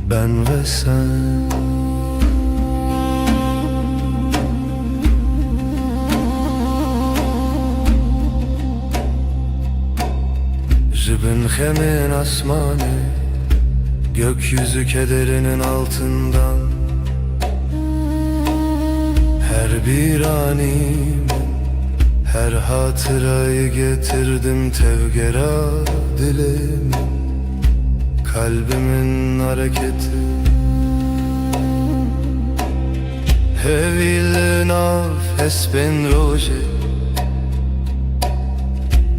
Ben ve sen. Jibin hemin asmanı, gökyüzü kederinin altından her bir anim, her hatırayı getirdim tevgera dilimin, kalbimin hareketi. Hevil naf hesben roje,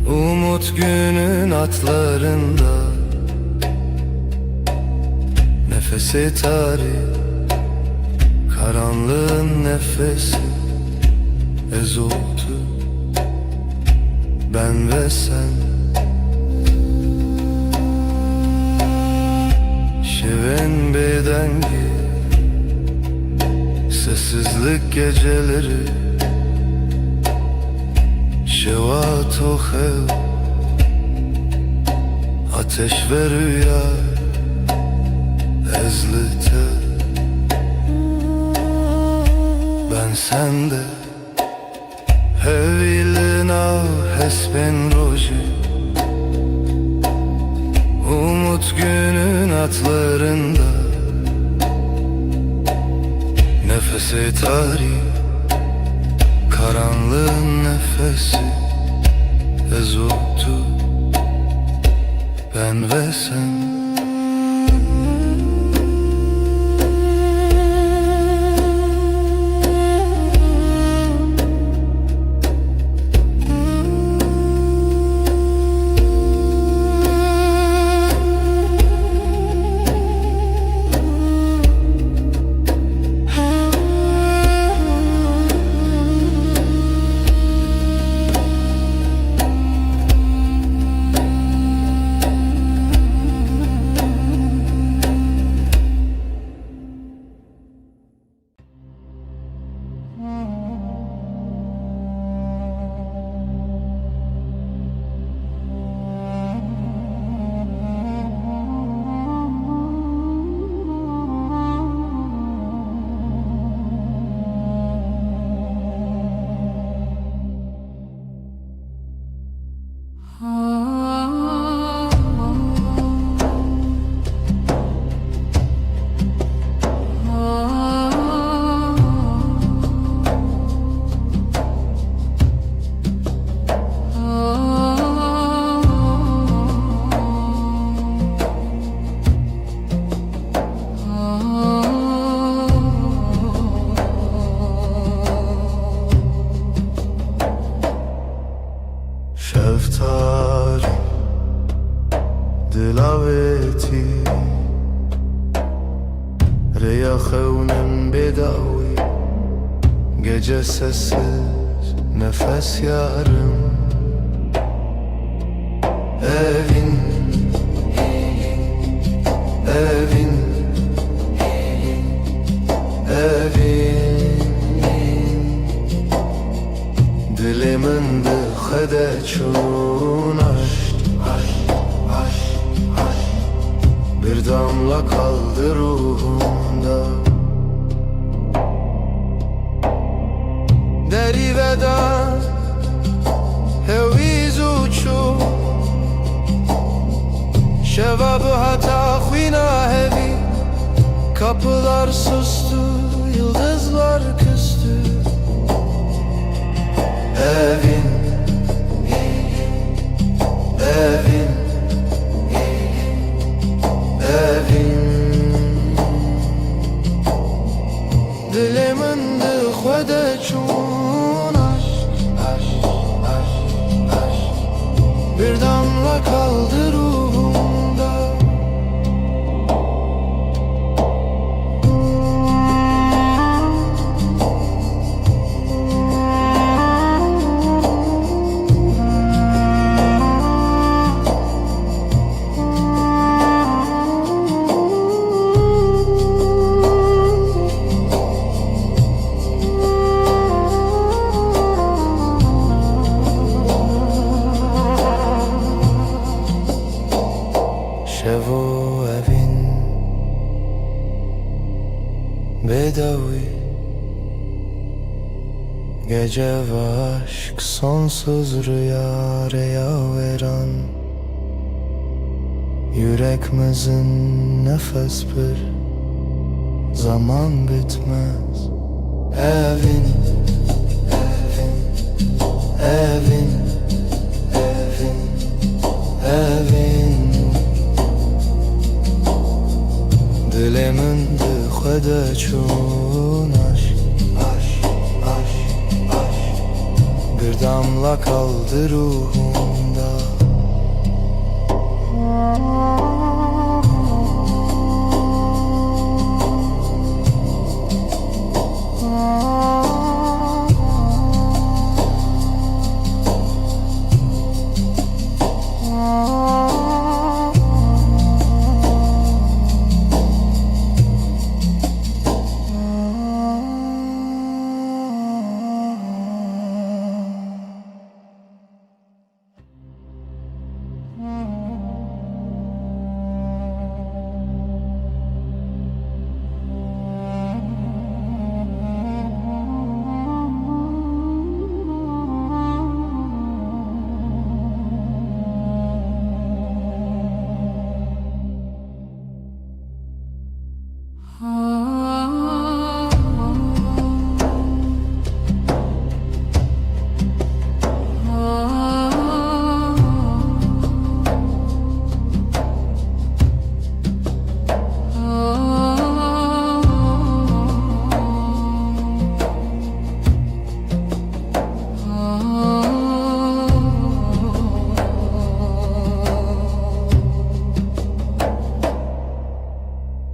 umut günün atlarında, nefesi tarih, karanlığın nefesi ezutu. Ben ve sen. Şeven bedengi, sessizlik geceleri, şevat o hev, ateş ve rüya ezlite. Ben sende hevilina hesben roji, umut günün atlarında, nefesi tarih, karanlığın nefesi ezutu. Ben ve sen. Rüya xevnim bedavi, gece sessiz, nefes yarım. Evin, evin, evin, dilimin dıxede çun aşk, bir damla kaldı ruhumda. Deri veda heviz uçu, şevabı hata khina hevi. Kapılar sustu, yıldızlar küstü. Evin, evin, evin, dilimin dıxede çun aşk, bir damla kaldı ruhumda. Şevo evin bedavi, gece ve aşk sonsuz rüya veren. Yüreğimizin nefes bir zaman bitmez. Evin, evin, evin, evin, dilimin dıxede çun aşk, bir damla kaldı ruhumda.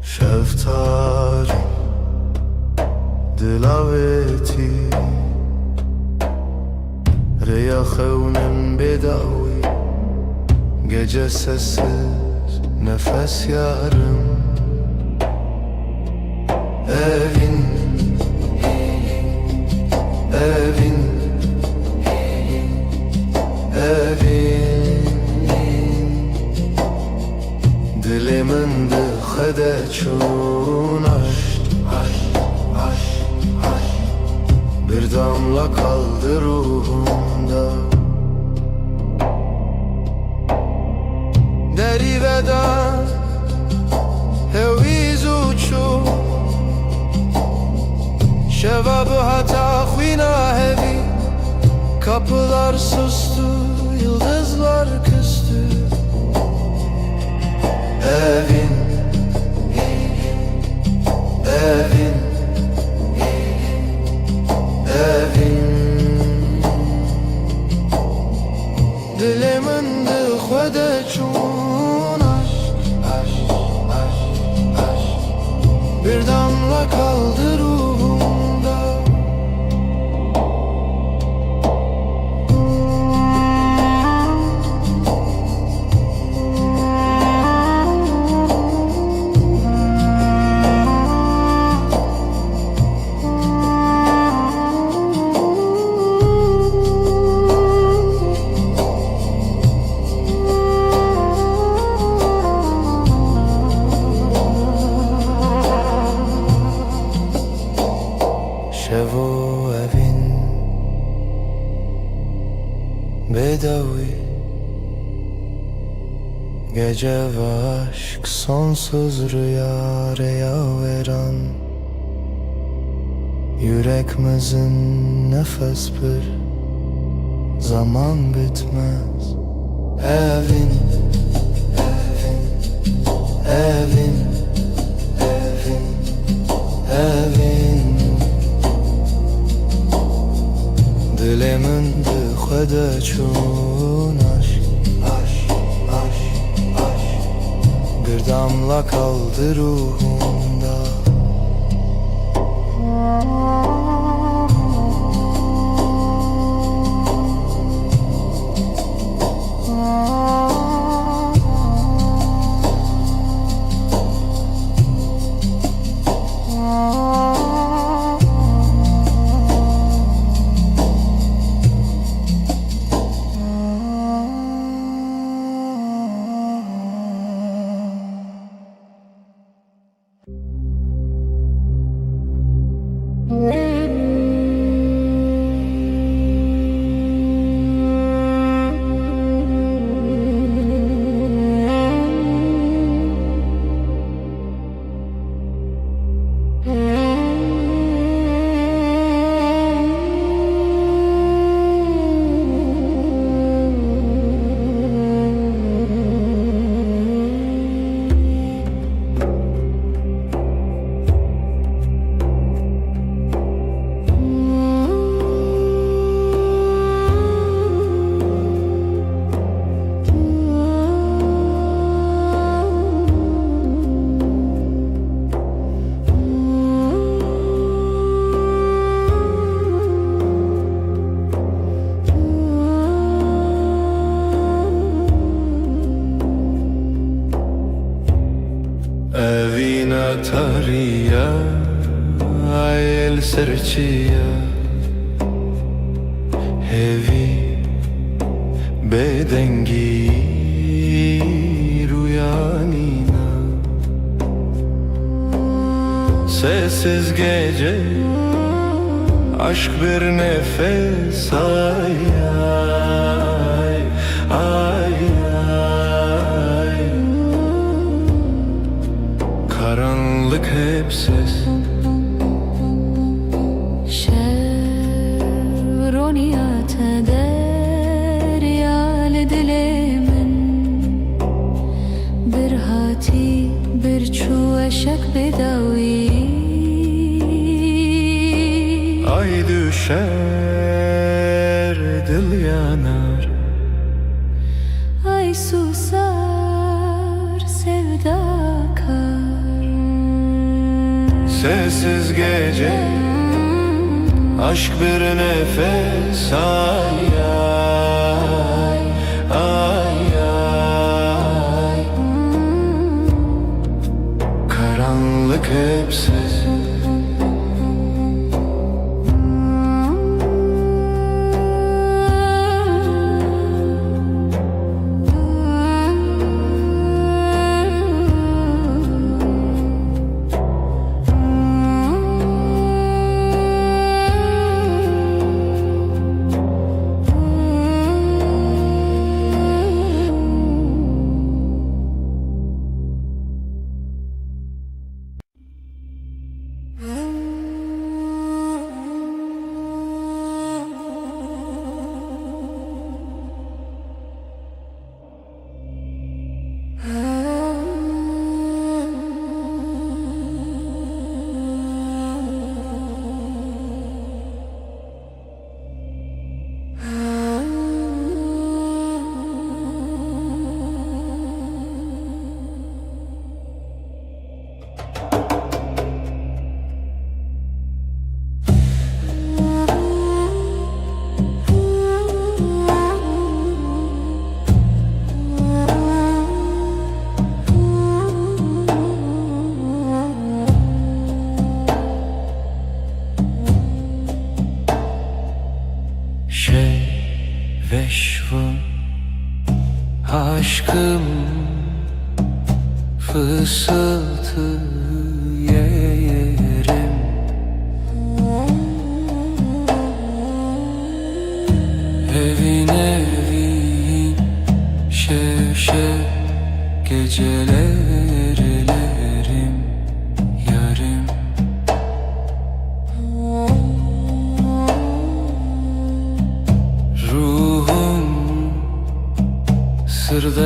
Şeftali, dilaveti, rüya xevnim bedavi, gece sessiz, nefes yarım. Evin, evin, evin, dilimin dıxede çun aşk, bir damla kaldı ruhumda. Deri veda heviz uçu, şevabı hata khina hevi. Kapılar sustu, yıldızlar küstü. Evin, evin, evin, dilimin dıxede çun aşk, Bir damla kaldı ruhumda. Şevo evin bedavi, gece ve aşk sonsuz rüya veren. Yüreğimizin nefes bir zaman bitmez. Evin, evin, evin, evin. Dilimin dıxıda çun aşk, aşk, aşk, aşk. Bir damla kaldı ruhumda. Evina tariya el serçiya hevi bedengi rüyanina. Sessiz gece aşk bir nefes, ay ay ay ay. Karanlık hep ses. Şevroniyat deryal dilimin. Bir hati bir çu eşek bedavi. Ay düşer, dil yanar. Ay susar, sevda kar. Sessiz gece aşk bir nefes, ay ay ay ay. Karanlık hep ses.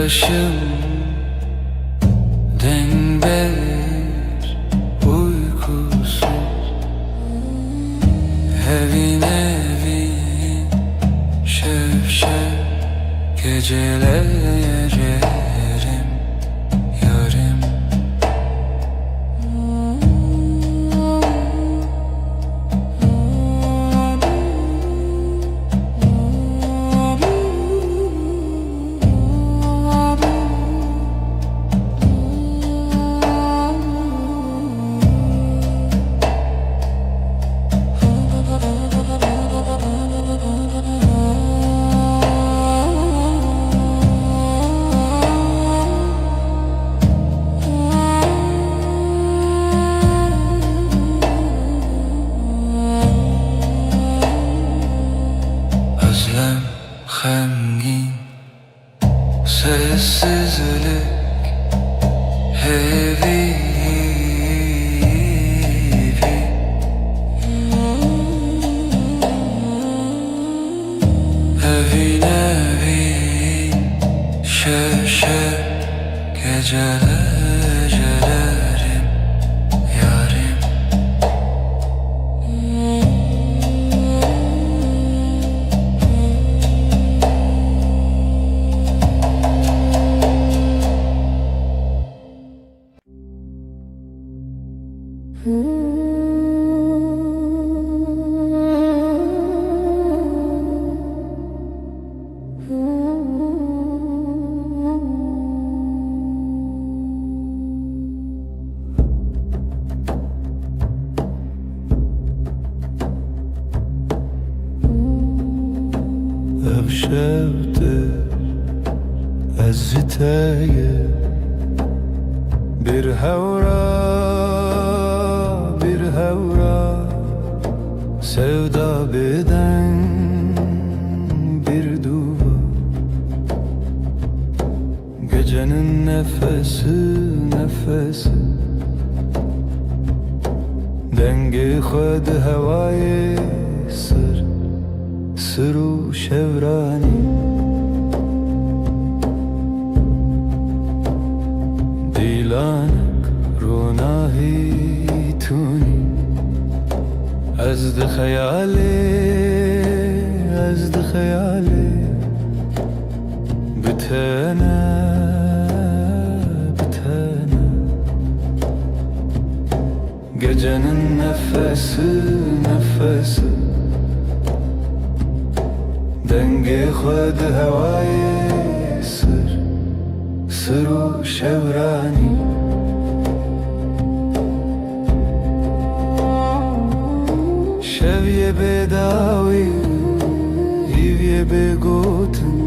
başım denber uykusuz, evin evin şevşev gecelerim yarım. Özlem xəmgin, sessizlik heavy. Evin evin şevşev gecelerim yarim. Ev şevdir eziteye bir hevra sevda beden bir duva. Gecenin nefesi dengi khud havayı sırru şevrani. Dilanak runahi tuni azd khayali bitana gecenin nefesi dengi khud havayı sırru şevrani. Şevye bedavi hivye begotin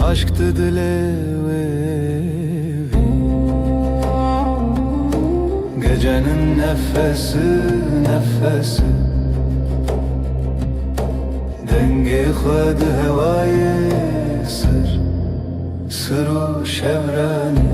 aşktı dilevi. Gecenin nefesi dengi khud havayı sırru şevrani.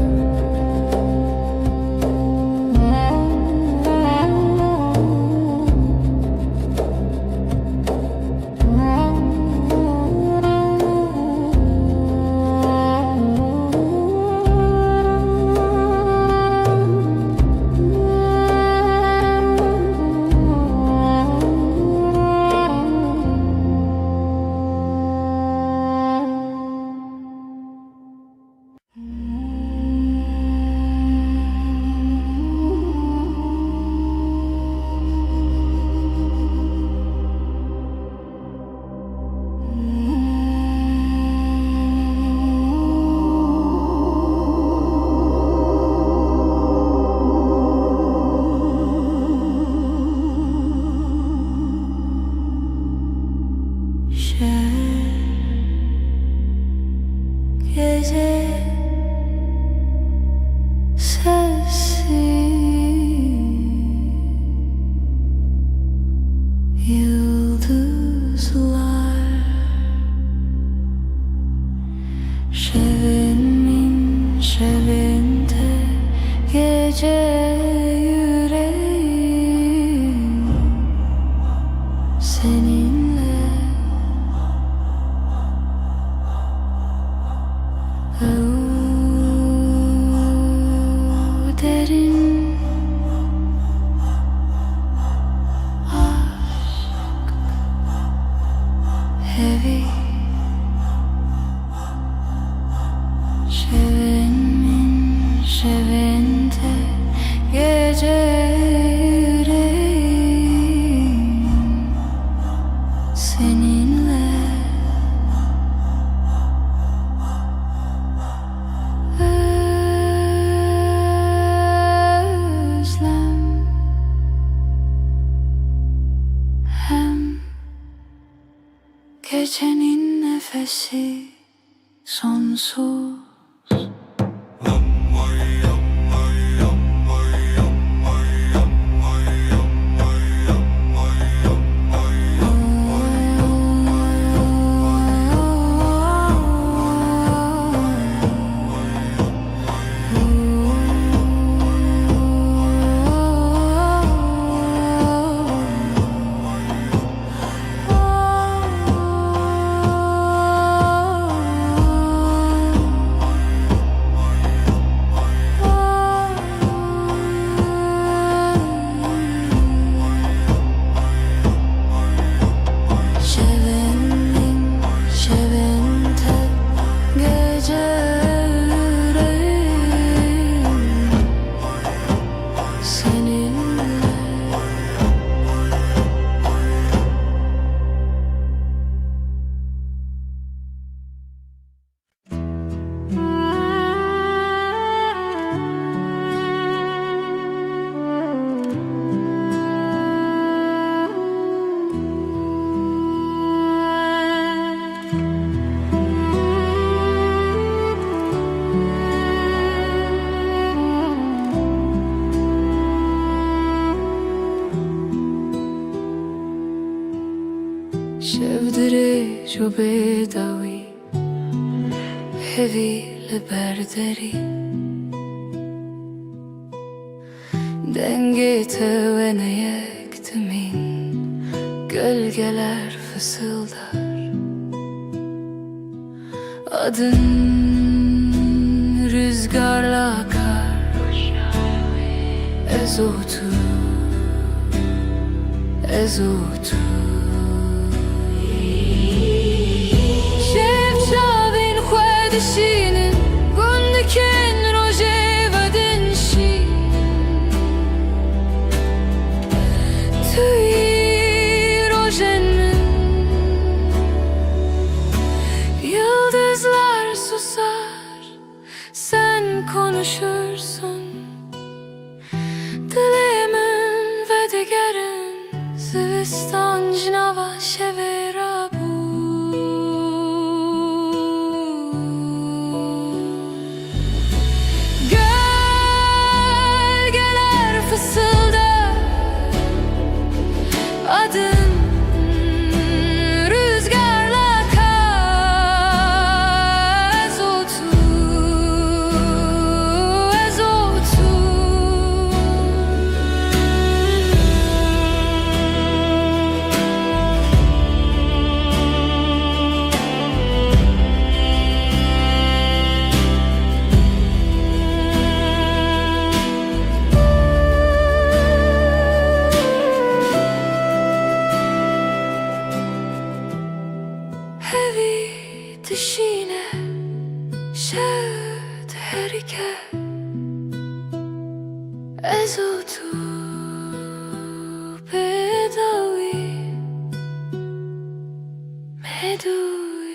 gece yüreğim seninle özlem hem gecenin nefesi sonsuz. شفدري جو بدوي هذي لبردري Dengete ve ne yektimin gölgeler fısıldar. Adın rüzgarla akar, ezotu, ezotu. Şevçavin xwedişinin gundikin rojeva dinşi. Tüy rojenin yıldızlar susar, sen konuşursun. Dilimin ve digerin zivistan cinava şevera bu. Gölgeler fısıldar, adın rüzgarla akar, ezotu, ezotu. Hevi dişine şevd herike ezotu bedavi medui.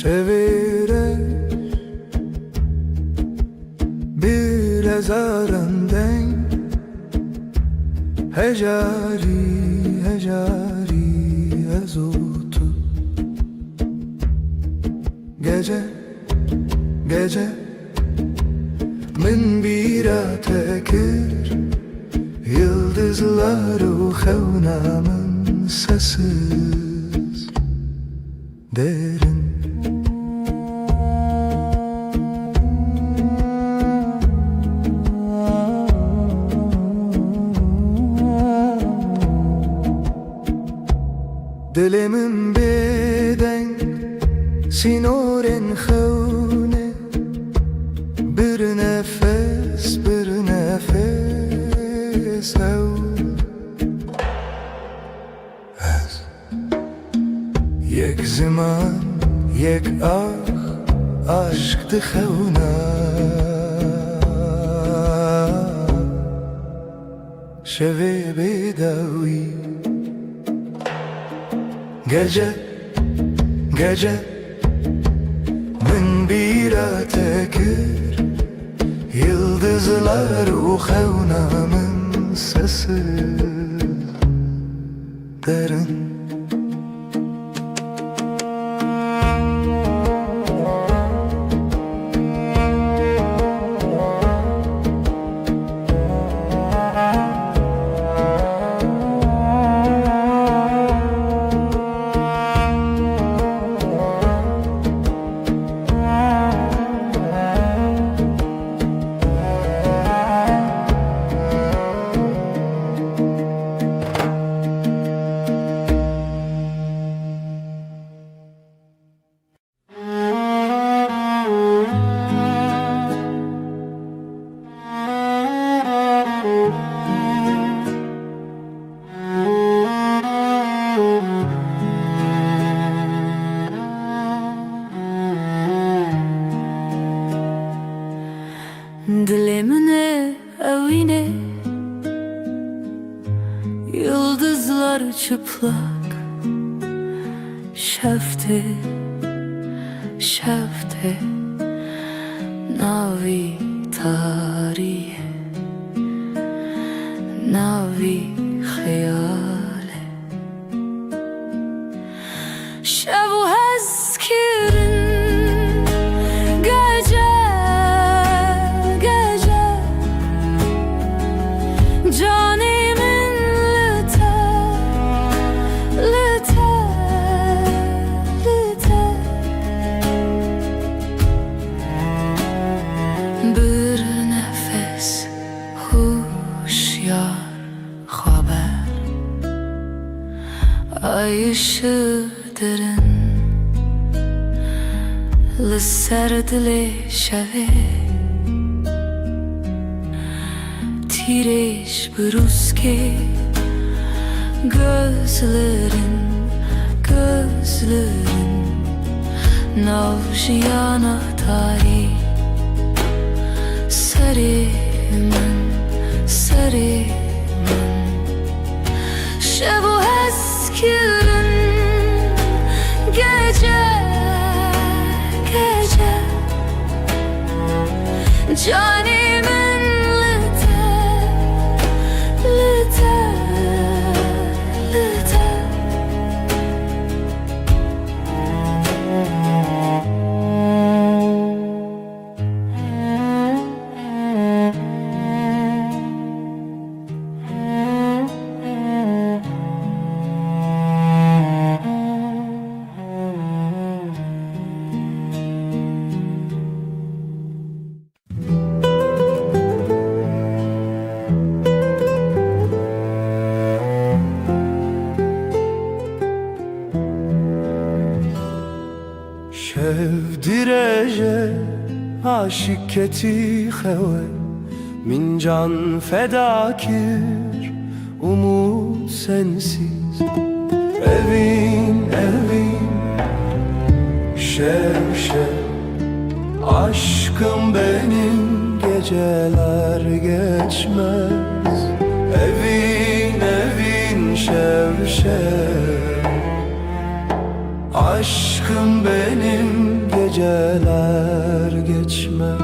Çevirek bir ezarenden Hecari, hecari ezotu. Gece, gece min bira tekir Yıldızlar u xevnamin sessiz derin. Dilimin beden sinoren khune, bir nefes hev ez yek zaman yek aşk dixevna şevi bedavi. Gece min bir tekir, yıldızlar uxevnamın sesi derin. Dilimine evine yıldızlar çıplak, şefte navi tarihe, navi hayale şevu hezkirin Canimin lite bir nefes huşyar haber, ay ışığı derin لسر دل شوه تیرش بروز که gözlerin navşiyana tarih sarımın şebu eskirin gece canimin lite Şevdireje aşık keti xewe min can fedakir umut sensiz evin şev aşkım benim geceler geçmez evin şev aşkım benim geceler geçmez.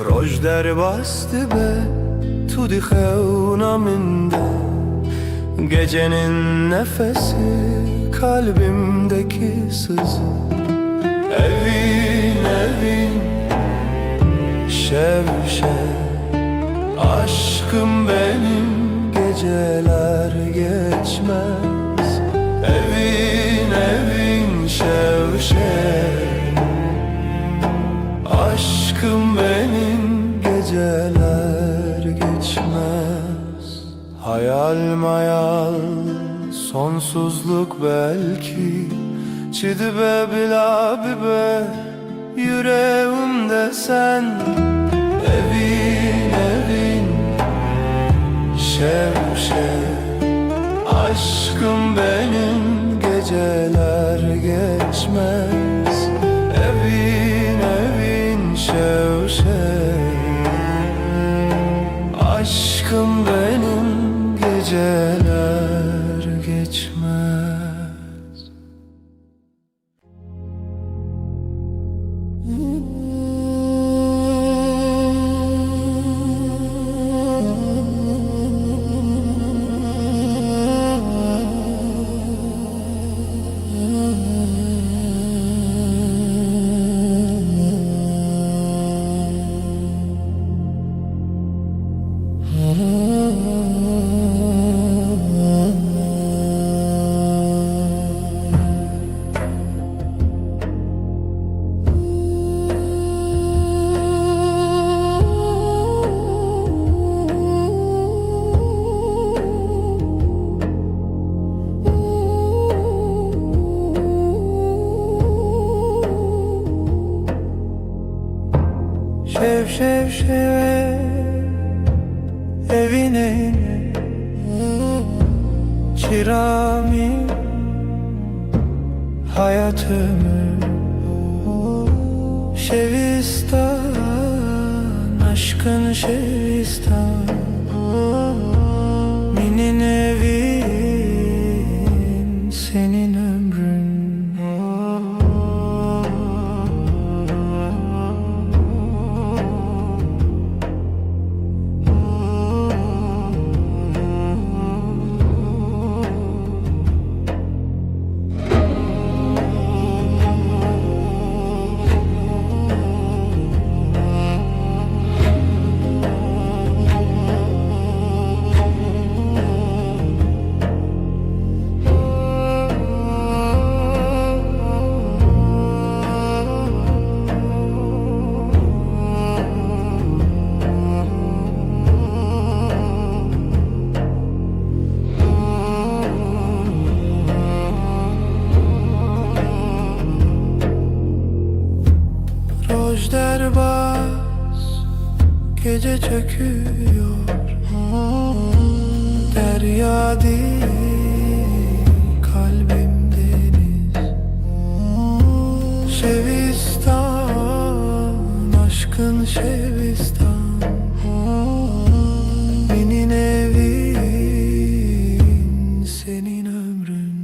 Roj der bastı be tudi xevnaminde gecenin nefesi kalbimdeki sızı şevşek. Aşkım benim geceler geçmez. Evin evin şevşek. Aşkım benim geceler geçmez. Hayal mayal sonsuzluk belki. Çidibe bila bibe yüreğimde sen. Evin evin şevşek. Aşkım benim geceler geçmez. Evin evin şevşek. Aşkım benim geceler geçmez. Şev şev şev evine çırami hayatımı şevistan aşkın şevistan minin evin senin ömrün. Rojderbaz gece çöküyor, derya değil kalbim deniz. Şevistan aşkın şevistan minin evin senin ömrün.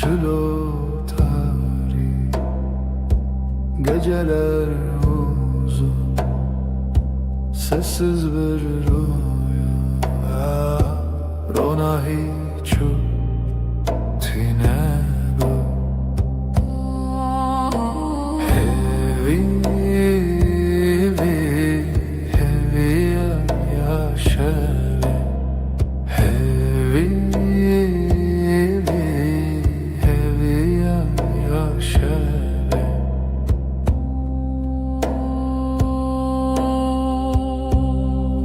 چلو تاری Geceler uzun, sessiz bir rüya. Rona hiçu tine bu hevi yaşavi hevi yaşavi.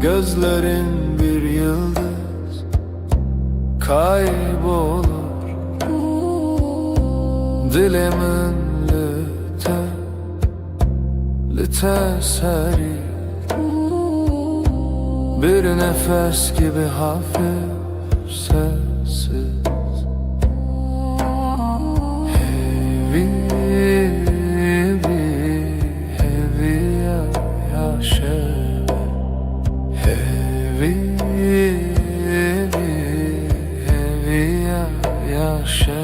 Gözlerin bir yıldız kaybolur, dilimin lite seri, bir nefes gibi hafif sessiz. Heavy yaşa, heavy yaşa.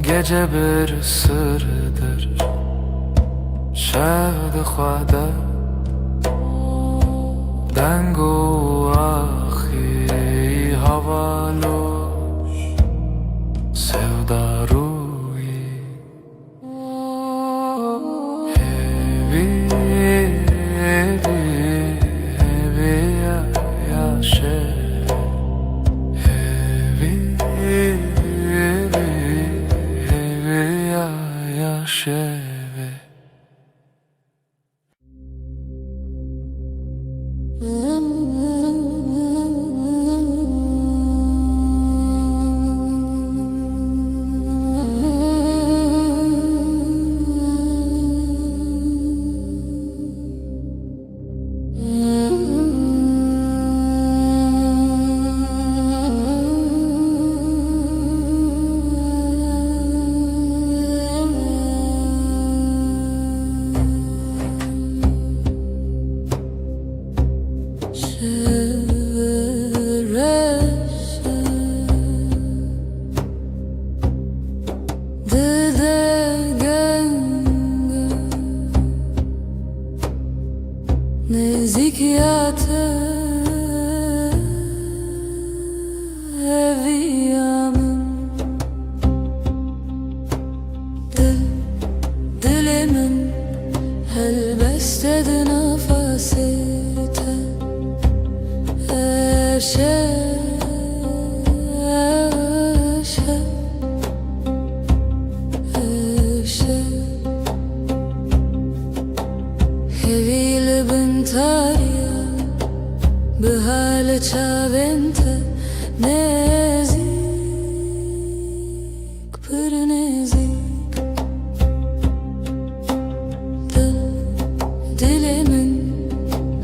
Gece bir sırdır şevd-i xwada dengu axi havaloş sevdaruyi hevi yaşa hevi yaşeve. Nezikiyate eviyamın dilimin helbestedi nefasite eşe بحال نزدیک پر نزدیک dilimin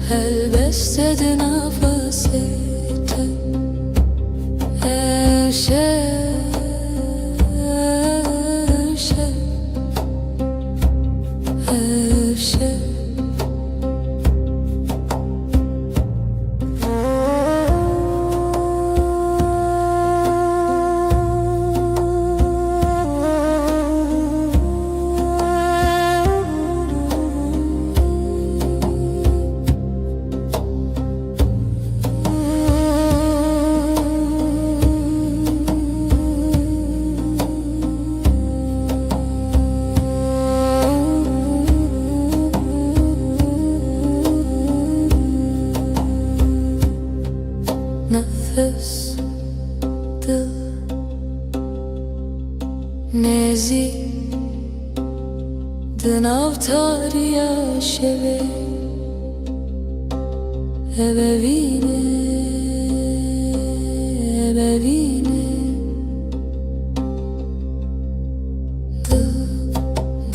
helbestedi nefasite eşe nefes dil nezi dinavtariya şeve ebevine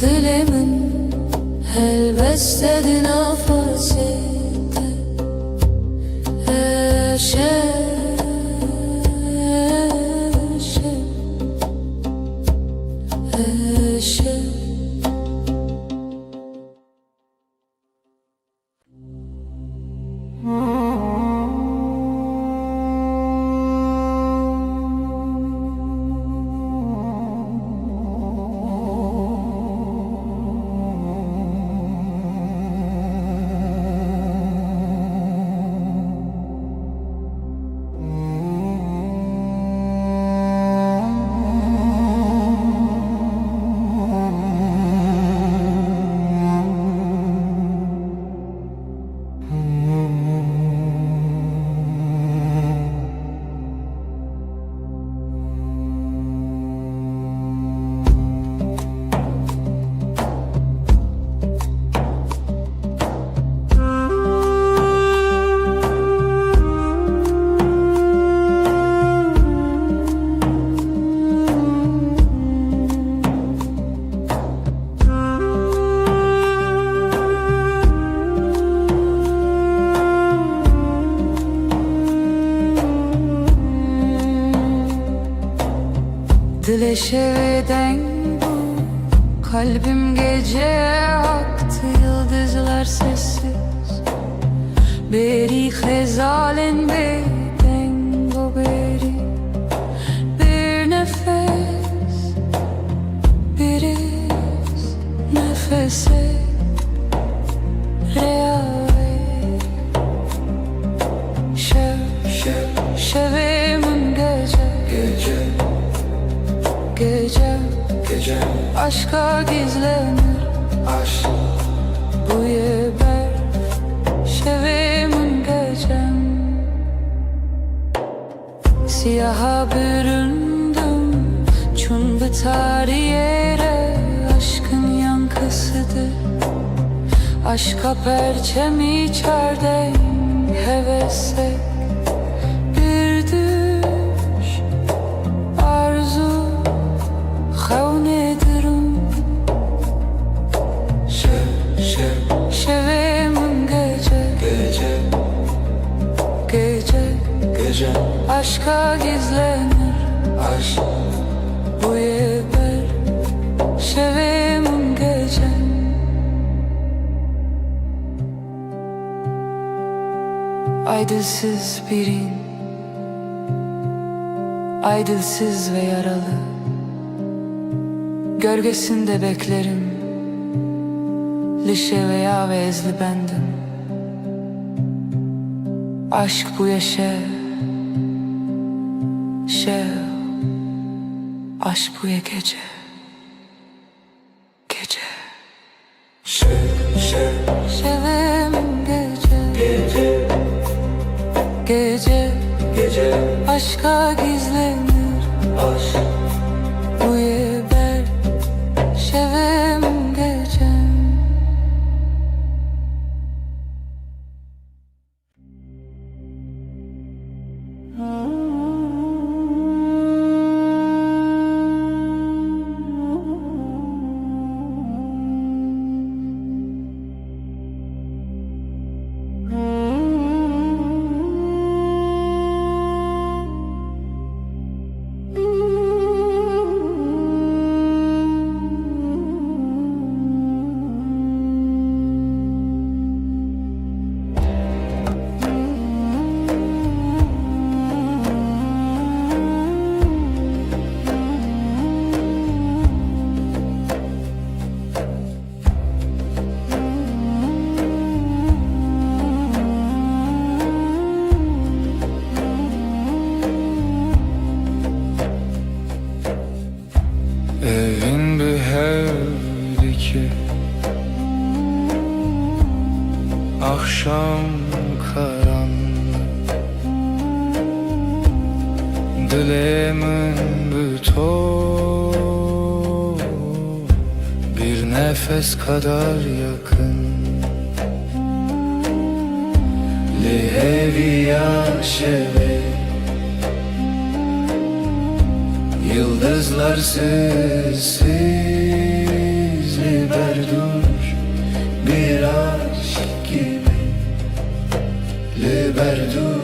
dilimin helbestedi nefasite Leşeveden bu kalbim gece aktı, yıldızlar sessiz. Beri xezalen beden bu beri. Bir nefes, bir iz nefese reave. Şevimin gece Gece aşka gizlenir. Aşk Bu yeber şevimin gecem. Siyaha büründüm çun bitar yere. Aşkın yankısıdır, aşka perçem içerden hevese. Bir düş arzu xevnedirim. Şevimin gece aşka gizlenir. Aşk Bu yeber şevimin gecem. Aydılsız birin, aydılsız ve yaralı. Gölgesinde beklerim, lişe veya vezli bendim. Aşk bu yaşa, aşk bu ya gece. Şevimin gece aşka gizlenir. Aşk Bu yeber şevimin gecem. Evin bir hevdi ki akşam karanlık. Dilemin bütün bir nefes kadar yakın. Leheviya şeve yıldızlar sessiz liberdur. Bir aşk gibi liberdur.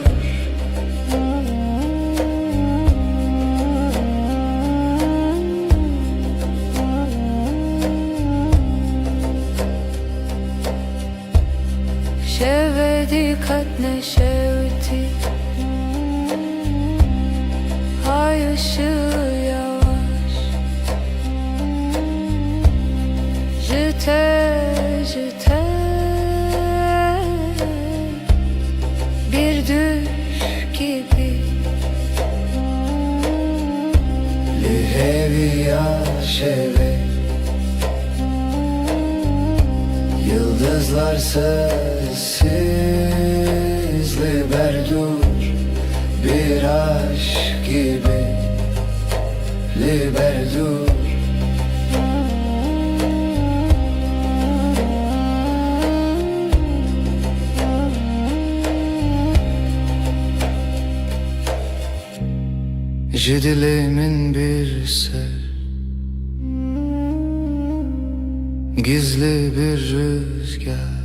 Şevedi katne şevdi, ay ışığı yavaş. Jite bir düş gibi. Leheviya şeve yıldızlar sessiz liberdur. Bir aşk gibi liberdur. Dilemin bir ser, gizli bir rüzgar.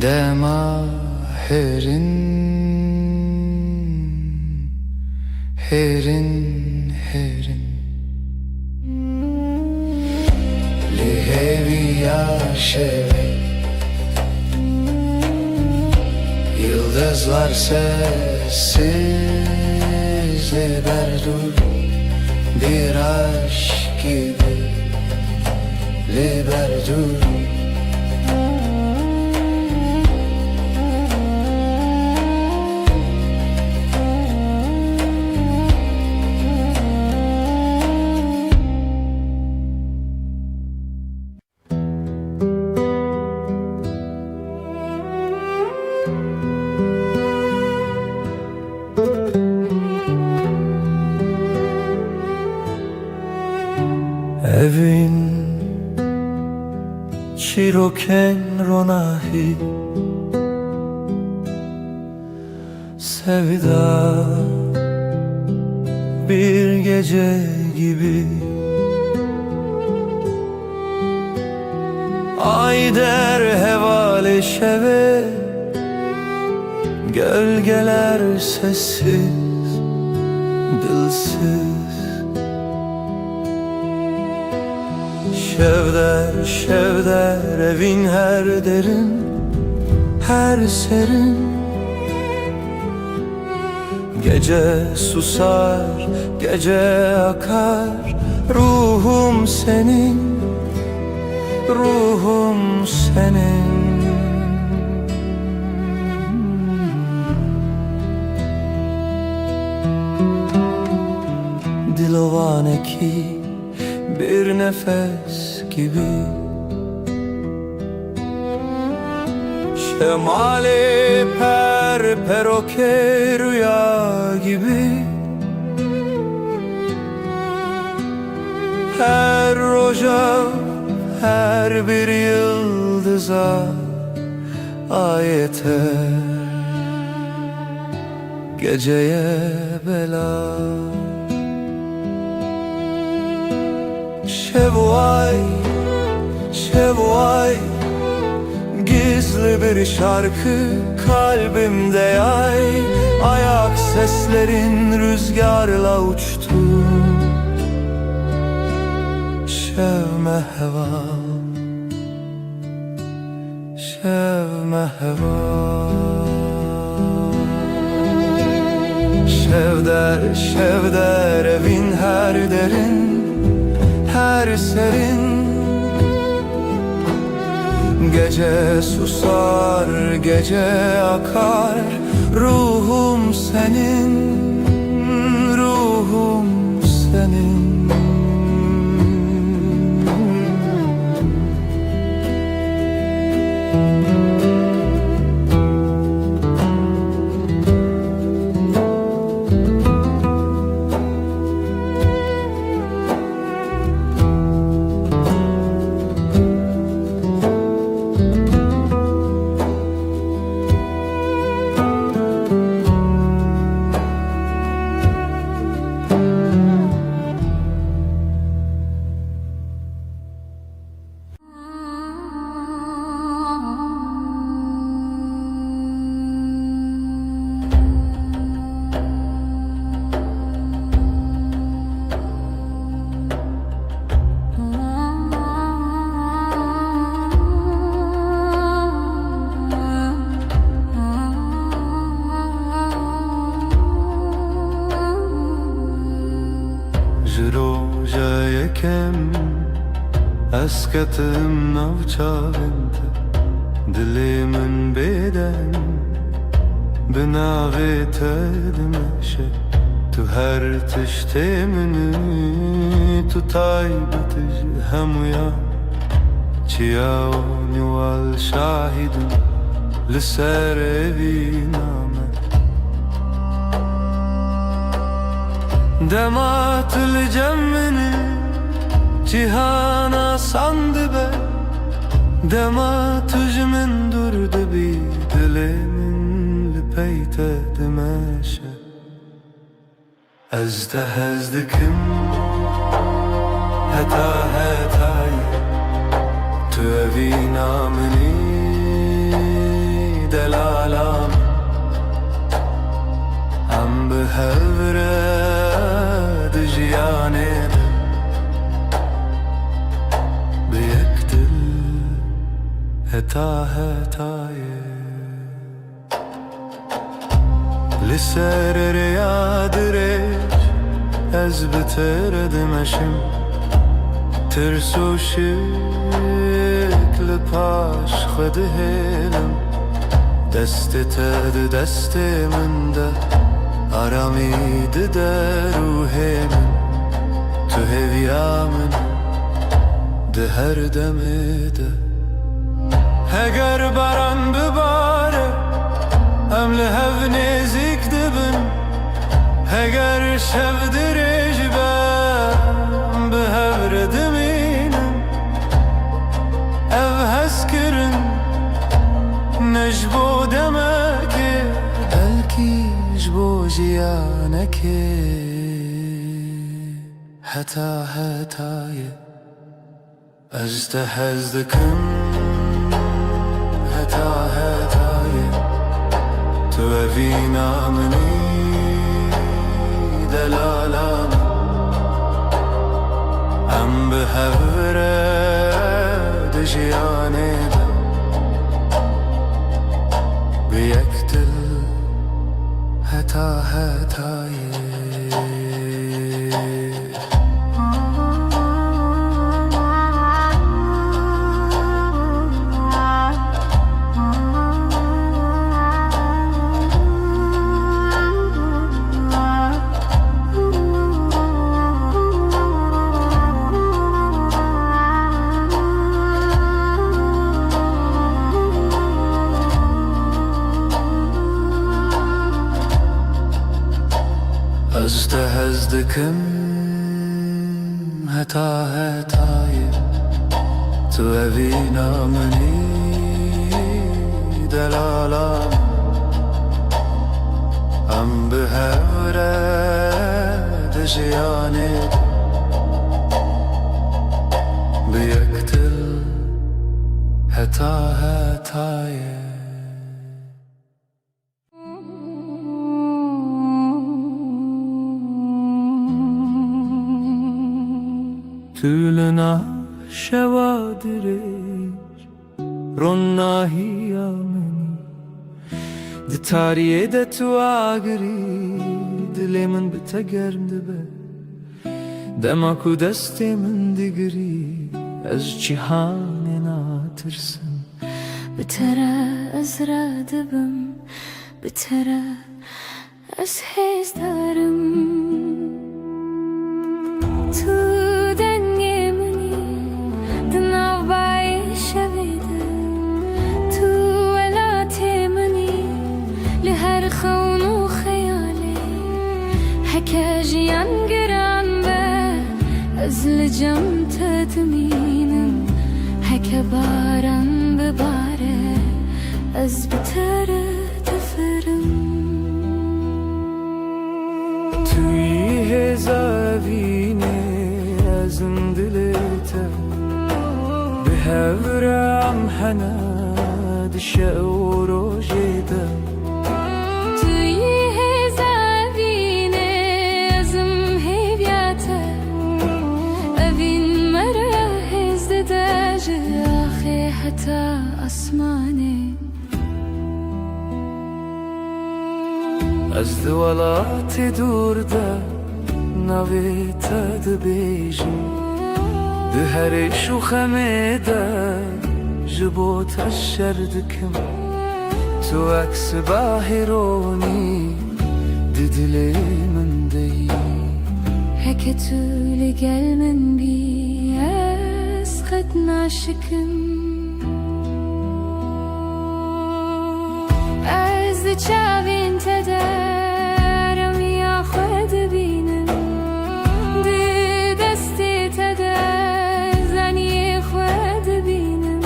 Demaherin herin herin li hevi yaşeve Yıldızlar sessiz liberdur bir aşk gibi liberdur Evin çiroken ronahi Sevda bir gece gibi Ay der hevale şeve Gölgeler sessiz, dilsiz Şevder evin her derin, her serin Gece susar, gece akar Ruhum senin, ruhum senin Dilovane ki bir nefes gibi Şemali peroke rüya gibi Her roja, her bir yıldıza ayeter Geceye bela Şevvay, şevvay Gizli bir şarkı kalbimde yay Ayak seslerin rüzgarla uçtu Şevme heva Şevme heva Şevder evin her derin her serin Gece susar, gece akar Ruhum senin, ruhum senin Kem esketim navçavinte Dilimin beden binavete demeşe Tu her tiştemini Tu taybetiş hemuya Çiya nual şahidin Liser evi name Dematül cemmini Cihana sandı be Dema tücümün durdu bir Dilimin lipeyte demeşe Ezde hezdikim Heta hetay Tu evi namini Delalam Am behevre هتا هتایه لسر ریاد ریش از بتر دمشم ترسو شکل پاش خود هلم دست تد دست من ده آرامید در روح من تو هویا من ده هر دم ده اگر باران بباره ام لهف نزیک دبن اگر شب درج بم به هفر دمینم او هست کرن نجبو دمکه بلکی جبو جیانکه حتا حتایه از تحز دکم حتا حتایه تو اوینا منی دلالم ام به هفره دجیانه ده به یک دل حتا حتایه از تهز دکم حتا حتایه تو اوینا منی دلالم ام به هفره دجیانه به یک دل حتا حتایه Tülüna şevadirek Ronnahi ameni Di tariye de tu agri Dile min bitegerm dibe Dema ku deste min digri Ez cihanen atırsın بترى أزرع دبم بترى أسحز دارم تو دنگی منی دناو بای شویده تو ولاتی منی لهر خون و خیالی حکا جیان گران به از لجم تدمینم حکا باران بباره از بتر تفرم توی هزاوینه ازم دلته به هورم حناد شعور و جده توی هزاوینه ازم هیبیاته اوین مره هزده جاخی حتا اسمانه از دولات دور ده نویت دبیجم ده هر شوخمه ده جبوت الشردكم تو عكس باهروني ددلي من دي هيك تولي قل من بي اسخد ناشكم از چاوين تدارم يا خد بينم دي دستي تدازني خد بينم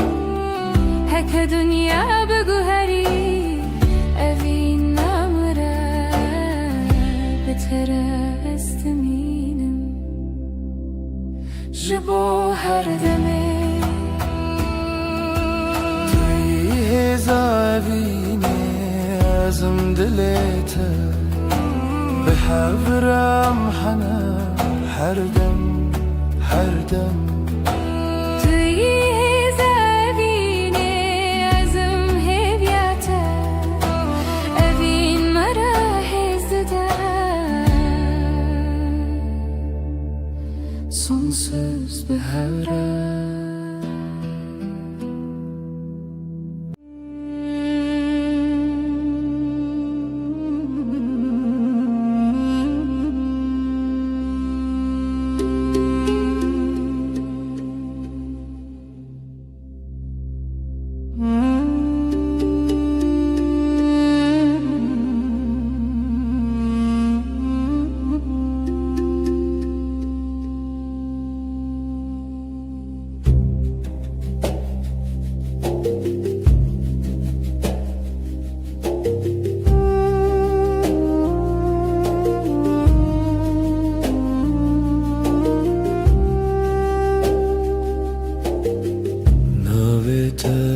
هيك دنيا بقهري أبين نمرة بترى استمينم جبو هر دمي توی زاوینه ازم دلته به حورم حنا هر دم هر دم توی زمینه بهره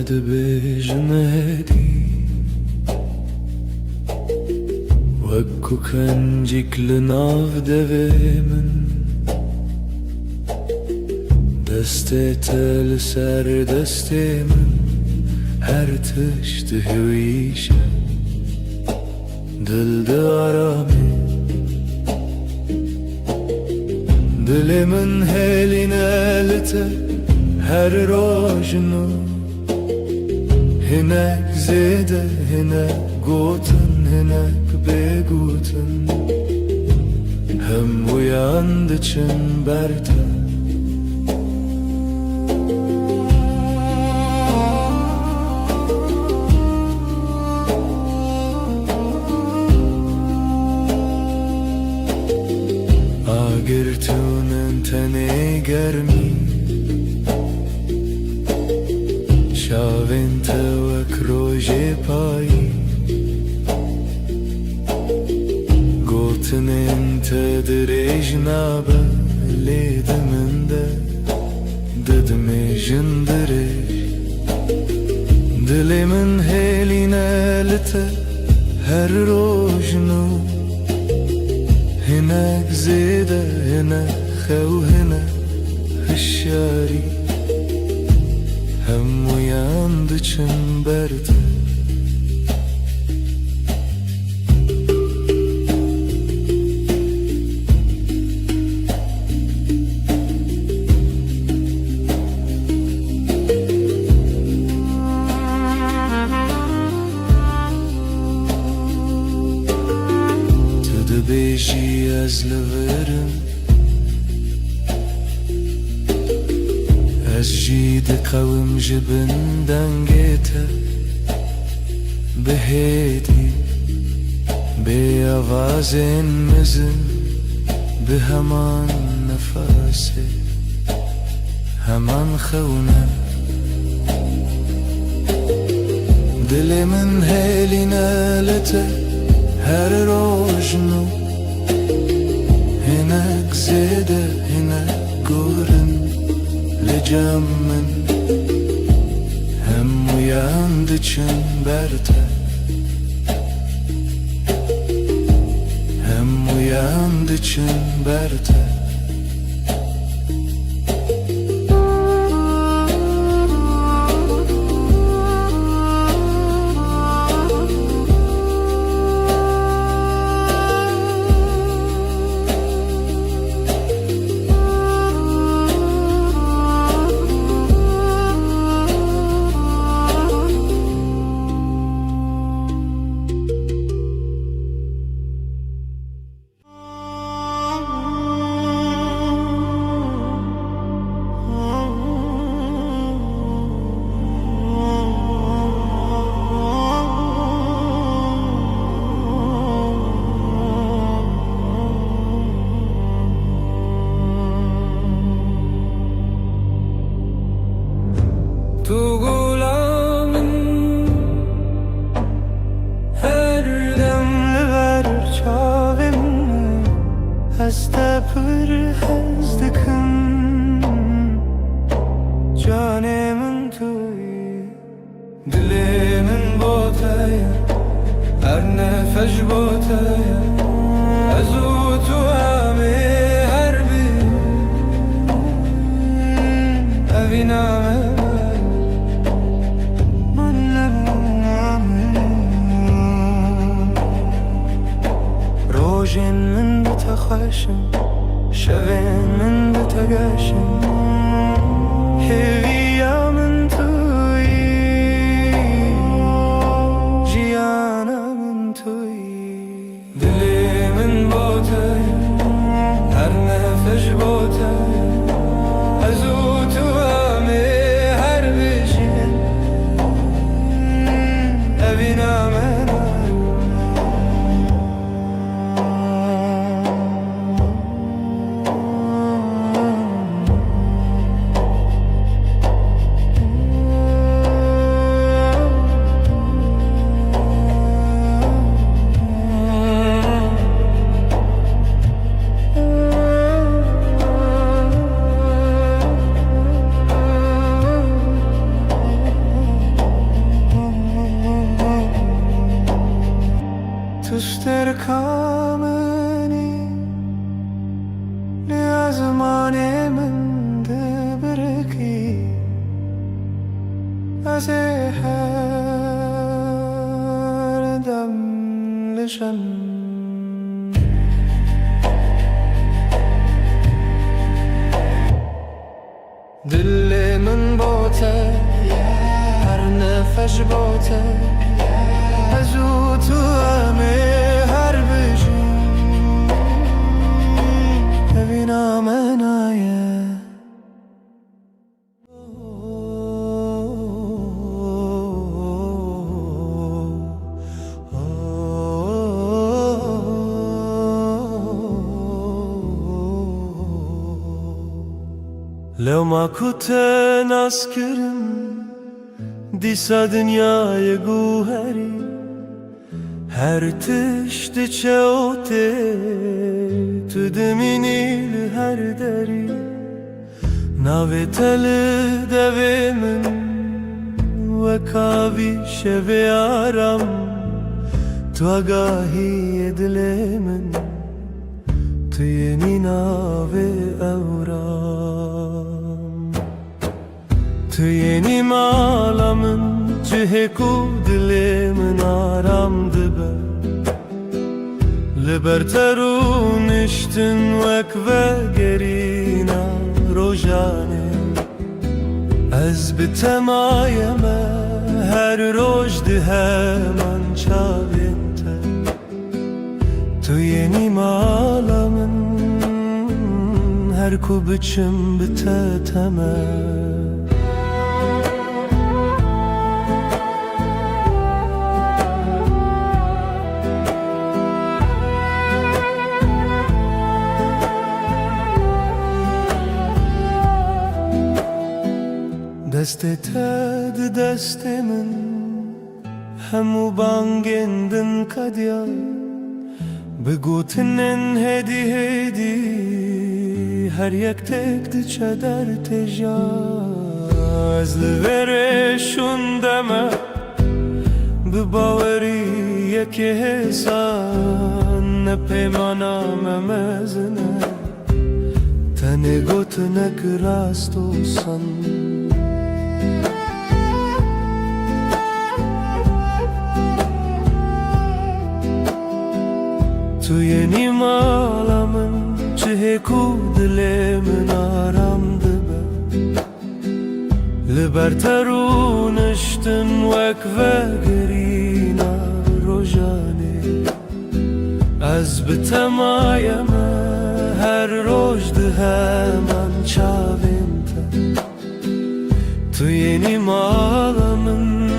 بجنادي وكو كان جيك لناف دفيمن دستي تل سر دستي من هر تشتهي ويشة دل دارامي دلي من هالي نالته هر روجنو هناك زيدة هناك قوتن هناك بيقوتن هم وياندچن برتا آگرتونن تنه گرمی شاوین توک روژه پایی گوتن انت دریج نابه لیدمن ده ددمی جندریج دلی من هیلی نالته هر روجنو هناك زيدة هنا خو هنا خشاري هم uyandıçın berdi Tudu beji yazlıverim از جید قوم جبندن گیته بهیدی به آوازین مزن به همان نفسه همان خونه دل من هیلی نالته هر روجنو هناك زیده هناك گورن لجمن هم uyandıçın berte hem uyandıçın berte Tu gulamın her demli verir çavimni heste pır hezdikin canimin tuy dilimin botaya her nefes botaya ezutu ami her bir eviname روجين من بتخاشم شغين من بتقاشم نازه هر دم لشم دل من باته هر نفش باته از او تو همه هر بجو ببینم انایه لو ما كنت ناسكرم دیسا dünyayı گوهری هر تشت چوته تو دمینیل هر دری ناوی تل دوی من وکاوی شوی آرام تو آگاهی دل من تو یعنی ناوی اورام تو یعنی مالامın ciheku dilimin aramdı be Liberterun iştin vek ve gerina rojane Ez bitemayeme her rojdi hemen çavinte Tu yeni malamın her kubiçim biteteme دستت دست من همو بانگندن کدیا بگوتنن هدی هدی هر یک تک دچه در تجا از لورشون دمه بباوری یکی حسان نپیمانم مزنه تنه گوتنک راست olsan Tu yeni malamın ciheku dilimin aramdı be Liberterun iştin vek ve gerina rojane Ez bitemayeme her rojdi hemen çavinte Tu yeni malamın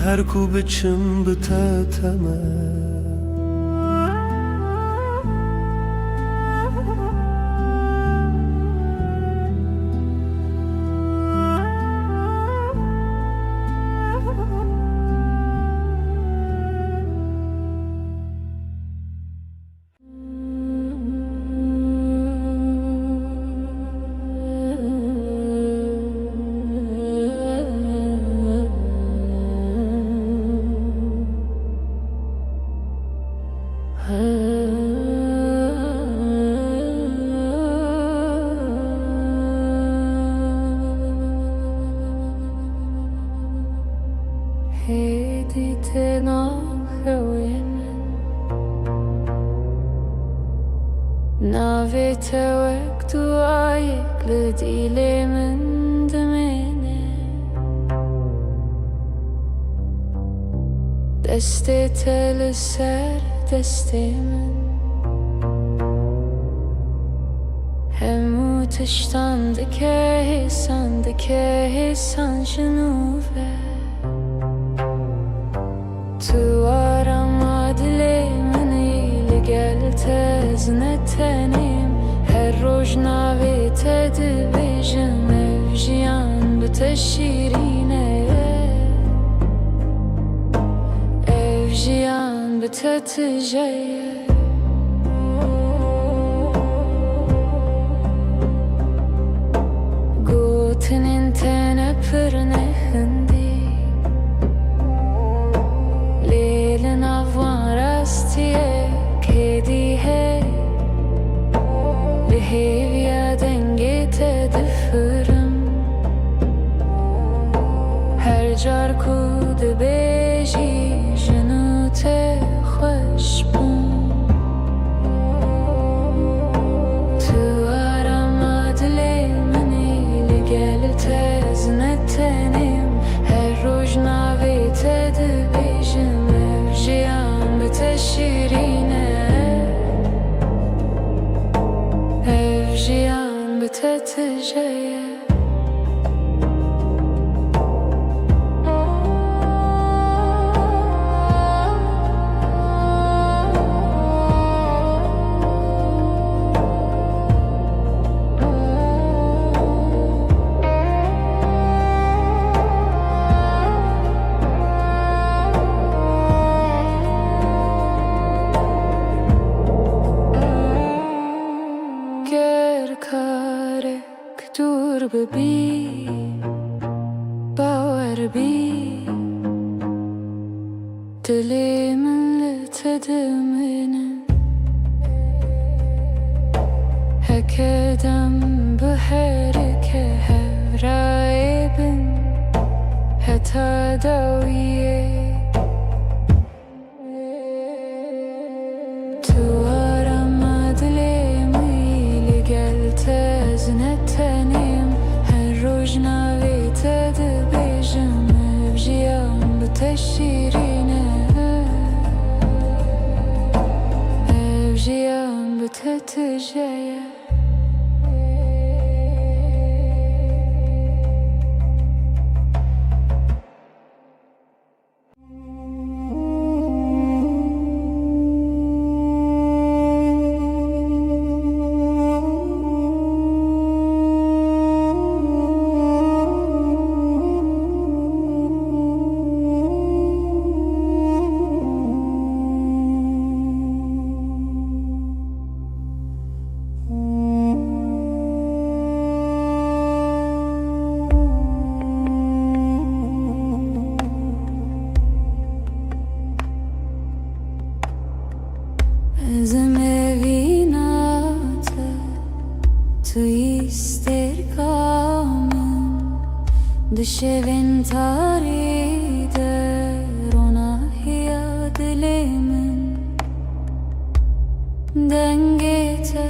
her kubiçim biteteme هديت ناخوين نافت وقت وعيك لديلي من دميني دستي تلسر دستي من همو تشتان دكه سان شنوفه تو arama dilemini gel teznetenim her roj navete dibijim evjiyan biteşirine evjiyan bitetijeye gotinin tenepirne hindi کدی هی لهیویا دنگی تدفرم car ku dibêjî jinu te xweş bûn Tu arama dilê minê li gel te zine tenêm Her roj navê te dibêjim ev jiyan bi te şîrîn e Ev jiyan bi te tije ye Dur bibî, bawer bî Dilê min li te dimînin Heke dem bi herike hevrayê bin Heta dawiyê Tu arama dilê min li gel te zine tenêm Her roj navê te dibêjim ev jiyan bi te şîrîn e Ev jiyan bi te tije ye Ezim evinate tu isterkamın Dışevin tarider ona hiya dilimin Dengete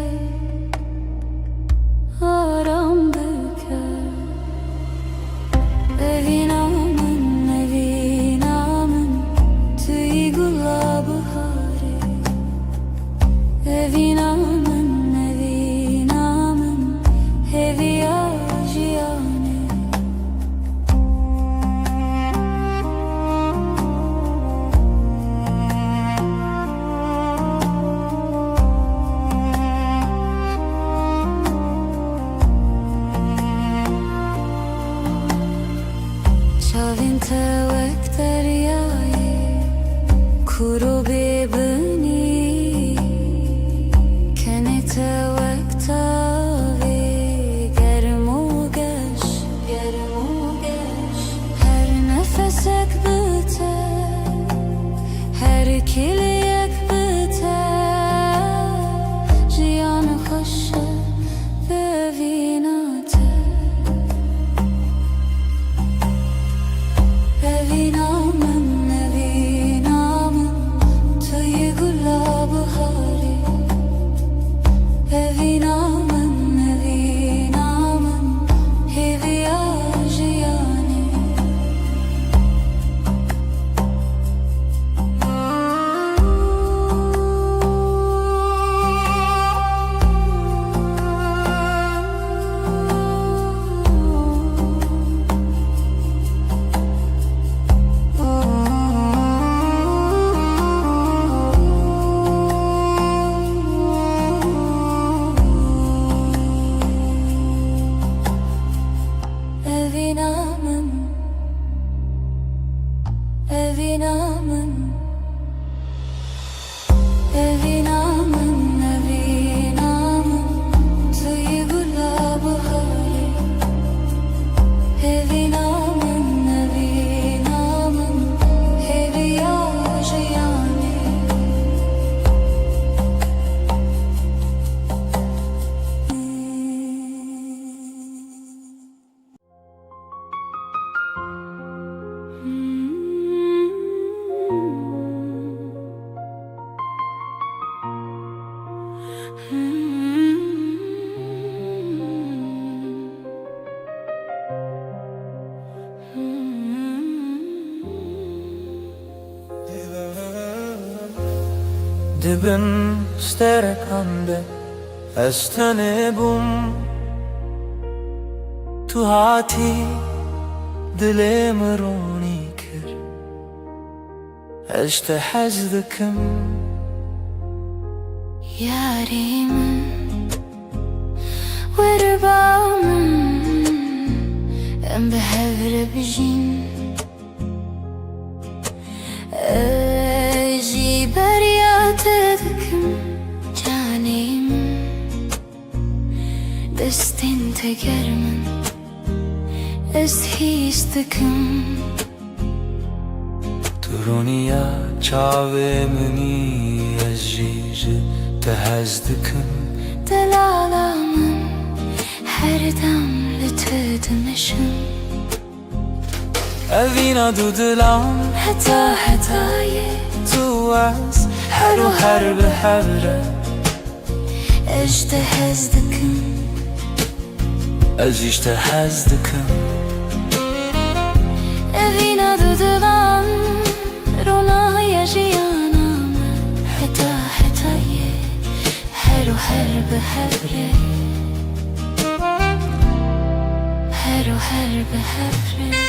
aram büker Evinamın tüy gulabı Evinamın heviya jiyane Çavin te wek deryayê kuru bêbinî Te wek tavê germ û geş Her nefesek bi te Her kiliyek bi te Jiyanê xweş e vevîna te Ev دبم سترکان به استنه بوم تو هاتی دل مرونی کر اشت حزدکم ياريم ورباوم ام بهفر بجين اجي برياتكم جانيم دستين تجرمن استهيستكم ترونيا چاوه منی از جیج تهزدکم دلالامن هر دم لتدمشم اوینا دو دلام هتاي تو از هر به هره اجتهزدكم از اجتهزدکم evina dudulan rona yaşayanam hetaye her behevre her behevre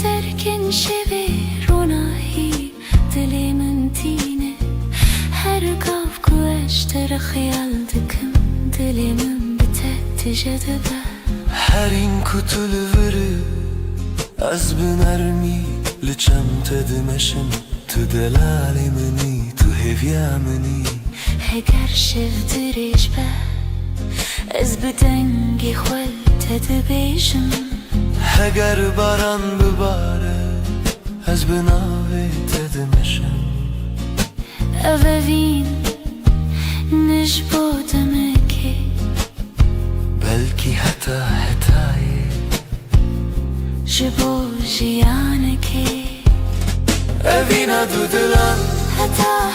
terken şevi ronahi dilimin tine her kavku eştere khayal dikim dilimin bitet jadaba her in kutul veri az binarmi لچم تدمشم تو دلالی منی تو هویا منی هگر شف دریش با از بدنگی خول تدبیشم اگر باران بباره از بناوی تدمشم اوین نش بودمه که بلکی حتای جبو جیانه که اوینا دو دلان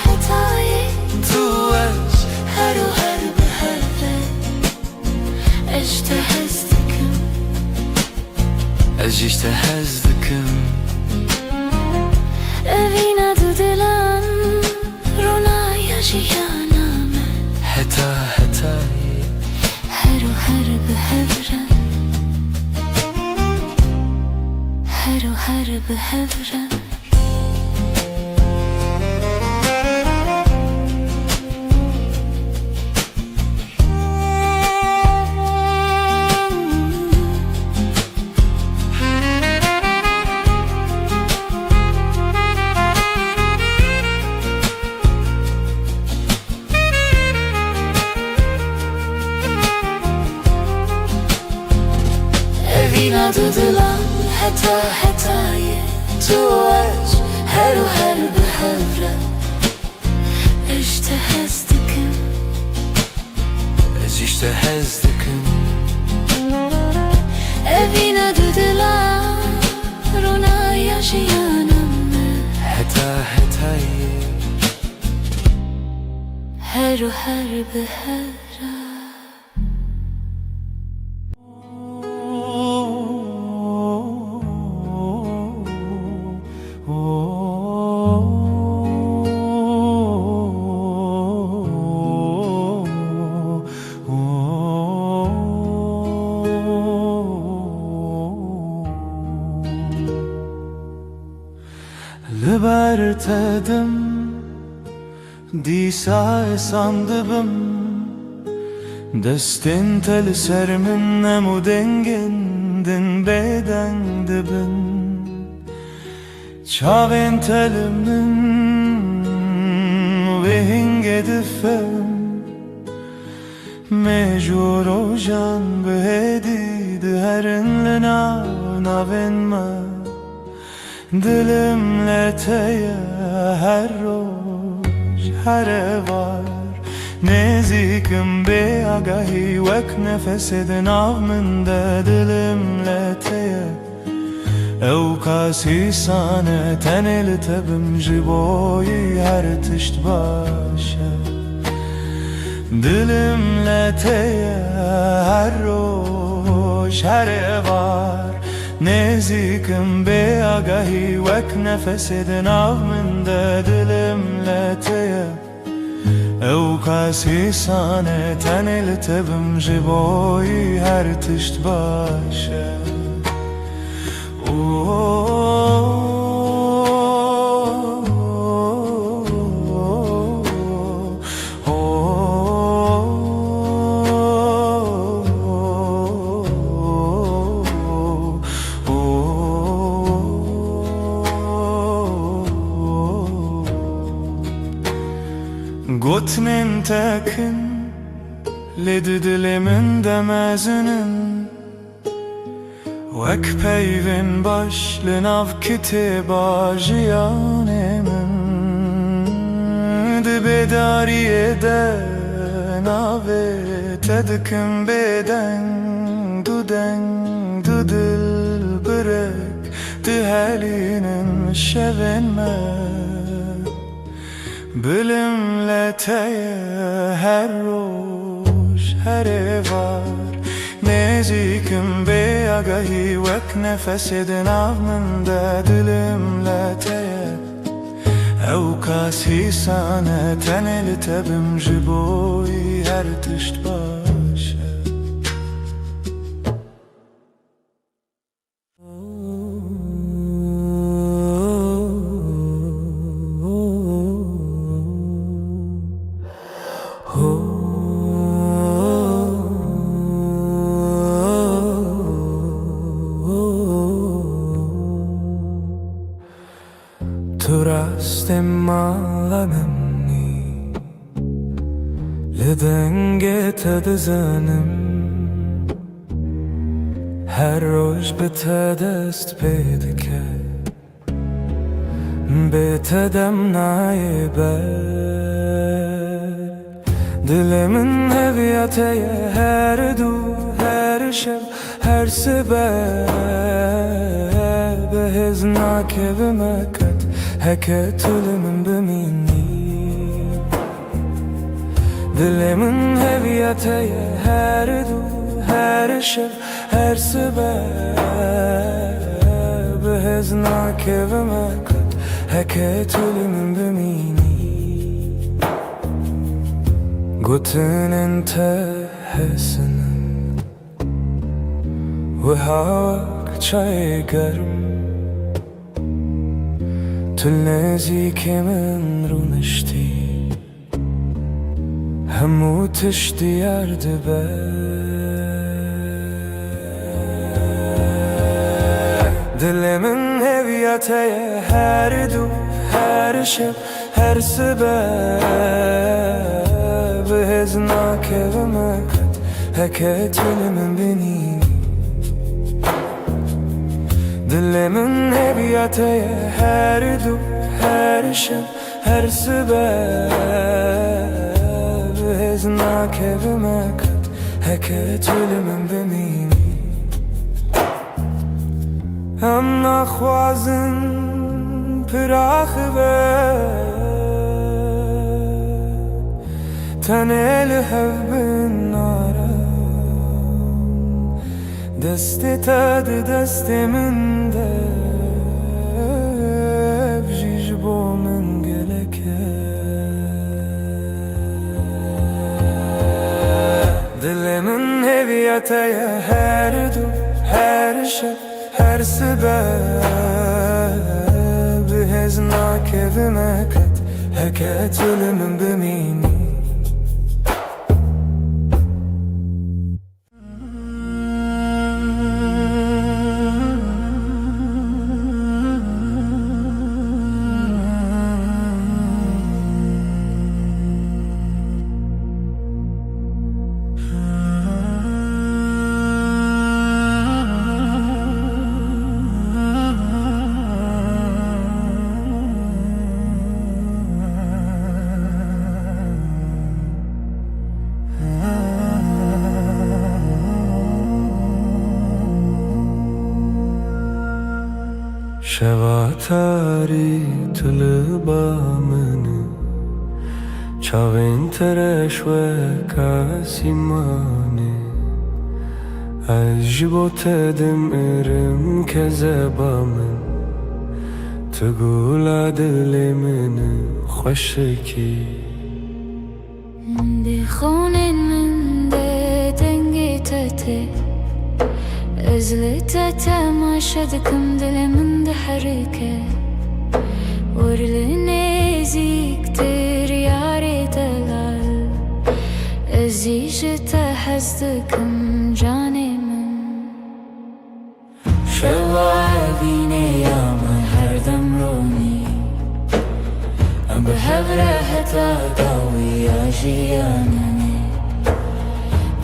حتای تو از هر به هر اجتهزدكم از اجتهزدکم evina dudulan rona yaşayanam حتای her behevren her behevren evina dudulan hetaye tu az her behevren eجتهزدكم از اجتهزدکم evina dudulan rona yaşayanam حتای her behevren Libertedim Disa sandım Destin tel sermin nemu dengindin beden dibin Çavin telimin ve hingedifem Mecur ojan behedid herinle navinme Dilimle teye her roj her var Nezikim be agahi vek nefesidin avminde dilimle teye Ew kasi sane tenil tebim jiboyi her tişt başe Dilimle teye her roş her var Nezikim be agahi vek nefesidin av minde dilimle teye Ew kasi sane tenil tebim jiboyi her tişt başe Gotnin tekin led dilimin demezinin Vek peyvin başlın av kiteba jiyanemin Dibedariye de nave tedkim beden du dil bırek dihelinin şevenme Bilimle teye her roş her var Nezikim be agahi vek nefesidin avminde dilimle teye Ew kasi sane tenil tebim jiboyi her tişt başe Tu rastem malamemni Lidenge tedzenim Her roş betedest pedike Betedem naibe Dilimin heviyateye her du her şev her sebep Beheznak evime kat heket ölümün bimini Dilimin heviyateye her du her şev her sebep Beheznak evime kat heket ölümün bimini Gotinin tehesinin Ve havak çay garım Tülnezi kemin runişti Hemu tişti yardı be Dilimin heviyateye her du her şev her sebep Beheznak evime kat heket ölümün beni Dilimin heviyateye her du her şev her sebep Beheznak evime kat heket ölümün beni Em naxwazin pirax be Tenê li hev bin nare Destê te di destê min de Ev jî ji bo min gelek e Dilê min heviyeteye her du her şev her sebep Beheznak evime kat heket ölümün bimini شواتاری طلبا منی چاوین ترش و کاسیمانه از جبو تدم ارم که زبامن تقول دل من خوشکی دی خونین من ده دنگی تته ازلت تماشا دکم دل من ده حرکه ورل نزیکتر یاری دلال ازیش تحز دکم جانی من شوابینه یا من هر دم رونی ام به هبره تا داوی آجیانه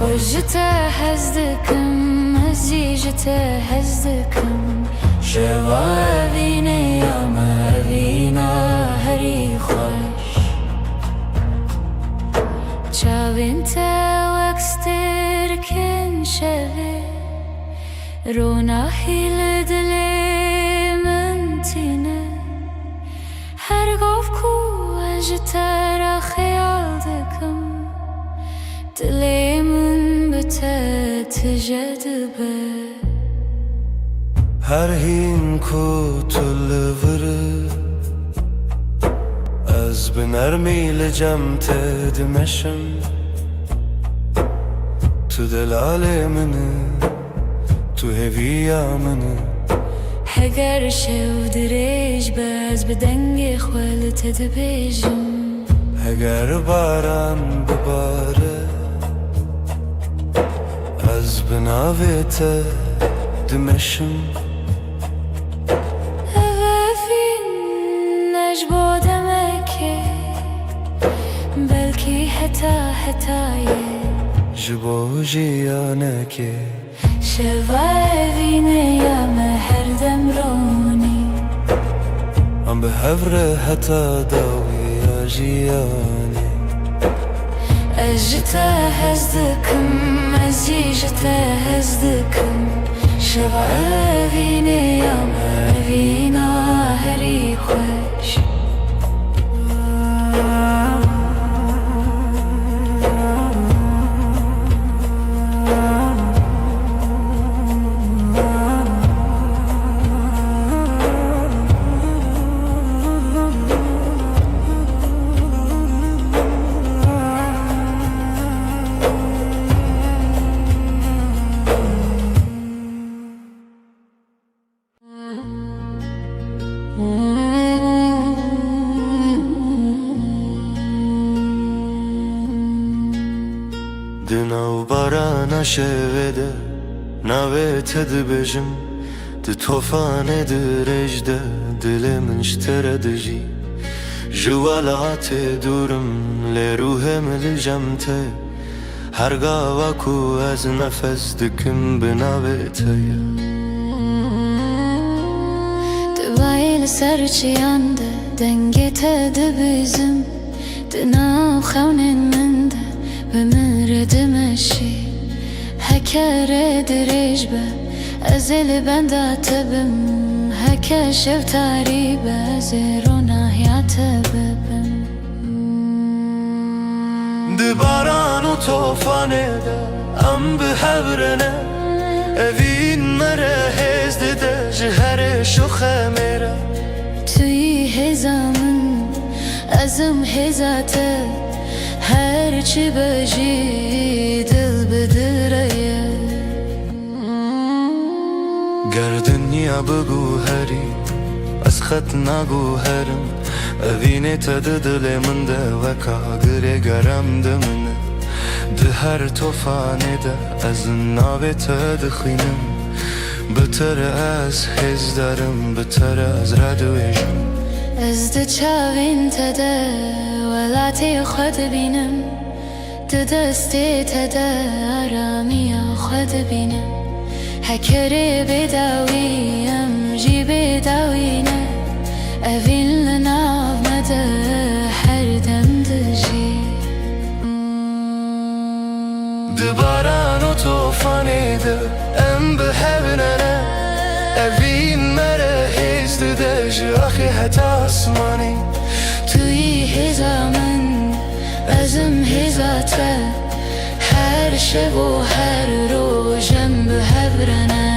بجته هزدکم ازیجته هزدکم شوابینه یا مروینا هری خوش چاوین تا وکستر کن شوه روناهی لدل من تینه هر گفت کو اجتر خیال دکم دلی من بته تجدبه هر هین کو تل وره از بنرمی لجم تدمشم تو دلال منه تو هویا منه هگر شو دریج باز بدنگ خوالت دبیجم اگر باران بباره از بناویت دمشم اوافین نجبو دمکه بلکی حتایه جبو جیانکه شوابینه یا مهر دم رونی ام به هفره حتا داوی آجیانه اجته هزدکم ازیجته هزدکم شوابینه یا مروینا هری خوش دناو باران شوده ناوی تدبجم د توفان درجده دل من اشتردجی جوالات دورم لروهم لجمته هرگاه کو از نفس دکم بناویته دوایل سرچیانده دنگی تدبیزم دناو خونین منده بمرد مشی هکر دریج به ازل بندات بم هک شو تاریب ازیرو نهیات ببم دباران و توفانه ده ام به هبرنه اوین مره هزده ده جهر شوخه میره توی هزامن ازم هزاته هر چی بجی دل بدره گردنیا بگو هری از خط نگو هرم اوینه تد دل من ده و کاغره گرم ده منه ده هر توفانه ده از ناوی تد خینم بتر از هز دارم بتر از ردویشم از ده چاوین تده ولاتی خود بینم ده دستی تده آرامی خود بینم هکره بداویم جی بداوینه اوین لناو مده هر دم دجی دباران و توفانه ده ام به هبنه اوین مره هزده ده جاخی حتی آسمانی توی هزامن ازم هزاته هر شب و هر روزم به هبرنه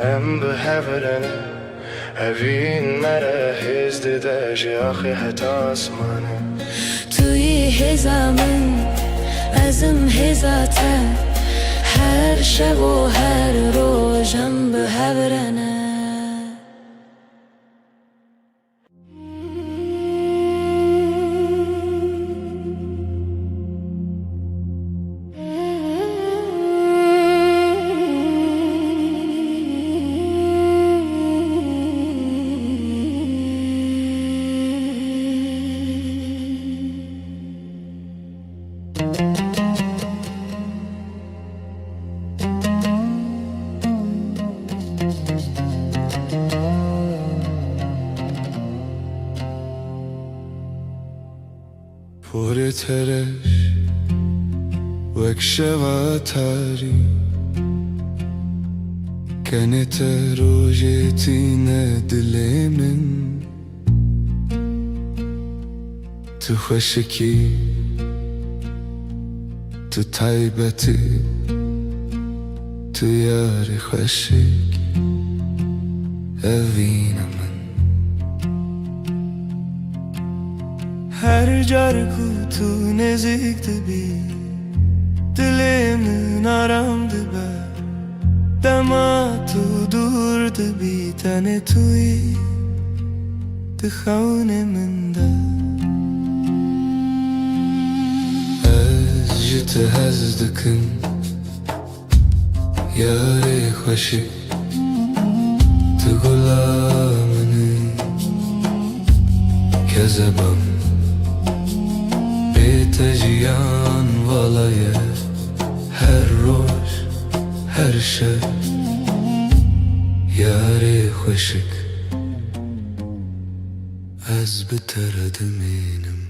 هم به هفرنه هفین مره هزده داجی آخی حتی آسمانه توی هزامن ازم هزاته هر شب و هر روزم به هبرنه پر ترش وک شواتاری کنت روژتین دل من تو خشکی تو تایبتی تو یار خشک اوین من هر جار کو تو نزدیک دبی دلم نارام دبا دما تو دور دبی تن توی دخون من دا از جت هز دکن یار خوشی تو غلامنی کذبم تجیان والای هر روز هر شب یار خوشک از بتر دمینم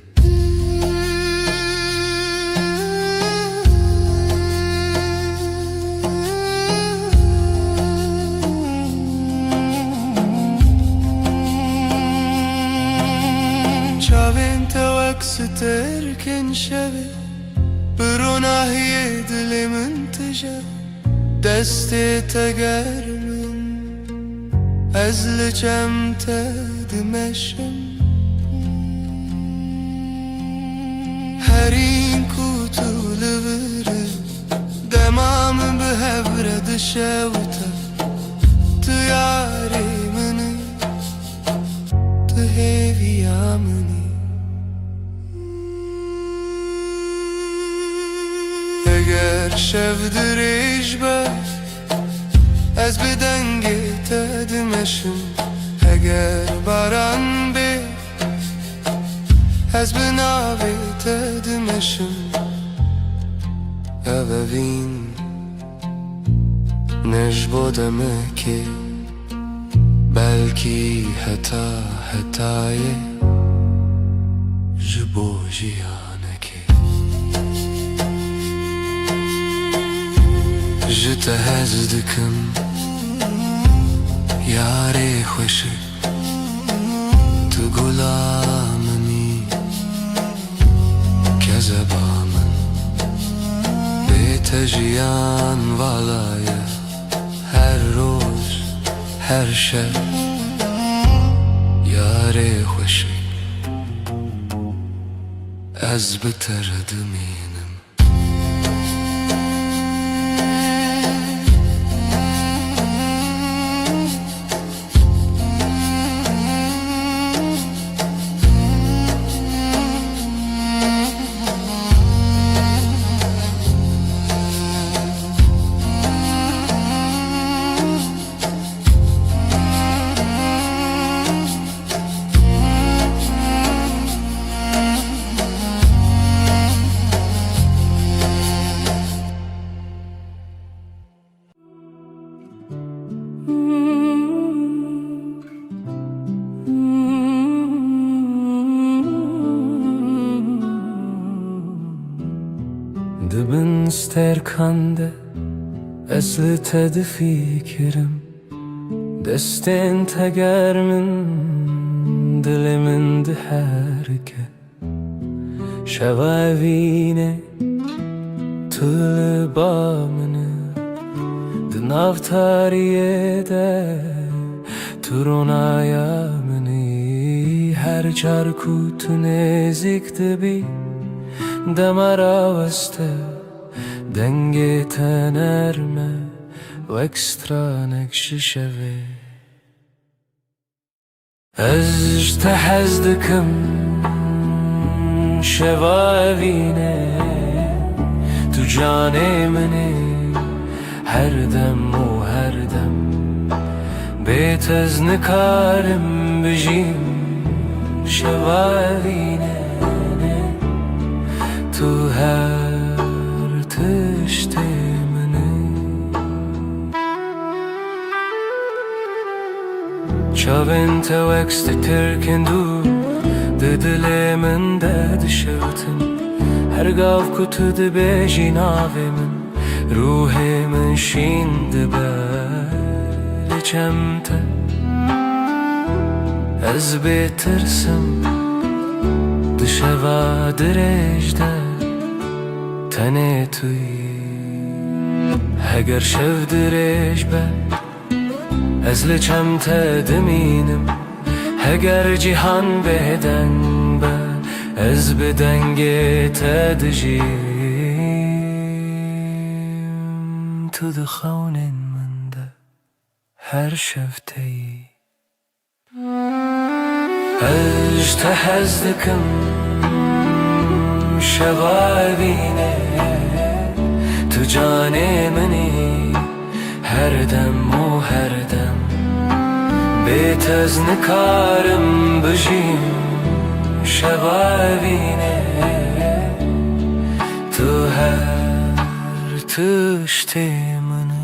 چاوین تو اکستر کن شبه بروناهی دل من تجا دست تگر من از لجم تدمشم هرین کو تو لبره دمام به هبرد شوتا تو یاری منی تو هیوی آمنی اگر شب دریج با از به دنگ تدمشم اگر باران به از به ناوی تدمشم اوین نجبودمه که بلکی حتای جبو جیانه که جت هز دکم یاری خوشی تو غلامنی کذبا من بیت جیان والای هر روز هر شب یاری خوشی از بتر دمینم sterkande Esli tedi fikrim Destin tegermin Dilimin di herke Şevavine Tülü bamını Dınav tariyede Turunaya mini Her çarku tünezik dibi Demara veste Denge tenerme و ekstranek şişevi Ez tehezdikim şevavine Tu canê minê her dem û her dem Bêtez nikarim bijîm şevavine Tu her tiştê Çavên te wekstî tirkin dû Di dilê min de dişewitin Her gav ku tu dibêjî navê min Ruhê min şîn dibe li çem te Ez bêtirsim Di şeva dirêj de tenê tu yî Heger şev dirêj be Ez li çem te dimînim Heger cîhan bêdeng be Ez bi dengê te dijîm Tu di xewnên min de her şev te yî Ez te hez dikim şevavîne Tu canê minî her dem û her dem Bêtez nikarim bijîm şevavîne Tu her tiştê minî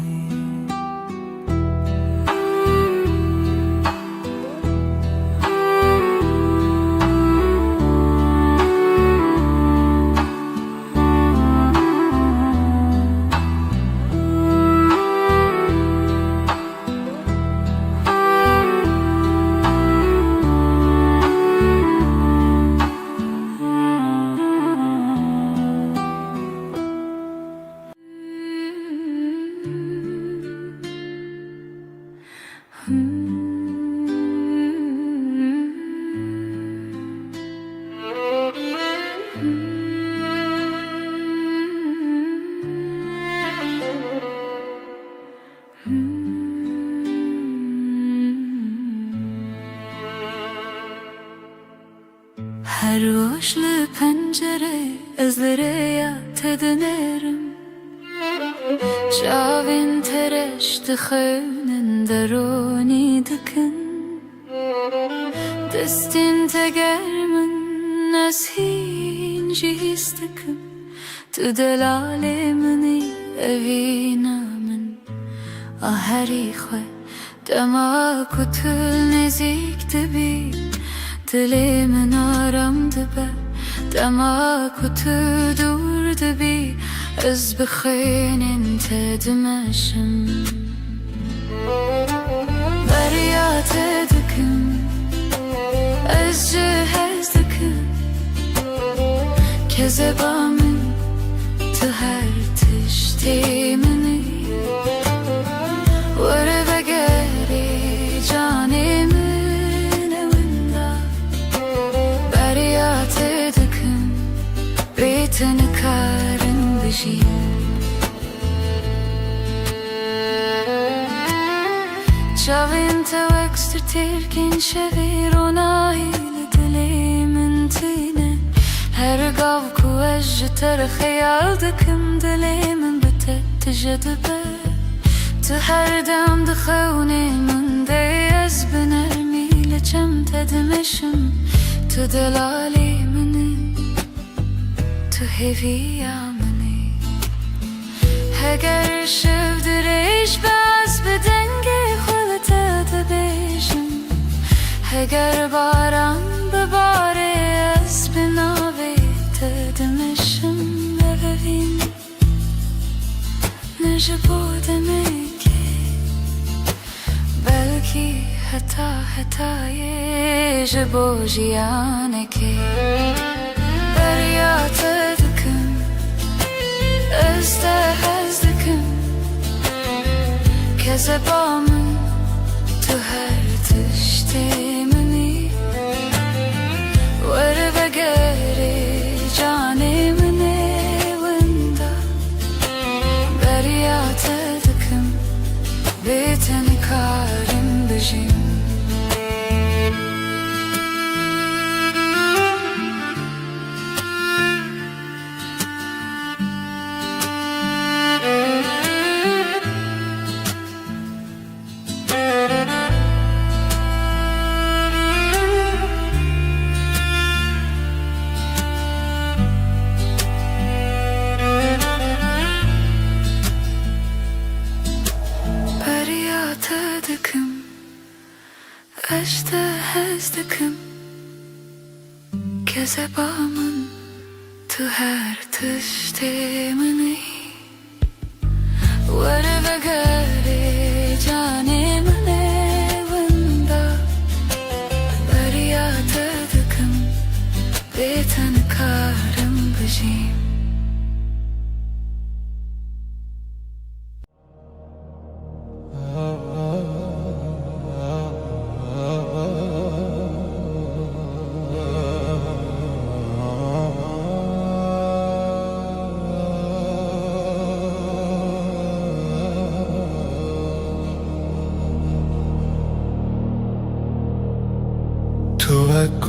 Her boşlu pencere ezlereye tedinerim Çavên tereş dixewnin derûnî dikin Destên tegermin ez hîn jî hîs dikim Tu delalê minî evîna min A herî xwe dema ku tu nêzik dibî Dilê min aram dibe Dema ku tu dûr dibî Ez bi xênên te dimeşim Beriya te dikim Ez ji hez dikim Kezeba min Tu her tiştê minî Were vegerî canê min ewinda Beriya te dikim Bê te nikarim bijîm Çavên te wekstî tirkin şevî ronahî li dilê min tîne Her gav ku ez ji te re xeyal dikim Dilê min bi te tije dibe Tu her dem di xewnê min de Ez bi nermî li çem te dimeşim Tu delalê minî Tu hêviya minî Heger şev dirêj be Ez bi dengê xwe li te dibêjim Heger baran bibare Ez bi navê te dimeşim Evevîn ji bo demekî belkî heta hetayê ji bo jiyanekê derya te dikim ez te hez dikim kezeba min tu her tiştê minî were vegerê canê min ê winda derya te dikim bê te nikarim bijîm dikim ez te hez dikim kezeba min tu her tiştê minî were vegerê canê min ê winda derya te dikim bê te nikarim bijîm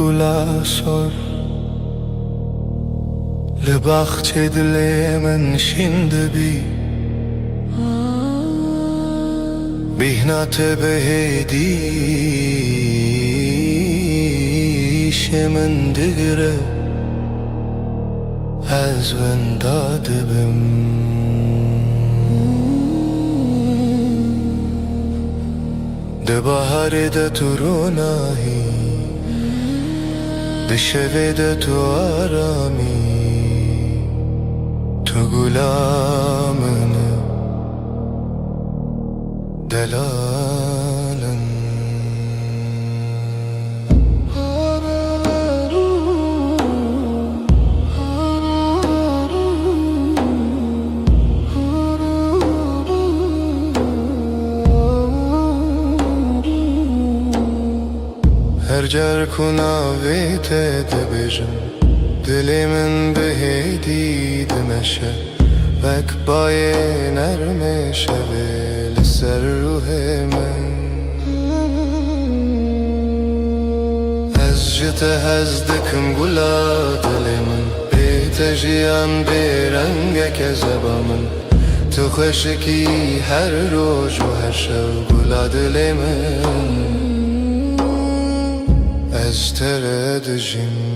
گلا سر لبخچه دل من شینده بی بیهنات بهدیش من دگره از ونداده بم ده بهاره ده تو روناهی ده شوه ده تو آرامی تو گلامنه دلالن هر جر کناوی تد بجم دلی من بهیدی دمشه وک بای نرمه شوه لسر روح من از جت هزدکم گلا دلی من بیت جیان بیرنگ کذبا من تو خوشکی هر روز و هر شب گلا دلی من از تردجیم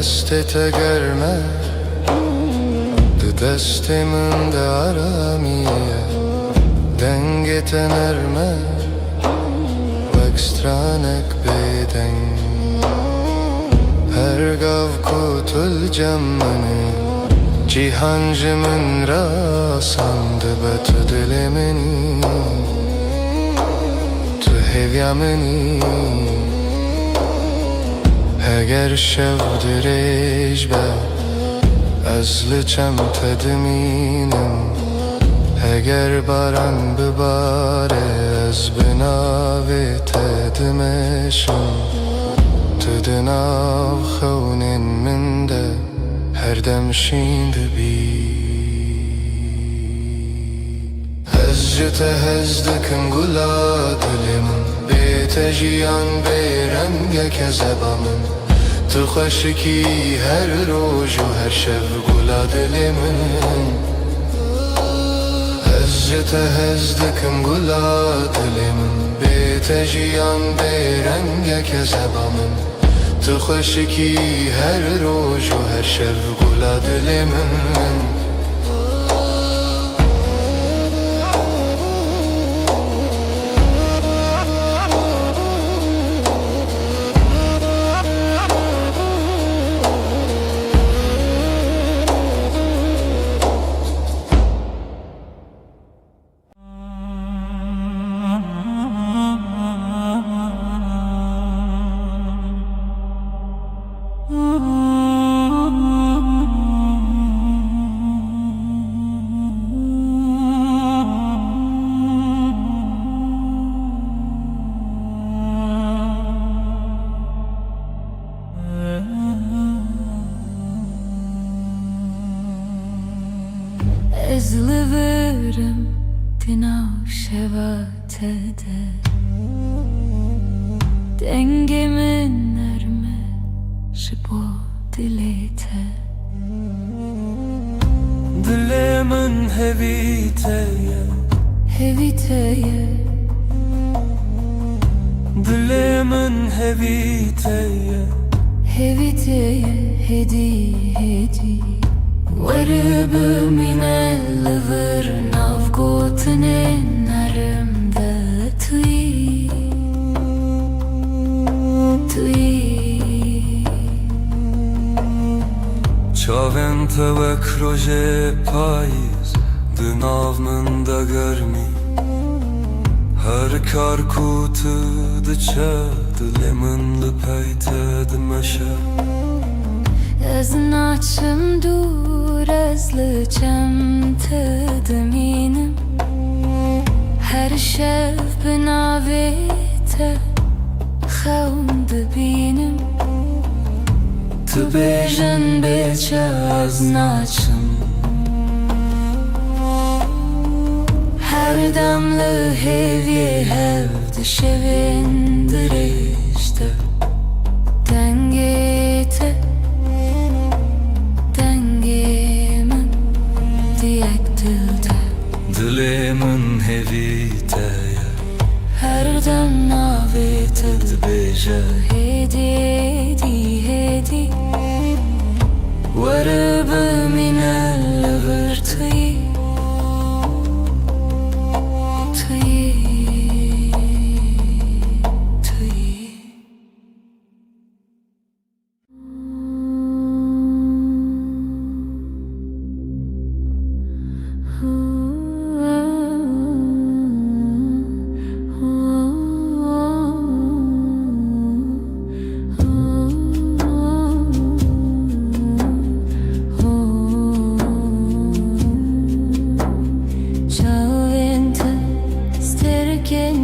دستت گرمه ده دست من دارامیه دنگت نرمه وکسترانک بیدن هر گاو کتل جمنه جیهان جمن را سنده به تو دل منی تو هویا منی اگر شب دریج به از لچم تدمینم اگر باران بباره از بناوی تدمشم تو دناو خونین من ده هر دم شینده بی از جت هزدکم گلا دلم بیت جیان بیرنگ کذبا من تو خوشکی هر روز و هر شب گلا دل من از جت هزدکم گلا دل من بیت جیان بیرنگ کذبا من تو خوشکی هر روز و هر شب گلا دل من şevatede dengemin erme jibo dilete Dilemin heviteye heviteye Dilemin heviteye heviteye hedi hedi Varıbı minel vır navgotine narım da tui Çavente ve kroje payız Dınavmın da görmi Her kar kutu dıça Dilemin lüpeyte dimeşe Ez naçım dur ezli çemtediminim Her şev binavete Xevm dibinim Tu bêjin bêçe ez naçım Her demli hevye hev dişevin dirişte Dengete dengemin diyek dilde Dilemin heviteye Her dem navete Dibêje hedi hedi hedi Varıbı minel vırtıyı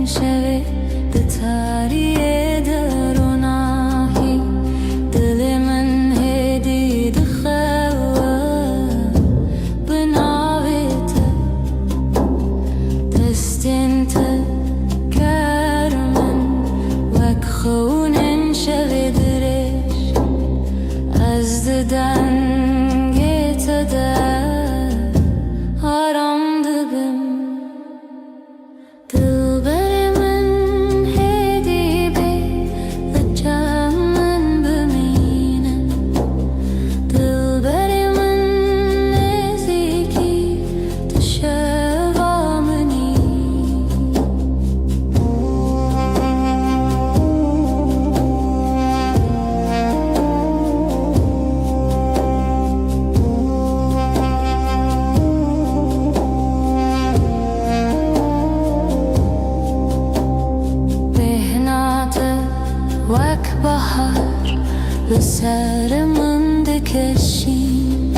Şeve de tarihe deronahi Dilimin hedi de xeva Binavete Destin te kermen Vek xunin şeve diriş Ez de dengete de Aram dibim Dilberimin hedi bey Lıçamın bümine Dilberimin neziki Tüşevamini Vak bahar Lısarımın dikeşin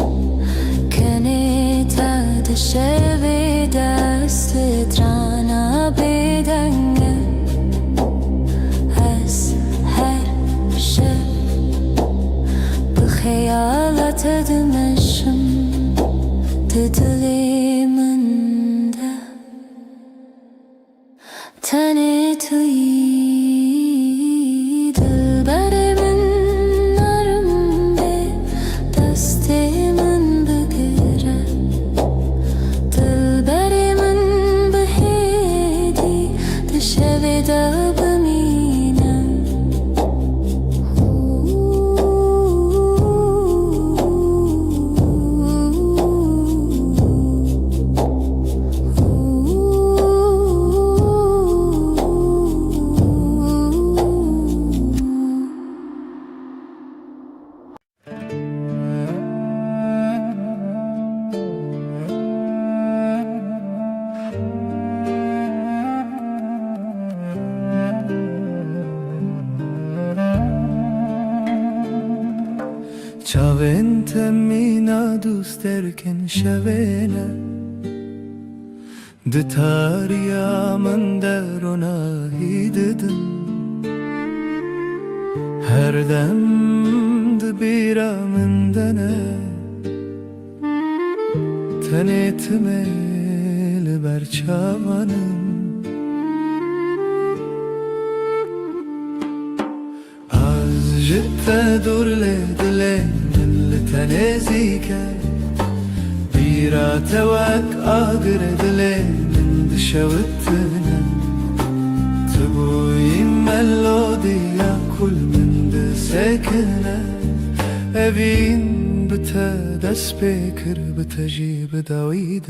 Keneta de şevi Destrana bedenge Ez her şev Bıxeyalat edmeşim Dilimin de Tanıtıyım Çavente mina dusterken şevene De tariya min derona hidedim Her dem de bira min dene Tenetime li ber çavanım durle dile من لتنزيك بيرا توك آقر دile من دشوتنا تبوي ملوديا كل من دسكنا أبين بتدس بكر بتجيب داويد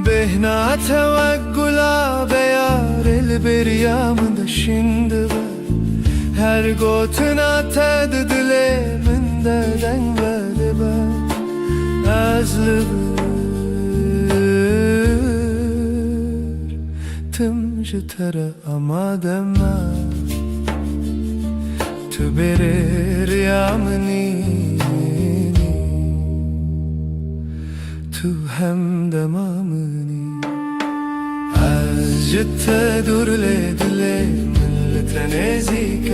بهنا توقلا بيار البريا من دشند her gotuna tad dile min de dengveli ben azlıbır tım jitere ama deme tu berir yamini tu hem demamini az jitte durle dile تنازيك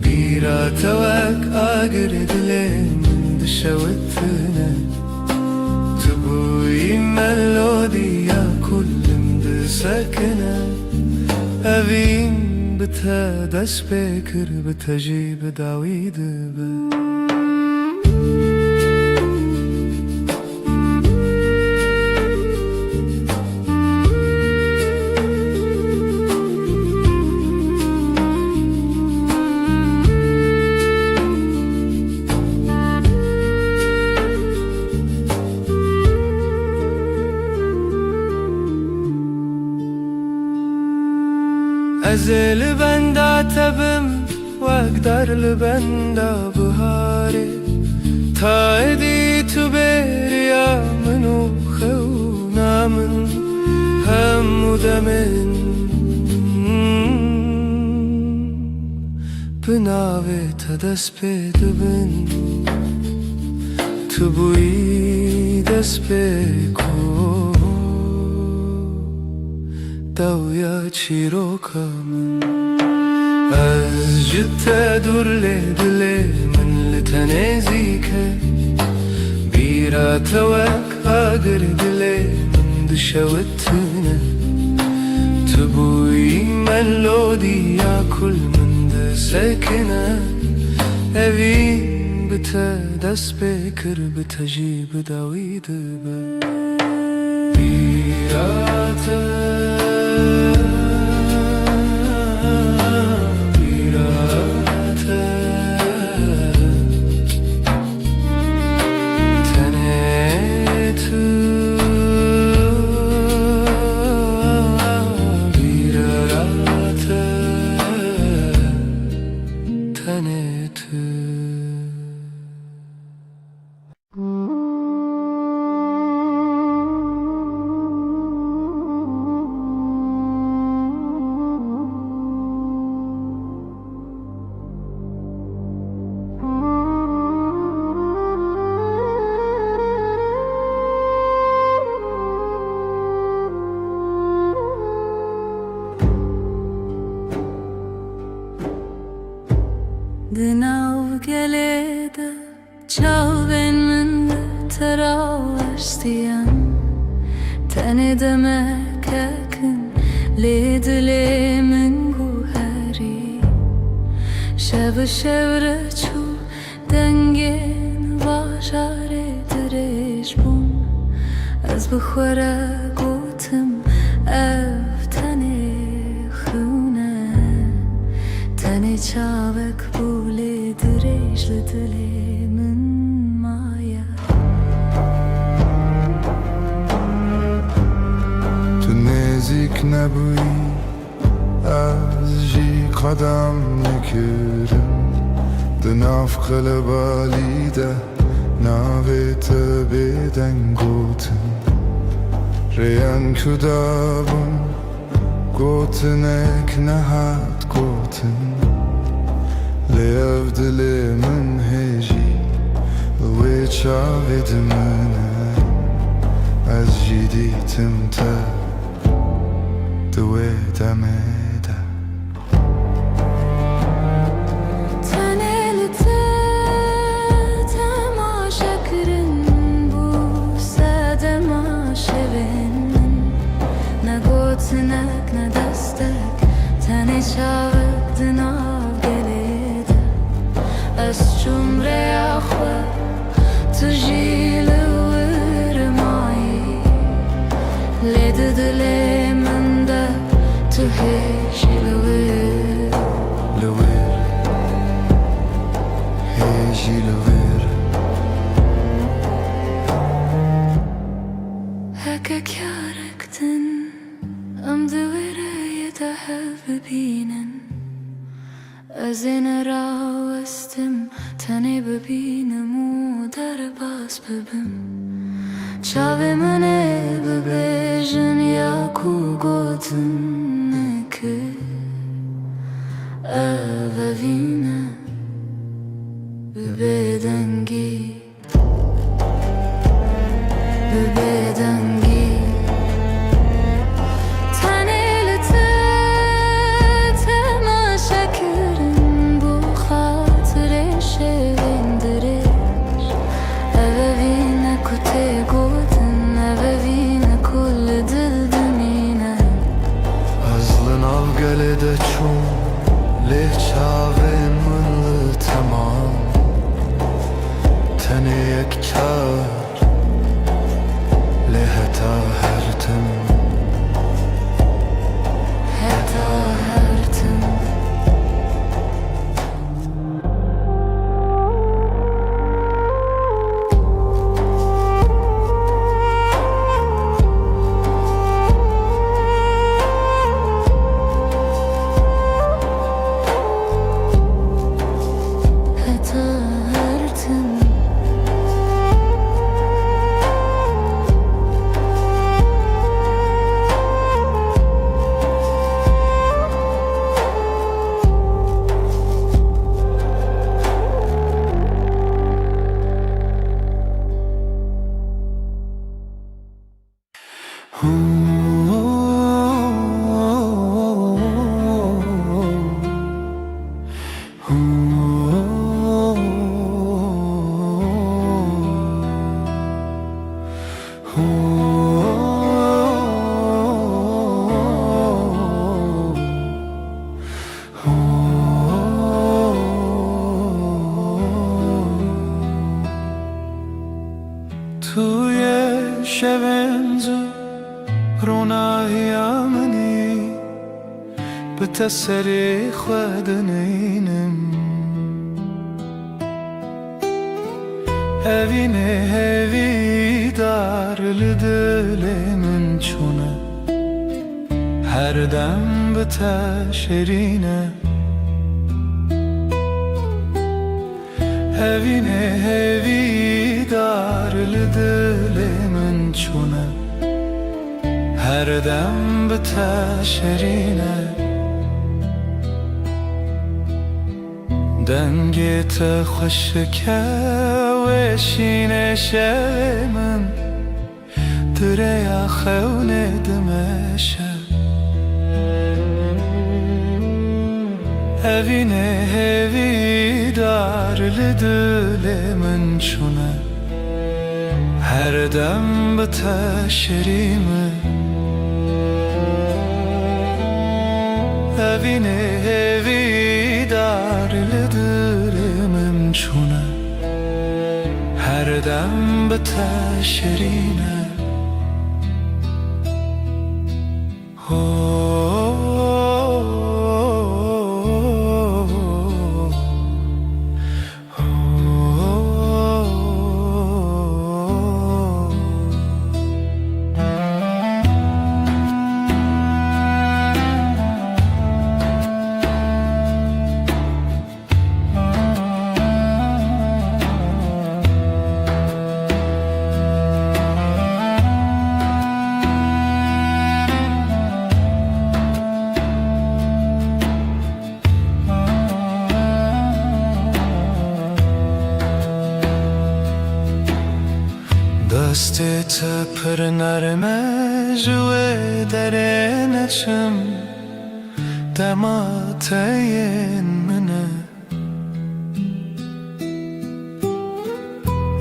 بيرا توك آقر دلي من دشوتنا تبوي ملوديا كل مدسكنا أبين بتدس بكر بتجيب داويد أزل بندا تبم وأقدر لبندا بهاري تايدي تبيريا منو خونا من هم دمن بناوي تدس بدبن تبوي دس بكو دويا تشيروكا من أزجت durle dile من لتنازيك بيرا توك آقر دلي من دشوتنا تبوي ملوديا كل من دسكنا أبين بتدس بكر بتجيب داويد بيرا Dinav gelede çal ben terastiyan tane demek yakın ledile min guhari şev şevre çu dengen vajare direş bun az bkhwara gotim ev tane khune tane çavek bule direş ledile min maya نزدیک نبویی از جی قدم نکردم دناف قلبالیده ناویت بیدن گوتن ریان کدابون گوتنک نهاد گوتن لیف دلی من هجی وی چاوید منه از جدیدم تا دوی دمیده Tanelite temaşa kırın bu sademaşa benim ne gotinek ne destek tane çavuk dınav gelir شمره خود تجیل ورمایی لید دل من ده تو هیچی لور هیچی لور هکا کارکتن ام دوره یه ببینن از این راستم تنی ببینم و در باز ببم چاوه منه ببیجن یا کو گوتن نکه اوینه ببیدنگی ببیدنگی گلده چون له چاوه من تمام تنه یک چار له تا هرتم توی شبنز رونایی منی به تسری خودنینم هوی دار لدل من چونه هر دم به تشرینه هوی دار لدل من چونه هر دم به تشرینه دنگت خوشکه و شینه شب من دریا خونه دمشه هوی دار لدل من چونه هر دم به تشریمه هوی دار لدل من چونه هر دم به تشرینه دستت پر نرمه جوه در نچم دمات این منه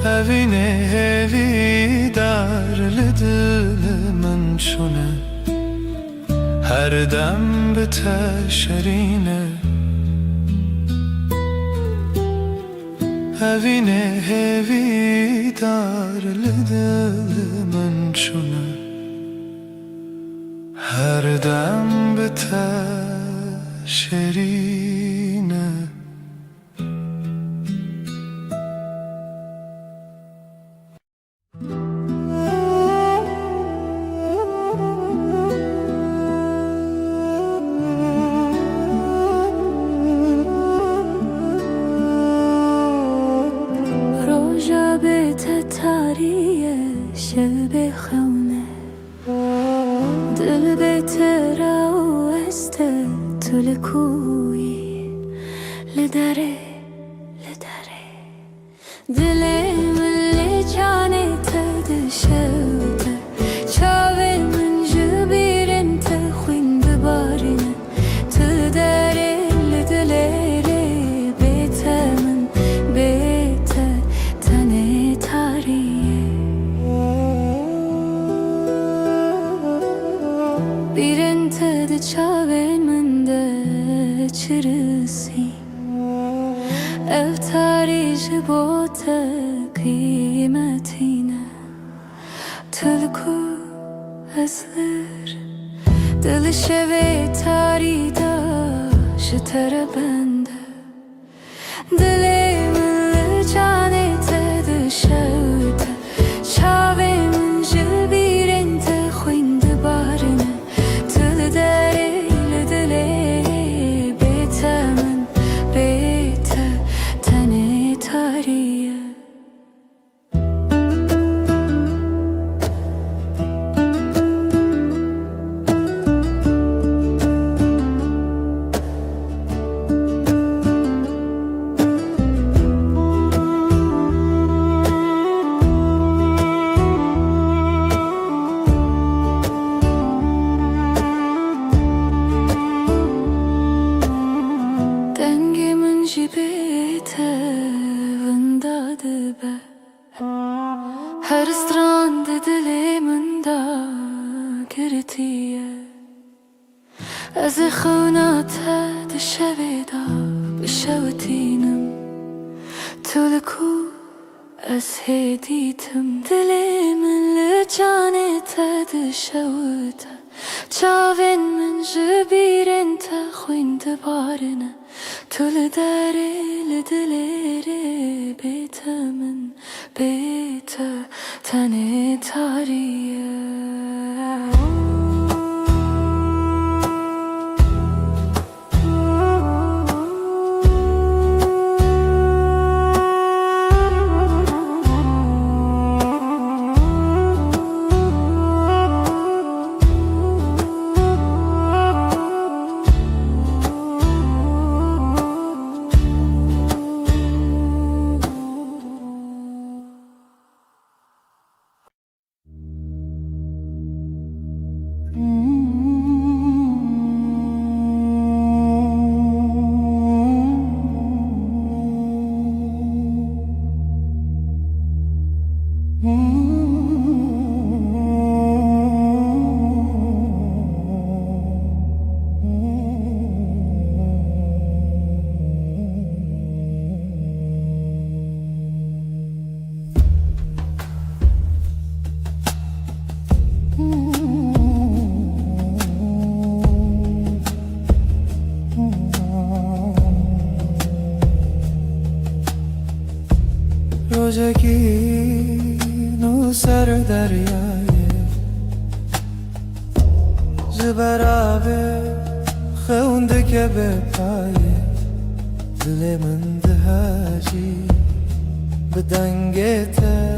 هوی دار لدل من چونه هر دم به تشرینه Evine hevi darlı dilimin çunu her dem biter şerine. روژا به تتاریه شب خونه دل به ترا است طول کوی لدره دل من جانه تدشوته چاوه من جبیرن تخوین ببارینه تدره لدلره بیت من بیت تنه تاریه بیرن تد چاوه من ده چرسی ev tarihi bota kıymetine Tülku ezler Dil şeve tarida Şıtara bende Dilimin canete dışarıda Çavemin jibirinde Khuyndi barine Tül derili dile Bitemin bite Tane tariye Dengimin jibite Vındadı be Her strand dilimin da Girtiye Ez خوناته دشویدا بشوتینم تلکو از هدیتم دلیمن لجانته دشوته چاوین من جبیرن تخوین دبارنه تل داره لدلره بیت من بیت تنه تاریه روزکی نو سر دریایه زبرابه خونده که به پایه دل من دهاجی به دنگته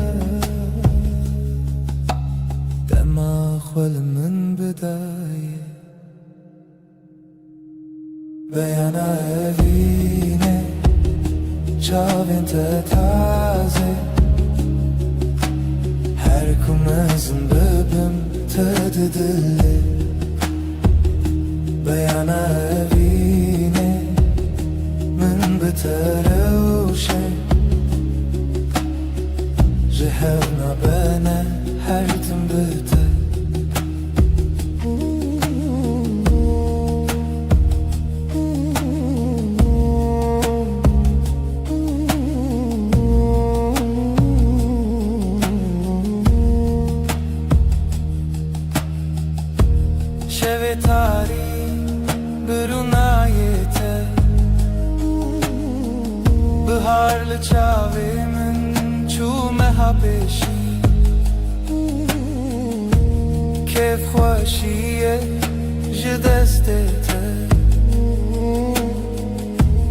دماغ من بدایه بیان اوینه چاوین تازه هر کمزم ببم تددله بیان اوینه من بتروشه جهرنا بنا هر تم بته çave min çu meha peşi kef xoşiye ji destê te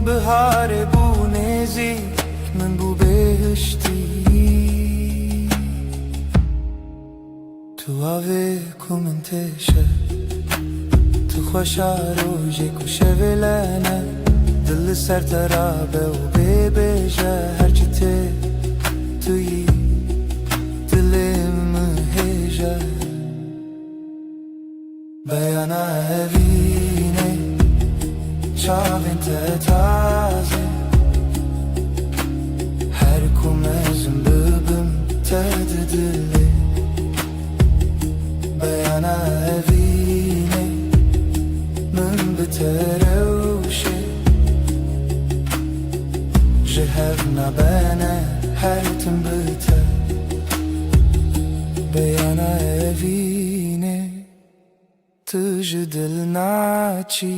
Bihare bû nêzik min bû bêhiştî Tu avê ku min têşe Tu xweşa rojê ku şevê lene Dil li ser te rabe û bêbêje her çi tê tu yî dilê min hêje Beyana evînê çavên te taze Her ku mezin bibim te di dilê Beyana evînê min bi te rewşê Ji hev nabene her tim bi te Beyana evînê Tu ji dil naçî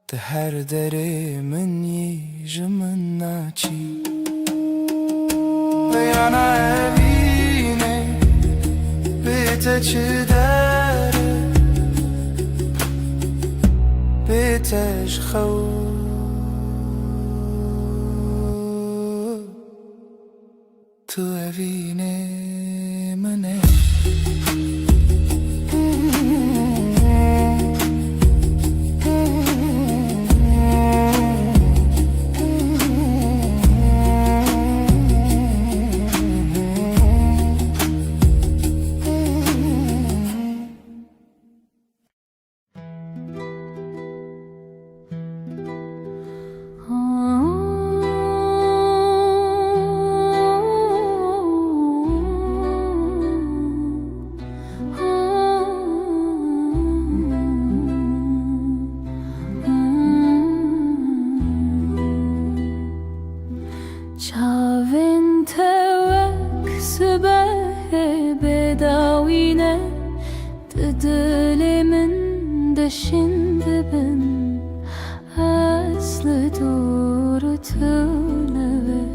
Te her derê min yî ji min naçî Beyana evînê bê te çi dere Bê te ji xew Tu evînê min e Çavên te wek sibehê bêdawîne Di dilê min deşin dibin Ez li dûr û tu li vir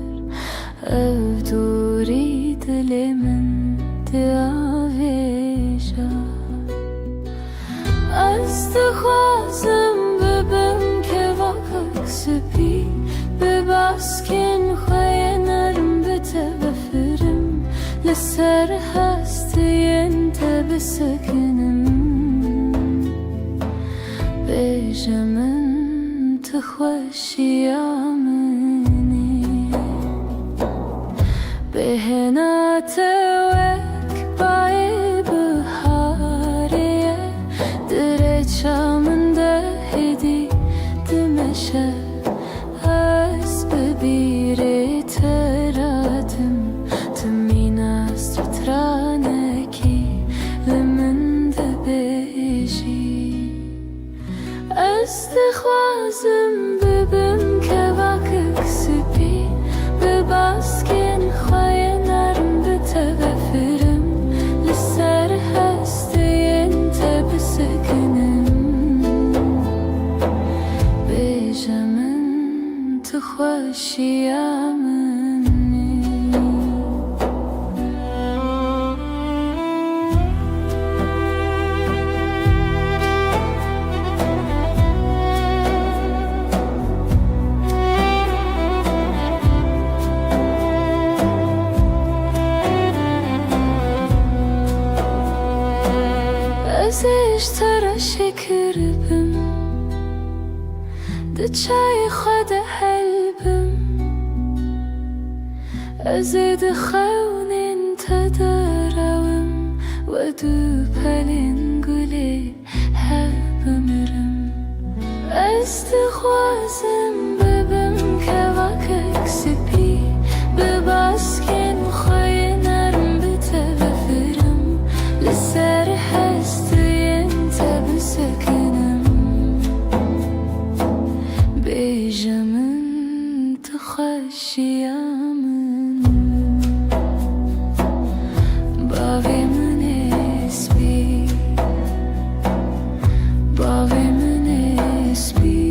Ev dûrî dilê min diavêja Ez dixwazim bibim kevakek spî Bi baskên xwe yê nerm bi te vefirim Li ser hestiyên te bisekinim Bêje min tu xweşiya min e Bêhna te wek bayê biharê ye Direça min de hêdî dimeşe Bibirê te radim Tu mîna stranekî li min dibêjî Ez dixwazim bibim kevakek spî Bi baskên xwe yê nerm bi te vefirim Li ser hestiyên te bisekinim Bêje min tu xweşiya min e Ez ê ji te re şekir bim Di çayê xwe de helbim Ez ê di xewnên te de rewim We du pelên gulê hev bimirim Ez dixwazim bibim kevakek spî Bi baskên xwe yê nerm bi te vefirim Li ser hestiyên te bisekinim Bêje min tu xweşiya min Bavê min ê spî Bavê min ê spî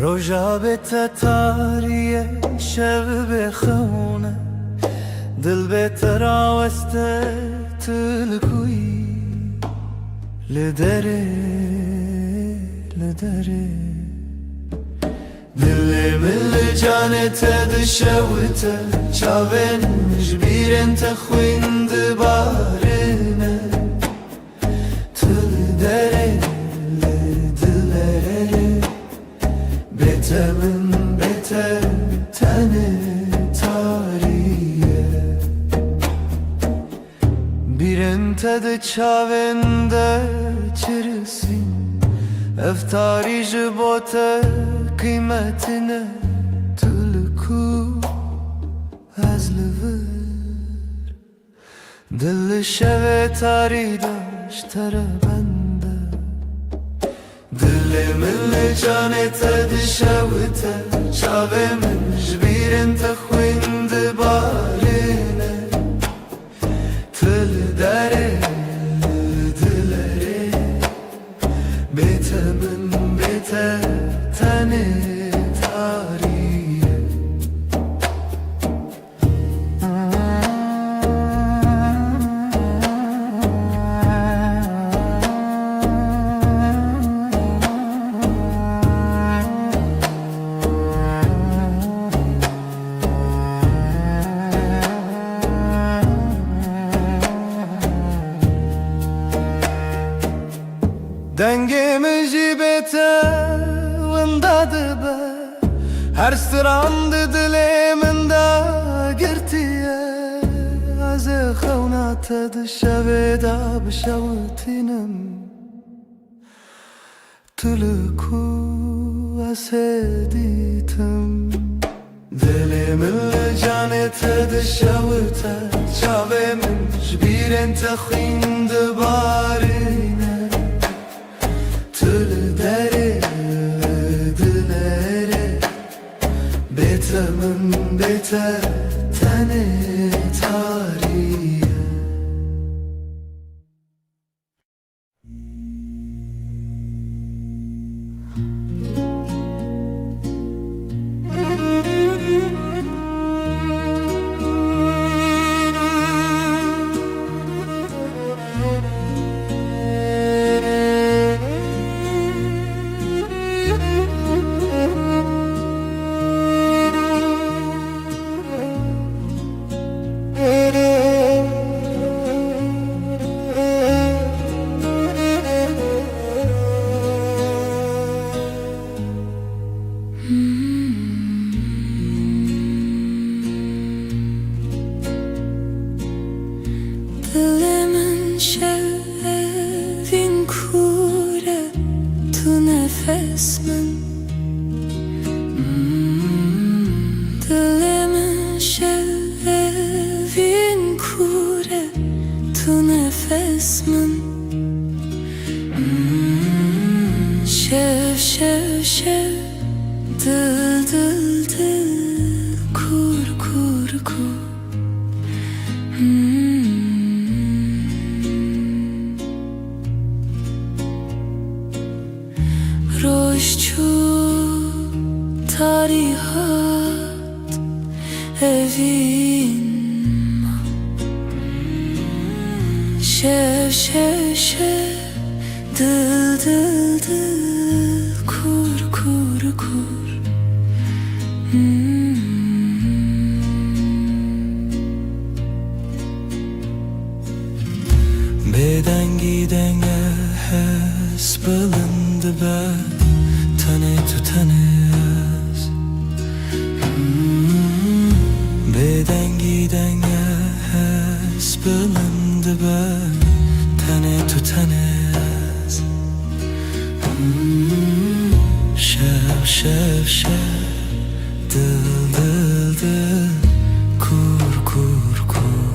روژا به تتاریه شب بخونه دل به تراوسته تلکوی لدره لدره دل مل جانت دشوته چاون جبیرن تخویند بارنه تل دره لدلره بتمن بته تنه tariye Birin tadı çavende çirisin Eftari jibote kıymetine Tülku azlıvır Dilli şeve tari daştara bende Dilli milli canete dişevite Çave min jbirin tekhwind barine Tül dere dilere Bete min bete tane tariye Dengimizi bete vındadı be Her sırandı diliminde girtiye Azı khavnata dışaveda bişavutinim Tülku aseditim Dilimin canete dışavute Çavemin jbiren tekhwind barine Tül dere dilere Betemin bete tane tariye Dilimin şevin kure tu nefes min Dilimin şevin kure tu nefes min Şev şev şev dil dil dil kur kur kur Rojçu tarihat evin Şev şev şev dil dil dil kur kur kur Beden gidenge hes bilindi be Tane tutanez Beden gidenge hes bilindi be Tane tutanez Şev şev şev dil dil dil kur kur kur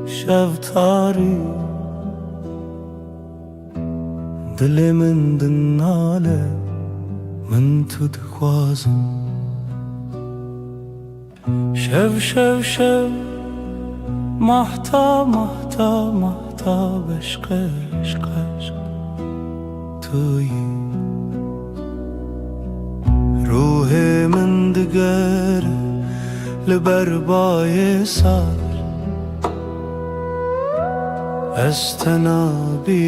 شب تاری دل من دناله من تو دخوازم شب محتا عشق توی روح من دگر لبر بای سار استنابینم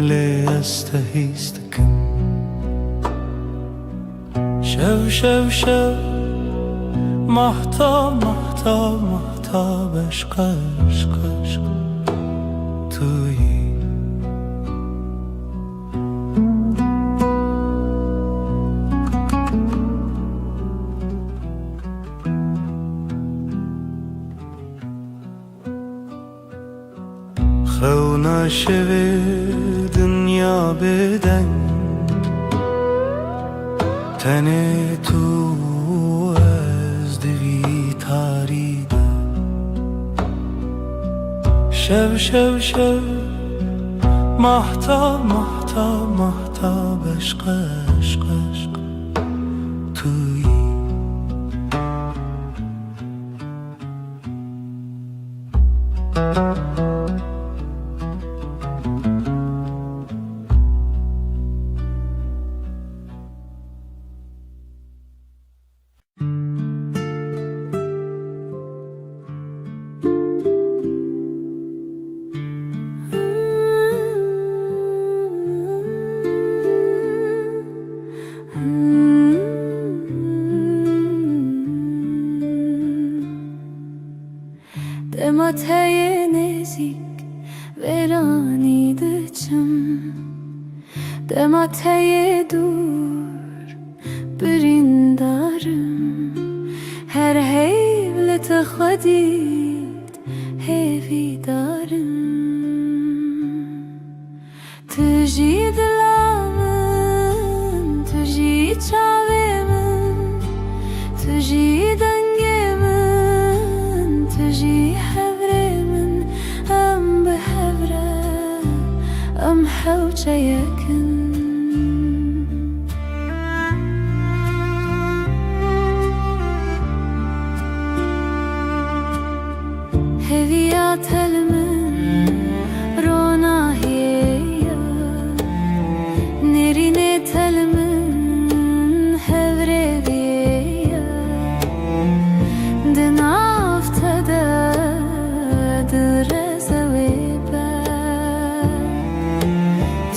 لی استهیستکم شب محتا عشق توی خونا شوی دنیا بدن تنه تو از دوی تاریده شب محتا عشق توی Demateye nezik veraniydi çım Demateye dur birindarım Her hevlete xadid hevidarım Tüji dilamın, tüji çavemin Tüji dengemin, tüji hevremin Em behevre, em hevçe yakın Heviyat elmin, ronahiye Nerine telmin, hevreviye Dinaftada drezevibe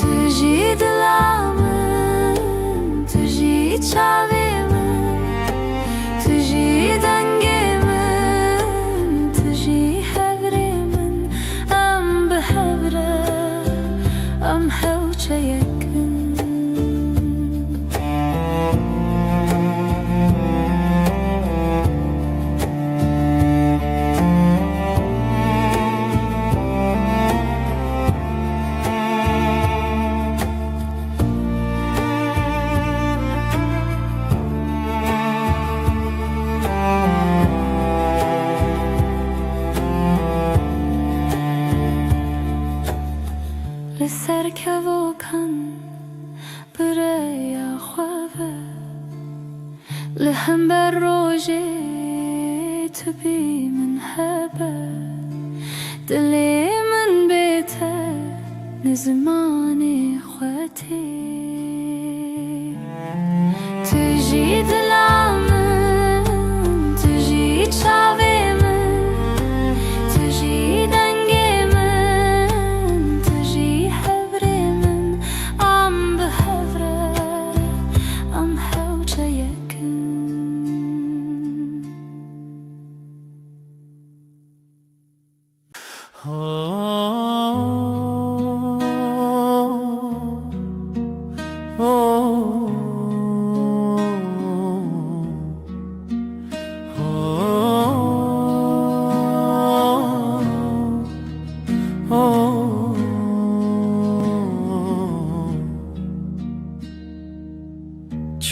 Tüji dilamın, tüji çavimin Tüji dengemin, tüji hevrimin Em behevre, em hevçe yakın لسر كوكن بريا خوابه لهم بالروجي تبي من هبه دلي من بيته نزمان اخواتي تجي دلامن تجي تشاويمن تجي دنگيمن تجي حبريمن ام بهفره ام هوچه يكن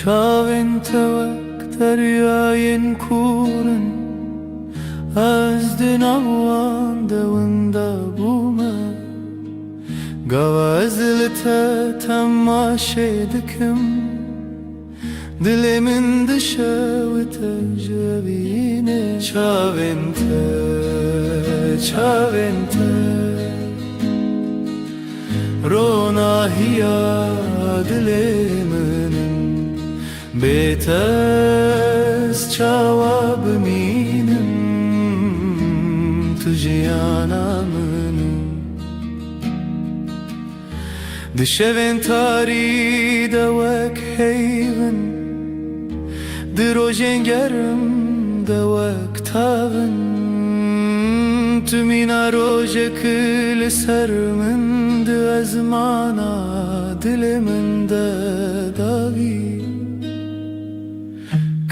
Çavin tevek deryayın kurun از دنوان دوندا بومه Gavazlıta tamaşe dikim Dilimin dışavıta javine Çavente, çavente Ronahiya dilimin Betes çavabıminin Tücyanamın دشوین تاری دوک هیون دروژن گرم دوک تاون تو مینا روژ کل سر من دو از مانا دل من داوی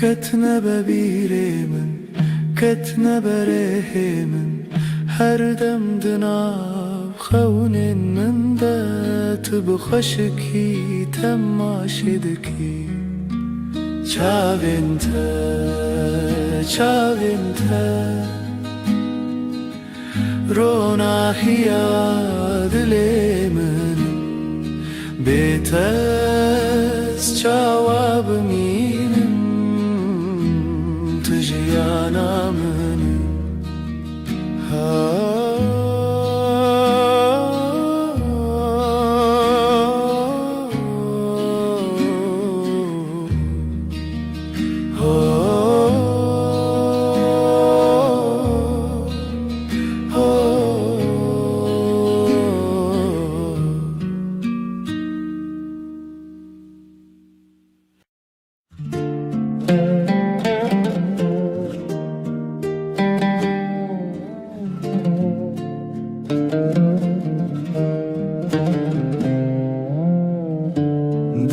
کتنه ببیره من کتنه بره من هر دم دناب خونین من ده تو بخشکی تماشدکی چاوینته چاوینته روناهیا دل من بیتست جواب مینم تجیانا من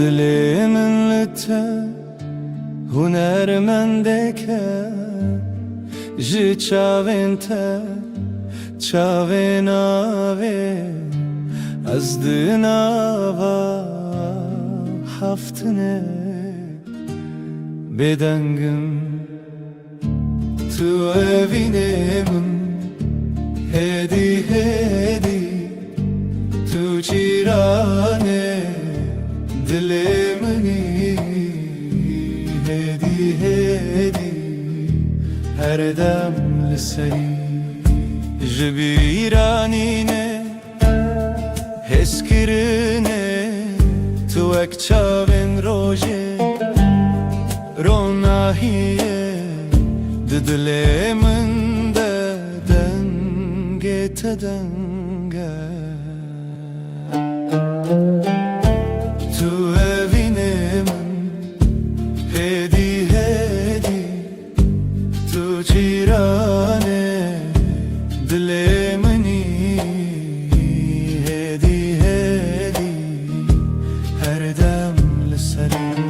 Dilimin lite hunermendeke Ji çavente çavenave Az dinava haftine Bedengim tu evinemin Hedi hedi tu çirane Dilimini hedi hedi her dem lisey Jibiranine heskirine tu ek çavin roje Ronahiye dilimin de denge tedenge Tu evinemin hedi hedi Tu çirane dilemini hedi hedi her dem liserim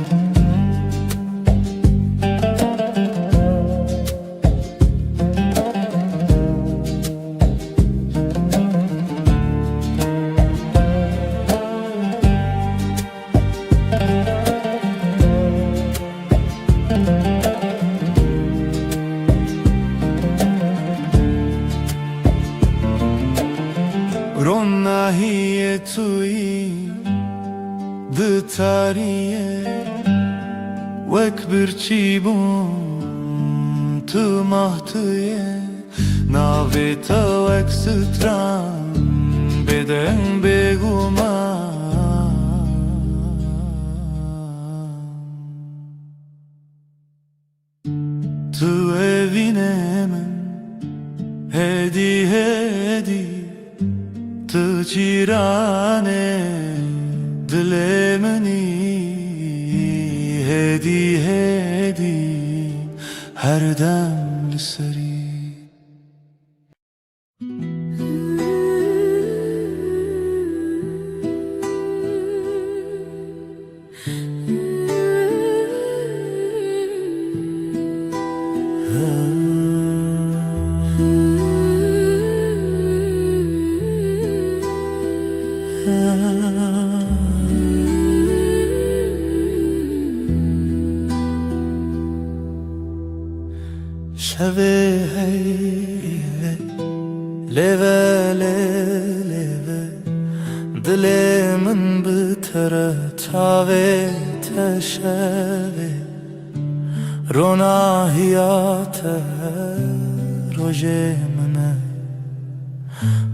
Ronahiye tui de tariye Wek bir çibun tu mahtiye Naveta wek stran beden beguman Tu evinemin hedi hedi Tu çirane dilemini hedi hedi her dem seri شوه هیوه لوه لوه دل من بتره تاوه تشوه روناهیاته روژه منه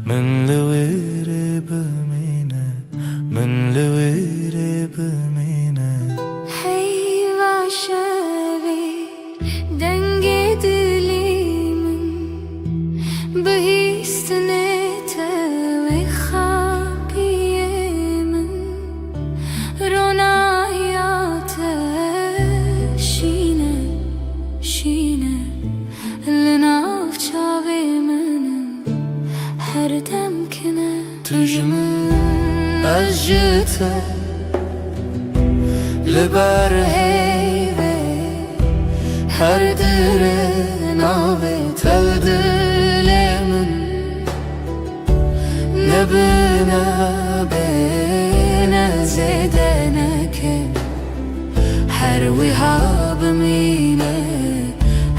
من لویره بمینه من لویره بمینه Heyva şevi denge dilimin Bihistine ve hakiyemin Rona hayate şine şine Linav çavimin her demkine تجمن Özcüte لبر heyve her diren ave teldilemin ne bine zedene ke her vihab mine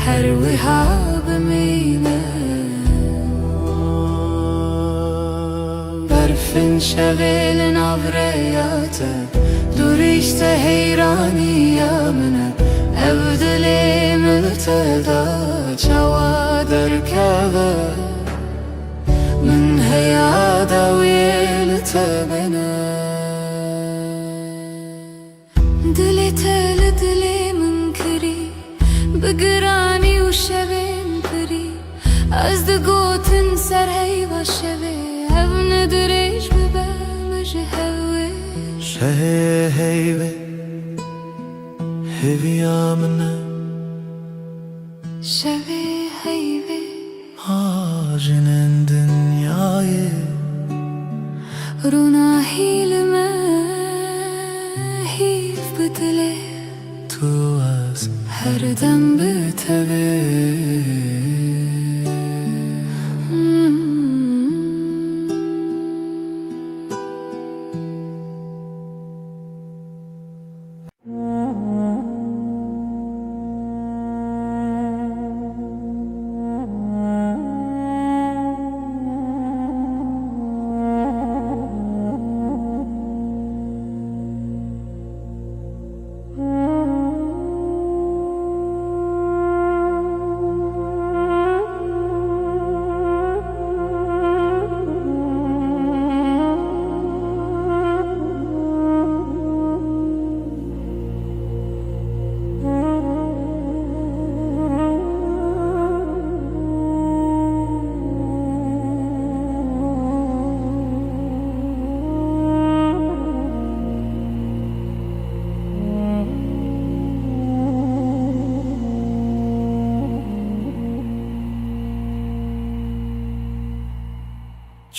her vihab mine berfin şevelin avreyate dur işte heyraniyemine evdili mülteda çava derkeve من هيادا ويلتبنا دلي تل دلي منكري بقراني وشبين بري أزد قوتن سر هيبا شبي هب ندريش ببالج هويش شه هیوه هویا منه شبي هيبي Hacinin dünyayı رونا هيلما هيف بدلي tu az her dem bitevi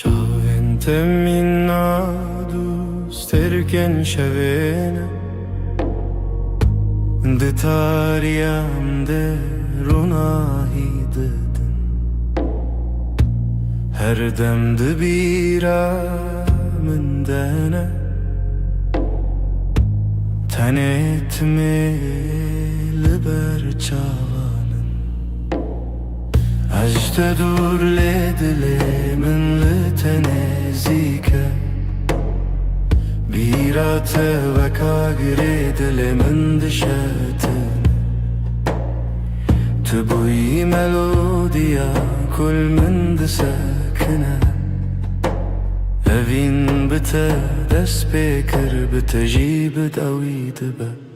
Çavente minna dusterken şevene De tariyam de runahi dedin Her demde biramın dene Ten etmeli ber çavanın Ajde dur ledilimin لتنزيك بيرات وكاغريد لمن دشاتن تبوي ملوديا كل من دساكنه أفين بتا دس بكر بتجيب داوي دبا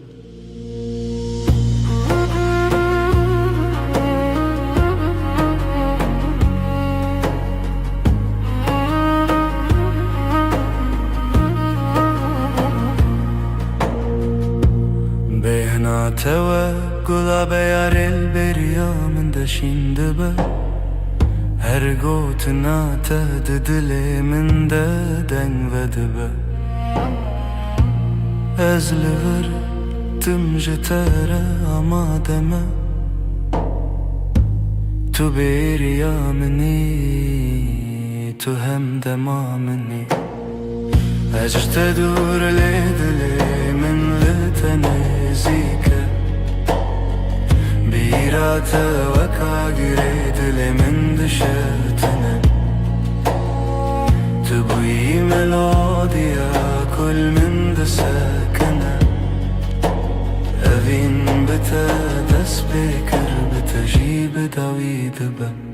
توكل بيار البريا من دشين دبا Her gotuna tehdi diliminde den ve dibe Ezli verdim jetere ama deme Tu beriya mini Tu hem demamini Ecrte dur le dilimin le tenezike بیراته وکا گره دل من دشتنه تبوی ملودیا کل من دسکنه اوین بتا دست بکر بتجیب داوید بم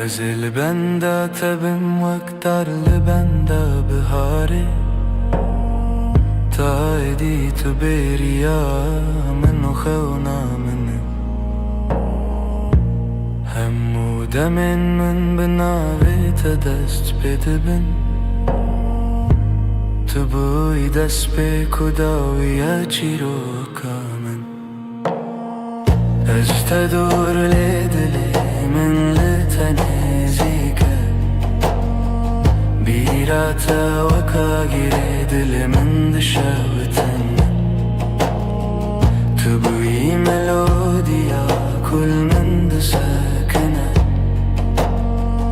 ازل بنده تبم وقتر لبنده بهاره تا ادی تو بریا منو خونا منه همو دمن من بناوی تا دست بده بن تو بوی دست به کداوی چی رو کامن از تدور لدلی من لتنزيك بيراتا وكاغيري دل من دشاوتن تبوي ملوديا كل من دساكنة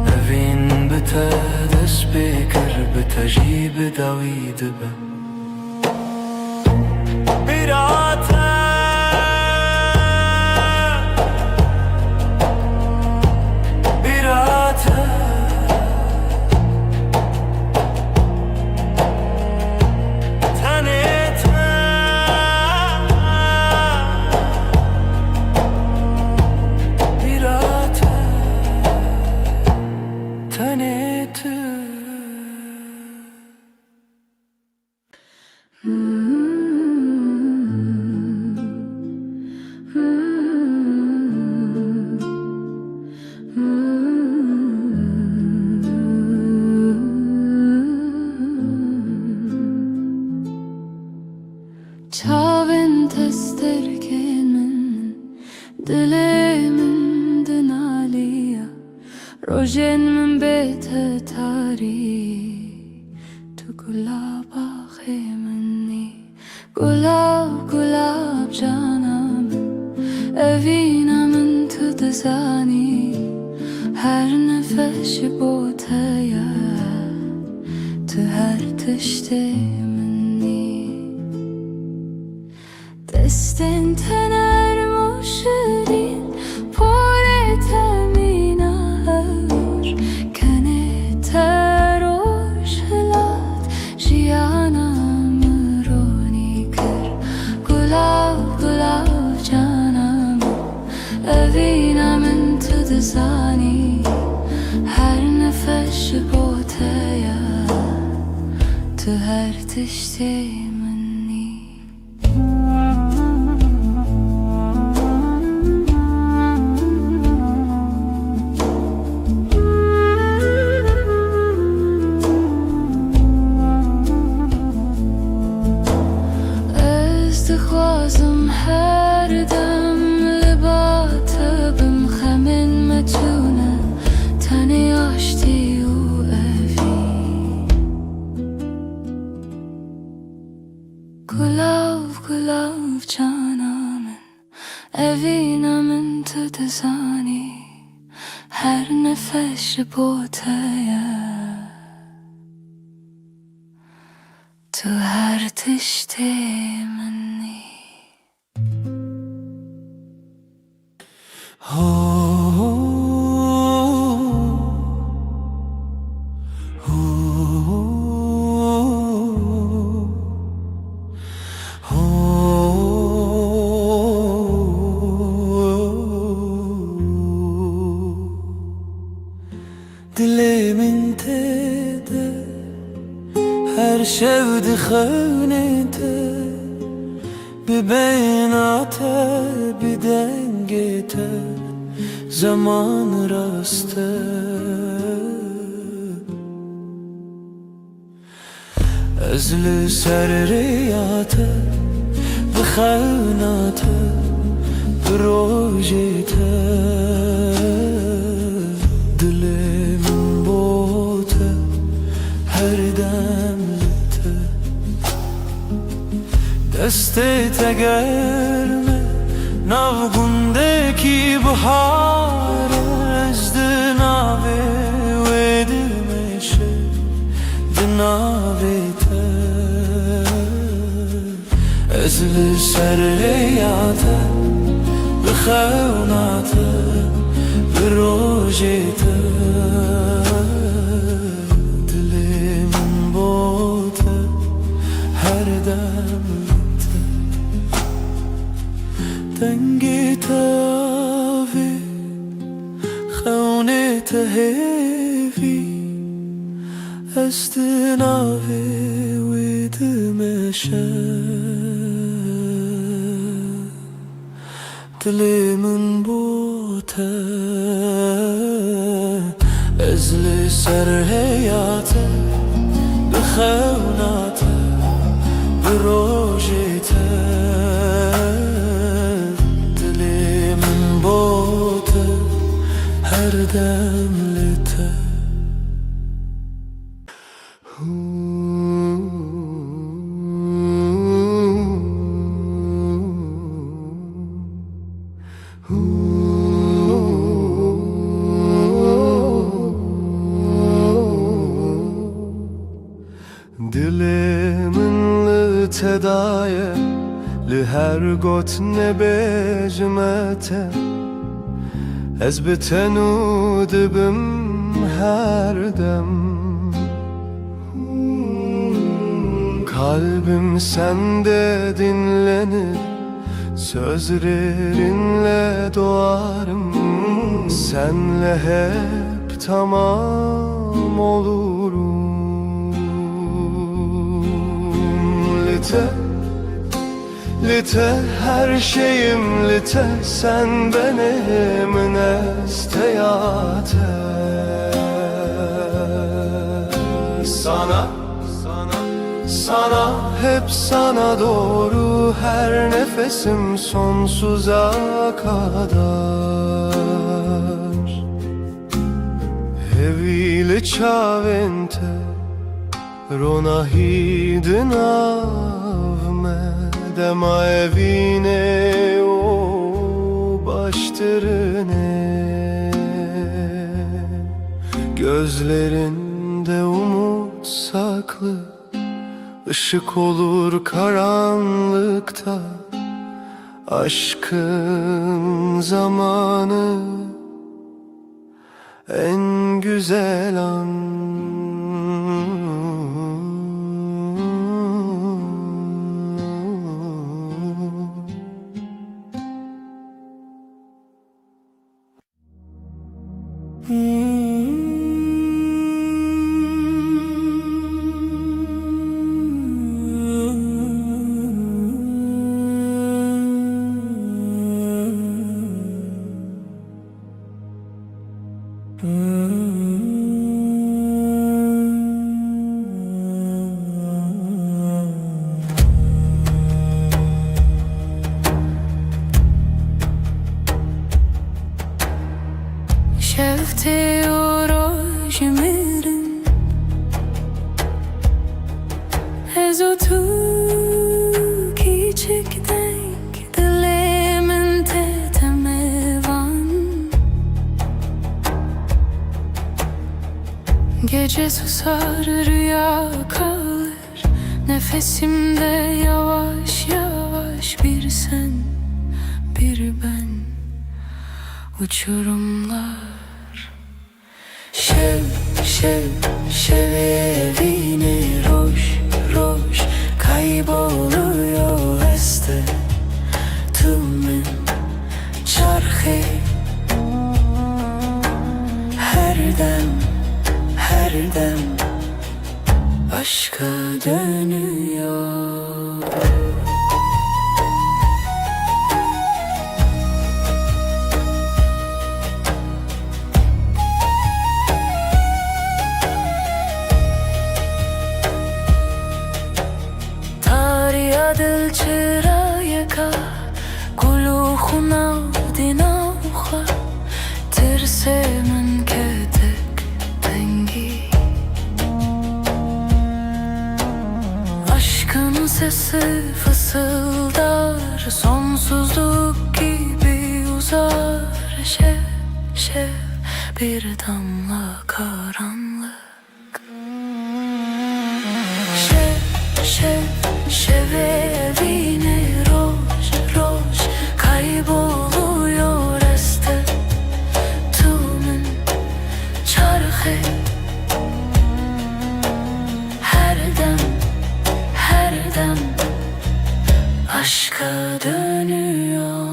أفين بتا دس بكر بتجيب داويد بن بيراتا Çavin testerkenin dilemin dinaliya rojen min bete tari tu gulaba khemni gulab gulab canam evina min tu dezani her nefes botaya tu her tişte دستن تنر مشرین پر تمینار کنه تروش هلات جیانم رونی کر گلاب گلاب جانم اوینم تو دزانی هر نفس بوتیا تو هر تشتی خوازم هر دم لباتبم خمن متونه تنی آشتی و اوی گلاب گلاب جانامن اوینامن تو دزانی هر نفس بوتیا تو هر تشتی منی Dilimin tede her şevdi xewnete bir beynate bir dengete zaman raste ezli serriyate bir xewnate bir rojete dilimin bote her demlete دست تگرمه ناوگونده کی بهار از دناوی و دمشه دناوی ته از لسر ریاته بخوناته بروجی ته دلیم بوته هر دم تنگی تاوی خونه تهیوی استناوی و دمشه دلی من بوته از لسر حیاته بخوناته بروجیته دلی من بوته هر دم لته Dilimin tedayı li her got nebejmete Ez bitenu dibim her dem Kalbim sende dinlenir Sözlerinle doğarım Senle hep tamam olurum Lite, lite her şeyim lite Sen benim nesteyate Sana, hep sana doğru Her nefesim sonsuza kadar Evile çavente Rona hidin avme Dema evine o baştırine Gözlerinde umut saklı Işık olur karanlıkta Aşkın zamanı En güzel an شفته اوراج میرن از o tu küçükten dilimin tetemi van Gece susar rüya kalır Nefesimde yavaş yavaş bir sen bir ben Uçurumlar Şev evine roş Kayboluyor este tümün çarkı Her dem aşka dönüyor دل چرا یکا گلو خوناو دیناوخا ترسه من کتک dengi Aşkın sesi fısıldar Sonsuzluk gibi uzar şev bir damla karanlık. Şev evine roj kayboluyor este tümün çarxı. Her dem aşka dönüyor.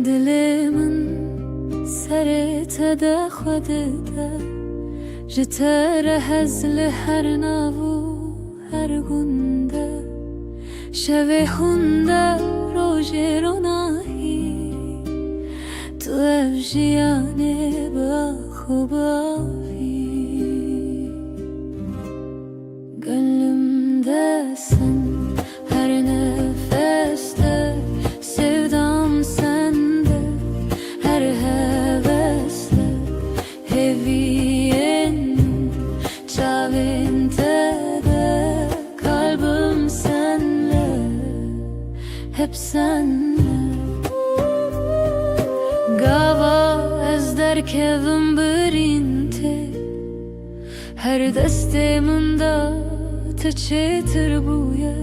دلمن سرت ده خود ده جتر هزل هر ناو هر گنده شوه هنده روژ روناهی تو افجیانه با خوباوی gönlümdesin her nefeste sevdam sende her hevesle heviyenin çavinte de kalbim senle hep senle gava ez derkevim birinte her desteminde تشتر بويا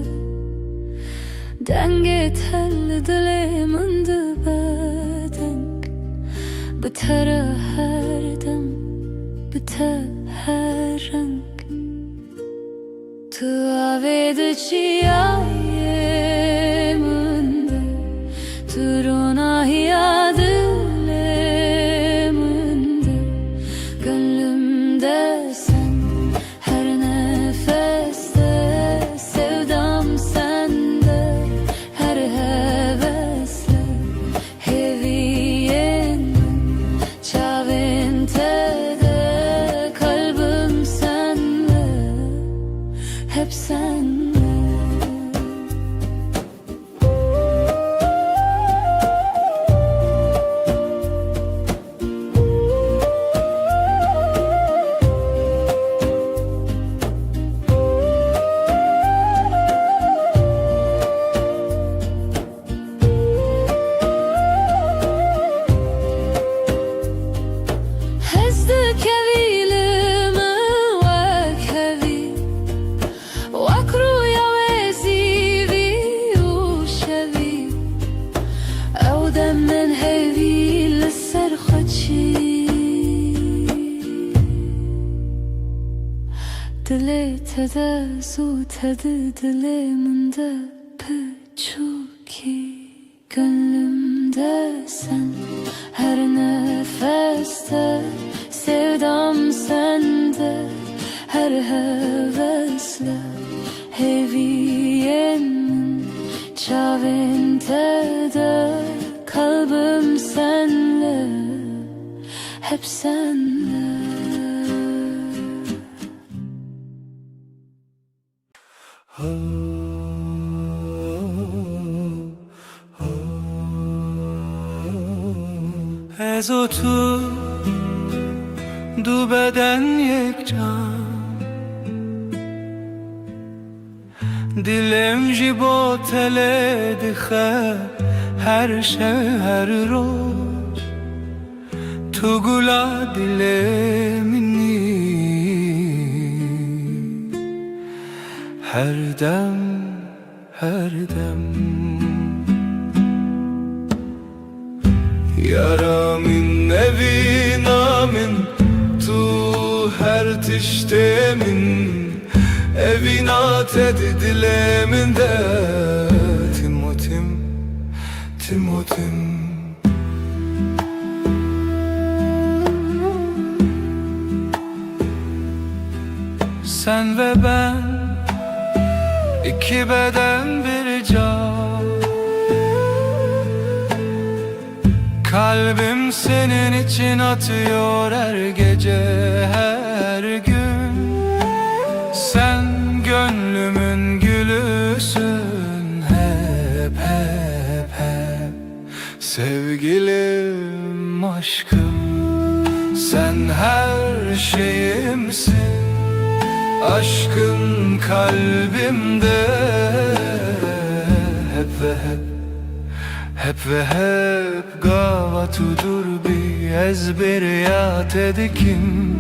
دنگت هل دلي من دبادنك بترى هر دم بتهرنك تو عويد چياي من ده تو روناهي عدلي من ده gönlümde sen her nefeste sevdam sende her hevesle heviyenin çavinte de kalbim senle hep senle. هزدك هذيلما وكهذي وأكرو يا وزيبي وشذي أو دم من هذي للسرخشي دليت هذا زود هذا دلي من ده بچوكي gönlümde sen her nefeste sevdam sende her hevesle heviyenin çavinte de kalbim senle hep senle. از و تو دو بدن یک جان دلم جی با تله دخه هر شب هر روز تو گلا دل منی هر دم هر دم Yaramın evinamin tu her tiştemin evinat edilemin de Timotim Timotim sen ve ben, iki beden bir can. Kalbim senin için atıyor her gece, her gün. Sen gönlümün gülüsün, hep hep hep. Sevgilim, aşkım, sen her şeyimsin. Aşkın kalbimde, hep ve hep, hep ve hep. Gavatudur bir ezberiyat edikim.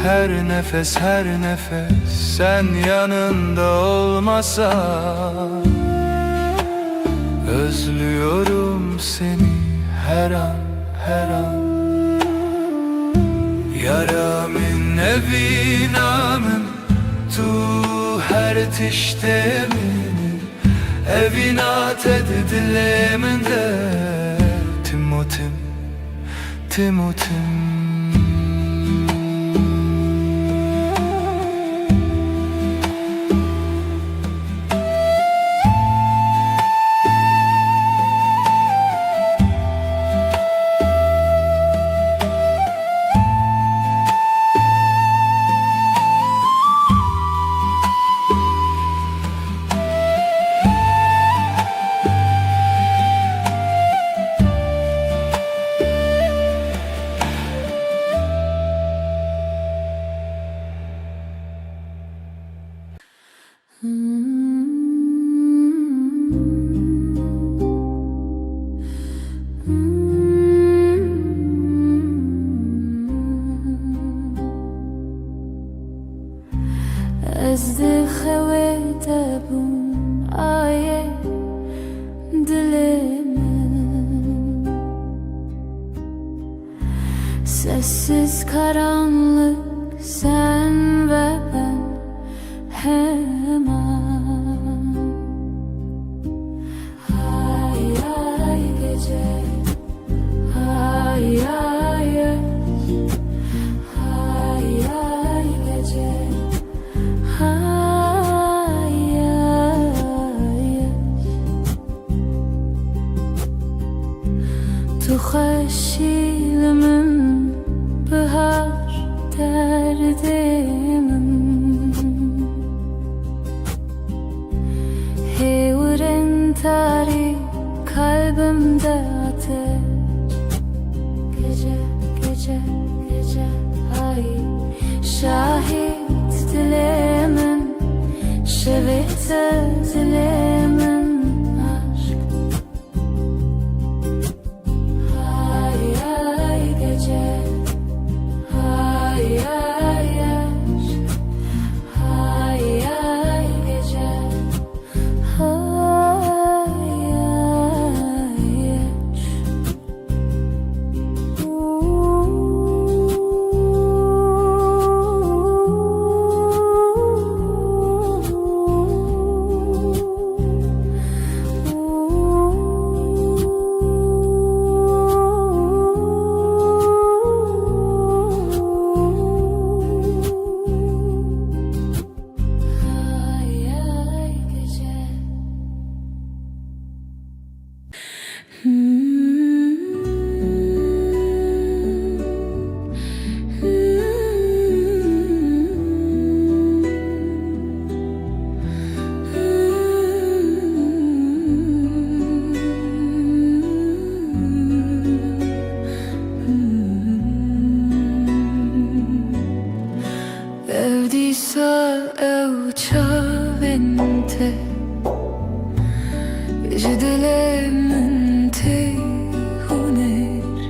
Her nefes, her nefes sen yanında olmasan. Özlüyorum seni her an, her an. Yara min evi namim, tu her tişte min. Evinat edileminde, Timotim, Timotim. از دل خویده بون آیه دل من. Sessiz karanlık sen ve ben hemen. Ay ay gece, ay ay ay ay gece. تو خشیلمم بهار derdimim. Hevren tarih kalbimde ateş. Gece gece gece ay şahit dilemin, şevete dilemin aşk. Ay ay gece, ay ay aşk, ay ay gece, ay ay aşk. Evdisa evçavente Cidelemente huner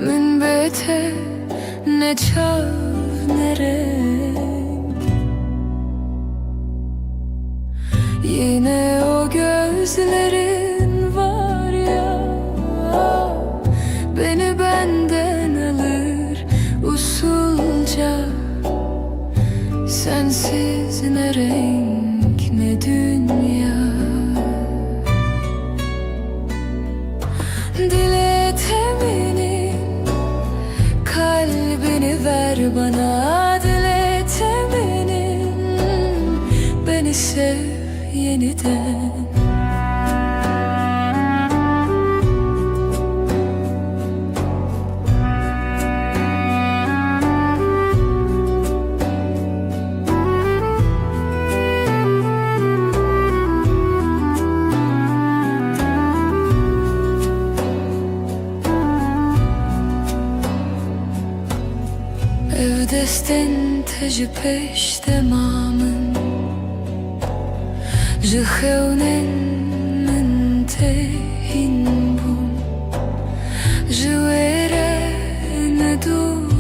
Min bete ne çav ne renk. Yine o gözlerin var ya, beni benden alır usulca. Sensiz ne renk ne dünya. Dile teminin kalbini ver bana, dile beni sev yeniden. Ev desten tejü peş demamın ji xewnen min tehin bûm ji wê re nedur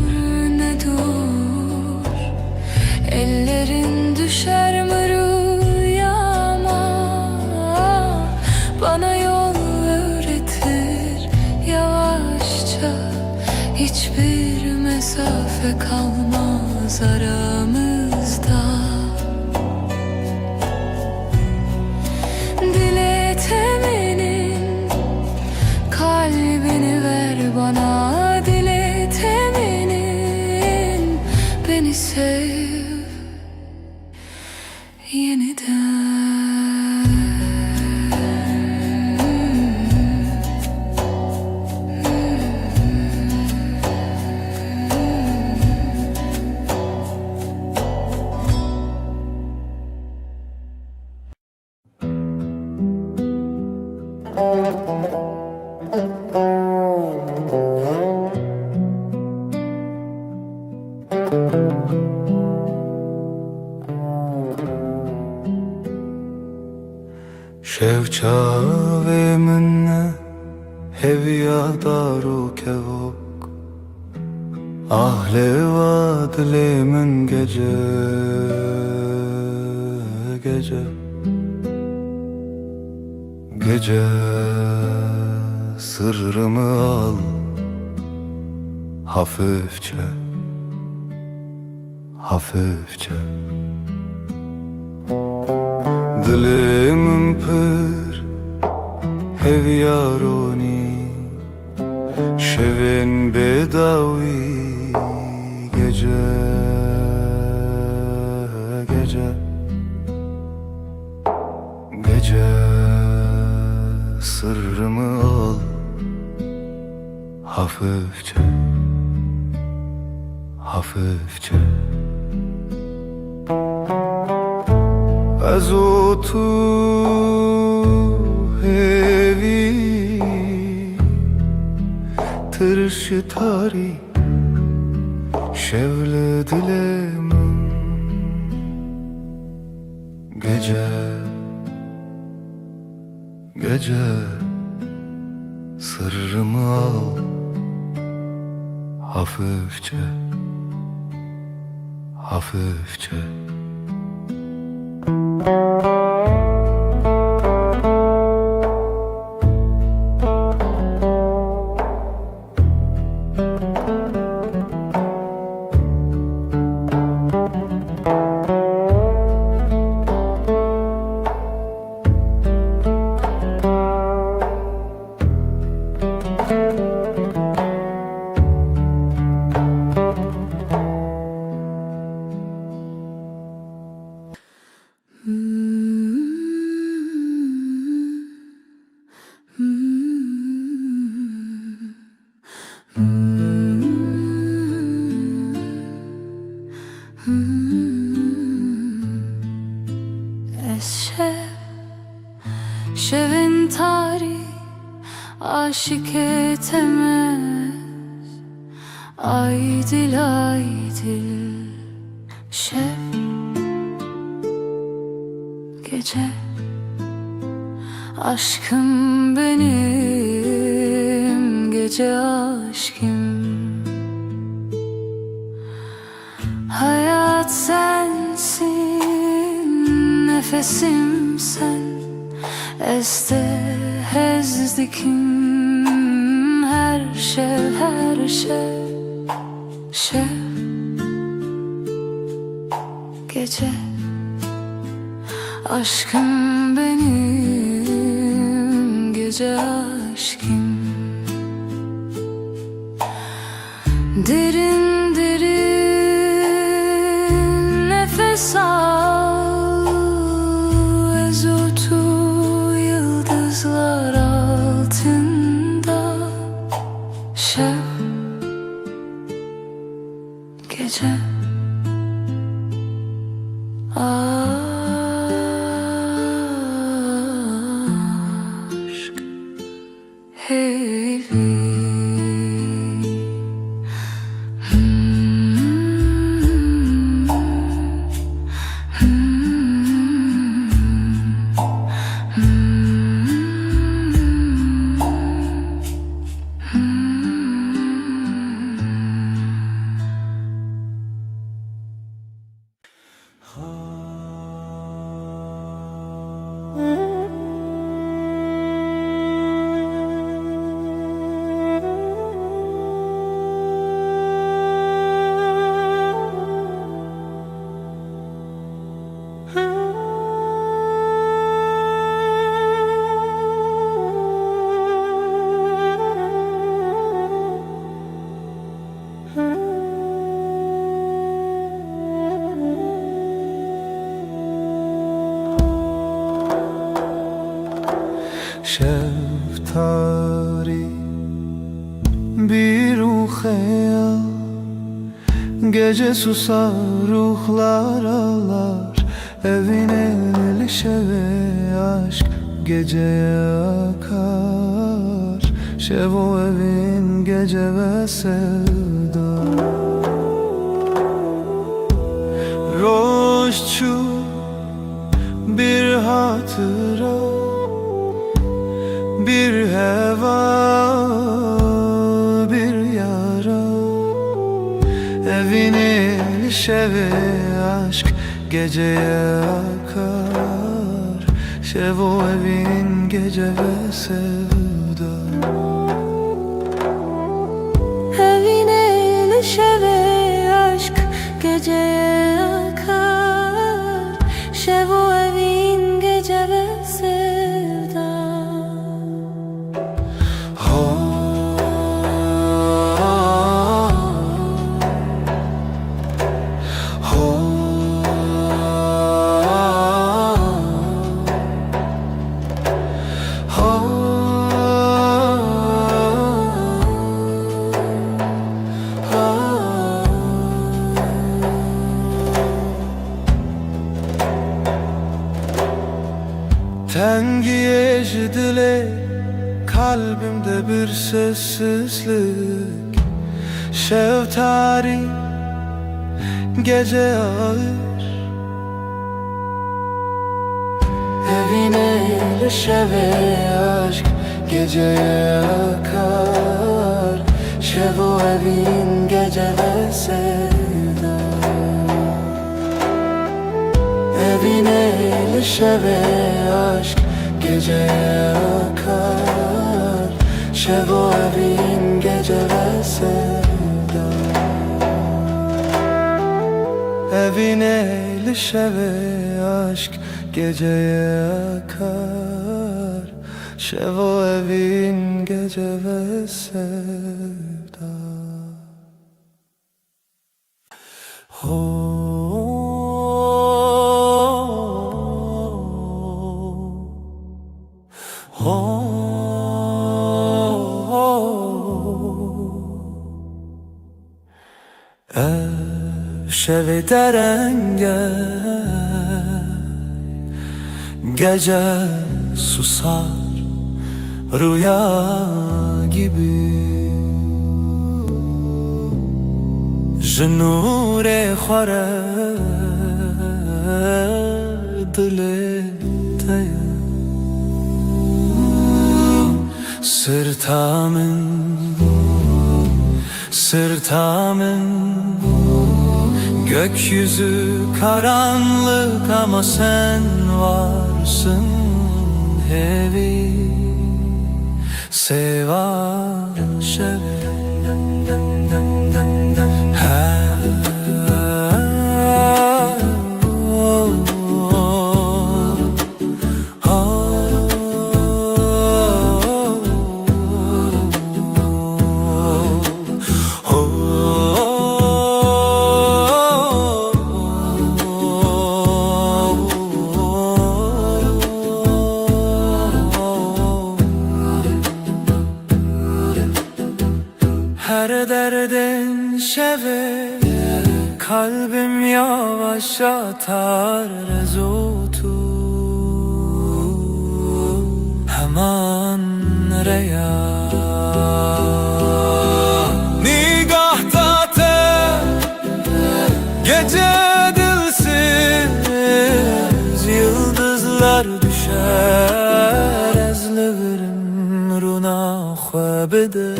ellerin düşer mi rüyama, bana yol öğretir yavaşça, hiçbir mesafe kalmaz aramızda. Dile temenin kalbini ver bana, dile temenin beni sev yeniden. شوچاوی من هویا دارو کهوک ahli vadilimin gece gece gece sırrımı al hafifçe hafifçe. Dilimin pır hevyaroni şevin bedavi gece gece gece sırrımı al hafifçe hafifçe. از تو hevi tırş tari şevle dilemin gece gece sırrımı al hafifçe hafifçe. Şevin tarih aşık etemez, aydil aydil şev gece. Aşkım benim, gece aşkım. Hayat sensin, nefesim sen. Este hezdikim, her şey, her şey, şey. Gece, aşkım benim, gece aşkım. Derin derin nefes al, aşk evi. Şeftali bir ruhaya, gece susar ruhlar ağlar, evine şeve aşk geceye akar. Şevo evin gece ve sevda. Roşçu bir hatıra, bir heva, bir yara, evine şeve aşk geceye akar. Şevo evin gece ve sevda. Evine şeve aşk geceye akar. Şevo evin gece ve sevda. Tengiye dile kalbimde bir sessizlik. Şeftari gece ağır, evine şeve aşk geceye akar. Şevo evin gece ve sevda. Evine şeve aşk geceye akar. Şevo evin gece ve sevda. Evine şeve aşk geceye akar. Şevo evin gece ve sevda. Şevi derenge gece susar rüya gibi. Jinure xware dilê te ye. Sırta min gökyüzü karanlık ama sen varsın hevi. Seva şeve her derdin şeve yavaş atar rezotu hemen reya nigahta te gece dilsiz yıldızlar düşer ezlerim runa khwabide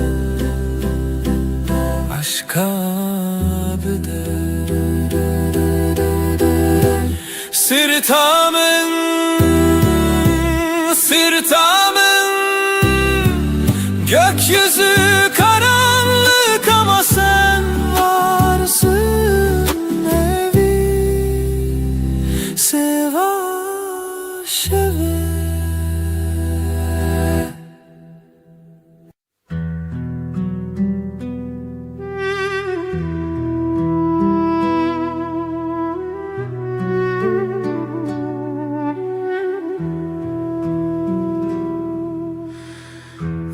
aşka bide sirtamın gökyüzü karanlık ama sen varsın evi sevaş evi.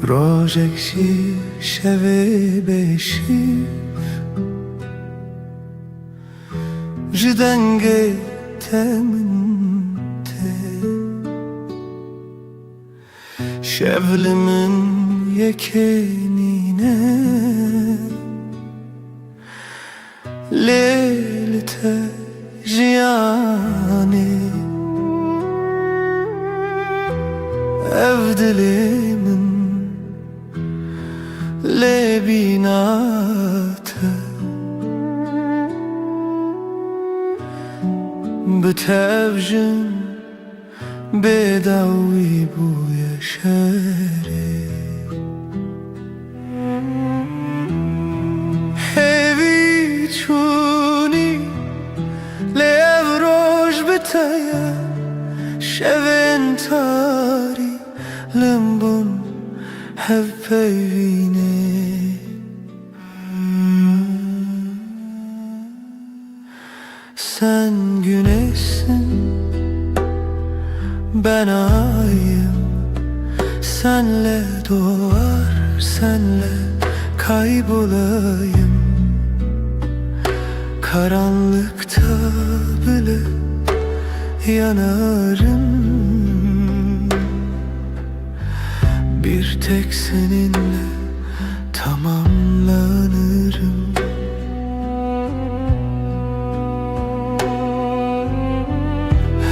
روزێکی شەوێ بێشیف ji dengê te min tê şevlimin yekênîne lê li te jiyanê ev dilê min lê bînate bi tevjin bêdawî bûye şerê hêvî çûnî lê ev roj bi te ye şevên tarî limbûn hev peyvîne sen güneşsin ben ayım senle doğar senle kaybolayım karanlıkta bile yanarım bir tek seninle tamamlanırım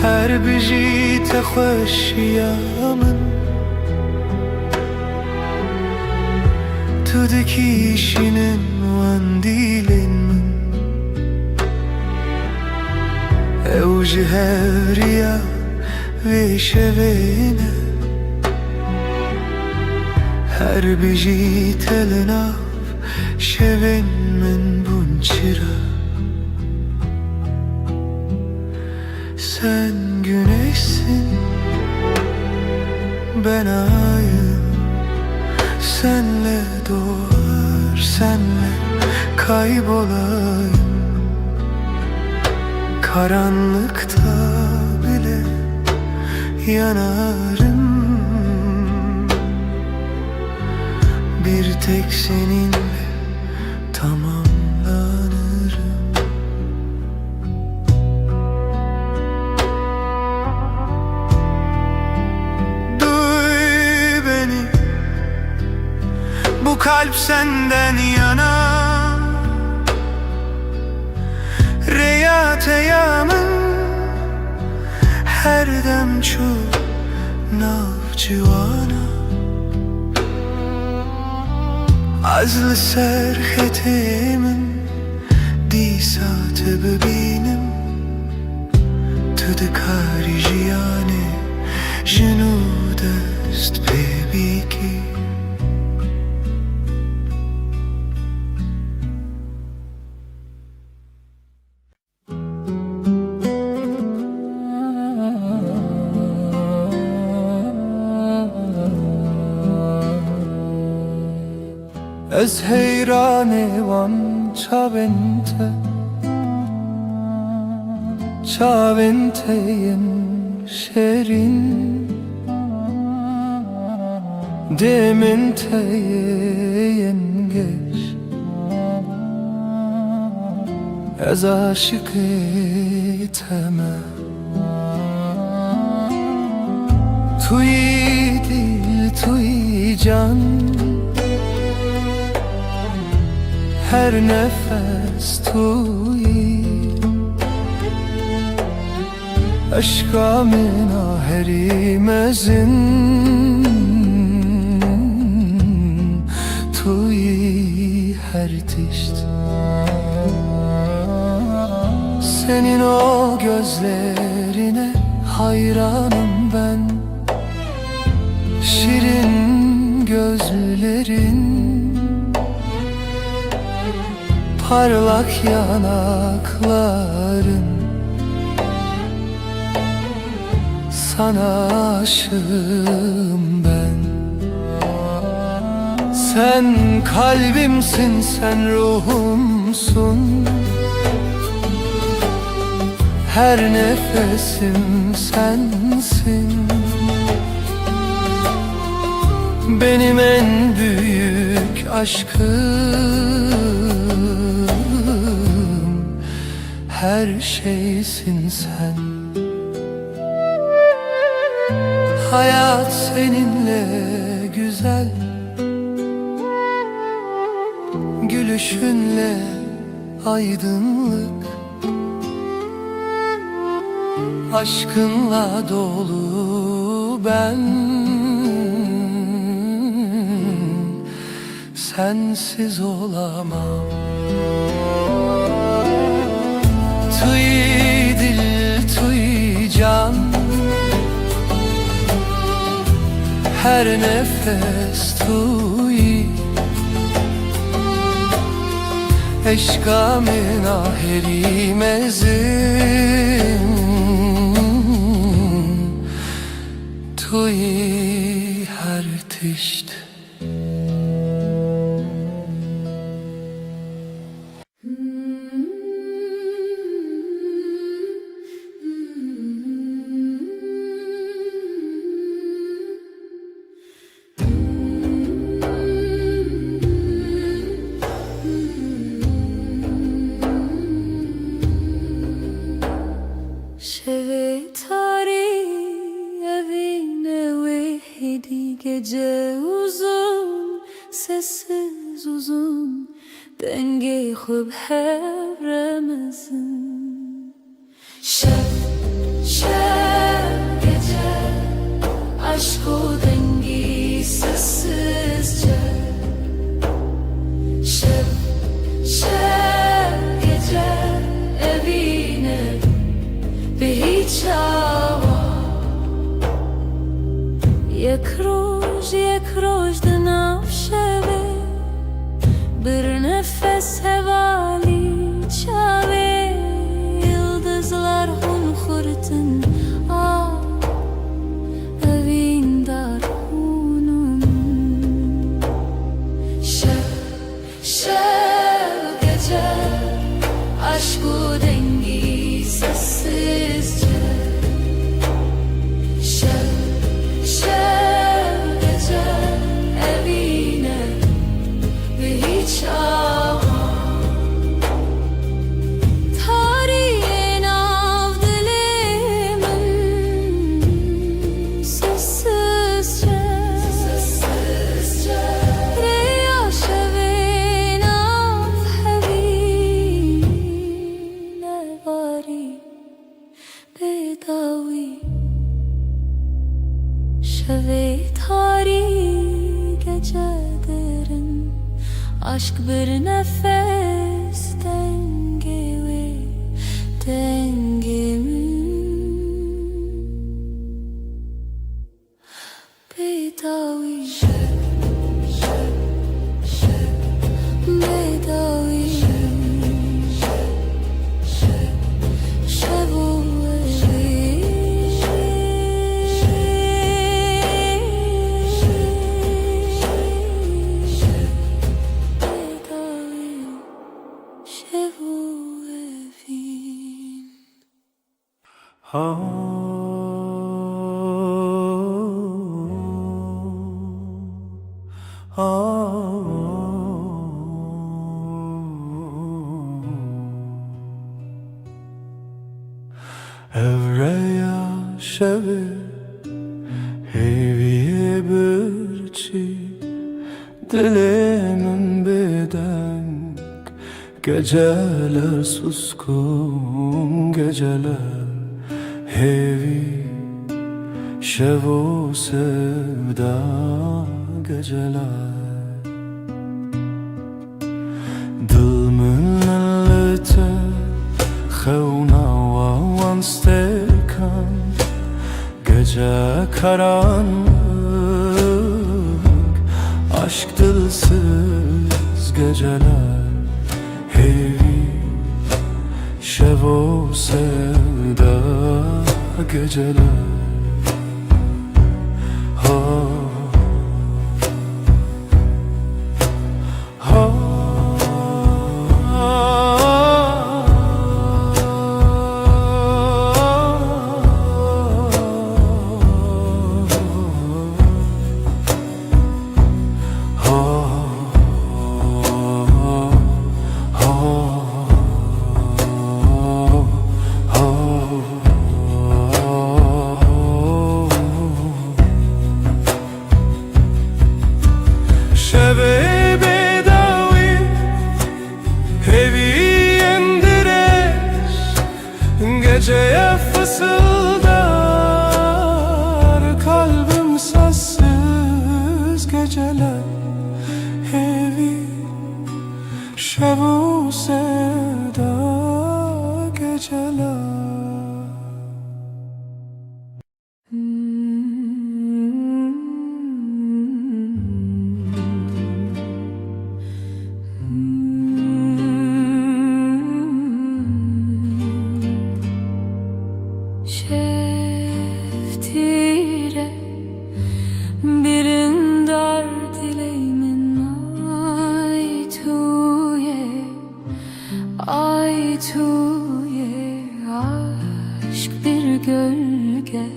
her bijî te xweşiya min tu dikîşînin wendîlên min ew ji hevriya vê şevê ne her bijî te li nav şevên min bûn çira sen güneşsin ben ayım senle doğar senle kaybolayım karanlıkta bile yanarım bir tek seninle tamamlanırım. Duy beni, bu kalp senden yana. Reyate yamın her dem çu navcivana. Azlı serhetimin disatı bebinim Tudı karijiyane Jnud est bebiki Ez heyranê wan çavên te yên şerîn demên te yên geş از عاشق تمه توی دل توی جان her nefes توی aşka menaherimezin توی her tişt senin o gözlerine hayranım ben şirin gözlerin parlak yanakların sana aşığım ben sen kalbimsin sen ruhumsun her nefesim sensin benim en büyük aşkım her şeysin sen hayat seninle güzel gülüşünle aydınlık aşkınla dolu ben sensiz olamam Tuy dil tuy can her nefes tuy eşka menaherimezin توی هر تشت Gece uzun, sessiz uzun Denge khub hevremizin Şeb, şeb gece Aşk o dengi sessizce Şeb, şeb gece Evine bir hiç hava یک روز دناف شوه bir nefes hevali çave Yıldızlar hun kurtun evin dar hunun Şev, şev gece Aşku dengi sessizce Şev, şev Aşk bir nefes denge ve dengemin Bedavi Bedavi Şevu Evreya şevi Heviye birçi Dilimin bedenk Geceler suskun geceler Hevi şevu sevda geceler Dil millete Xevna ve vanstekan Gece karanlık Aşk dilsiz geceler Hevi şevo sevda geceler Geceye fısıldar kalbim sessiz geceler Hevi şevu sevda geceler Şeftire birin dar dileğimin ay tuye aşk bir gölge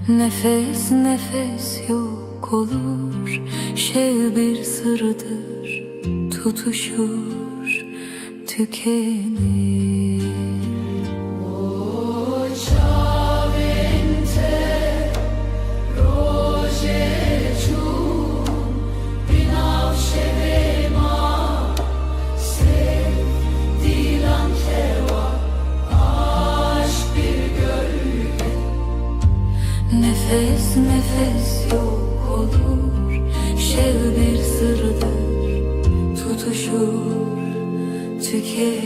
nefes nefes yok olur şev bir sırdır tutuşur tükenir Nefes nefes yok olur şev bir sırdır tutuşur tükenir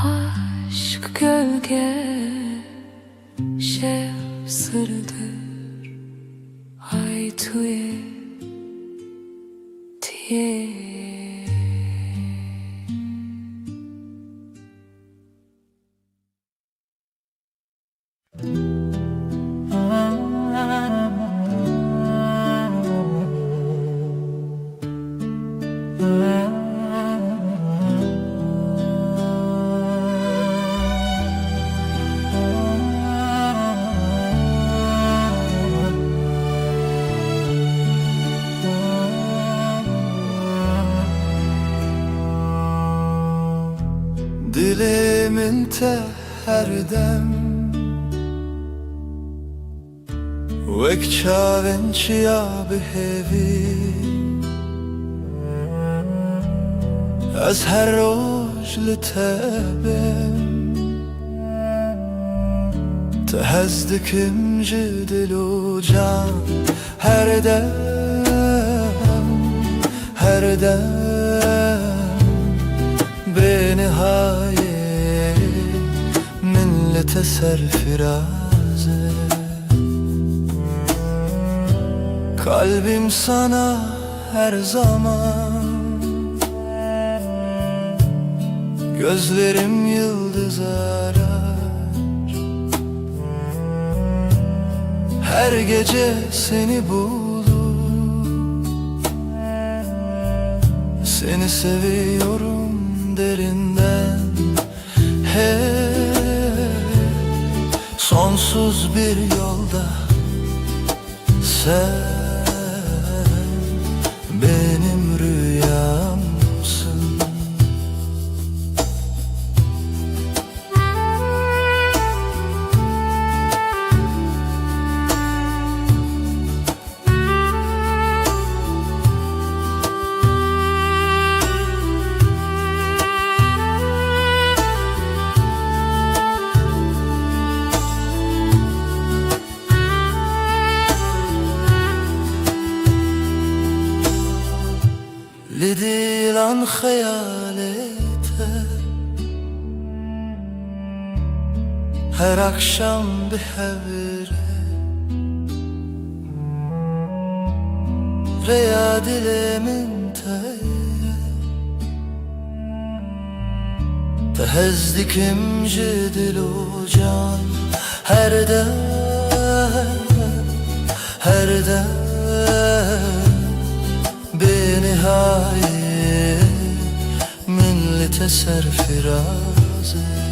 Aşk gölge şev sırdır ay tuye tiye Dilimin te her dem Wek çavên çiya bihêvî Ez her roj li te bim Te hez dikim ji dil û can Her dem, her dem Bê nihayê min li te serfiraz e Kalbim sana her zaman Gözlerim yıldız arar Her gece seni bulur Seni seviyorum derinden Hep sonsuz bir yolda Sen benim rüyamsın لدل عن خيالته Her akşam bir hevre Reya dilimin teye Tehezdikim cidil u can Her dem, her dem بنهاية من لتسر فرازي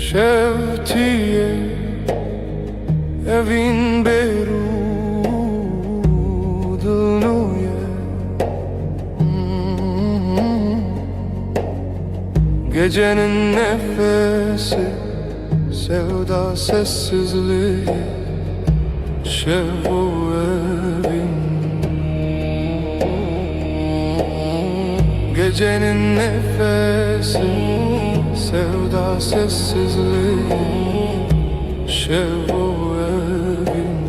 Şevtiye evin berudnuye Gecenin nefesi sevda sessizliği Şevu evin Gecenin nefesi sevda sessizliği Şevu evin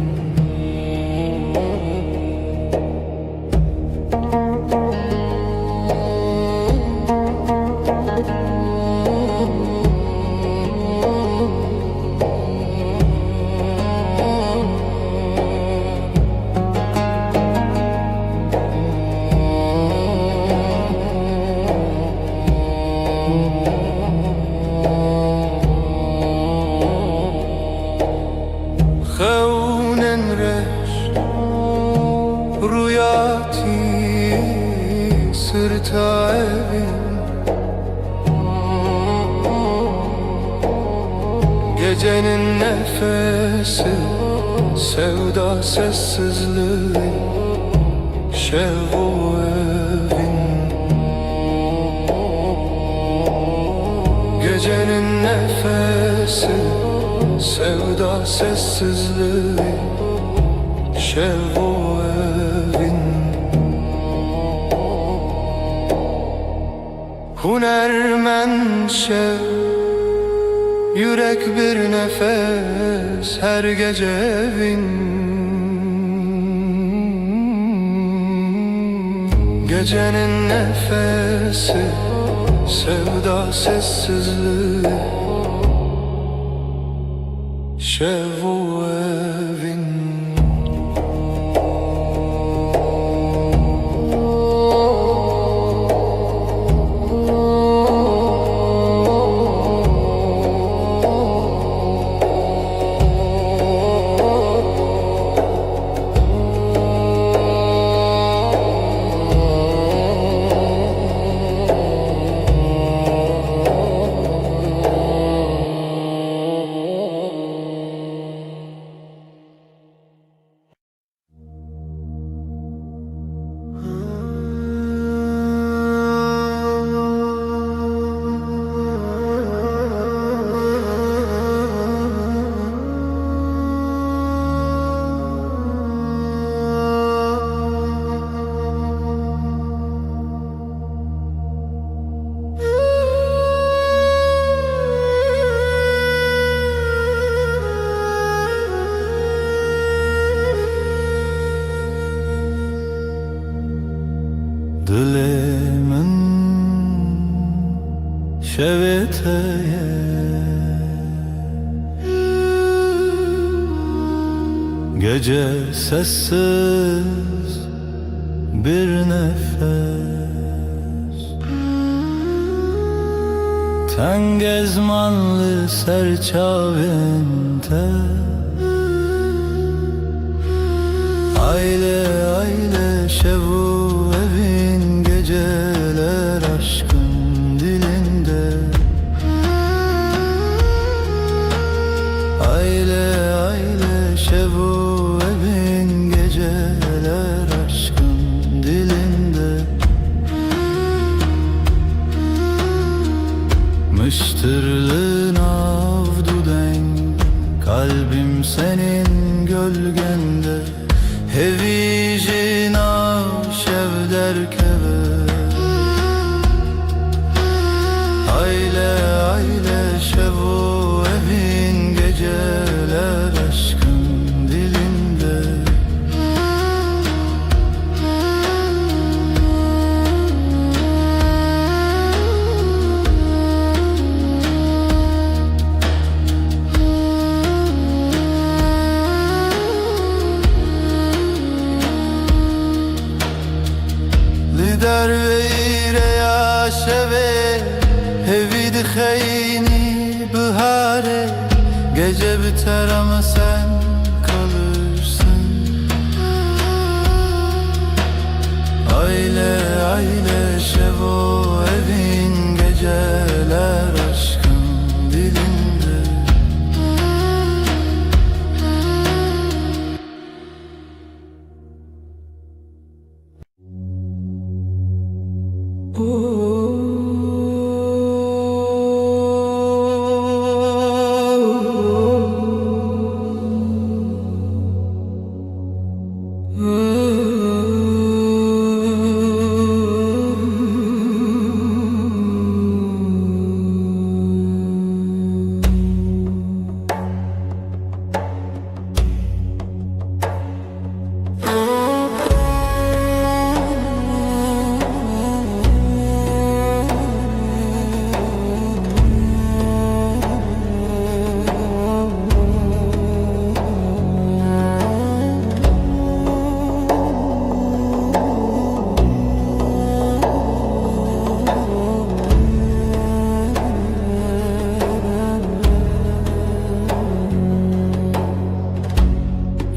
خونن رش رویاتی sırta evin Gecenin nefesi sevda sessizliği Şevu evin Gecenin nefesi sevda sessizliği, şev o evin. Hunermen şev, yürek bir nefes her gece evin. Gecenin nefesi, sevda sessizliği, şev o evin. Dilemin şeveteye gece sessiz bir nefes, ten gezmanlı serçavente, aile aile şevu evin, geceler aşkın dilinde. Aile aile şevu evin, geceler aşkın dilinde. Mıştırlığın avdu denk, kalbim senin gölgende. Hevicin şev derkeve, aile aile şevu evin, geceler aşkın dilinde. Lider ve ireya şeve, hevid kheyni bihare. Gece biter ama sen kalırsın. Aile aile şevo evin, geceler aşkın dilinde.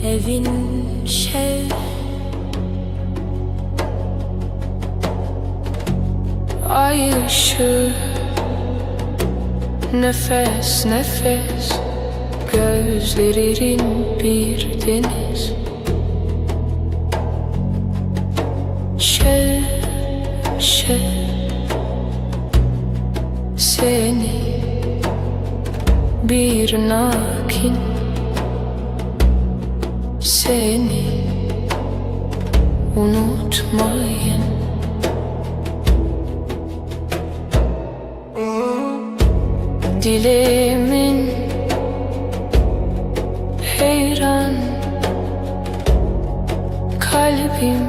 Evin şev, ay ışığı, nefes nefes, gözlerin bir deniz. Şev şev, seni bir nakin seni unutmayın. Dilimin heyran, kalbim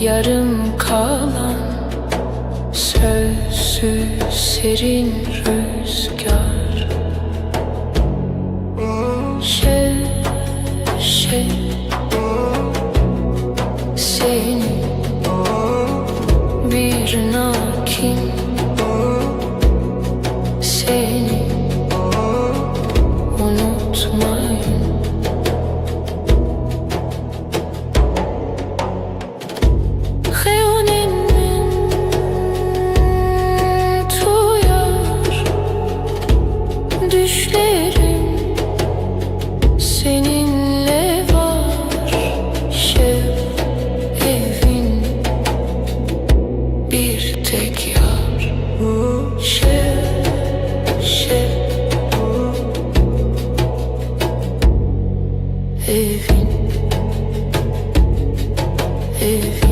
yarım kalan, sözsüz serin rüzgar. Seni bir nakin seni unutmayın. Xeyonimin tuyar düşlerim, seninle var evin bir tek yar. Evin, evin.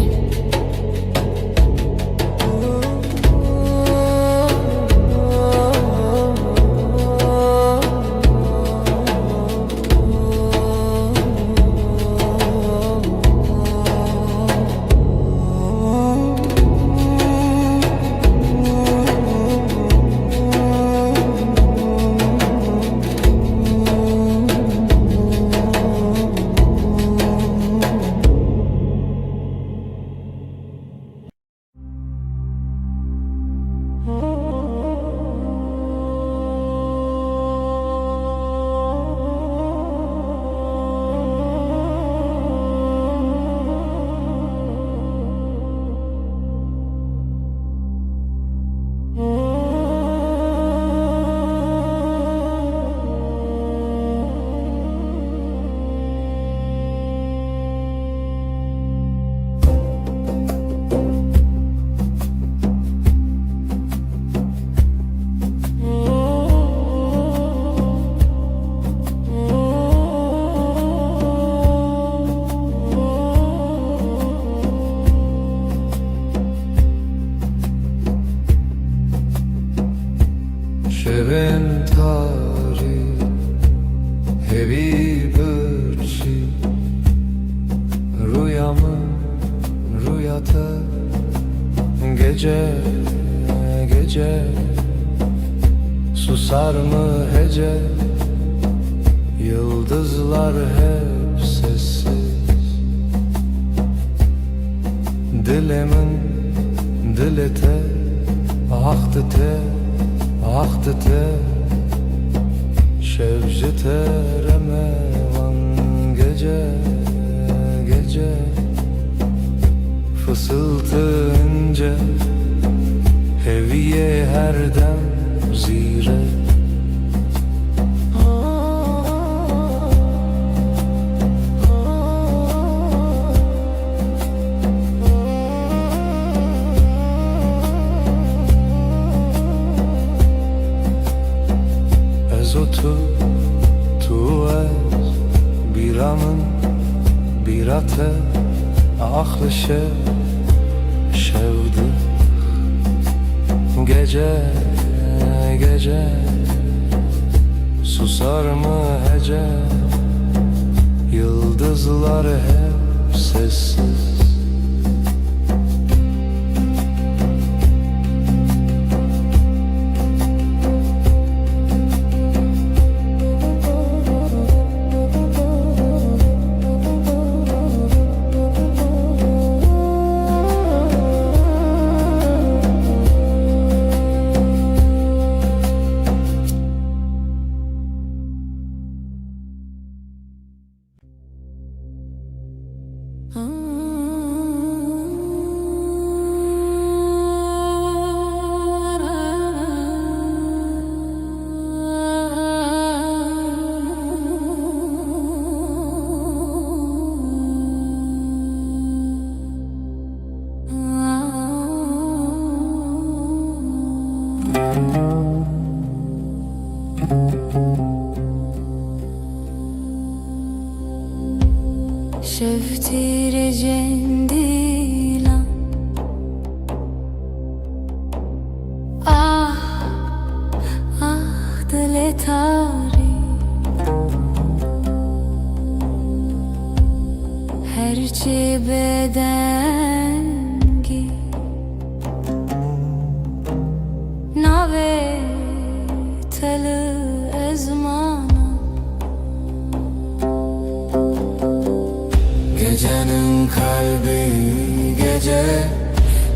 شبن تاری hevi bırçı rüyamı rüyata gece gece susar mı hece, yıldızlar hep sessiz. Dilimin dilete aktı te aktı te şevci teremevan gece gece fısıltı ince heviye her dem zire. Tu ez biramın birate aklı şevdi gece gece susar mı hece, yıldızlar hep sessiz. tari herçi bedengi nave teli ezmana Gecenin kalbi gece,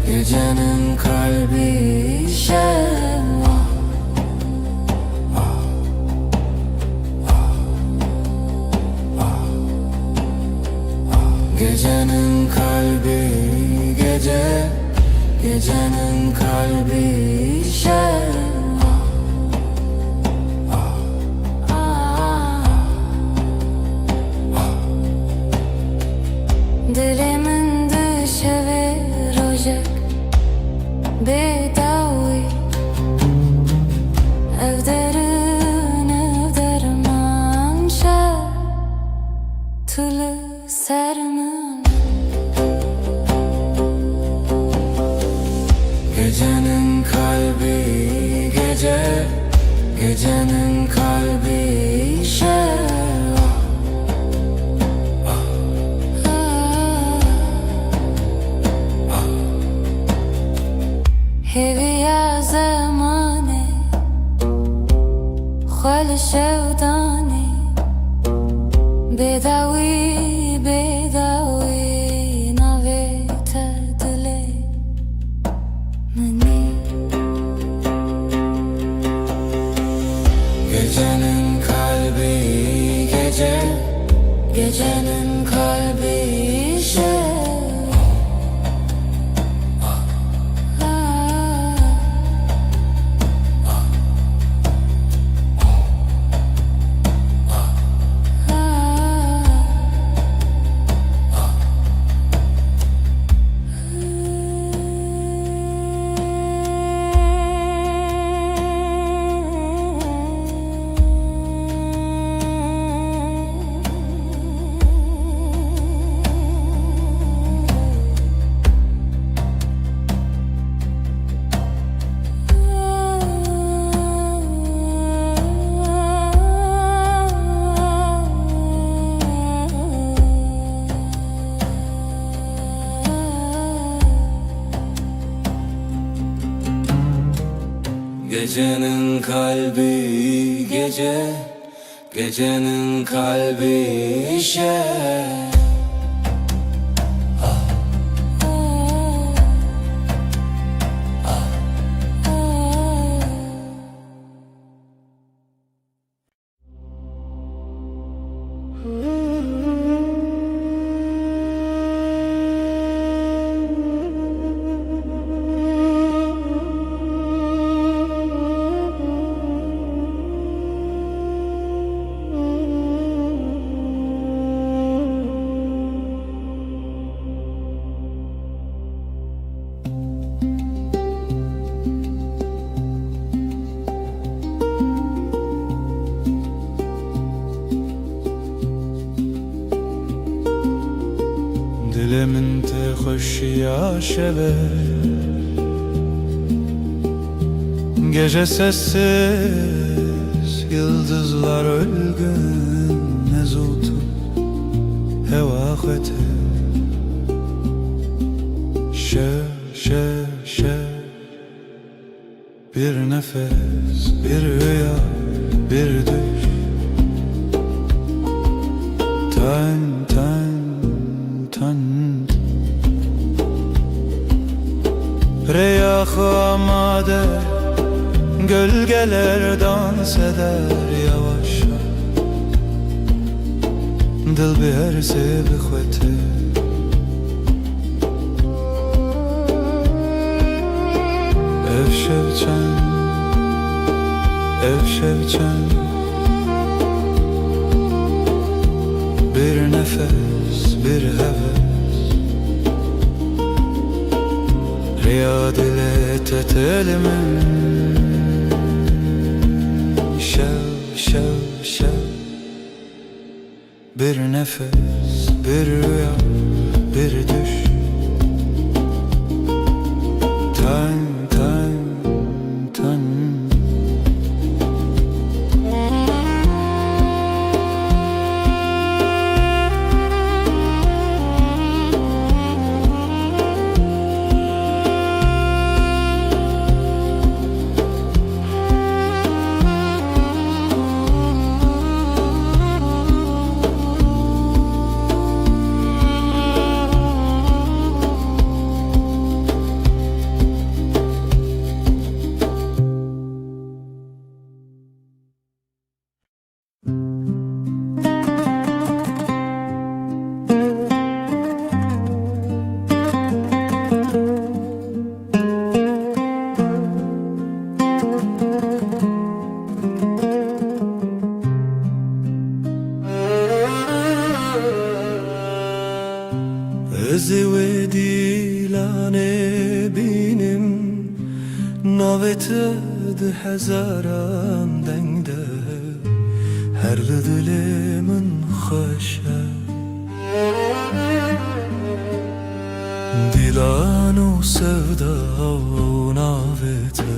gecenin kalbi şeva. Gecenin kalbi gece, gecenin kalbi şeva. Dilimin dışarı rojak bedavi evderin evderman şer tülü sermin Gecenin kalbi gece, gecenin kalbi şeva. هوية زماني خال شوداني بداوي بداوي نويت دلي مني Gecenin kalbi gece, gecenin kalbi şeva. Gecenin kalbi gece, gecenin kalbi şer. Dilimin te hoş ya şeve, gece sessiz, yıldızlar ölgün, nezutu hevakete. Şe bir nefes, bir rüya, bir düş. Tan Reyah amade, gölgeler dans eder yavaşça. Dil bir sevi khwete. Ev şevçen bir nefes, bir heves. Riyad ile tetelimin şev bir nefes, bir rüya, bir düş. Tan avete de hezaran dengde her dilimin hoşa Dilanu sevda avete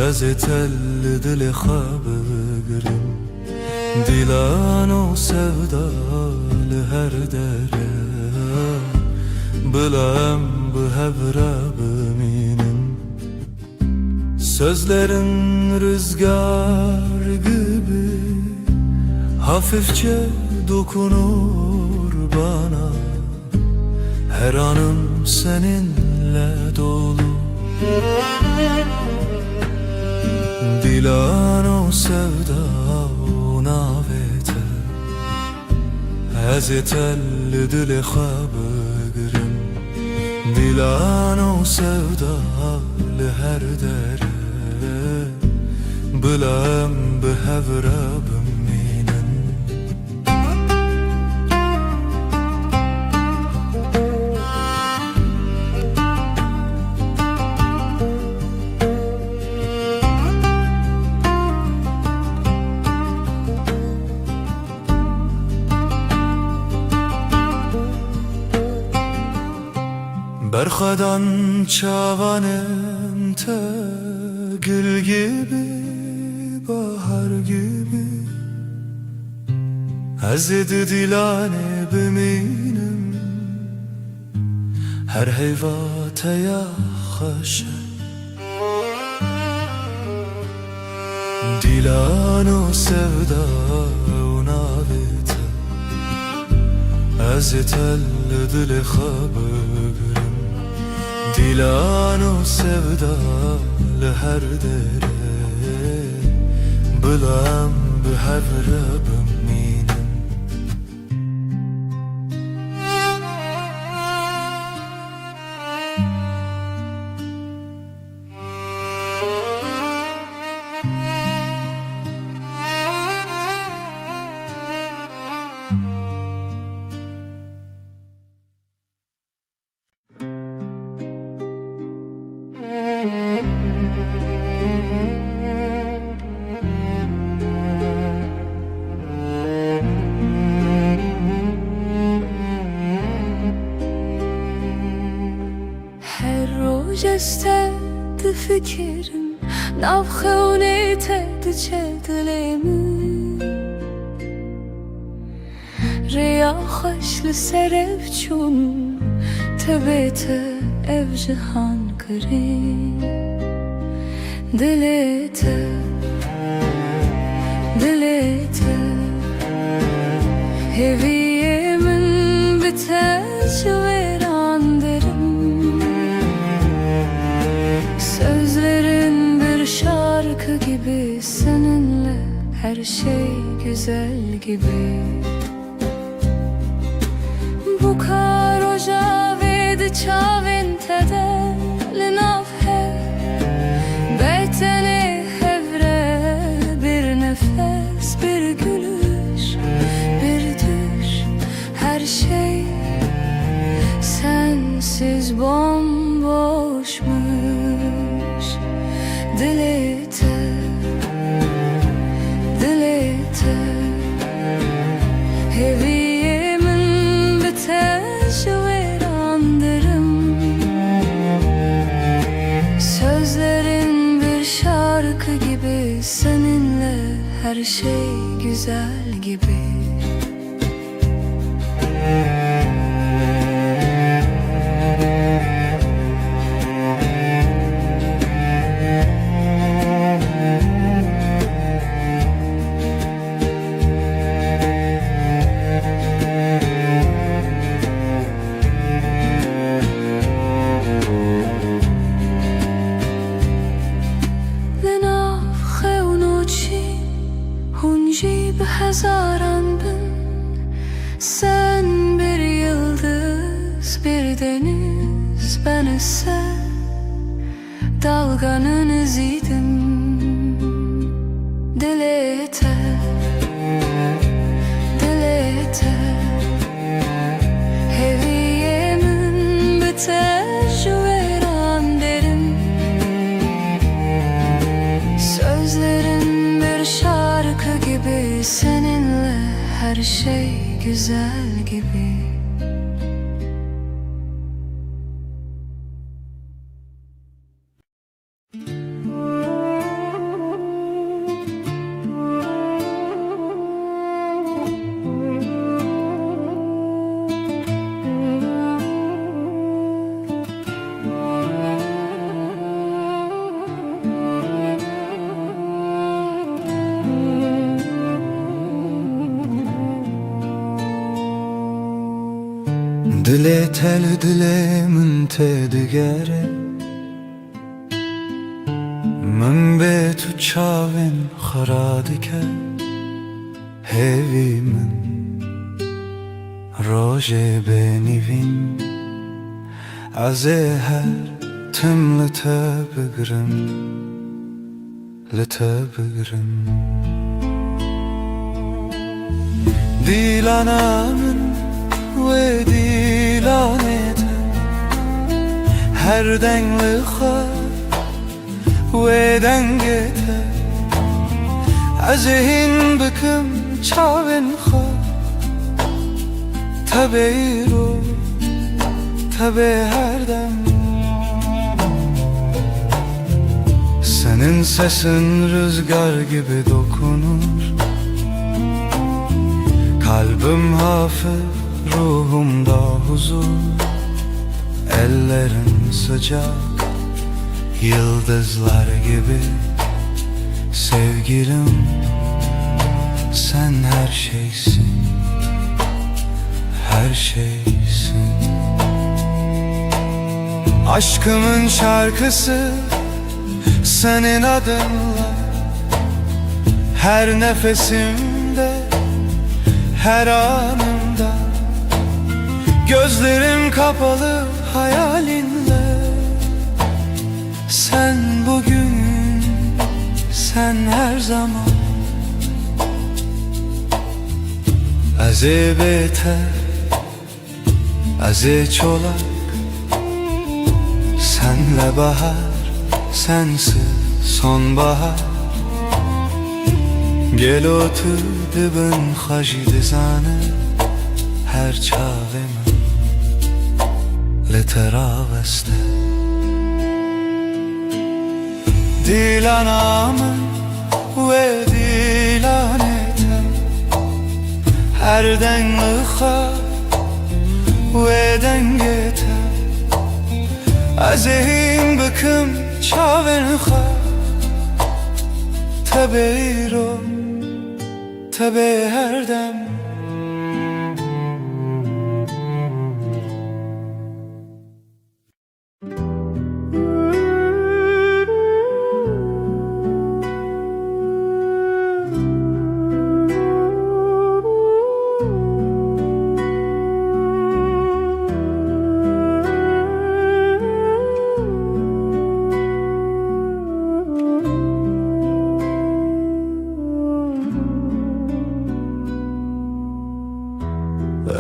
Ezetel dili xabıgrim Dilanu sevda her dere Bilem bu hebra biminim Sözlerin rüzgar gibi Hafifçe dokunur bana Her anım seninle dolu Dilano sevda navete Ezetel dili xabıgrim Dilano sevda her dere Bilem behevra biminen Berxadan çavanem te Gül gibi, bahar gibi Ezedi dilane biminim Her heyvate ya haşe Dilano sevda navete Ezetel dili xabıgrim Dilano sevda her dere Bilem behevra biminen Jestedi fikrim Navxevni tedi çevdilemi Riya xoşli serev çun Tebete ev cihan kırım Dilete Heviyemin biter veran derim Sözlerin bir şarkı gibi Seninle her şey güzel gibi Bu karoja vedi çavin tede Linavhe Beyteni hevre Bir nefes, bir gülüş, bir düş Her şey sensiz bomboşmuş Dilete Heviyemin biter veran derim Sözlerin bir şarkı gibi Seninle her şey güzel gibi Hezaran bin Sen bir yıldız, bir deniz Ben ise dalganın iziydim Dilete Heviyemin biter veran derim seninle her şey güzel gibi. Dile tel dile min te digere Min be tu çavên xera dike Hêvî min rojê benîvîn Ez ê her tim li te bigirim Li te bigirim Dîlana min wê dîlanê te Her dengli xwe wê dengê te Ez ê hîn bikim çavên xwe Tebe îro tebe her dem Senin sesin rüzgar gibi dokunur Kalbim hafif, ruhumda huzur Ellerin sıcak, yıldızlar gibi Sevgilim, sen her şeysin Her şeysin Aşkımın şarkısı senin adınla Her nefesimde, her anımda Gözlerim kapalı hayalinle Sen bugün, sen her zaman Ez ê bêter, ez ê çolak Senle bahar, sensiz sonbahar Gel otur dibin xweşî dizane Her çavê min li te raweste Dîlana min wê dîlanê te Her dengli xwe wê dengê te Ez ê hîn bikim çavên xwe Tebe îro tebe her dem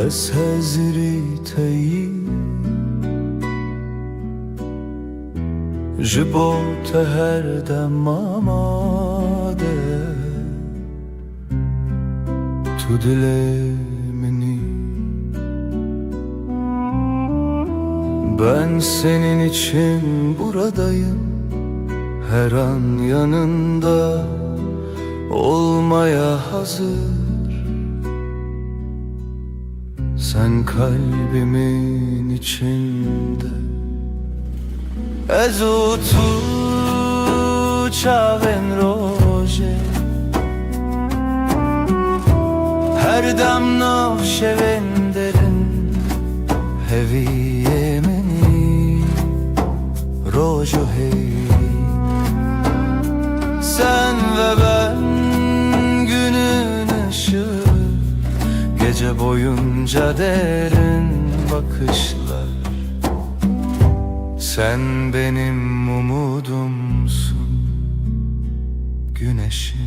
Ez hezirî teyî Ji bo te her dem amade Tu dilê minî Ben senin için buradayım Her an yanında olmaya hazır Sen kalbimin içinde Ez u tu çavên rojê Her dem navşevên derin Hevî menî roj û hêvî Sen ve ben günün ışığı Gece boyunca derin bakışlar Sen benim umudumsun Güneşim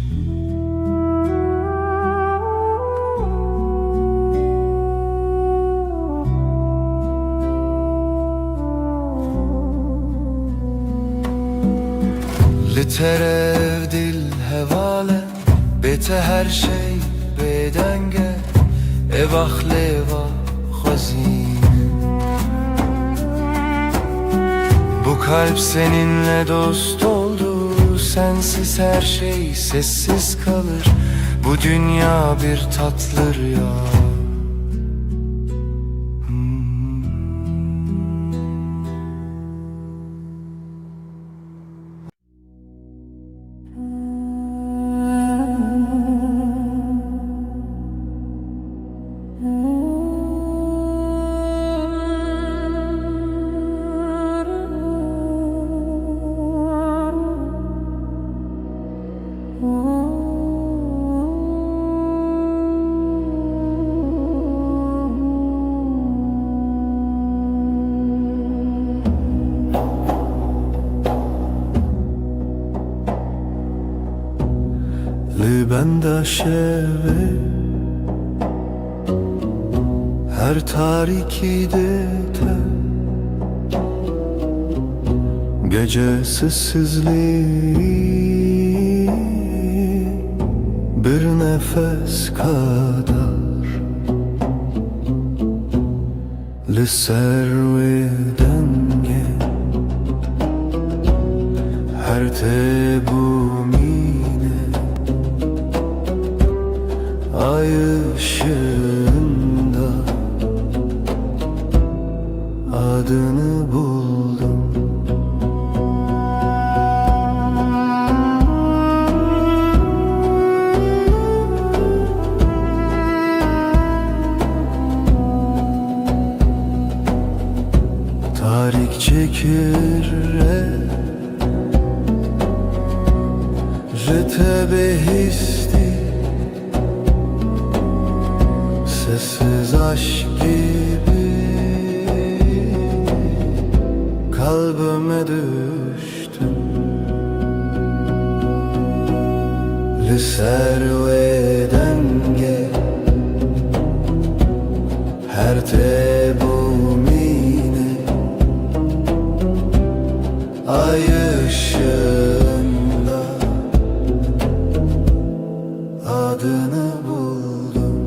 Li terev dil hevale bete her şey bedenge evah leva hazin. Bu kalp seninle dost oldu, sensiz her şey sessiz kalır. Bu dünya bir tatlı rüya. Bende şeve her tarikide te gece sessizliği bir nefes kadar Lisser ve denge her tebumine ay ışığında adını buldum. Tarik çekir jete behisti sessiz aşk gibi kalbime düştün. Lisser ve denge her tebumine ay ışığında adını buldum.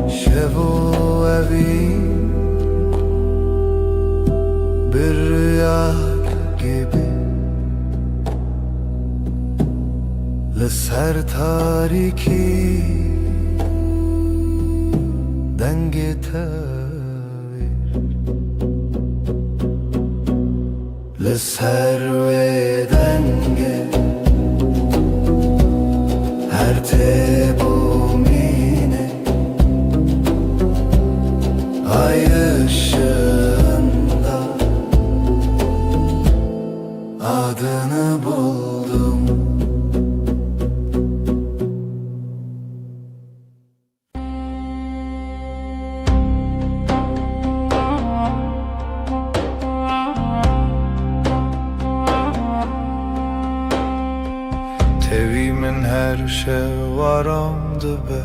Şevu evi bir rüya gibi Lisser tariki denge tavir Lisser ve denge her tebumine ay ışığında adını buldum. Tevimin her şey varamdı be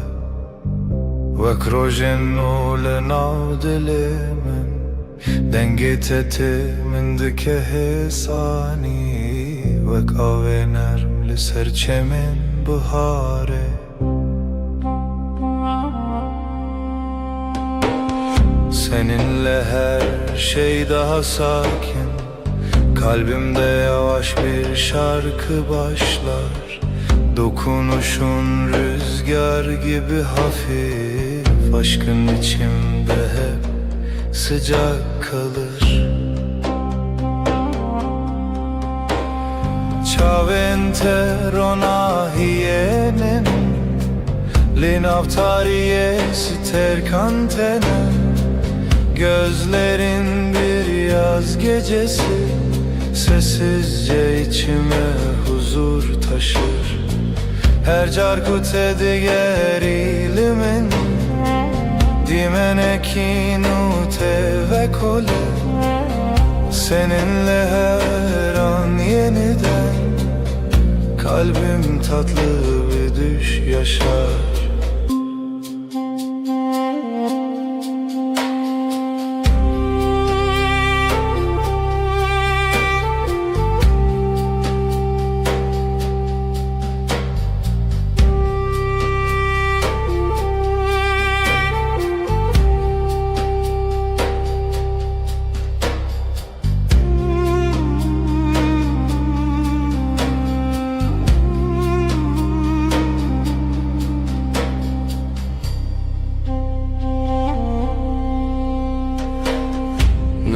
Vek rojen ule navdilimin Dengete min dike hesani Vek avenermli serçemin bahare Seninle her şey daha sakin Kalbimde yavaş bir şarkı başlar Dokunuşun rüzgar gibi hafif Aşkın içimde hep sıcak kalır Çaventer hiyenin Linavtariye siter kantene Gözlerin bir yaz gecesi Sessizce içime huzur taşır Her carkute diğer ilimin Dimeneki nute ve kole Seninle her an yeniden Kalbim tatlı bir düş yaşar.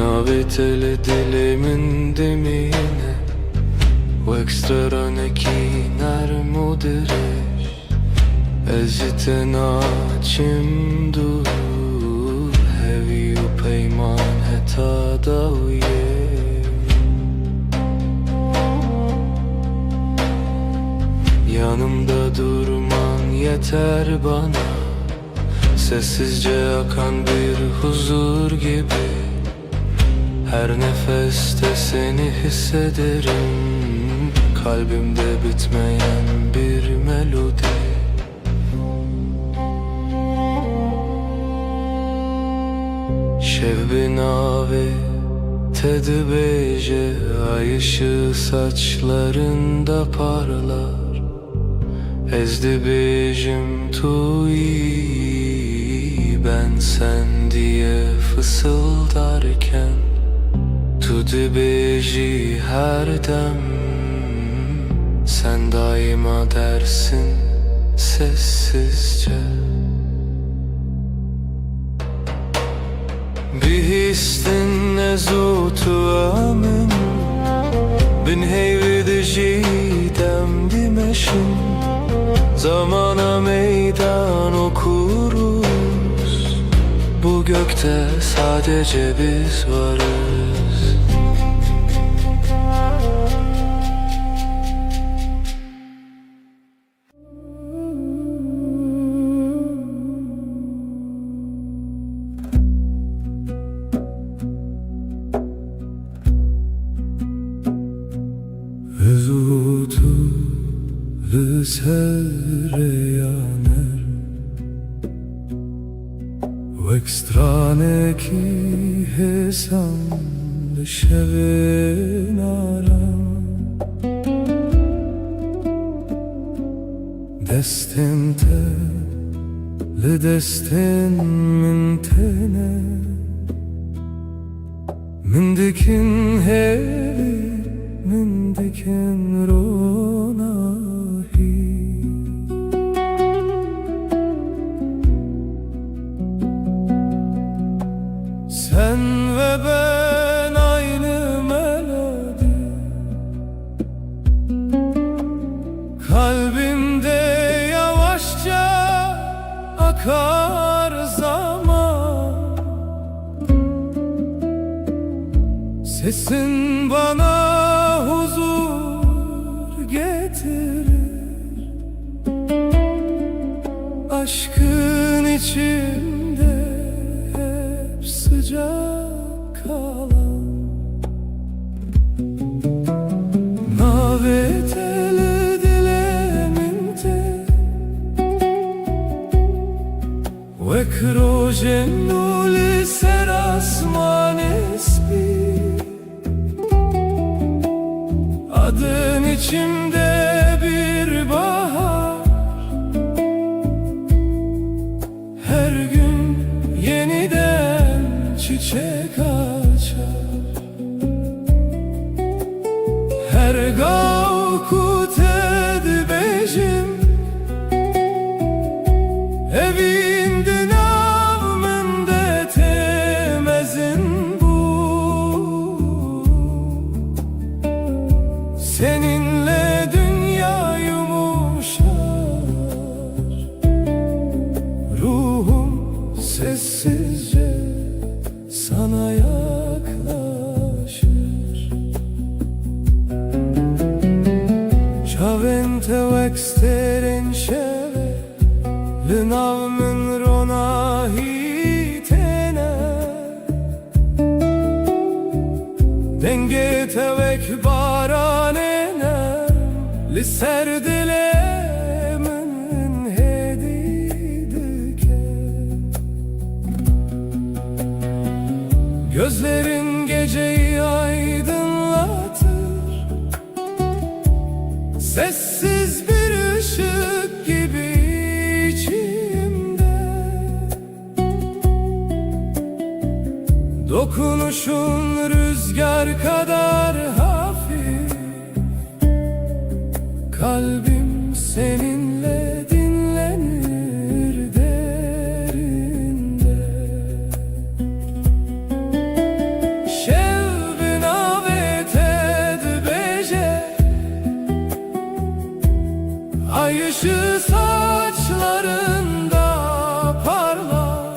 Navitele dilimin demine Wekstraraneki narmudiresh Ezite naçim du Hevi u peyman heta dawiye Yanımda durman yeter bana Sessizce akan bir huzur gibi Her nefeste seni hissederim. Kalbimde bitmeyen bir melodi. Şev nave tedbeje ay ışığı saçlarında parlar. Ezdi bejim tuyi ben sen diye fısıldarken. Tu dibêjî her dem sen daima dersin sessizce. Bir histin nezutu amin bin heyvidi jidem dimeşin zamana meydan okuruz. Bu gökte sadece biz varız. Zutu sereyaner Vekstrane ki hesam şevenaram Destin te le destin min tene Min dikin hevi min dikin ronahi Sen ve ben aynı melodi Kalbimde yavaşça akar zaman Sesin bana huzur getirir Aşkın içinde hep sıcak kalan Naveteli dileminte Ve krojenuli serasman espi Adın içimde bir bahar Her gün yeniden çiçek açar Her gavku tedbejim Evinde navmende temezin bu Seninle dünya yumuşar Ruhum sessizce sana yaklaşır Çavente veksterin şeve Lınavmın ronahi tene Denge tevek baranene li ser dilê min hêdî dike. Gözlerin geceyi aydınlatır, sessiz bir ışık gibi içimde. Dokunuşun rüzgar kadar hafif, kalbim seninle dinlenir derinde. Şev binavet beje, ay ışığı saçlarında parlar.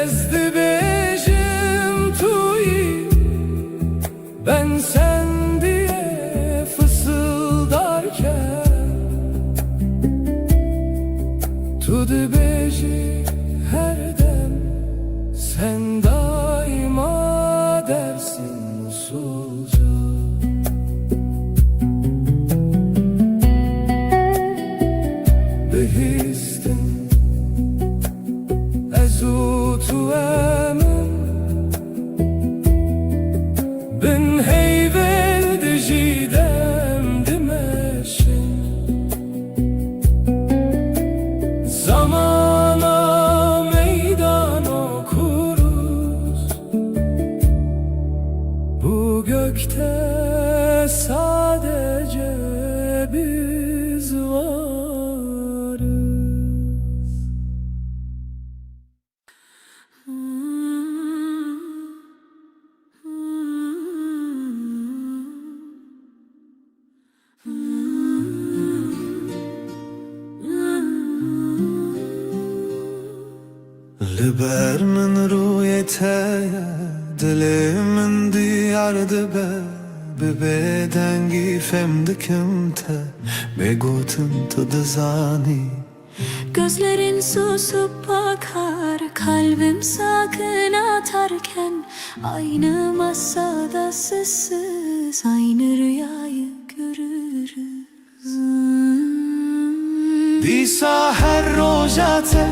Ezdi bejim tuyi, ben sen diye fısıldarken. Tudu beji her dem, sen daima dersin usulca. Behistin ezutu emin, bin heyvel dijidem dimeşin. Zamana meydan okuruz, bu gökte sadece biz varız. لبر من رویته دل من دیارده به بدنگی femdikim te begotum tadı zani. Gözlerin susup bakar, kalbim sakın atarken. Aynı masada sessiz, aynı rüyayı görürüz. دیسا her rojate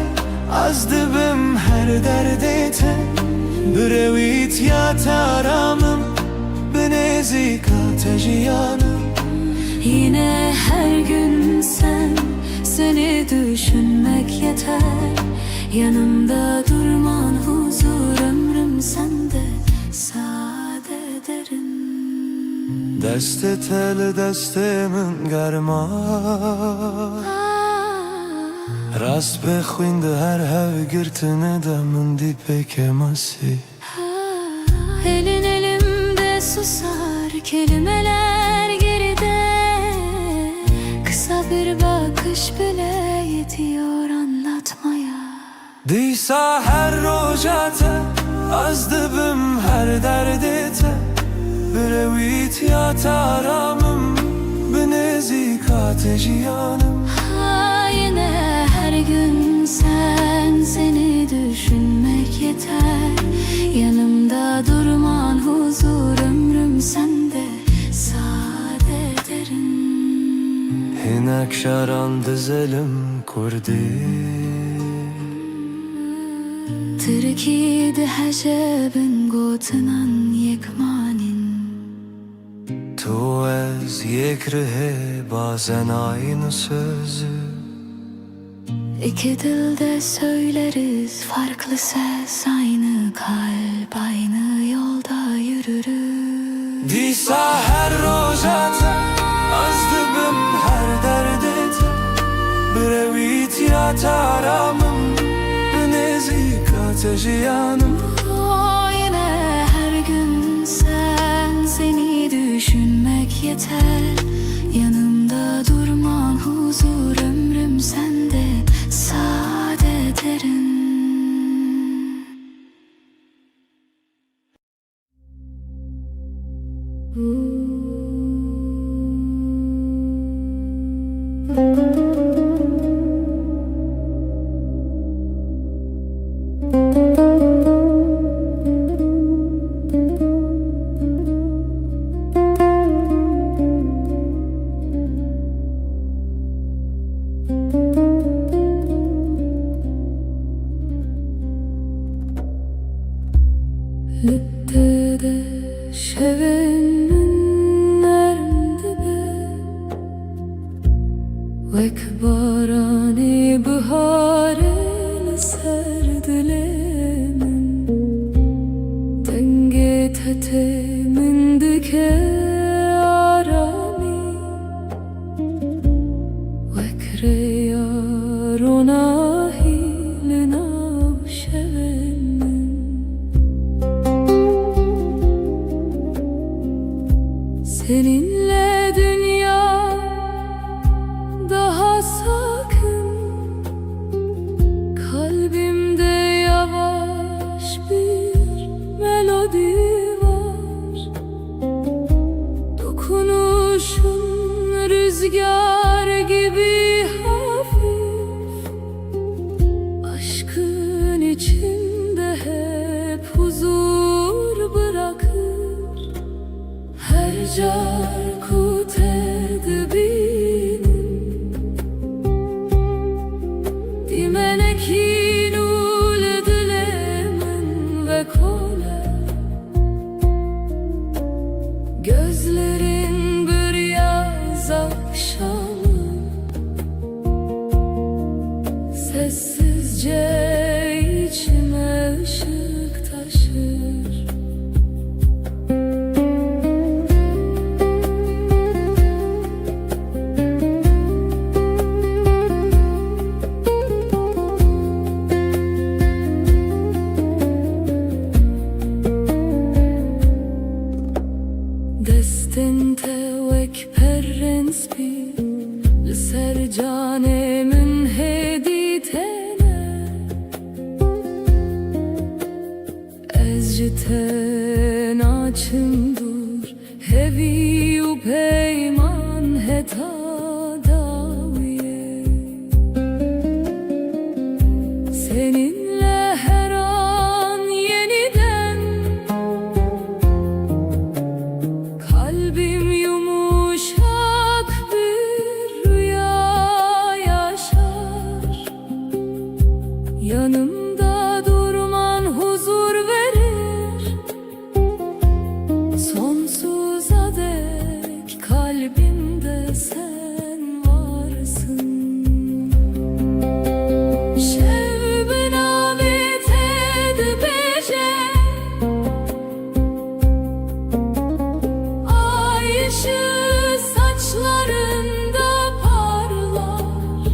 az dibim her derdete. Brevit ya taramım benezika tejiyanım. Yine her gün sen, seni düşünmek yeter. Yanımda durman huzur, ömrüm sende sade derin. دست تل دست من گرما راست بخوینده هر هف گرتنه دمون دی pekemasi. Elin elimde susar, kelimeler geride. Kısa bir bakış bile yetiyor anlatmaya. دیسا her rojate az dibim her derdete. Brevit ya taramım benezika tejiyanım. Yine her gün sen, seni düşünmek yeter. Yanımda durman huzur, ömrüm sende sade derin. Hinek şaran dizelim kurdi. Türkiye'de hecebin gotunan yekmanin. تو از یک ره bazen aynı sözü. İki dilde söyleriz farklı ses, aynı kalp, aynı yolda yürürüz. Disa her rojate az dibim her derdete. Brevit ya taramım benezika tejiyanım. Yine her gün sen, seni düşünmek yeter. Yanımda durman huzur, ömrüm sende sade derin. Lütte de şevenin nerede Vek barani bihare ser dilemin Denge tete min dike arami Vek reyarona hilina şevenin Seninle dünya daha sakın Kalbimde yavaş bir melodi var Dokunuşun rüzgar gibi hafif Aşkın içinde hep huzur bırakır Her car kut edibinin Dimenekin ul dilemin ve kole Gözlerin bir yaz akşamı Sessizce içime ışık taşır Destente vek perrens bi Ser canemin heditene Ezciten açım dur Hevi u peyman heta daviye Seninle her an yeniden Kalbim yumuşak bir rüya yaşar Yanımda durman huzur verir Sonsuza dek kalbimde sen varsın Şev benamet edbeje Ay ışığı saçlarında parlar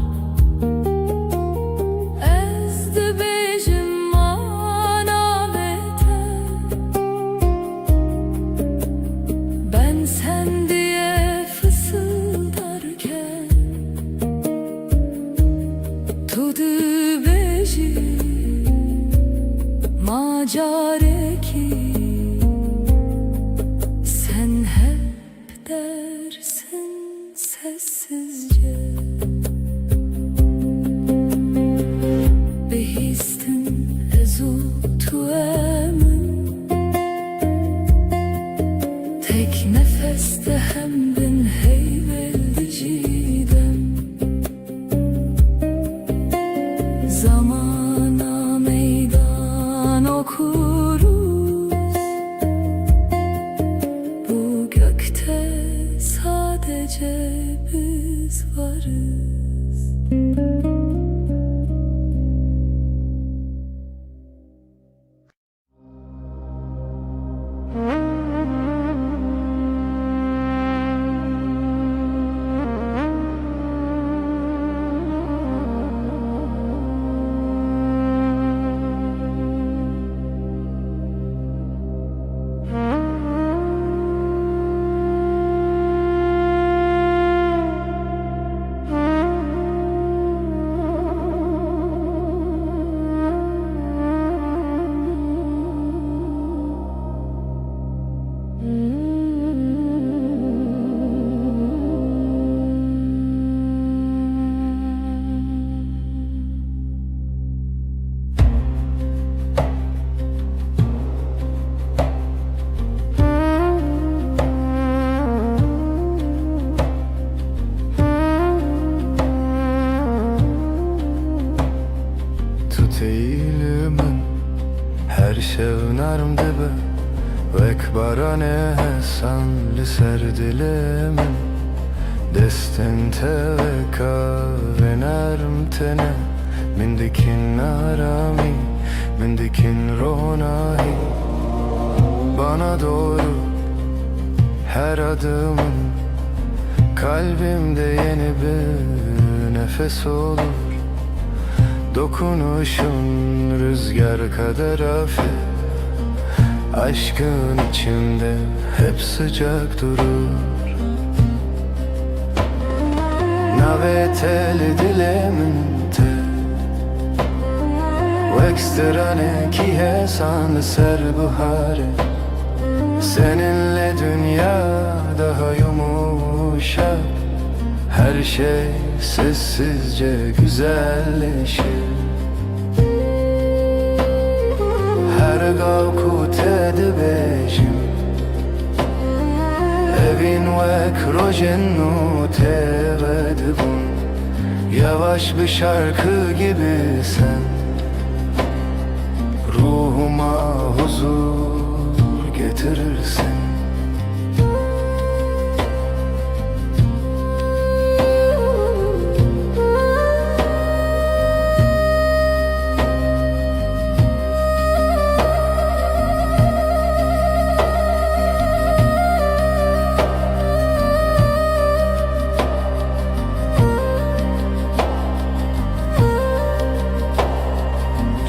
Ezdi bejim manavete Ben sen diye fısıldarken Tudu beji macareki Sen hep dersin sessizce Behistin ezu tuemin Tek nefeste hem bin heyveldi cidem Zamana meydan okuruz Bu gökte sadece biz varız barane sanlı serdilemin Destin teveka ve nermtene Min dikin arami, min dikin ronahi Bana doğru her adımın Kalbimde yeni bir nefes olur Dokunuşun rüzgar kadar hafif Aşkın içimde hep sıcak durur Naveteli dilemente Veksterane ki hesan ser buhare Seninle dünya daha yumuşak Her şey sessizce güzelleşir Her gavkut edibejim Evin ve krojennu tevedibun Yavaş bir şarkı gibi sen Ruhuma huzur getirirsin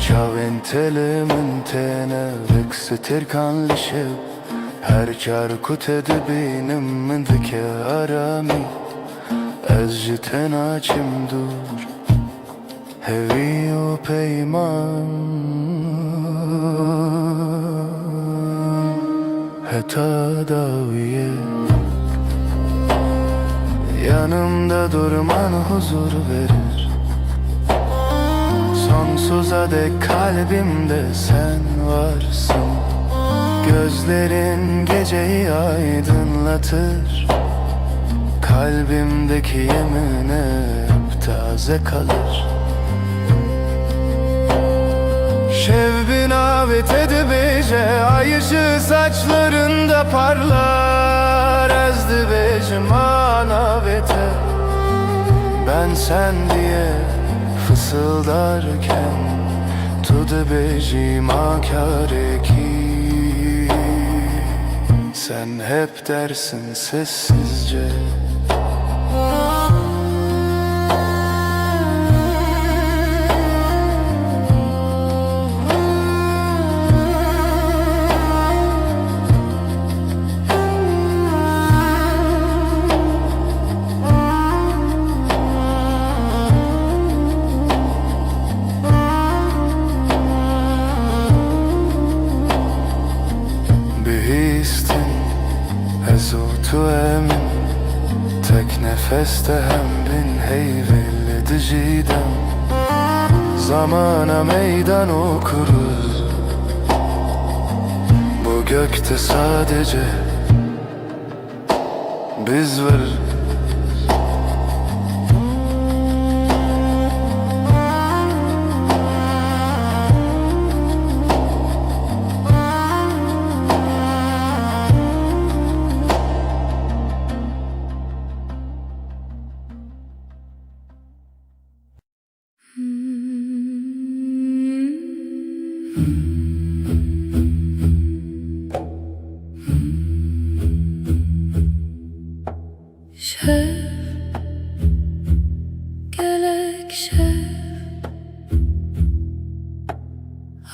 Çaventelimin tene vıksı kanlı şev Her çarkut edibinin mindike arami Ez tenaçim dur Hevi o peyman Heta daviye Yanımda durman huzur verir Sonsuza dek kalbimde sen varsın Gözlerin geceyi aydınlatır Kalbimdeki yemin hep taze kalır Şevbin avet edibece Ay ışığı saçlarında parlar Ezdi becim anavete Ben sen diye fısıldarken Tudu becim akareki Sen hep dersin sessizce Ezutu emin Tek nefeste hem bin heyvelli dicidem Zamana meydan okuruz Bu gökte sadece biz varız Şev, gelek şev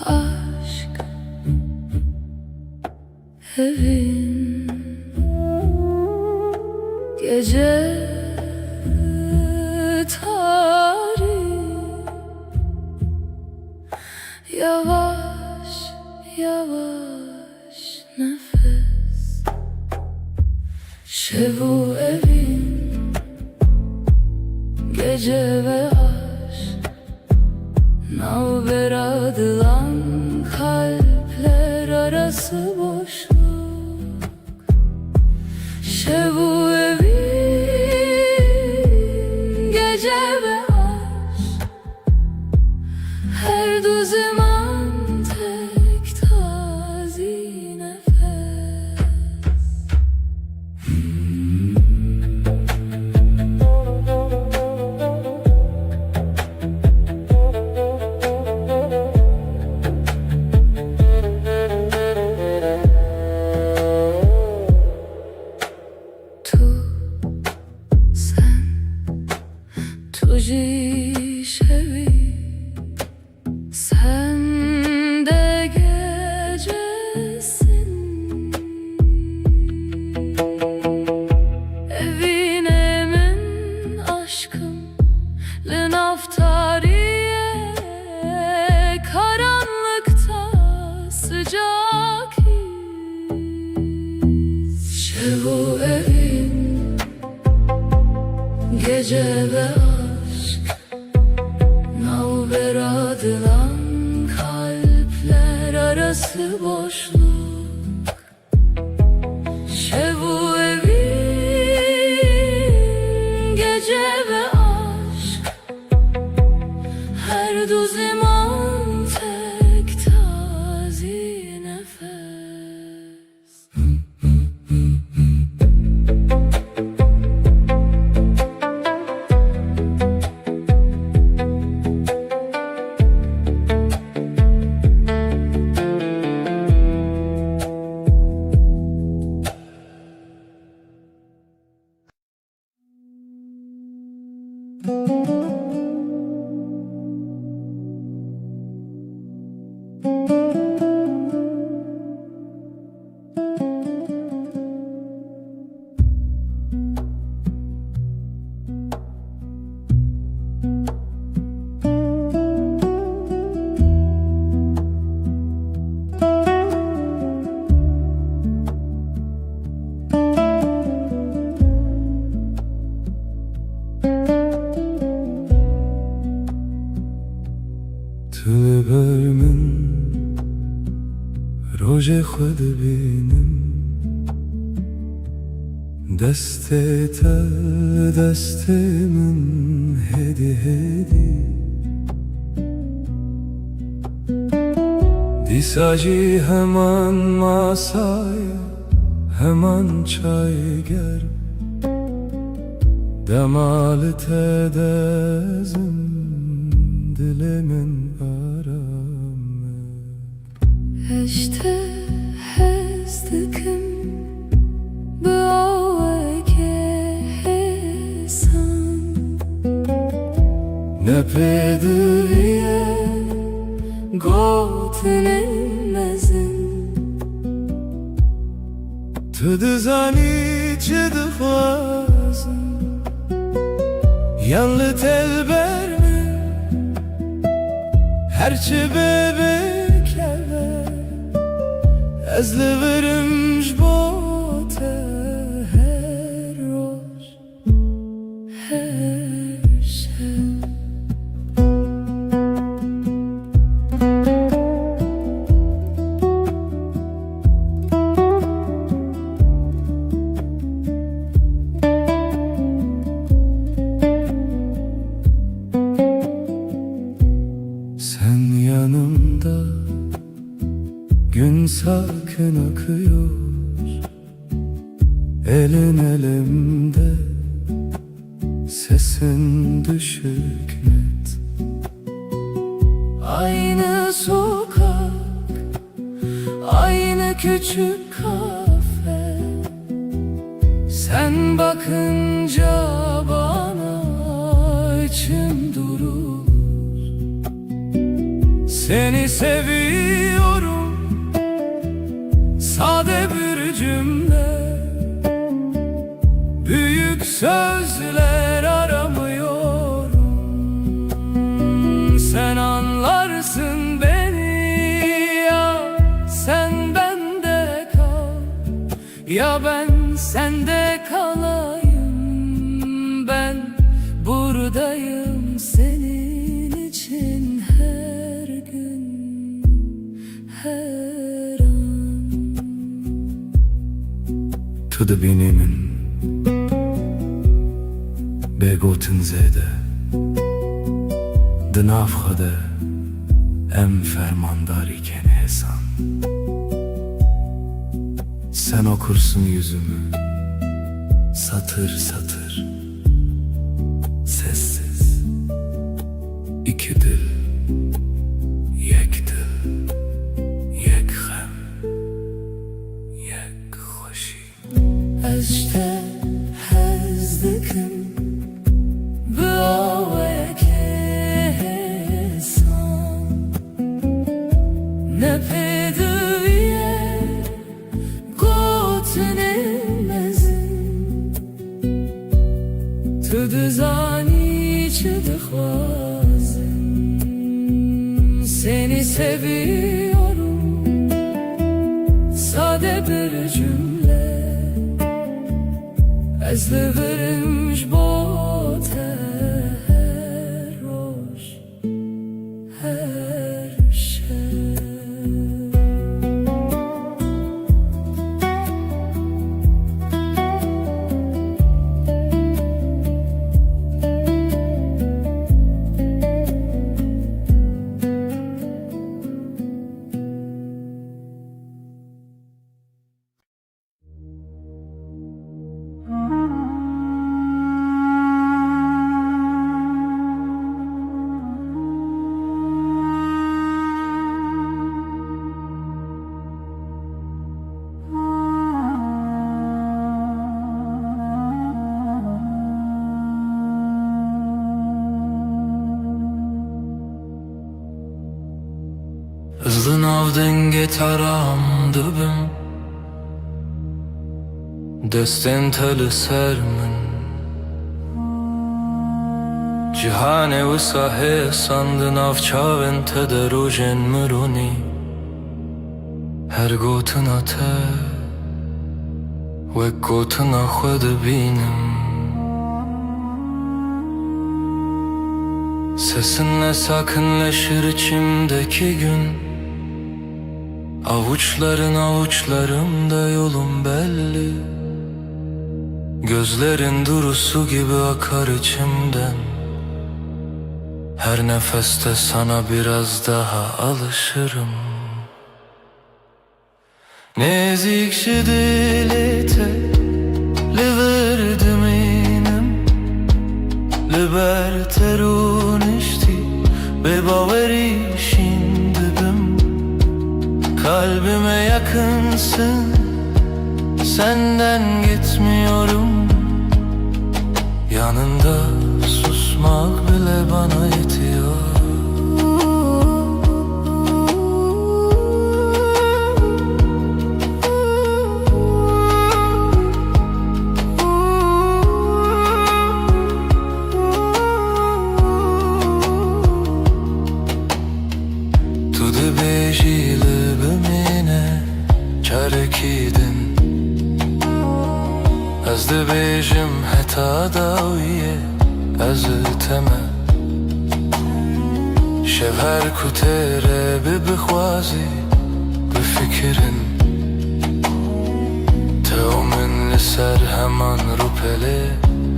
Aşk evin Gece tarih Yavaş yavaş nefes Şevu evin Gece ve aşk Navber adılan kalpler arası boşluk Şevu evin Gece ve aşk Her du zaman tek tazi nefes جی شوی sen de gecesin evine min aşkım Lenaftariye karanlıkta sıcak Şevu evin gece ve aşk Navberadılan kalpler arası boşluk Şevu evin gece ve aşk Her du zaman tek tazi nefes تو بر من روژ خود بینم دست تا دست من هدی هدی دیساجی hemen masaya hemen çay ger Demalı tedezim dilimin aramı İşte hezdikim Böğekesan Ne pediriye Gotinin mezin Tudu zani çıdı fazın Yanlı telber mi Herçi bebek eve Ezli verimş bote Her roş her şey Sen yanımda gün sakin akıyor Elin elimde sesin düşük net Aynı sokak Aynı küçük kafe Sen bakınca bana içim durur Seni seviyorum Sade bir cümle Büyük sözler aramıyorum Sen anlarsın beni Ya sen bende kal Ya ben sende kalayım Ben buradayım senin için her gün her an Tu da benimin begotin zede Dınafxada em fermandar iken hesan Sen okursun yüzümü satır satır Sessiz İki dil Yek dil Yek hem Yek hoşi İşte hezdikim Böğekesan Tu dizani çi dixwazim, seni seviyorum. Sade bir cümle ez divirim ji bo te her roj, her şev. Hızlı navdın getaram dibim, destên te li ser min. Cîhanê wisa hê sandin nav çavên te de rojên mironî. Her gotina te wek gotina xwe dibînim. Sesinle sakinleşir içimdeki gün. Avuçların avuçlarımda yolum belli. Gözlerin durusu gibi akar içimden. Her nefeste sana biraz daha alışırım. Nezikşi dilete li verdim inem, li ber terun işti be baveri şindibim. Kalbime yakınsın, senden gitmiyorum. Yanında susmak bile bana yetiyor. Tu dibêjî li bimîne çarekîdin. Ez dibêjim heta dawiye ez teme. Şev her ku têre bibixwazî bifikirin. Tew min li ser heman rûpelê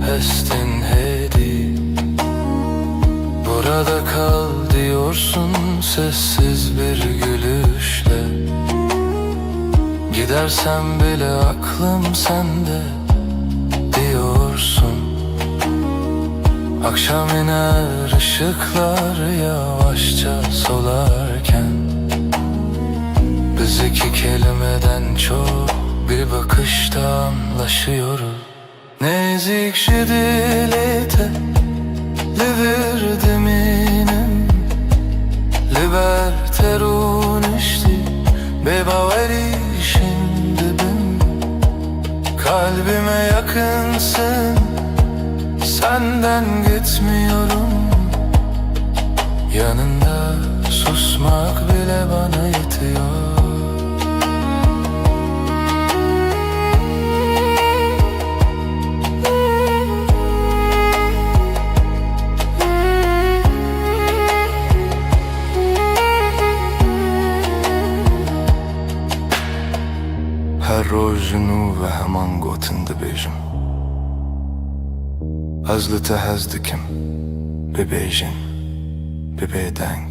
hestin hêdî. Burada kal diyorsun sessiz bir gülüşle. Gidersem bile aklım sende diyorsun. Akşam iner ışıklar yavaşça solarken. Biz iki kelimeden çok bir bakışta anlaşıyoruz. Nezikşi dilete li verdim inem, li ber terun işti be baveri şindibim. Kalbime yakınsın, senden gitmiyorum. Yanında susmak bile bana yetiyor. Her rojunu ve heman gotin dibêjim. Ez li te hez dikim, bibêjin, bibêdeng.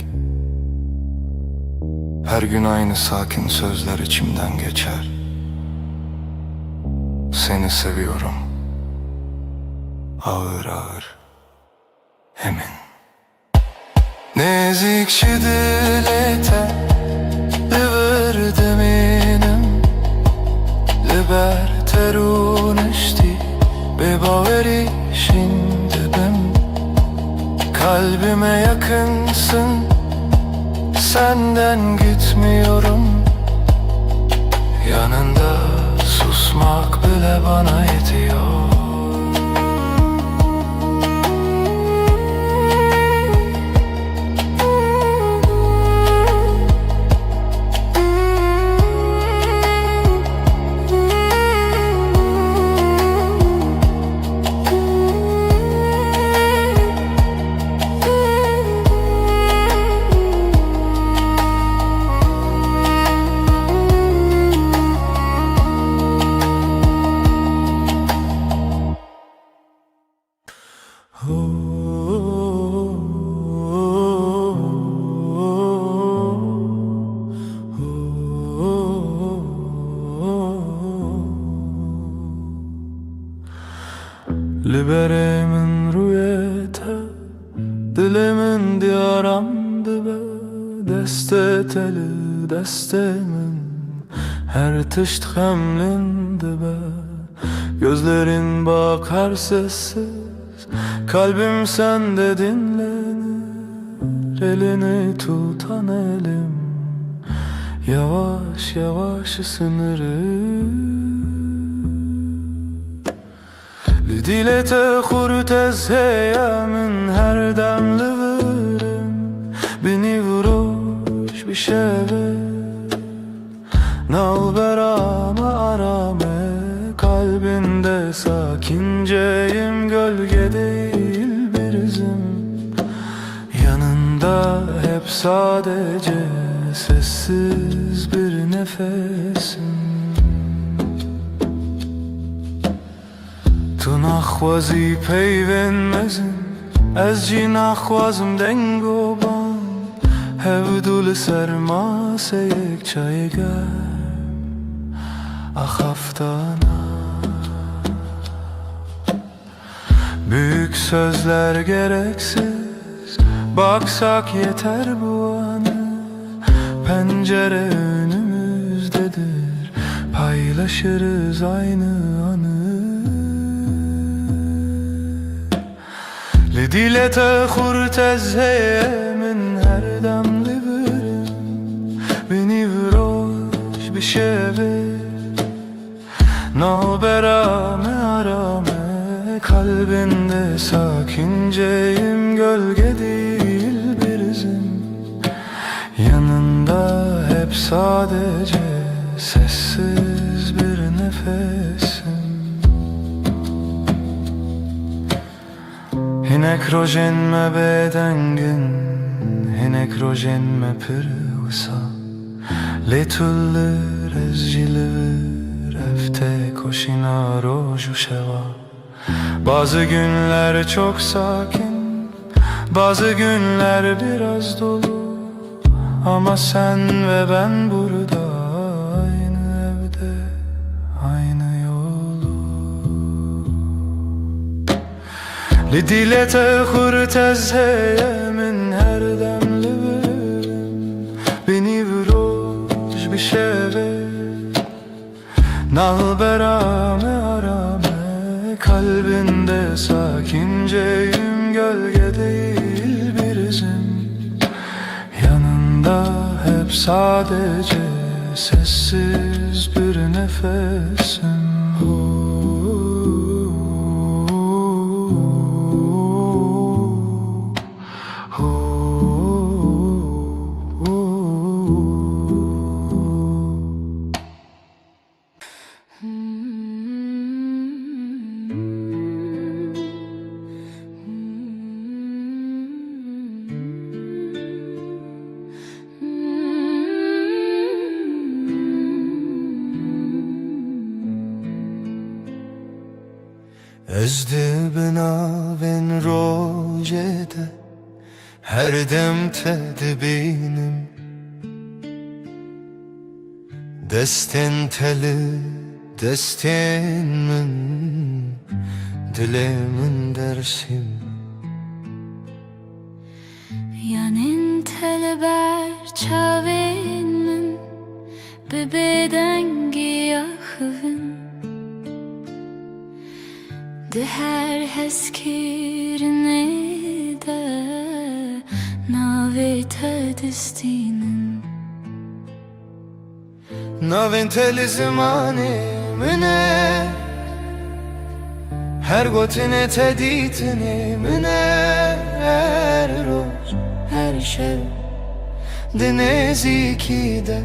Her gün aynı sakin sözler içimden geçer. Seni seviyorum, ağır ağır, emin. Nezikşi dilete li verdim inem, li ber terun işti be baveri şindibim. Kalbime yakınsın, senden gitmiyorum. Yanında susmak bile bana yetiyor. Liberemin rüyete dilimin diyaramdı be, deste teli destemin her tışt hemlindi be. Gözlerin bakar sessiz, kalbim sende dinlenir. Elini tutan elim yavaş yavaş ısınır. Lidilete hurtez heyemin her demli vırım, beni vuruş bir şeve nalberama arame. Kalbinde sakinceyim, gölge değil bir izim. Yanında hep sadece sessiz bir nefesim. Tu naxwazi peyvenmezim, ez jî naxwazim dengoban. Hevdû li ser maseyek çayê germ axaftana. Büyük sözler gereksiz, baksak yeter bu anı. Pencere önümüzdedir, paylaşırız aynı anı. Lidilete hurtez heyemin her demli vırım, beni vuroş bir şeve nalberame arame. Kalbinde sakinceyim, gölge değil bir izim. Yanında hep sadece sessiz bir nefesim. Hinek rojen me bedengin, hinek rojen me pırvısa. Letullir ez jilir, efte koşina roju şeva. Bazı günler çok sakin, bazı günler biraz dolu. Ama sen ve ben burada, aynı evde, aynı yolu. Lidilete hurtez heyemin her demli vırım, beni vuroş bir şeve nalberame arame. Kalbinde sakinceyim, gölge değil bir izim. Yanında hep sadece sessiz bir nefesim. Ez dilbinavên rojê de her dem te dibînim. Destên teli destên min, dilê min dersim. Yanın telber çavên min, bi bêdengî axivin. Di her hezkirinê de navê te distînin. Navên telî zimanê min e, her gotinê te dîtinê min e. Her roj, her şev, di nêzîkî de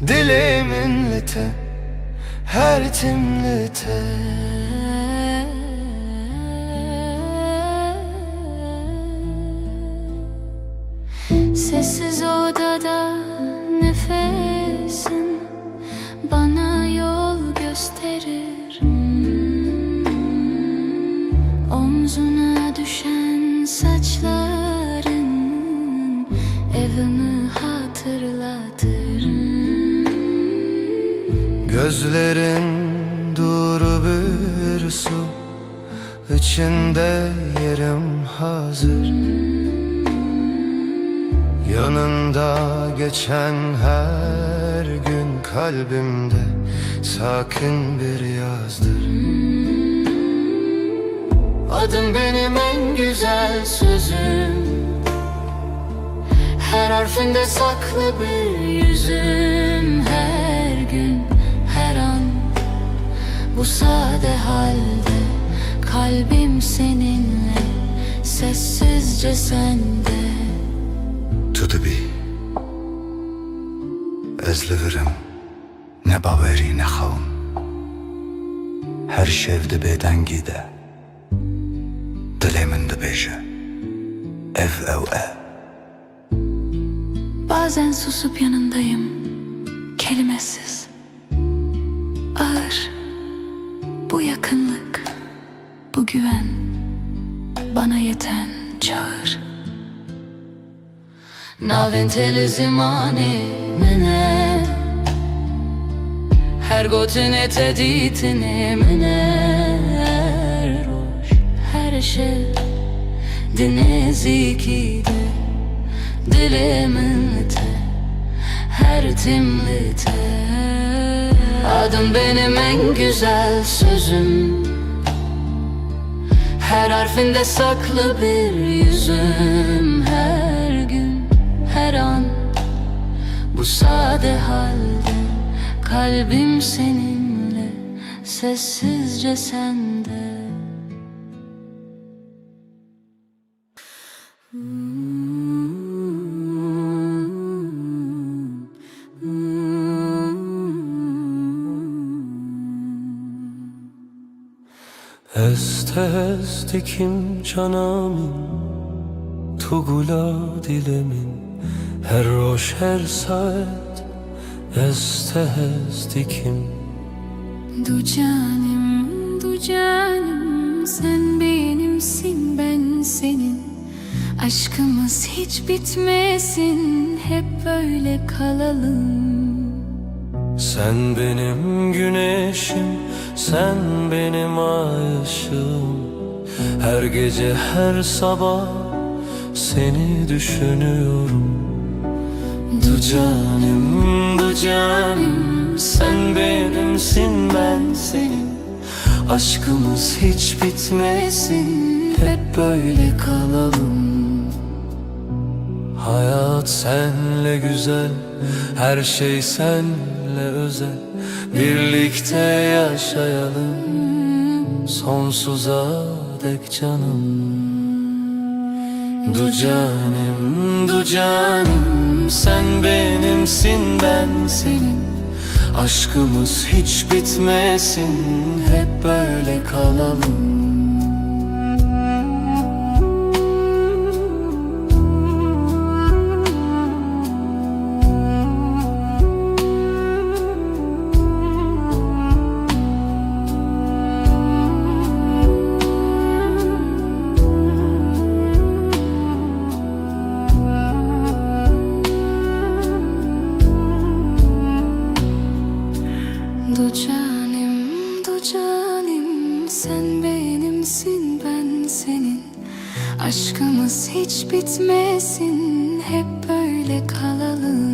dilê min li te, her tim li te. Sessiz odada nefesin bana yol gösterir. Omzuna düşen saçların evimi hatırlatır. Gözlerin duru bir su, içinde yerim hazır. Yanında geçen her gün kalbimde sakin bir yazdır. Adım benim en güzel sözüm, her harfinde saklı bir yüzüm. Her gün, her an, bu sade halde kalbim seninle, sessizce sende. Tu dibi Ez li virim ne bawerî nexewim. Her şev dibe dengî de dilê min dibêje ev ew e. Bazen susup yanındayım, kelimesiz. Ağır, bu yakınlık, bu güven, bana yeten çağır. Navên tê li zimanê min e, her gotinê te dîtinê min e. Her roj, her şev di nêzîkî de dilê min te, her timli te. Adım benim en güzel sözüm, her harfinde saklı bir yüzüm. Her gün, her an, bu sade halde kalbim seninle, sessizce sende. Heste hestekim canamin, tu gula dilemin. Her roş her saat heste hestekim. Du canım, sen benimsin, ben senin. Aşkımız hiç bitmesin, hep böyle kalalım. Sen benim güneşim, sen benim ay ışığım. Her gece her sabah seni düşünüyorum. Du canım, sen benimsin, ben senin. Aşkımız hiç bitmesin, hep böyle kalalım. Hayat senle güzel, her şey senle özel. Birlikte yaşayalım sonsuza dek canım. Du canım, sen benimsin, ben senin. Aşkımız hiç bitmesin, hep böyle kalalım. Du canım, sen benimsin, ben senin. Aşkımız hiç bitmesin, hep böyle kalalım.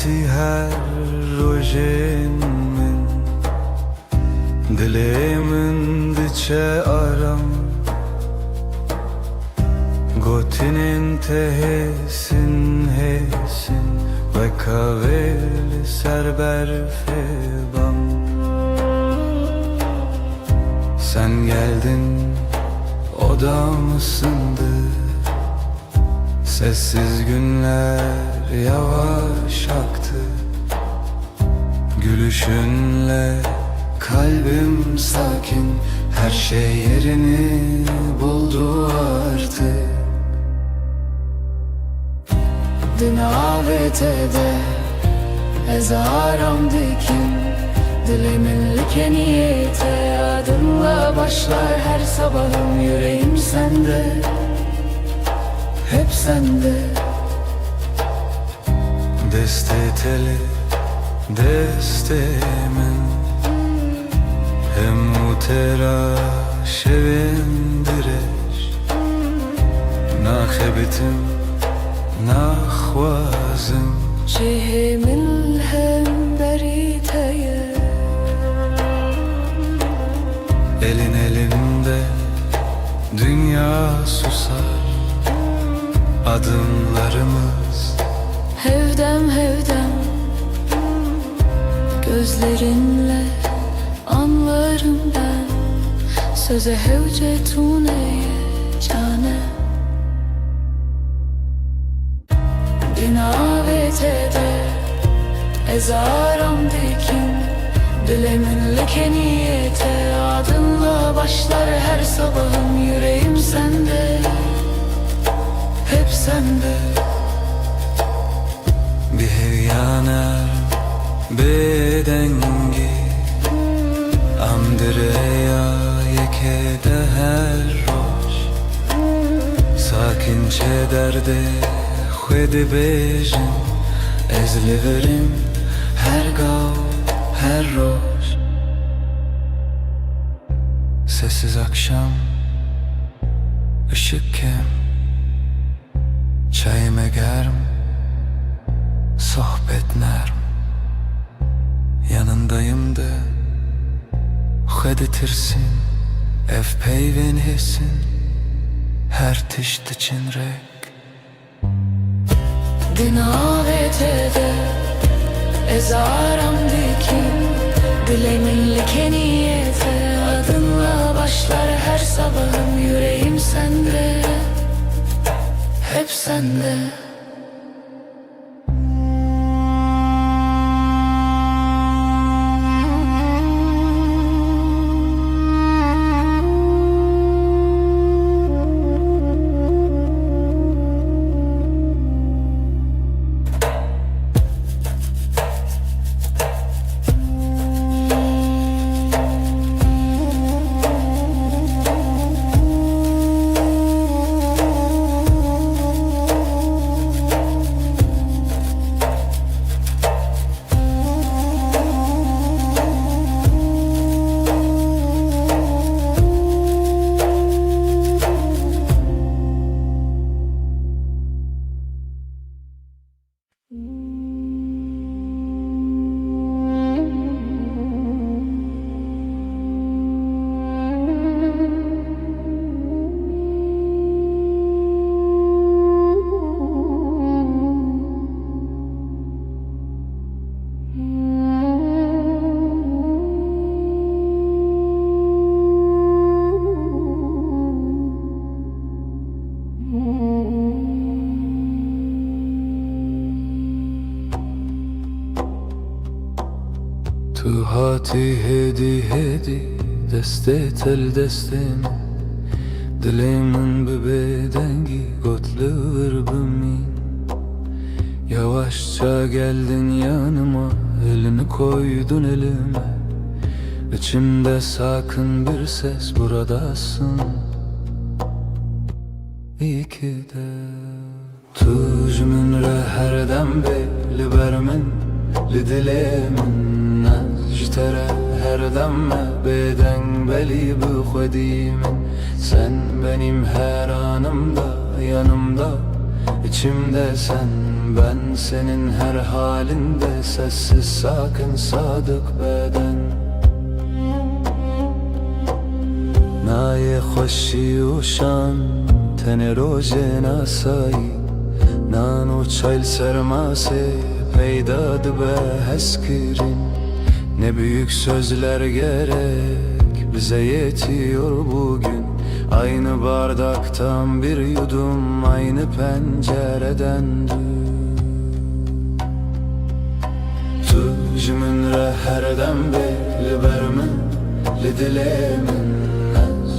هاتی هر روژین من دلی من دچه آرام Gotinin tehesin hesin ve kaveli serberfe bam. Sen geldin, odam ısındı. Sessiz günler yavaş aktı. Gülüşünle kalbim sakin, her şey yerini buldu artık. Dün AVT'de ezaram dikin, dilimin likeniyete adınla başlar her sabahım. Yüreğim sende, hep sende. Deste teli, destemin hem utera şevindireş. Nakhebitim, nakhwazim. Cihimin hem beriteye Elin elimde, dünya susar. Adımlarımız hevdem hevdem, gözlerinle anlarım ben. Söze hevcetune cane. Dün AVT'de ezaram dikin, dilimin likeniyete adınla başlar her sabahım. Yüreğim sende, hep sende. bir hevyaner bedengi Amdireya yekede her roş. Sakinçe derde khwedi bejin, ezliverim her gav her roş. Sessiz akşam, ışık kem, çayime germ, sohbet nerm. Yanındayım da khwedi tirsin, ev peyvin hissin, her tişt çinrek. Dün AVT'de ezaram dikin, dilimin likeniyete adınla başlar her sabahım. Yüreğim sende, hep sende. Tu hati hedi hedi, deste tel destem. Dilimin bedengi gotluver bimin. Yavaşça geldin yanıma, elini koydun elime. İçimde sakın bir ses, buradasın. İyi ki de tujmin re herdem beli bermin, li dilimin jtere herdem beden beli bu khwedimin. Sen benim her anımda, yanımda, içimde sen. Ben senin her halinde, sessiz sakin sadık beden. Naye خوشی و شان تنروژه ناسایی نانو çayl sermase peydadı be heskirin. Ne büyük sözler gerek bize yetiyor bugün. Aynı bardaktan bir yudum, aynı pencereden dün. Tu jimin re herdem beli bermin li dilemin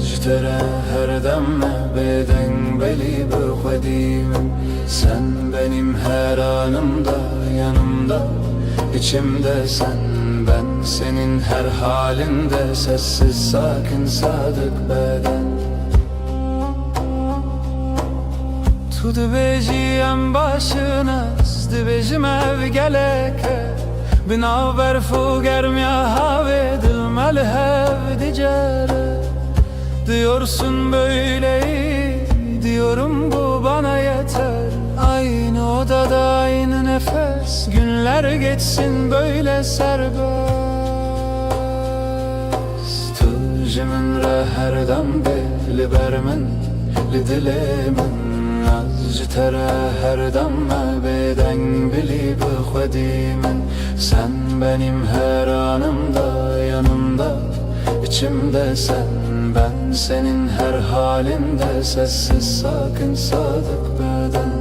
jtere herdem me beden beli bıkhvedimin. Sen benim her anımda, yanımda, içimde sen. Ben senin her halinde, sessiz sakin sadık beden. Tu dibêjiyem başına, dibêjim ev geleke. Bina berfu germiya have, dilmel hev dicere. Diyorsun böyleyi, diyorum bu bana yeter. Aynı odada aynı nefes, günler geçsin böyle serbest. Tu jimin re herdem beli bermin li dilemin az tere herdem me beden beli bıkhvedimin. Sen benim her anımda, yanımda, içimde sen. Ben senin her halinde, sessiz sakin sadık beden.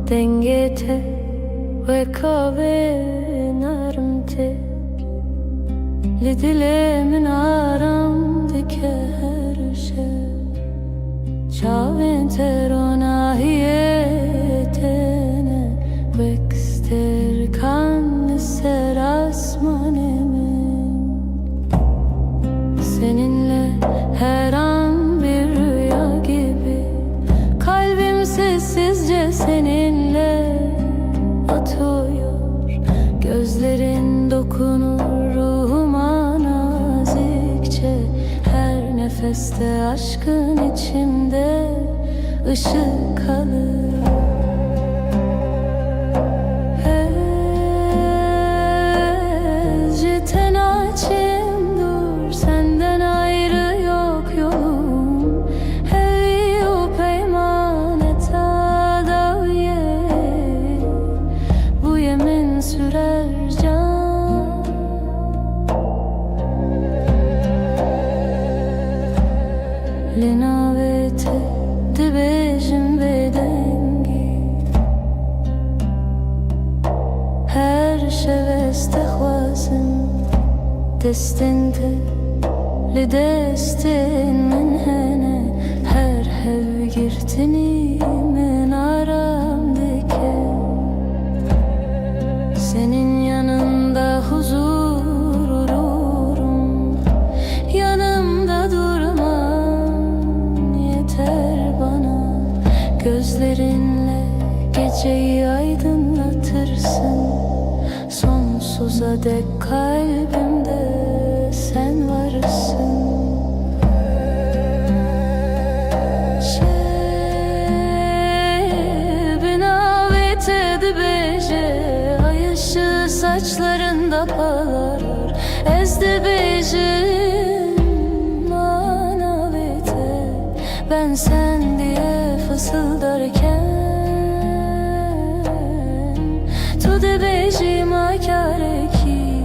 Dengete ve kabe narmte li dilemin aramdaki her şey. Çavin terona hiyetene vekster kan ser asmanemin. Seninle her an bir rüya gibi, kalbim sessizce seninle atıyor. Gözlerin dokunur ruhuma nazikçe. Her nefeste aşkın içimde ışık kalır. Ezci açım dur, senden ayrı yok yolum. Hevi o peymanete daviye, bu yemin sürer can. Linavete dibêjim bedengi, her şeveste xwazim destin te li destin min hene. Her hev girtini min aramdaki, senin yanında huzur olurum. Yanımda durman yeter bana. Gözlerinle geceyi aydınlatırsın. Sonsuza dek kalbimde sen diye fısıldarken tu de bejima kare ki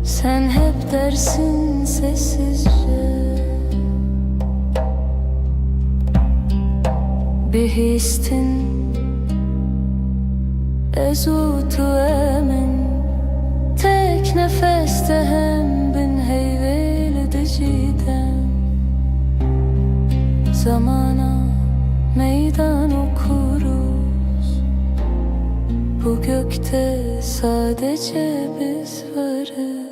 sen hep dersin sessizce Bihistin ezutu emin tek nefeste hem bin heyveli diciden Zamana meydan okuruz Bu gökte sadece biz varız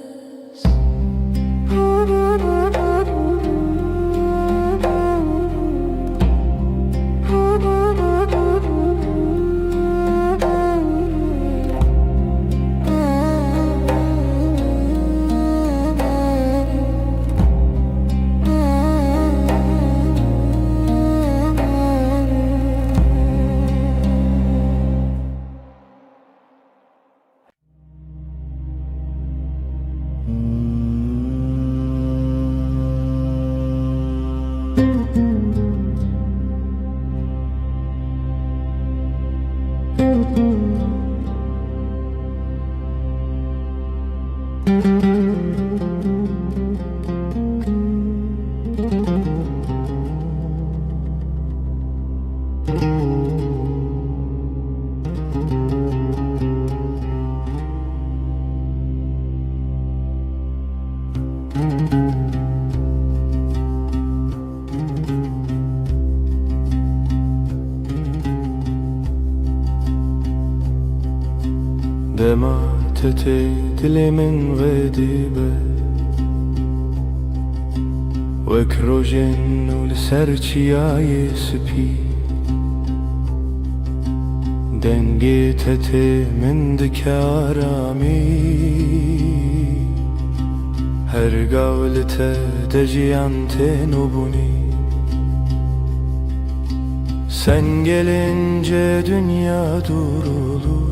Dema tete dilimin ve dibe Ve krojen ul serçiyaye spi Dengi tete min dikarami Her gavlite deciyante nubuni Sen gelince dünya durulur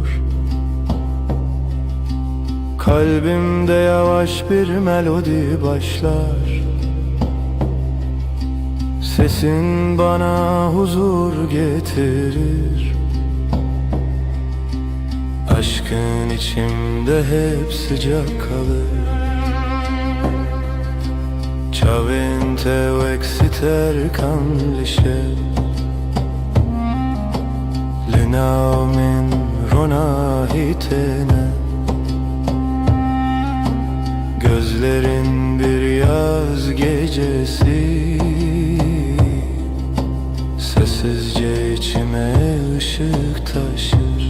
Kalbimde yavaş bir melodi başlar Sesin bana huzur getirir Aşkın içimde hep sıcak kalır Çavente veksiter kanlişe Linaumin ronahitene Gözlerin bir yaz gecesi Sessizce içime ışık taşır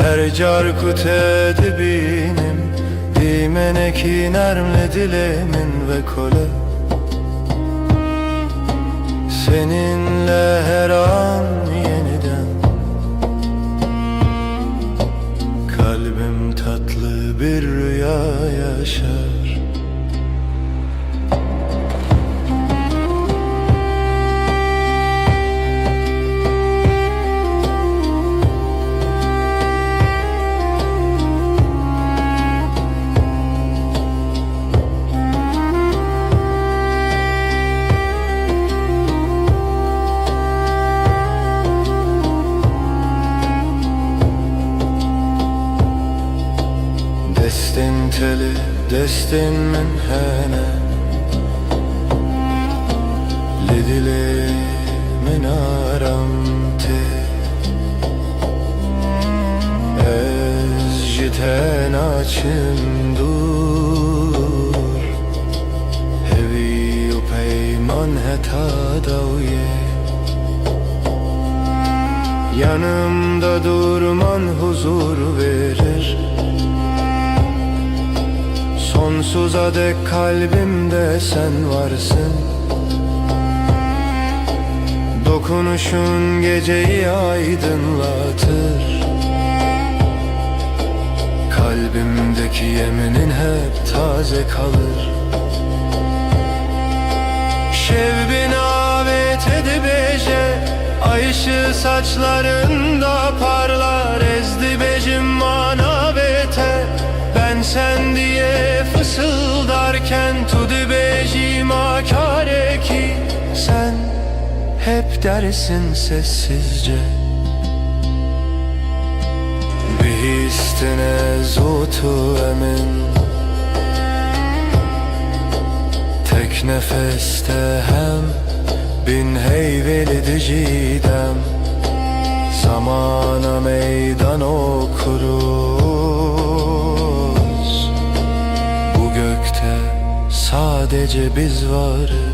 Her carkut edibinim Dimeneki nermle dilemin ve kole Seninle her an yeniden Kalbim tatlı bir rüya yaşar Destin teli, destin min hene Lidili min aramte Ez jiten açım dur Hevi u peyman heta davye Yanımda durman huzur verir Sonsuza dek kalbimde sen varsın Dokunuşun geceyi aydınlatır Kalbimdeki yeminin hep taze kalır Şevbin avet edibeje Ay ışığı saçlarında parlar Ezdi becim manavete Ben sen diye fısıldarken tu de bej dersin sessizce. Bihistine zotu emin, tek nefeste hem bin heyveli dicidem. Zamana meydan okuruz, bu gökte sadece biz varız.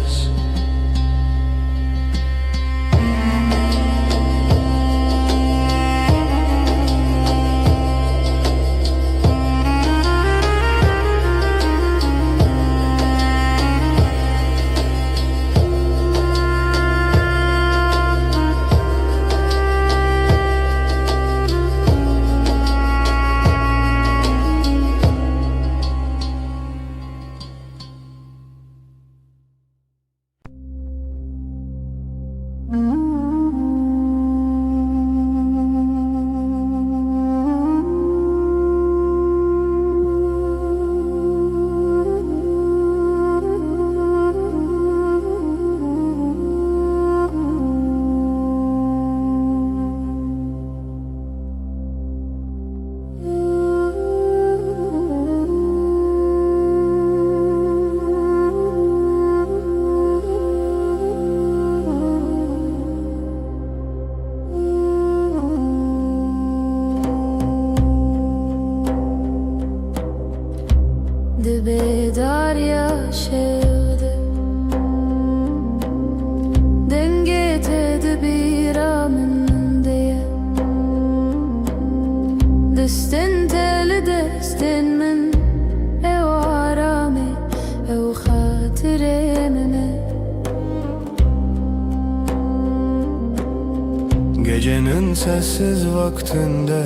Dibe darya şevde denge tedbira min diye destin tel destin min ev arame ev hatire mine. Gecenin sessiz vaktinde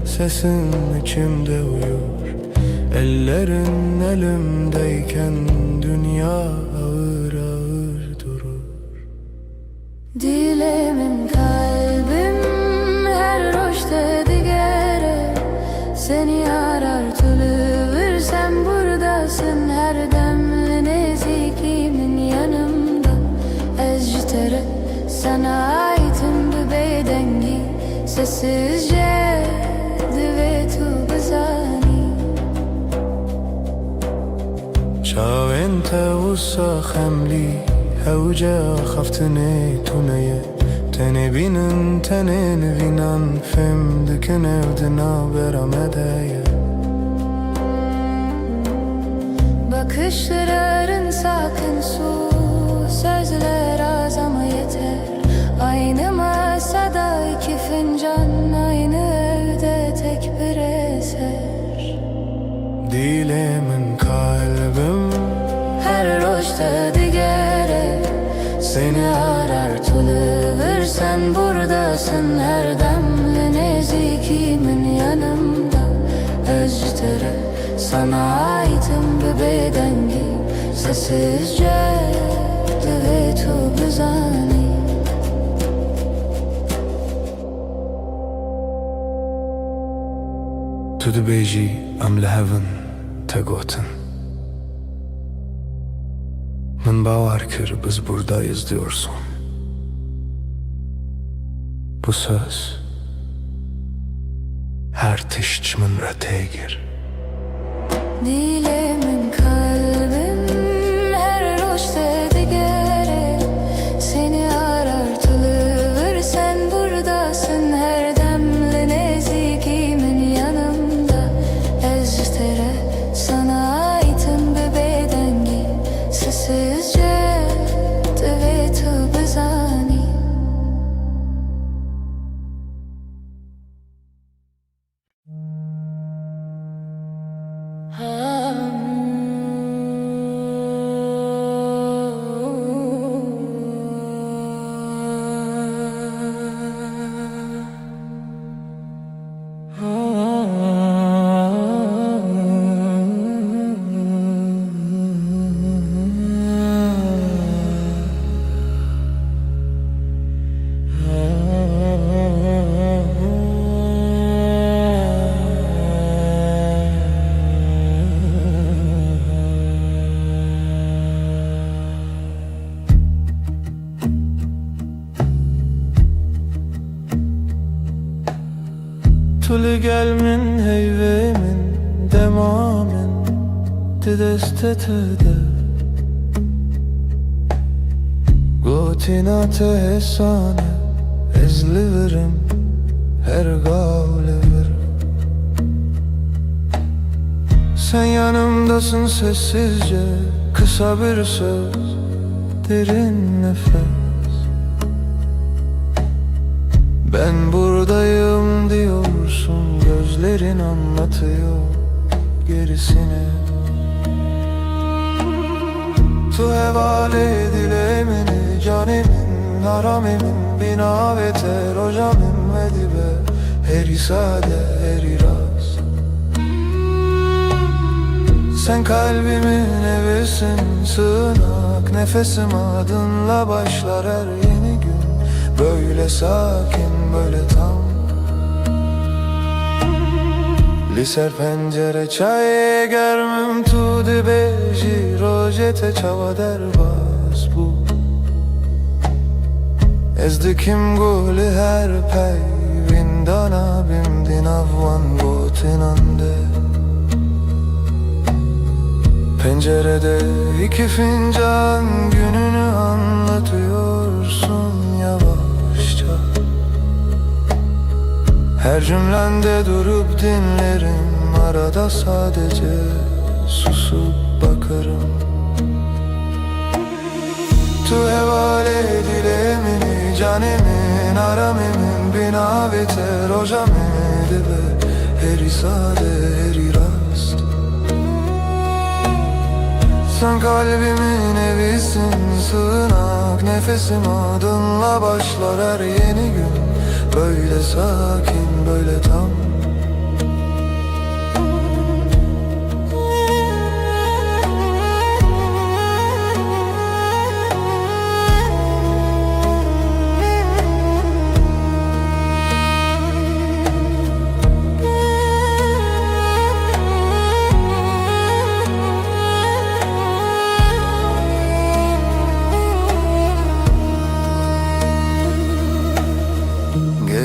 sesin içimde uyur. Ellerin elimdeyken dünya ağır ağır durur. Dilemin kalbim her roşta digere seni arar tülüvür, sen buradasın her demli nezikimin yanımda. Ectere sana aitim bu bedengi sessizce divetu bezani. شاوين توسا خملي هوجا خفتني تونية تنبينن تنين فينان فم دكنه ودنا برامدايا. Bakışların sakın su, sözler az ama yeter. Aynı masada iki fincan, aynı evde tek bir eser. Dilemin kalbim Her roşta digere seni arar tülüvür, sen buradasın her demli nezikimin yanımda. Ectere sana aitim bu bedengi sessizce divetu bezani. تو دبيجي ام لهفن تگوتن. Ben bavar kır biz buradayız diyorsun. Bu söz her tişçimin rötegir. Dilemin kalbim her roşta digere seni arar tülüvür, sen buradasın her demli nezikimin yanımda. Ectere sana aitim bu bedengi sessizce divetu bezani. gelmin heyvemin demamin Didestetede Gotinate hesane ezliverim her gavliverim Sen yanımdasın sessizce kısa bir söz derin nefes Ben buradayım diyorsun gözlerin anlatıyor gerisini Tu hevale dilemini canimin haramimin binaveter hocamim ve dibe heri sade heri rast Sen kalbimin evisin sığınak nefesim adınla başlar her yeni gün Böyle sakin böyle tam Liser pencere çay germim tu dibe Jirojete çava derbas bu Ezdikim guli her pey Vindana bimdin avvan gotinande Pencerede iki fincan gününü anlatıyorsun yavaşça Her cümlende durup dinlerim arada sadece susup bakarım Tu hevale dilemini canimin aramimin binaviter hocamidi be heri sade heri rast Sen kalbimin evisin sığınak nefesim adınla başlar her yeni gün Böyle sakin böyle tam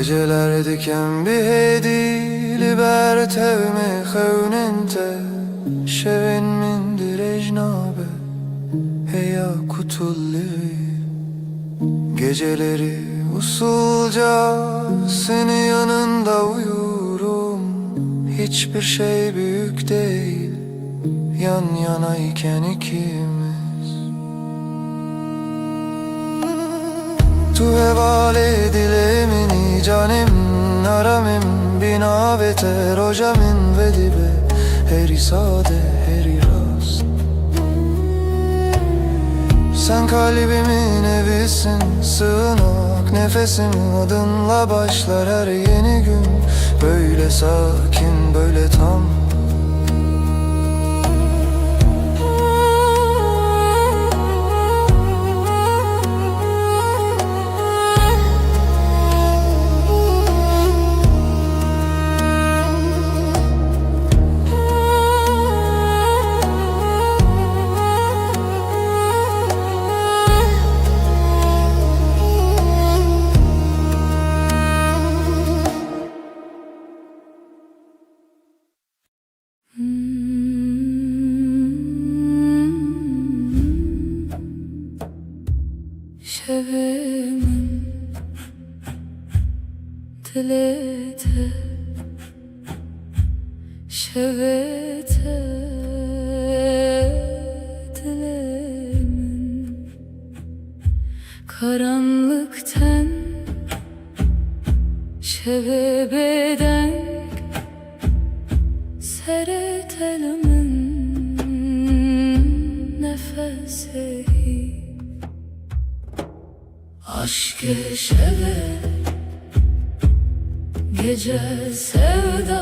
Geceler diken bir hedi Liberte me xewnente Şevin min direjnabe Heya kutulli Geceleri usulca Seni yanında uyurum Hiçbir şey büyük değil Yan yanayken ikimiz Tu hevale dilemini canim naramim binaveter hocamin ve dibe heri sade heri rast Sen kalbimin evisin sığınak nefesim adınla başlar her yeni gün Böyle sakin böyle tam Şevimin dilete Şevete dilemin Karanlıktan şevebeden Seretelimin nefesi Aşk-ı şeve Gece sevda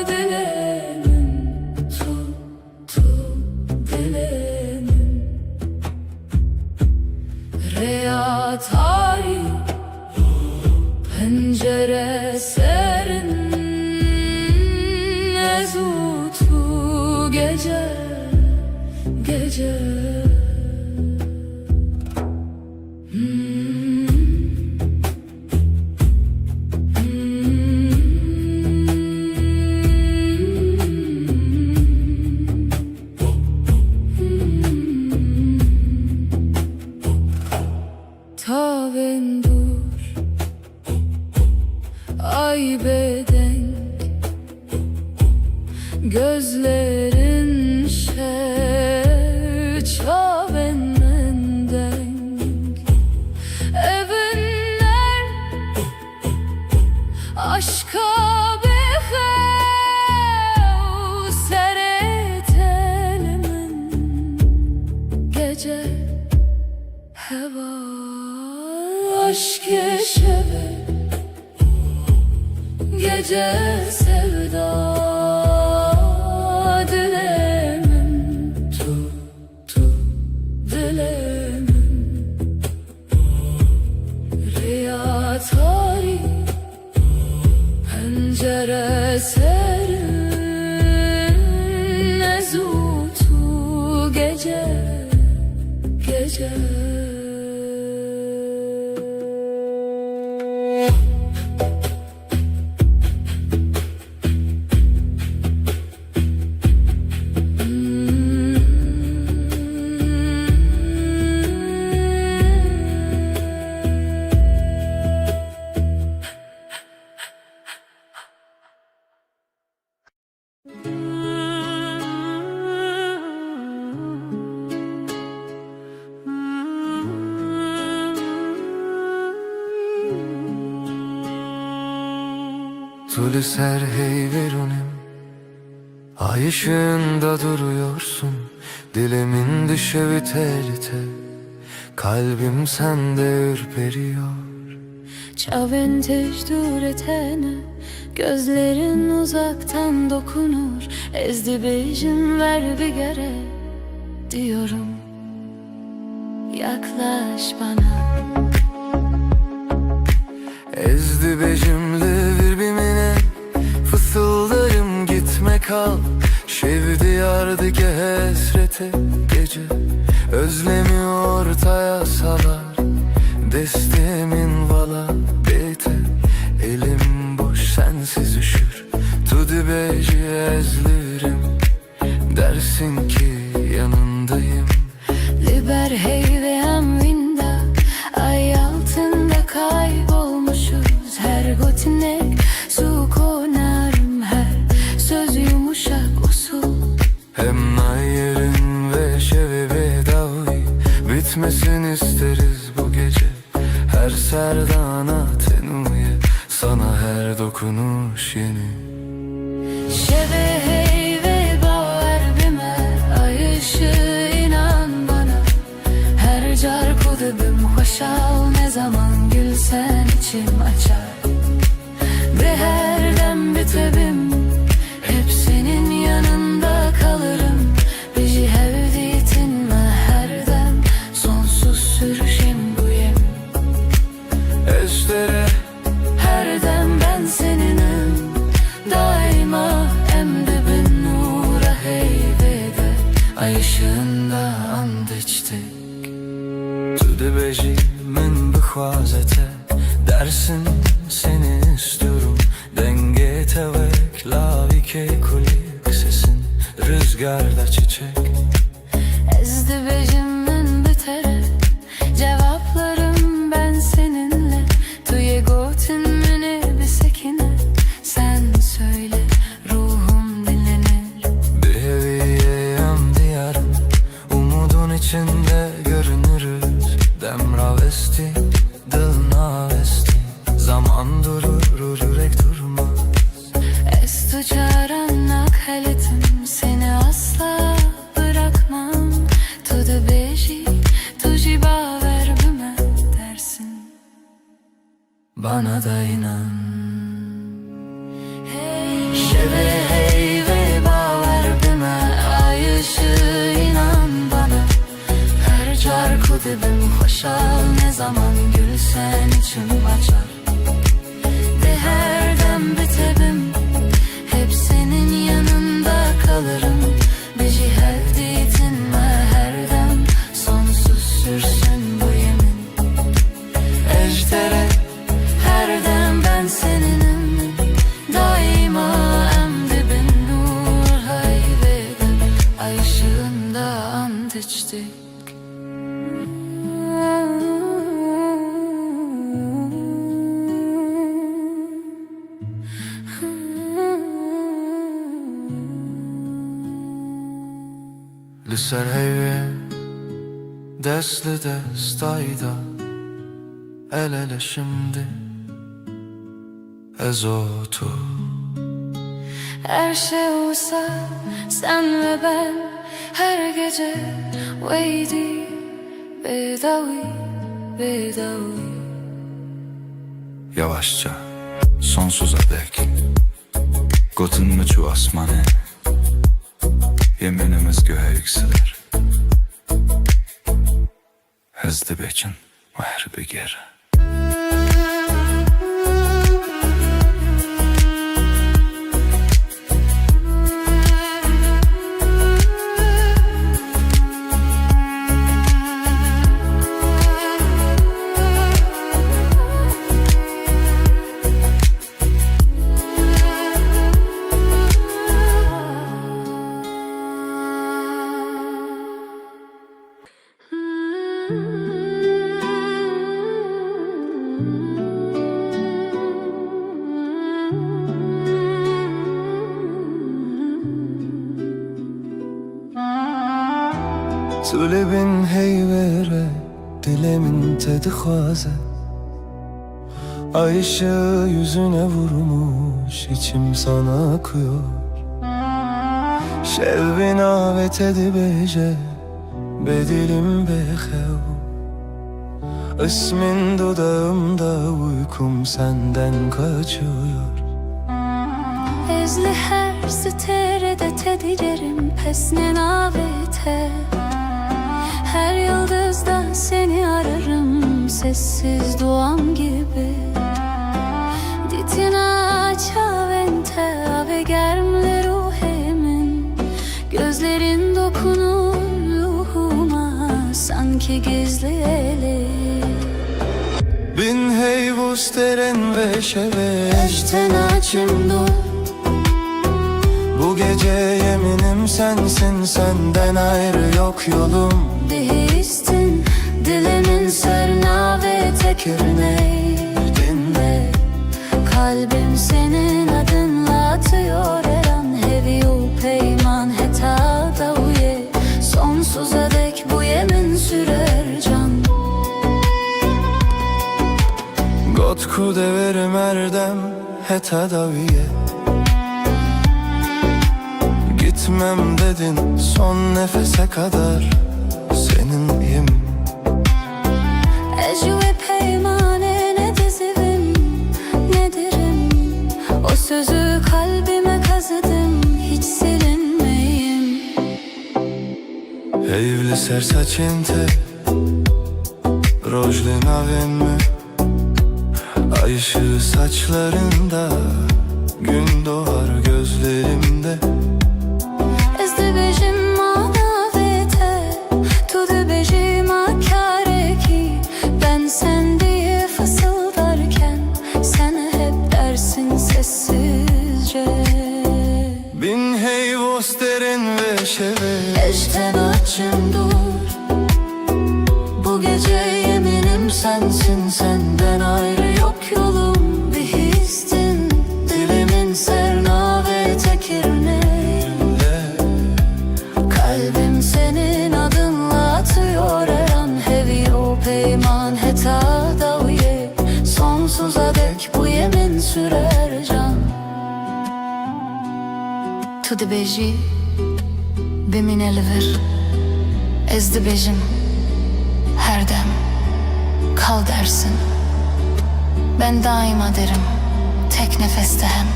dilemin Tuttu dilemin Reya tarih Pencere serin Ezutu gece Gece Gözlerin çavenden Evinler aşka behev Seretelimin gece heva Aşk yeşeve gece sevda Dilemin dilemin Riya tari pencere serin Nezutu gece Tülü serhey verunim Ay ışığında duruyorsun Dilimin düşevi telite Kalbim sende ürperiyor Çavin tecdür etene Gözlerin uzaktan dokunur Ezdi bejim ver bir gere Diyorum Yaklaş bana Ezdi bejimli birbirine Fısıldarım gitme kal Şevdi yardı ki hesrete gece Özlemi ortaya salar Destemin vala bete Elim boş sensiz üşür Tudi beji ezlirim Dersin ki yanındayım Liber hey ve amvinda Ay altında kaybolmuşuz Her gotinek su konarım Her söz yumuşak usul Hem nayerin ve şevi vedavi Bitmesin isteriz bu gece Her serdana tenuye Sana her dokunuş yeni Şeve hey ve bağır bime Ay ışığı inan bana Her car kudubim hoşal Ne zaman gülsen içim açar Ve her dem bitebim Hep senin yanında kalırım Biji hevditinme her dem Sonsuz sürüşüm bu yem Estere Her dem ben seninim Daima emdibin nura heyvede Ay ışığında and içtik Tüde beji min bixwazete Dersin seni istiyorum Denge tevek lavi ke kulik sesin Rüzgarda çiçek Ezdi bejimin bitere Cevaplarım ben seninle Tuye gotin mini bir sekine Sen söyle ruhum dinlenir Bir heviyeyem diyarım Umudun içinde görünürüz Demravesti, dılnavesti Zaman durur, yürek durmaz Es tuçaran haletim Seni asla bırakmam Tudu beji, tuji baver büme dersin Bana da inan Şeve hey ve baver büme Ay ışığı inan bana Her car kudubim hoşal Ne zaman gülsen içim açar Ve her dem bitebim Hep senin yanında kalırım Biji hevditinme her dem Sonsuz sürsün bu yemin Ejderha Her dem ben seninim Daima emdibin nur hayvede Ay ışığında and içtik. لسر هیوه دست دست ayda el ele şimdi ez o tu. Her şey olsa sen ve ben her gece weydi bedavi bedavi. Yavaşça sonsuza dek Gotunlu çu asmanı Yeminimiz göğe yükselir Hezdi beçin ve her bir geri Tulebin heyvere dilemin tedi xaze Ay ışığı yüzüne vurmuş içim sana akıyor Şevbin avet edi bece bedilim behev İsmin dudağımda uykum senden kaçıyor Ezli her siterede tedicerim pesne navete Her yıldızda seni ararım sessiz duam gibi Ditina çavente ave germle ruhemin Gözlerin dokunur ruhuma sanki gizli eli Bin heyvus teren ve şeve Eşten açımdır Bu gece yeminim sensin senden ayrı yok yolum Değiştin dilimin serna ve tekirine dinle Kalbim senin adınla atıyor her an Heviyu peyman heta da uye Sonsuza dek bu yemin sürer can Gotku deverim erdem heta daviye Gitmem dedin son nefese kadar seninleyim Ecve peymane ne dizivim ne derim O sözü kalbime kazıdım hiç silinmeyim Heyvli sersaçente Rojli navemme Ay ışığı saçlarında Gün doğar gözlerimde Ezdi bejim manavete Tudu bejim akare ki Ben sen diye fısıldarken Sen hep dersin sessizce Bin heyvos derin ve şeve Eşten açım dur Bu gece yeminim sensin senden ayrı yok yolum Bir histin dilimin serna ve tekirine Kalbim senin adınla atıyor her an Hevi o peyman heta da uye Sonsuza dek bu yemin sürer can Tu de beji Bimin elivir Ezdi bejim Her dem Kal dersin Ben daima derim Tek nefeste hem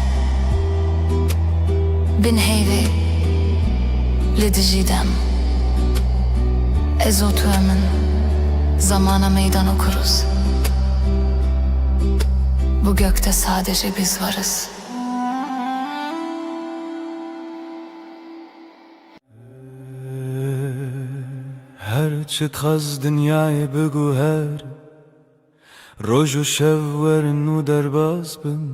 Bin heyvi Lidijidem Ezotu emin Zamana meydan okuruz Bu gökte sadece biz varız Her çıtaz dünyayı bugü her Roju şevverin u derbaz bin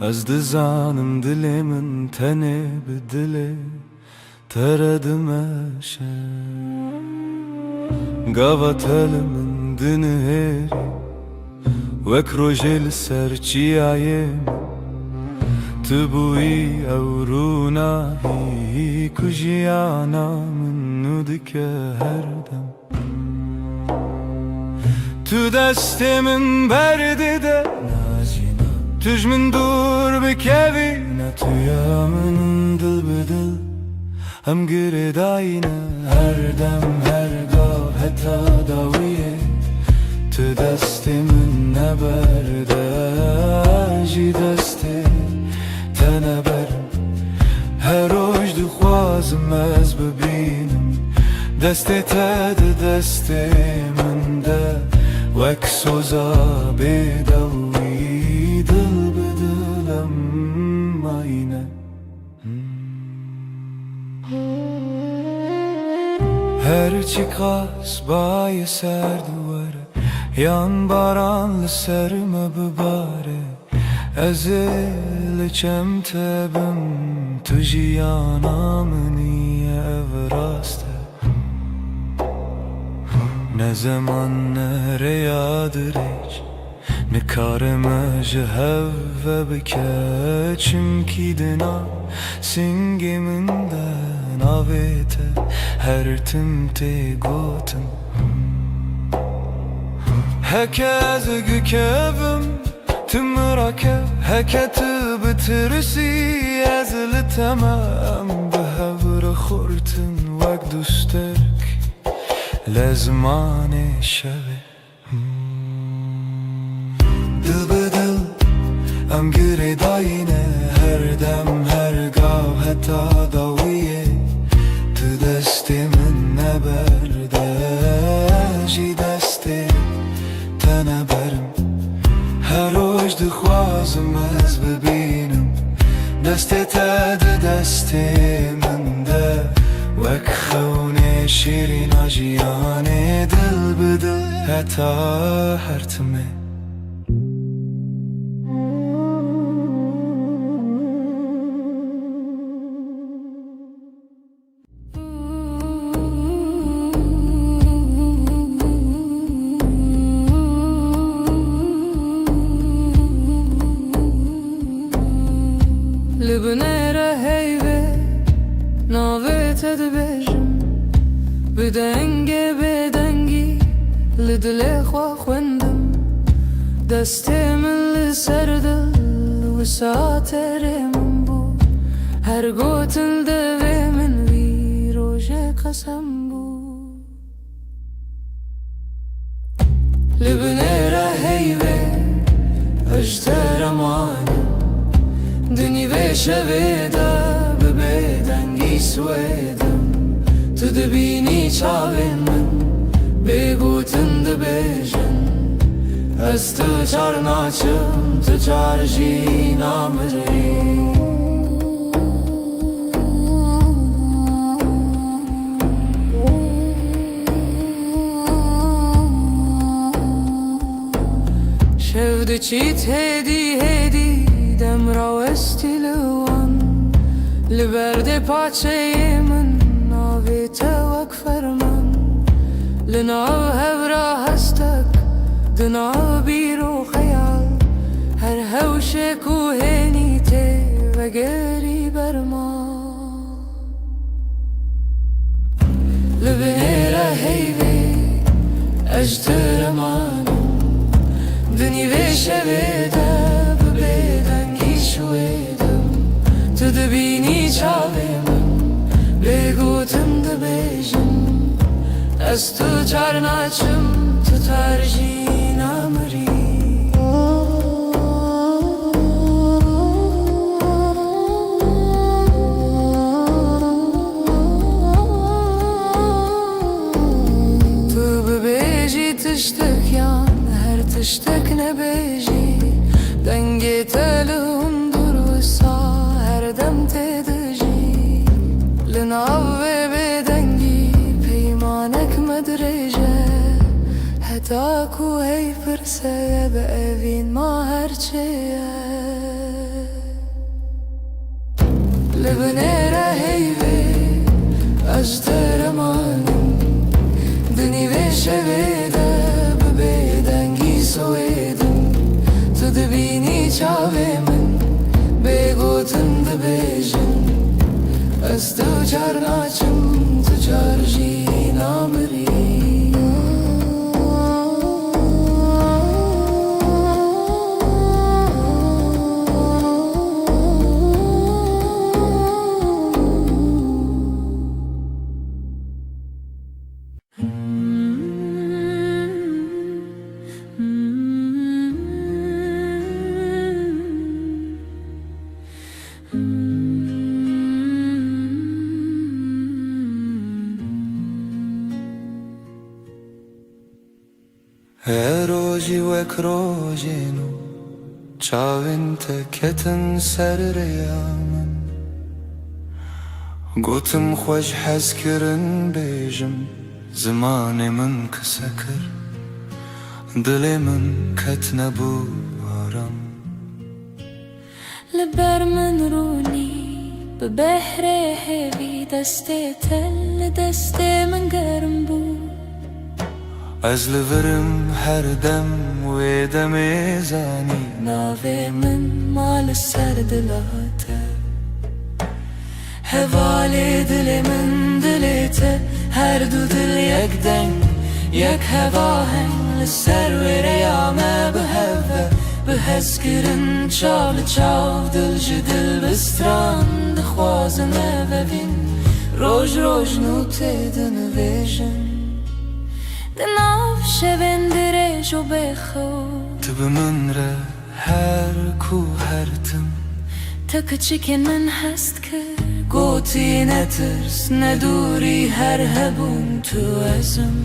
Az dizanım dilimin tene bir dile Teredim eşe Gavat elimin dini heri Vek rojeli serçiyayem تبوي أورونا هي كجيانا من نودك هردم تو دست من برده ده توش من دور بکوی نه تویا من دل بدل هم گرداینه هر دم هر گاه حتی داویه تو دست من نبرده جی دست تنبرم هر روش دخوازم از ببینم دست تد دست من ده وک سوزا بدوی دل بدلم aynı Her çıkas bayi ser duvarı Yan baranlı serme bibare Ezil çem tebim Tujiyana niye evraste Ne zaman nereyadır hiç Ne kareme jehevve bike Çünkü dina singiminden avete Her timte gotum Hekez gükevim tımrake Heket bitirisi ezli temem Behevre khurtin vek dusterk Lezmane şeve Dil bedel em giredayine Her dem her gav heta daviye Tu destimin neberde Ji desti teneberim Her hoş dixwazim ez bibînim Destê te di destê min de Wek xewnê şîrîna jiyanê Dil bi dil heta her timê Libnere heyve navete dibêjim Bi dengê bêdengî li dilê xwe xwendim Destê min li ser dil wisa terê min bû Her gotin devê min vî rojê qesem bû Libnere heyve ejder emanim Dünî vê şevê de bi bêdengî swêdim Tu dibînî çavên min bêgotin dibêjin Ez tu çar naçim tu çar jî namirî Şev diçît hêdî hêdî Demra westî li wan Li berdê paçeyê min Navê te wek ferman Li nav hevra hestek Di nav bîr û xeyal Her hewşê ku hênî tê vegerî berma Li binêre heyvê ejder emanim Dinî vê şevê de bi bêdengî şwêdim Tu dibînî çavê min bêgotin dibêjin Ez tu çar naçim tu tar jî namirî Tu bibêjî tiştek yan her tiştek nebêjî Dengê te li hundur wisa her dem tê dijî Li nav vê bêdengî peymanek me dirêje Heta ku hey pirseye bi evîn ma her çêye Li binêre heyvê ejder emanim Dinî vê şevê de bi bêdengî swêdim Tu dibînî çavê min bêgot بیجن از تو جار ناچم تو جار جی نامری روزی وک روزینو چاوین تکتن سر ریامن گوتم خوش حس کرن بیجم زمان من کسکر دل من کت نبو آرام لبر من رونی به بحر هوی دست تل دست من گرم بود از لورم هر دم و دم زانی ناوی من مال سر دلاته هوال دل من دلته هر دو دل یک دنگ یک هوا هنگ لسر و ریامه به هوا به حس کرن چال چاو دل جدل بستران دخوازنه ببین روش روش نوته دنویشن دناف شبن درش و بخود تو به من ره هر کو هرتم تا کچکن من هست که گوتی نترس ندوری هر هبون تو ازم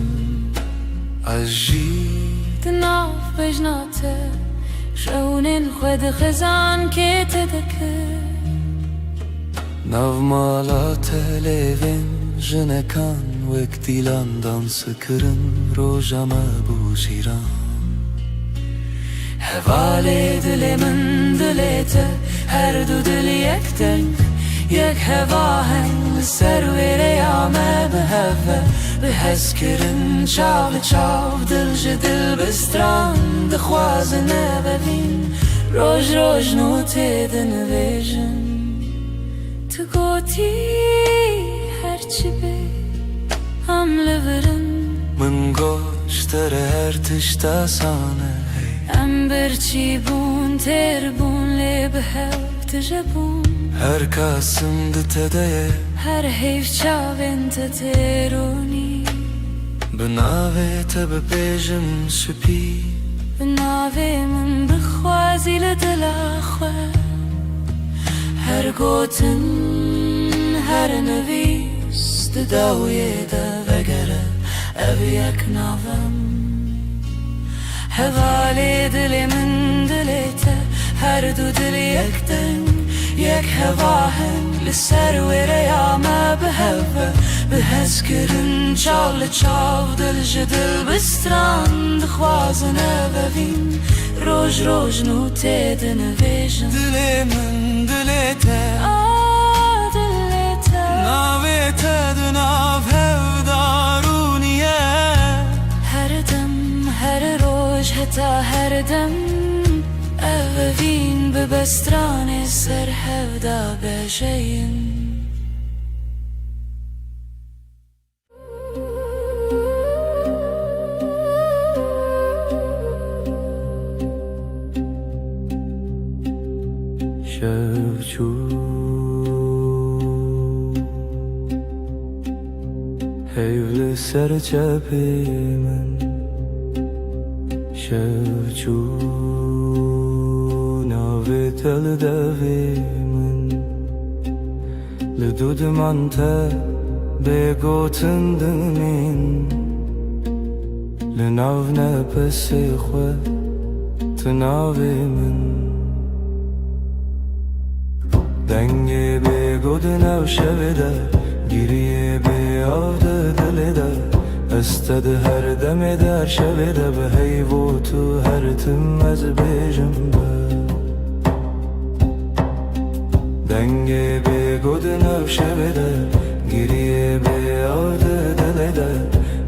از جی دناف بجناته شونین خود خزان که تدکه ناو مالا تلوین جنکان وک دیلان دانس کرن روژامه بو شیران هوال دل من دلته هر دو دل یک دنگ یک هوا هنگ سر و ریامه به هوا به حس کرن چاو چاو دل جدل بستران دخوازنه ببین روش روش نوته دنویشن تو گوتی هرچی بی هم لورن من گوشتر هر تشتا سانه ام برچی بون تر بون لی به هف تجبون هر کاسم دته هر حیف چاوین تترونی بناوه تب پیجم سپی بناوی من بخوازی لدل خواه هر گوتن هر نویس داوی دا وگره او یک ناوم هوال دل من دلته هر دو دل یک دنگ یک هوا هنگ لسر و ریامه به هوا به حس کرن چال چاو دل جدل بستران دخوازنه ببین روش روش نوته دنویشن دل من دلته دلته ناوه تدناف هفدارونیه هر دم هر روش حتا هر دم اوین به بستران سر هفدا بشین شوچو هیول سر چپی من شوچو ناوی تل دوی من لدود من تا بگوتن دمین لناو نپسی خواه تناوی من دنگی بگود نو شویده گیریه بیاده دلیده استد هر دم در شویده به حیو تو هر تم از بیجم به دنگی بگود نو شویده گیریه بیاده دلیده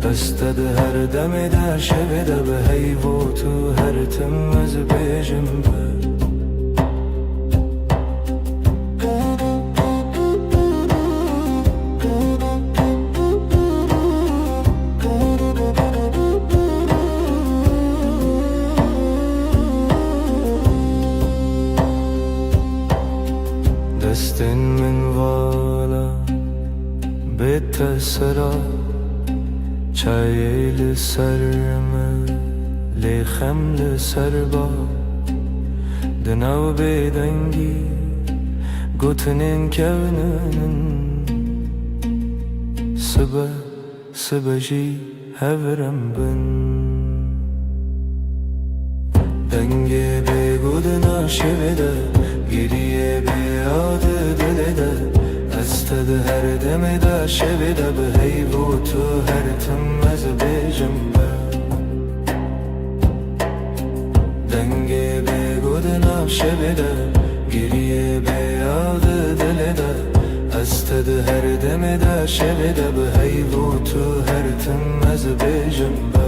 استد هر دم در شویده به حیو تو هر تم از بیجم به من والا بتسرا چای لسرم لیخم لسربا دناو بدنگی گوتنین کونن سبا جی هورم بن دنگی بگودنا شویده گریه بیاده دلده استد هر دم دا شویده به هیبو تو هر تم از بیجم با دنگی بگودنا شویده گریه بیاده دلده استد هر دم دا شویده به هیبو تو هر تم از بیجم با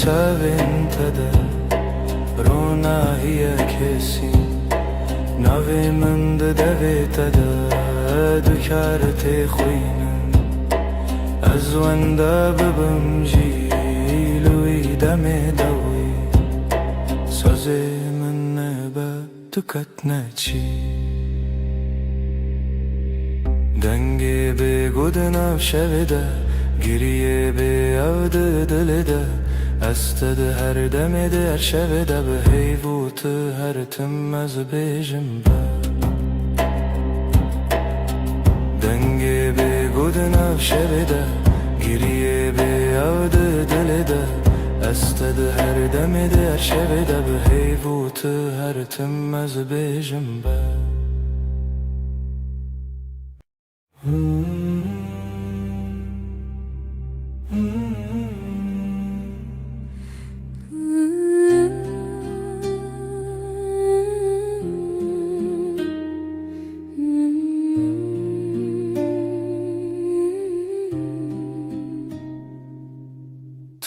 چاوین تده رونا هی کسی نوی من دوی تده دکارت خوینم از ونده ببم جیلوی دم دوی سازی من نبا دکت نچی دنگی بگودنم شویده گریه بیاده دلده استد هر دم در شب ده به هیوت هر تم از بیجم با دنگی بگود نف شب ده گریه بیاد دل ده استد هر دم در شب ده به هیوت هر تم از بیجم با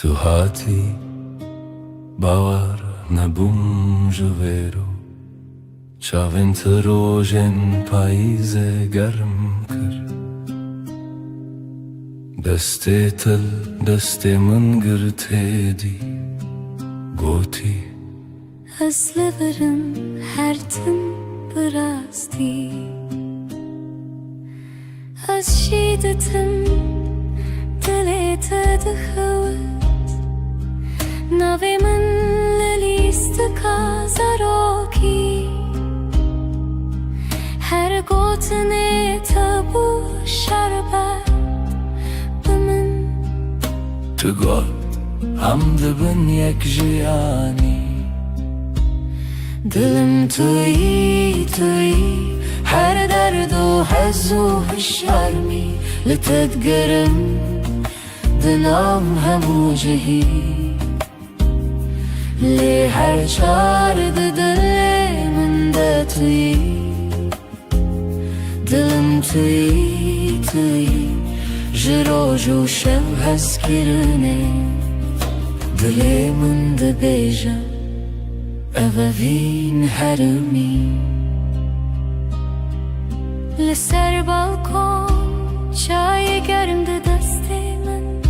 تو هاتی باور نبوم جویرو چاوین تروژن پاییز گرم کرد دستی تل دستی من گرته دی گوتی از لبرم هر تم براستی از شیدتم دلیت دخوت نوی من لیست کازاروکی هر گوتنه تبو شربت بمن تو گل هم دبن یک جیانی دلم توی هر درد و حز و هشارمی لتدگرم دنام همو جهی لی هر چارد دل من ده توی دلم توی جرو جو شو هز کرنه دل من ده بیجم اوین هرمی لسر بالکن چای گرم ده دست من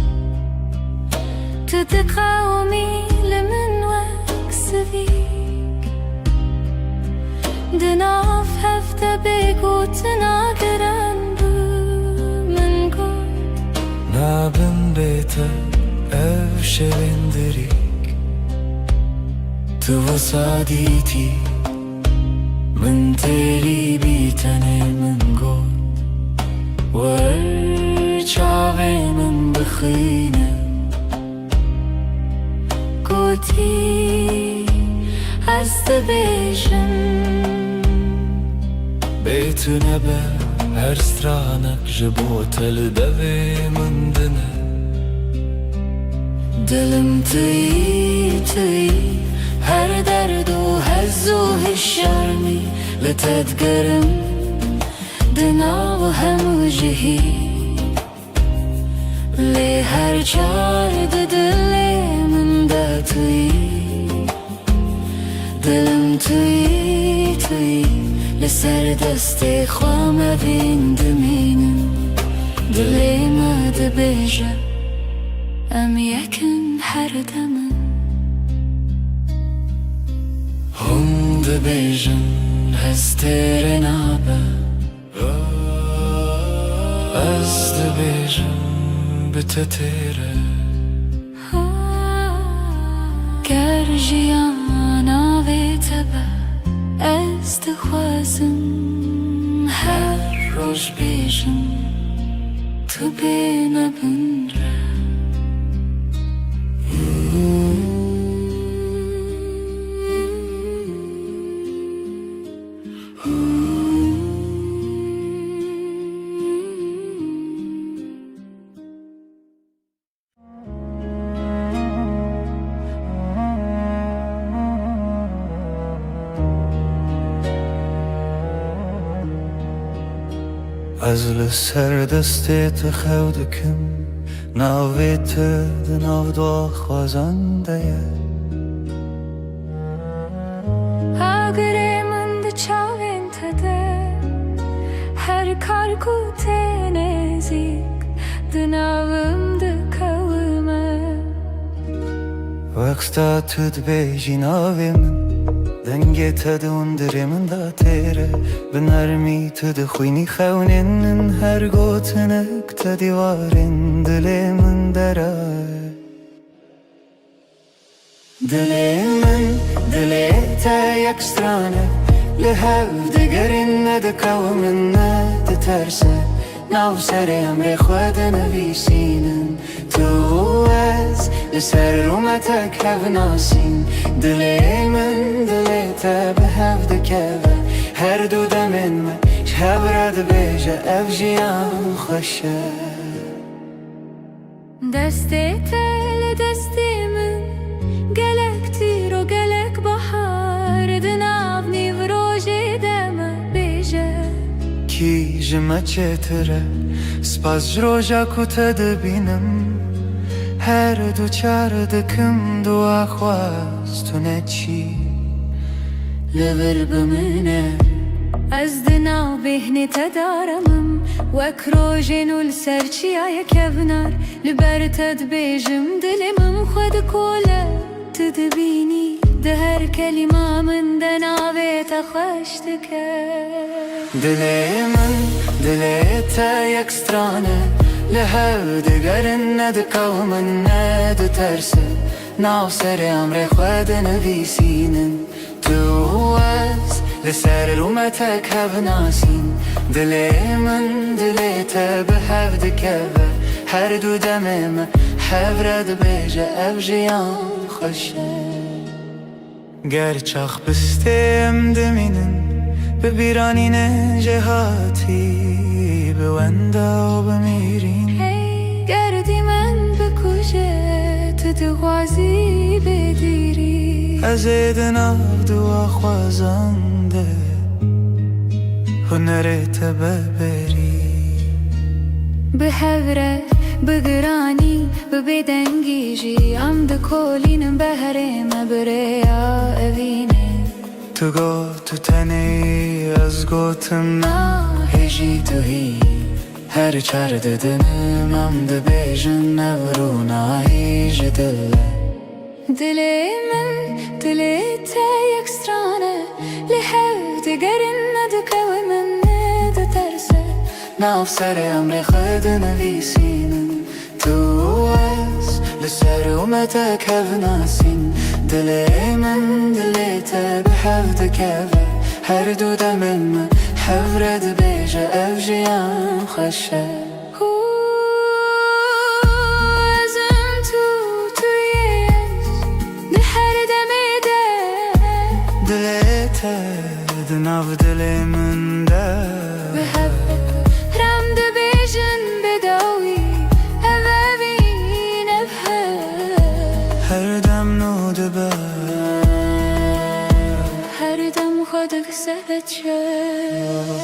تو دقاومی لمن وکسویک دناف هفته بگو تناگرن بو من گل نابن بیتا او شویندریک تو وصادیتی من تیری بیتنه من گل ور چاوی من بخینه گوتی از دبیشم بیتو نبه هر سترانک جبو تل دوی من دنه دلم توی هر درد و حز و هشارمی لتدگرم دنا و همو جهی لی هر چارد دل من ده توی دلم توی لسر دست خوام بین دمینم دلیم دبیجه ام یکن هر دمن هم دبیجن هستر نابه از دبیجن بتتره گر جیانا و تبه از دخوازم هر روز بیجم تو بین بنره از لسر دستت خودکم ناویت دناو دو خوازنده اگر من ده چاوین تده هر کار کو تنزیک دناوم ده کلمه وقتا تد بیجی ناوی من دنگی تد اندری من دا تیره بنرمی تد خوینی خونین هر گوتنک تدیوارین دلی من دره دلی من دلی تا یک سترانه لحو دگرین ندکاو من ندترسه ناو سر امر خود نویسینن تو از لسر رومتک هف ناسین دلی من دلی تا به هف دکوه هر دو دمین من شب رد بیجه اف جیان خوشه دستی تل دستی من گلک تیر و گلک بحار دناو نیو روژی دمه بیجه کی جمع چتره سپاس جروجا کتا دبینم هر دو چار دکم دو خواست تو نچی لبر بمنه از دناو بهنی تدارمم وک روژین و لسرچی آیا کبنار لبر تد بیجم دلمم خود کوله تدبینی ده هر کلمه من دناوی تخوش دکه دلی من دلی تا یک سترانه لحو دگرن ندکاو من ندترسه ناو سر امر خود نویسینن تو از لسر رومتک هف ناسین دلی من دلی تا به هف دکوه هر دو دمم هف رد بیجه اف جیان خوشه گر چاخ بستیم دمینن ببیرانین جهاتی بوندا و بمیرین هی گردی من بکوشه تو دخوازی بدیری از دناو دو خوازنده هنرت ببری به هوره بگرانی ببیدنگیجی ام دکولینم بهره مبریا اوینه تو گو تو تنی از گوتم هجی تو هی هر چار ددنم ام دبیجن نورونا هیج دله دلی من دلی تا یک سترانه لحو دگرن ندکوی من ندترسه ناو سر امر خود نویسینن تو از لسر اومتک هف ناسین دلی من دلی تا به هف دکوه هر دو دمین من هف رد بیجه اف جیان خوشه ازم تویش ده هر دمیده دلی تا دناو دلی من ده به هف رم ده بیجن بداوی اوابین افه هر دم نو دبه هر دم خود کسبت شد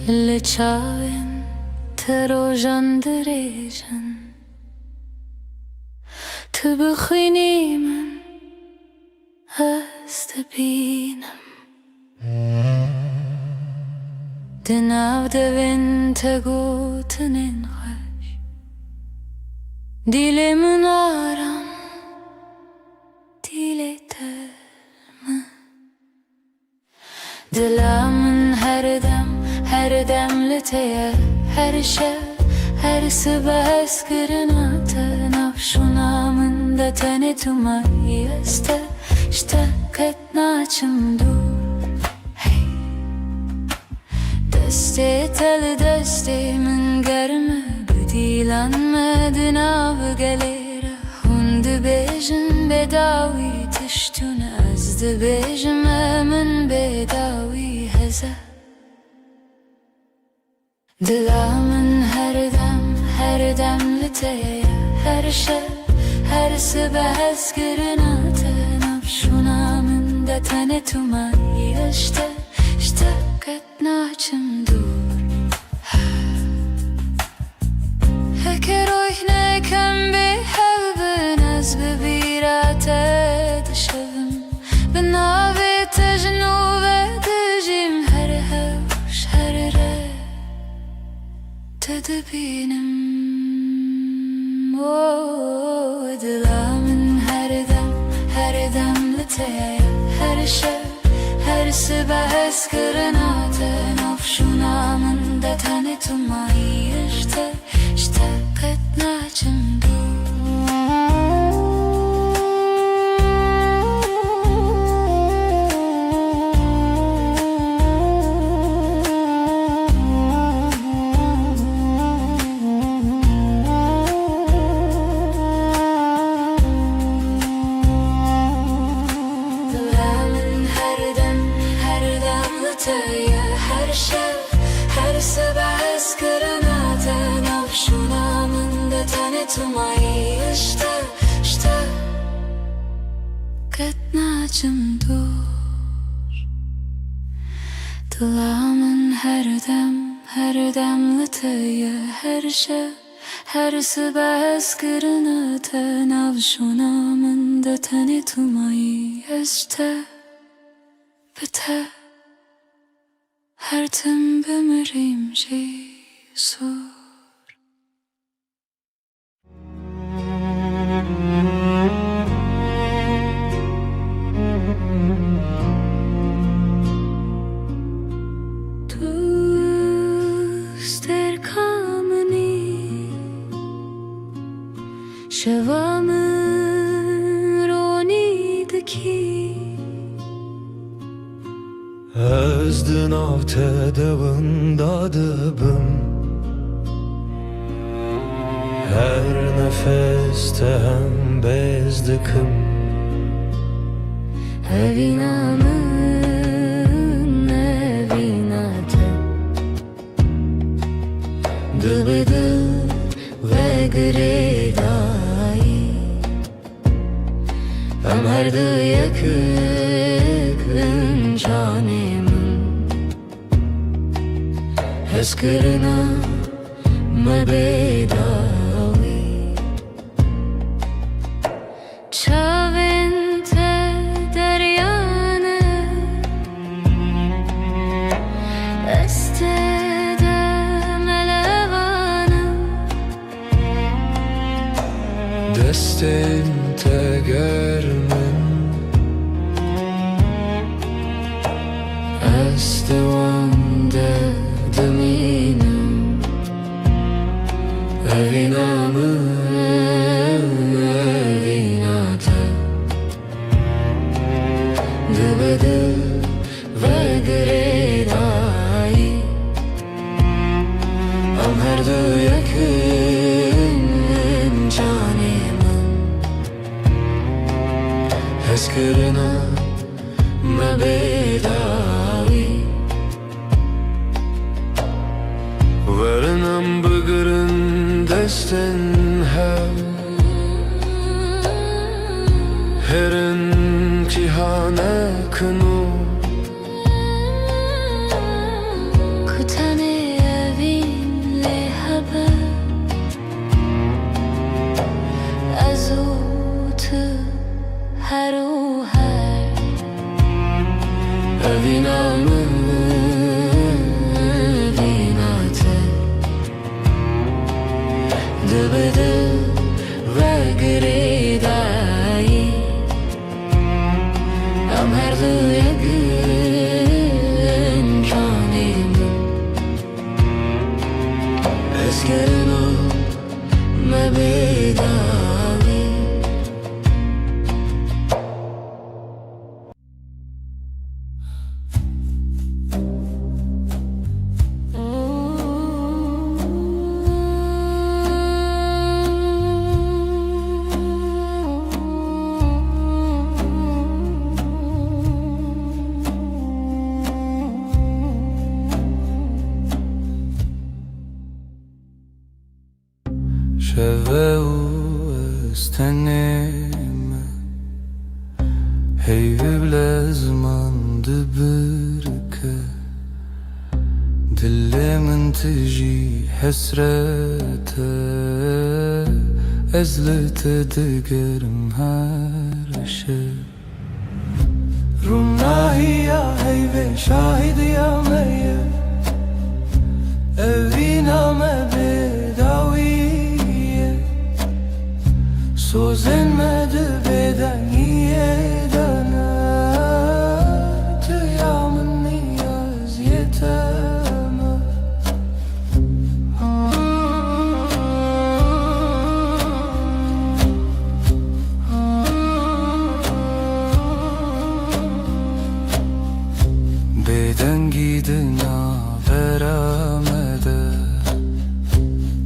Le çaven terojan derejan Tübükhinimin Astebinem Denav devin tegutinin haş Dilimin aram Dileterme Dilamın her dem liteye her şev her sabah eskırınatı nafşunamın da tanıtıma yeste iştaket naçım dur hey deste tel destemin germe büdilanmadın av gelere hundu bejim bedavi tiştun azdı bejim emin bedavi heze Dilamın her dem liteye her şev her sabah eskırınatı nafşunamın da tanıtıma iştaket naçım dur Heker oyne kem bi hevbin az bebirate dışevim Benavi tejnu ve dijim her hevş her re Tedbinim Dilamın her dem liteye her şev her sabah eskırınatı nafşunamın da tanıtıma iştaket naçım her şev her sabah eskırınatı nafşunamın da tanıtıma iştaket naçım dur Dilamın her dem liteye her şev her sabah eskırınatı nafşunamın da tanıtıma bite Her tim bemirim Jesur Tuster kameni Şevamın ronidaki Özdün avte devında dıbım Her nefeste hem bezdikim Evinamın evinate Dıbıdı ve gredayı Ömerdi yakın canımın Eskırına mebedavi Çavente deryanı Estede melevanı Destin tegermen Estevande deminim Evinamın evinate Dıbıdı ve gredayı Ömerdi yakın canımın Eskırına mebedavi Varınam bıgırın destin Herin cihane kını Kutane Evinamı vinate Dıbıdı ve gridayı Am her duyagın kanim Eskerin o mebedavi شوه و استنeme Hey بلازمانdı بركة دلمن تجي حسرته أزلت دقرم هرشة رمناهي يا هيبة شاهد يا مية أبينا ما بداوية سوزن مدى بدنية دنا تيامني أزيتما Beden gidina veramede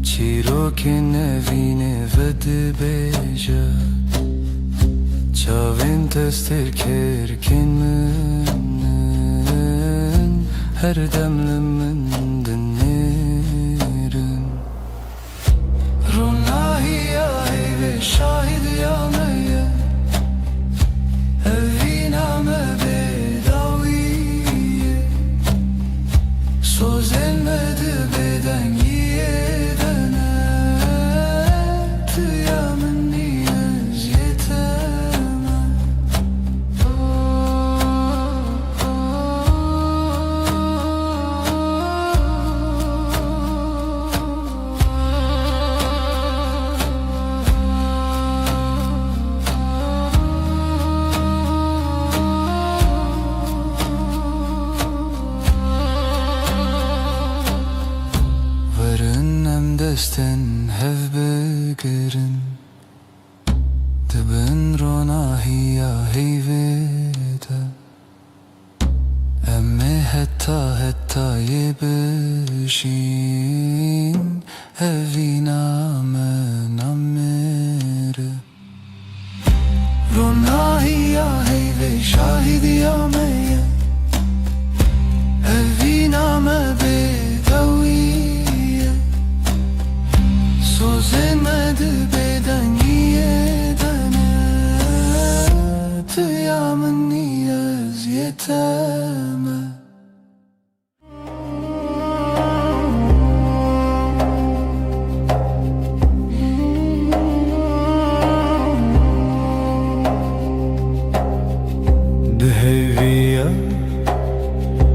Çirokin evine vedbeja Çavin tester kerkin münnen Her demlimin dinlerin Runahi ya ve şahid ya meyye Evina me bedaviye Söz elmedi beden yiyedene Tüyamın niyaz yeteme Varın desten hev begerin Dibin ronahiya heyvete Emme hetta yebişin Evina men amere Ronahiya heyve şahidi ya meyye Evina me bedaviye Sözemedi beden yiyedene Tüyamın niyaz yeteme Deheviya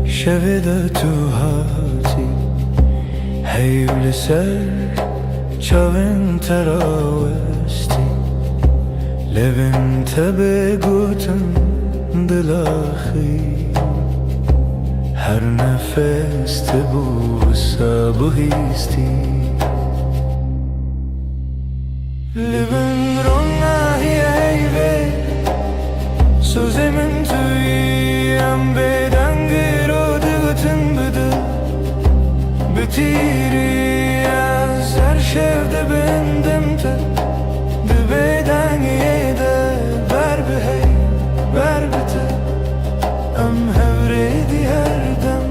şevede tuhati Heyvli ser Çavin teravesti Levin tebe gutun dilahi Her nefeste bu sabı histi Levin ronahi eyve Sözemin tüyem beden giro dıgıtın bıdı Bütiri her şevde bendimte Dibeden yede ver bir hey ver bite Em hevredi her dem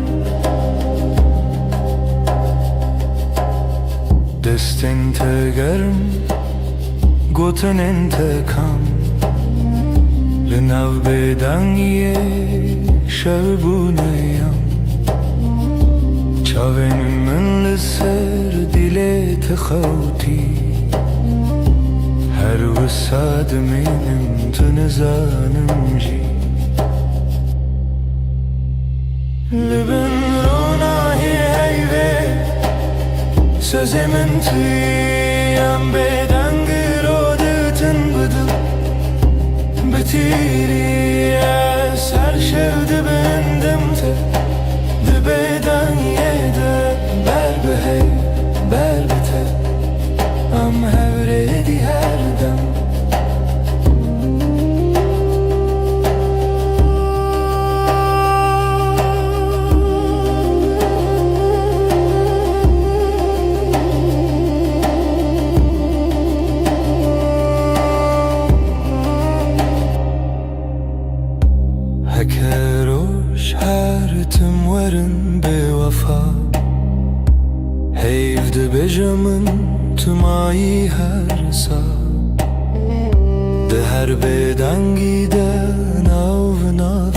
Destin tegerim Gotun intekam Linav beden ye şevbuneyam Çavenim من لسر دلی تخوتی هر وساد منم تنزانم جی Özümün tüyen beden gırodetın bıdım Bitiri eser şevdi bendim te Dibeden yede berbehey berbete Am hevredi her dem هکروش هرتم ورن به وفا هیفد بجمن تمایی هر سا ده هر بدنگی ده ناو ناو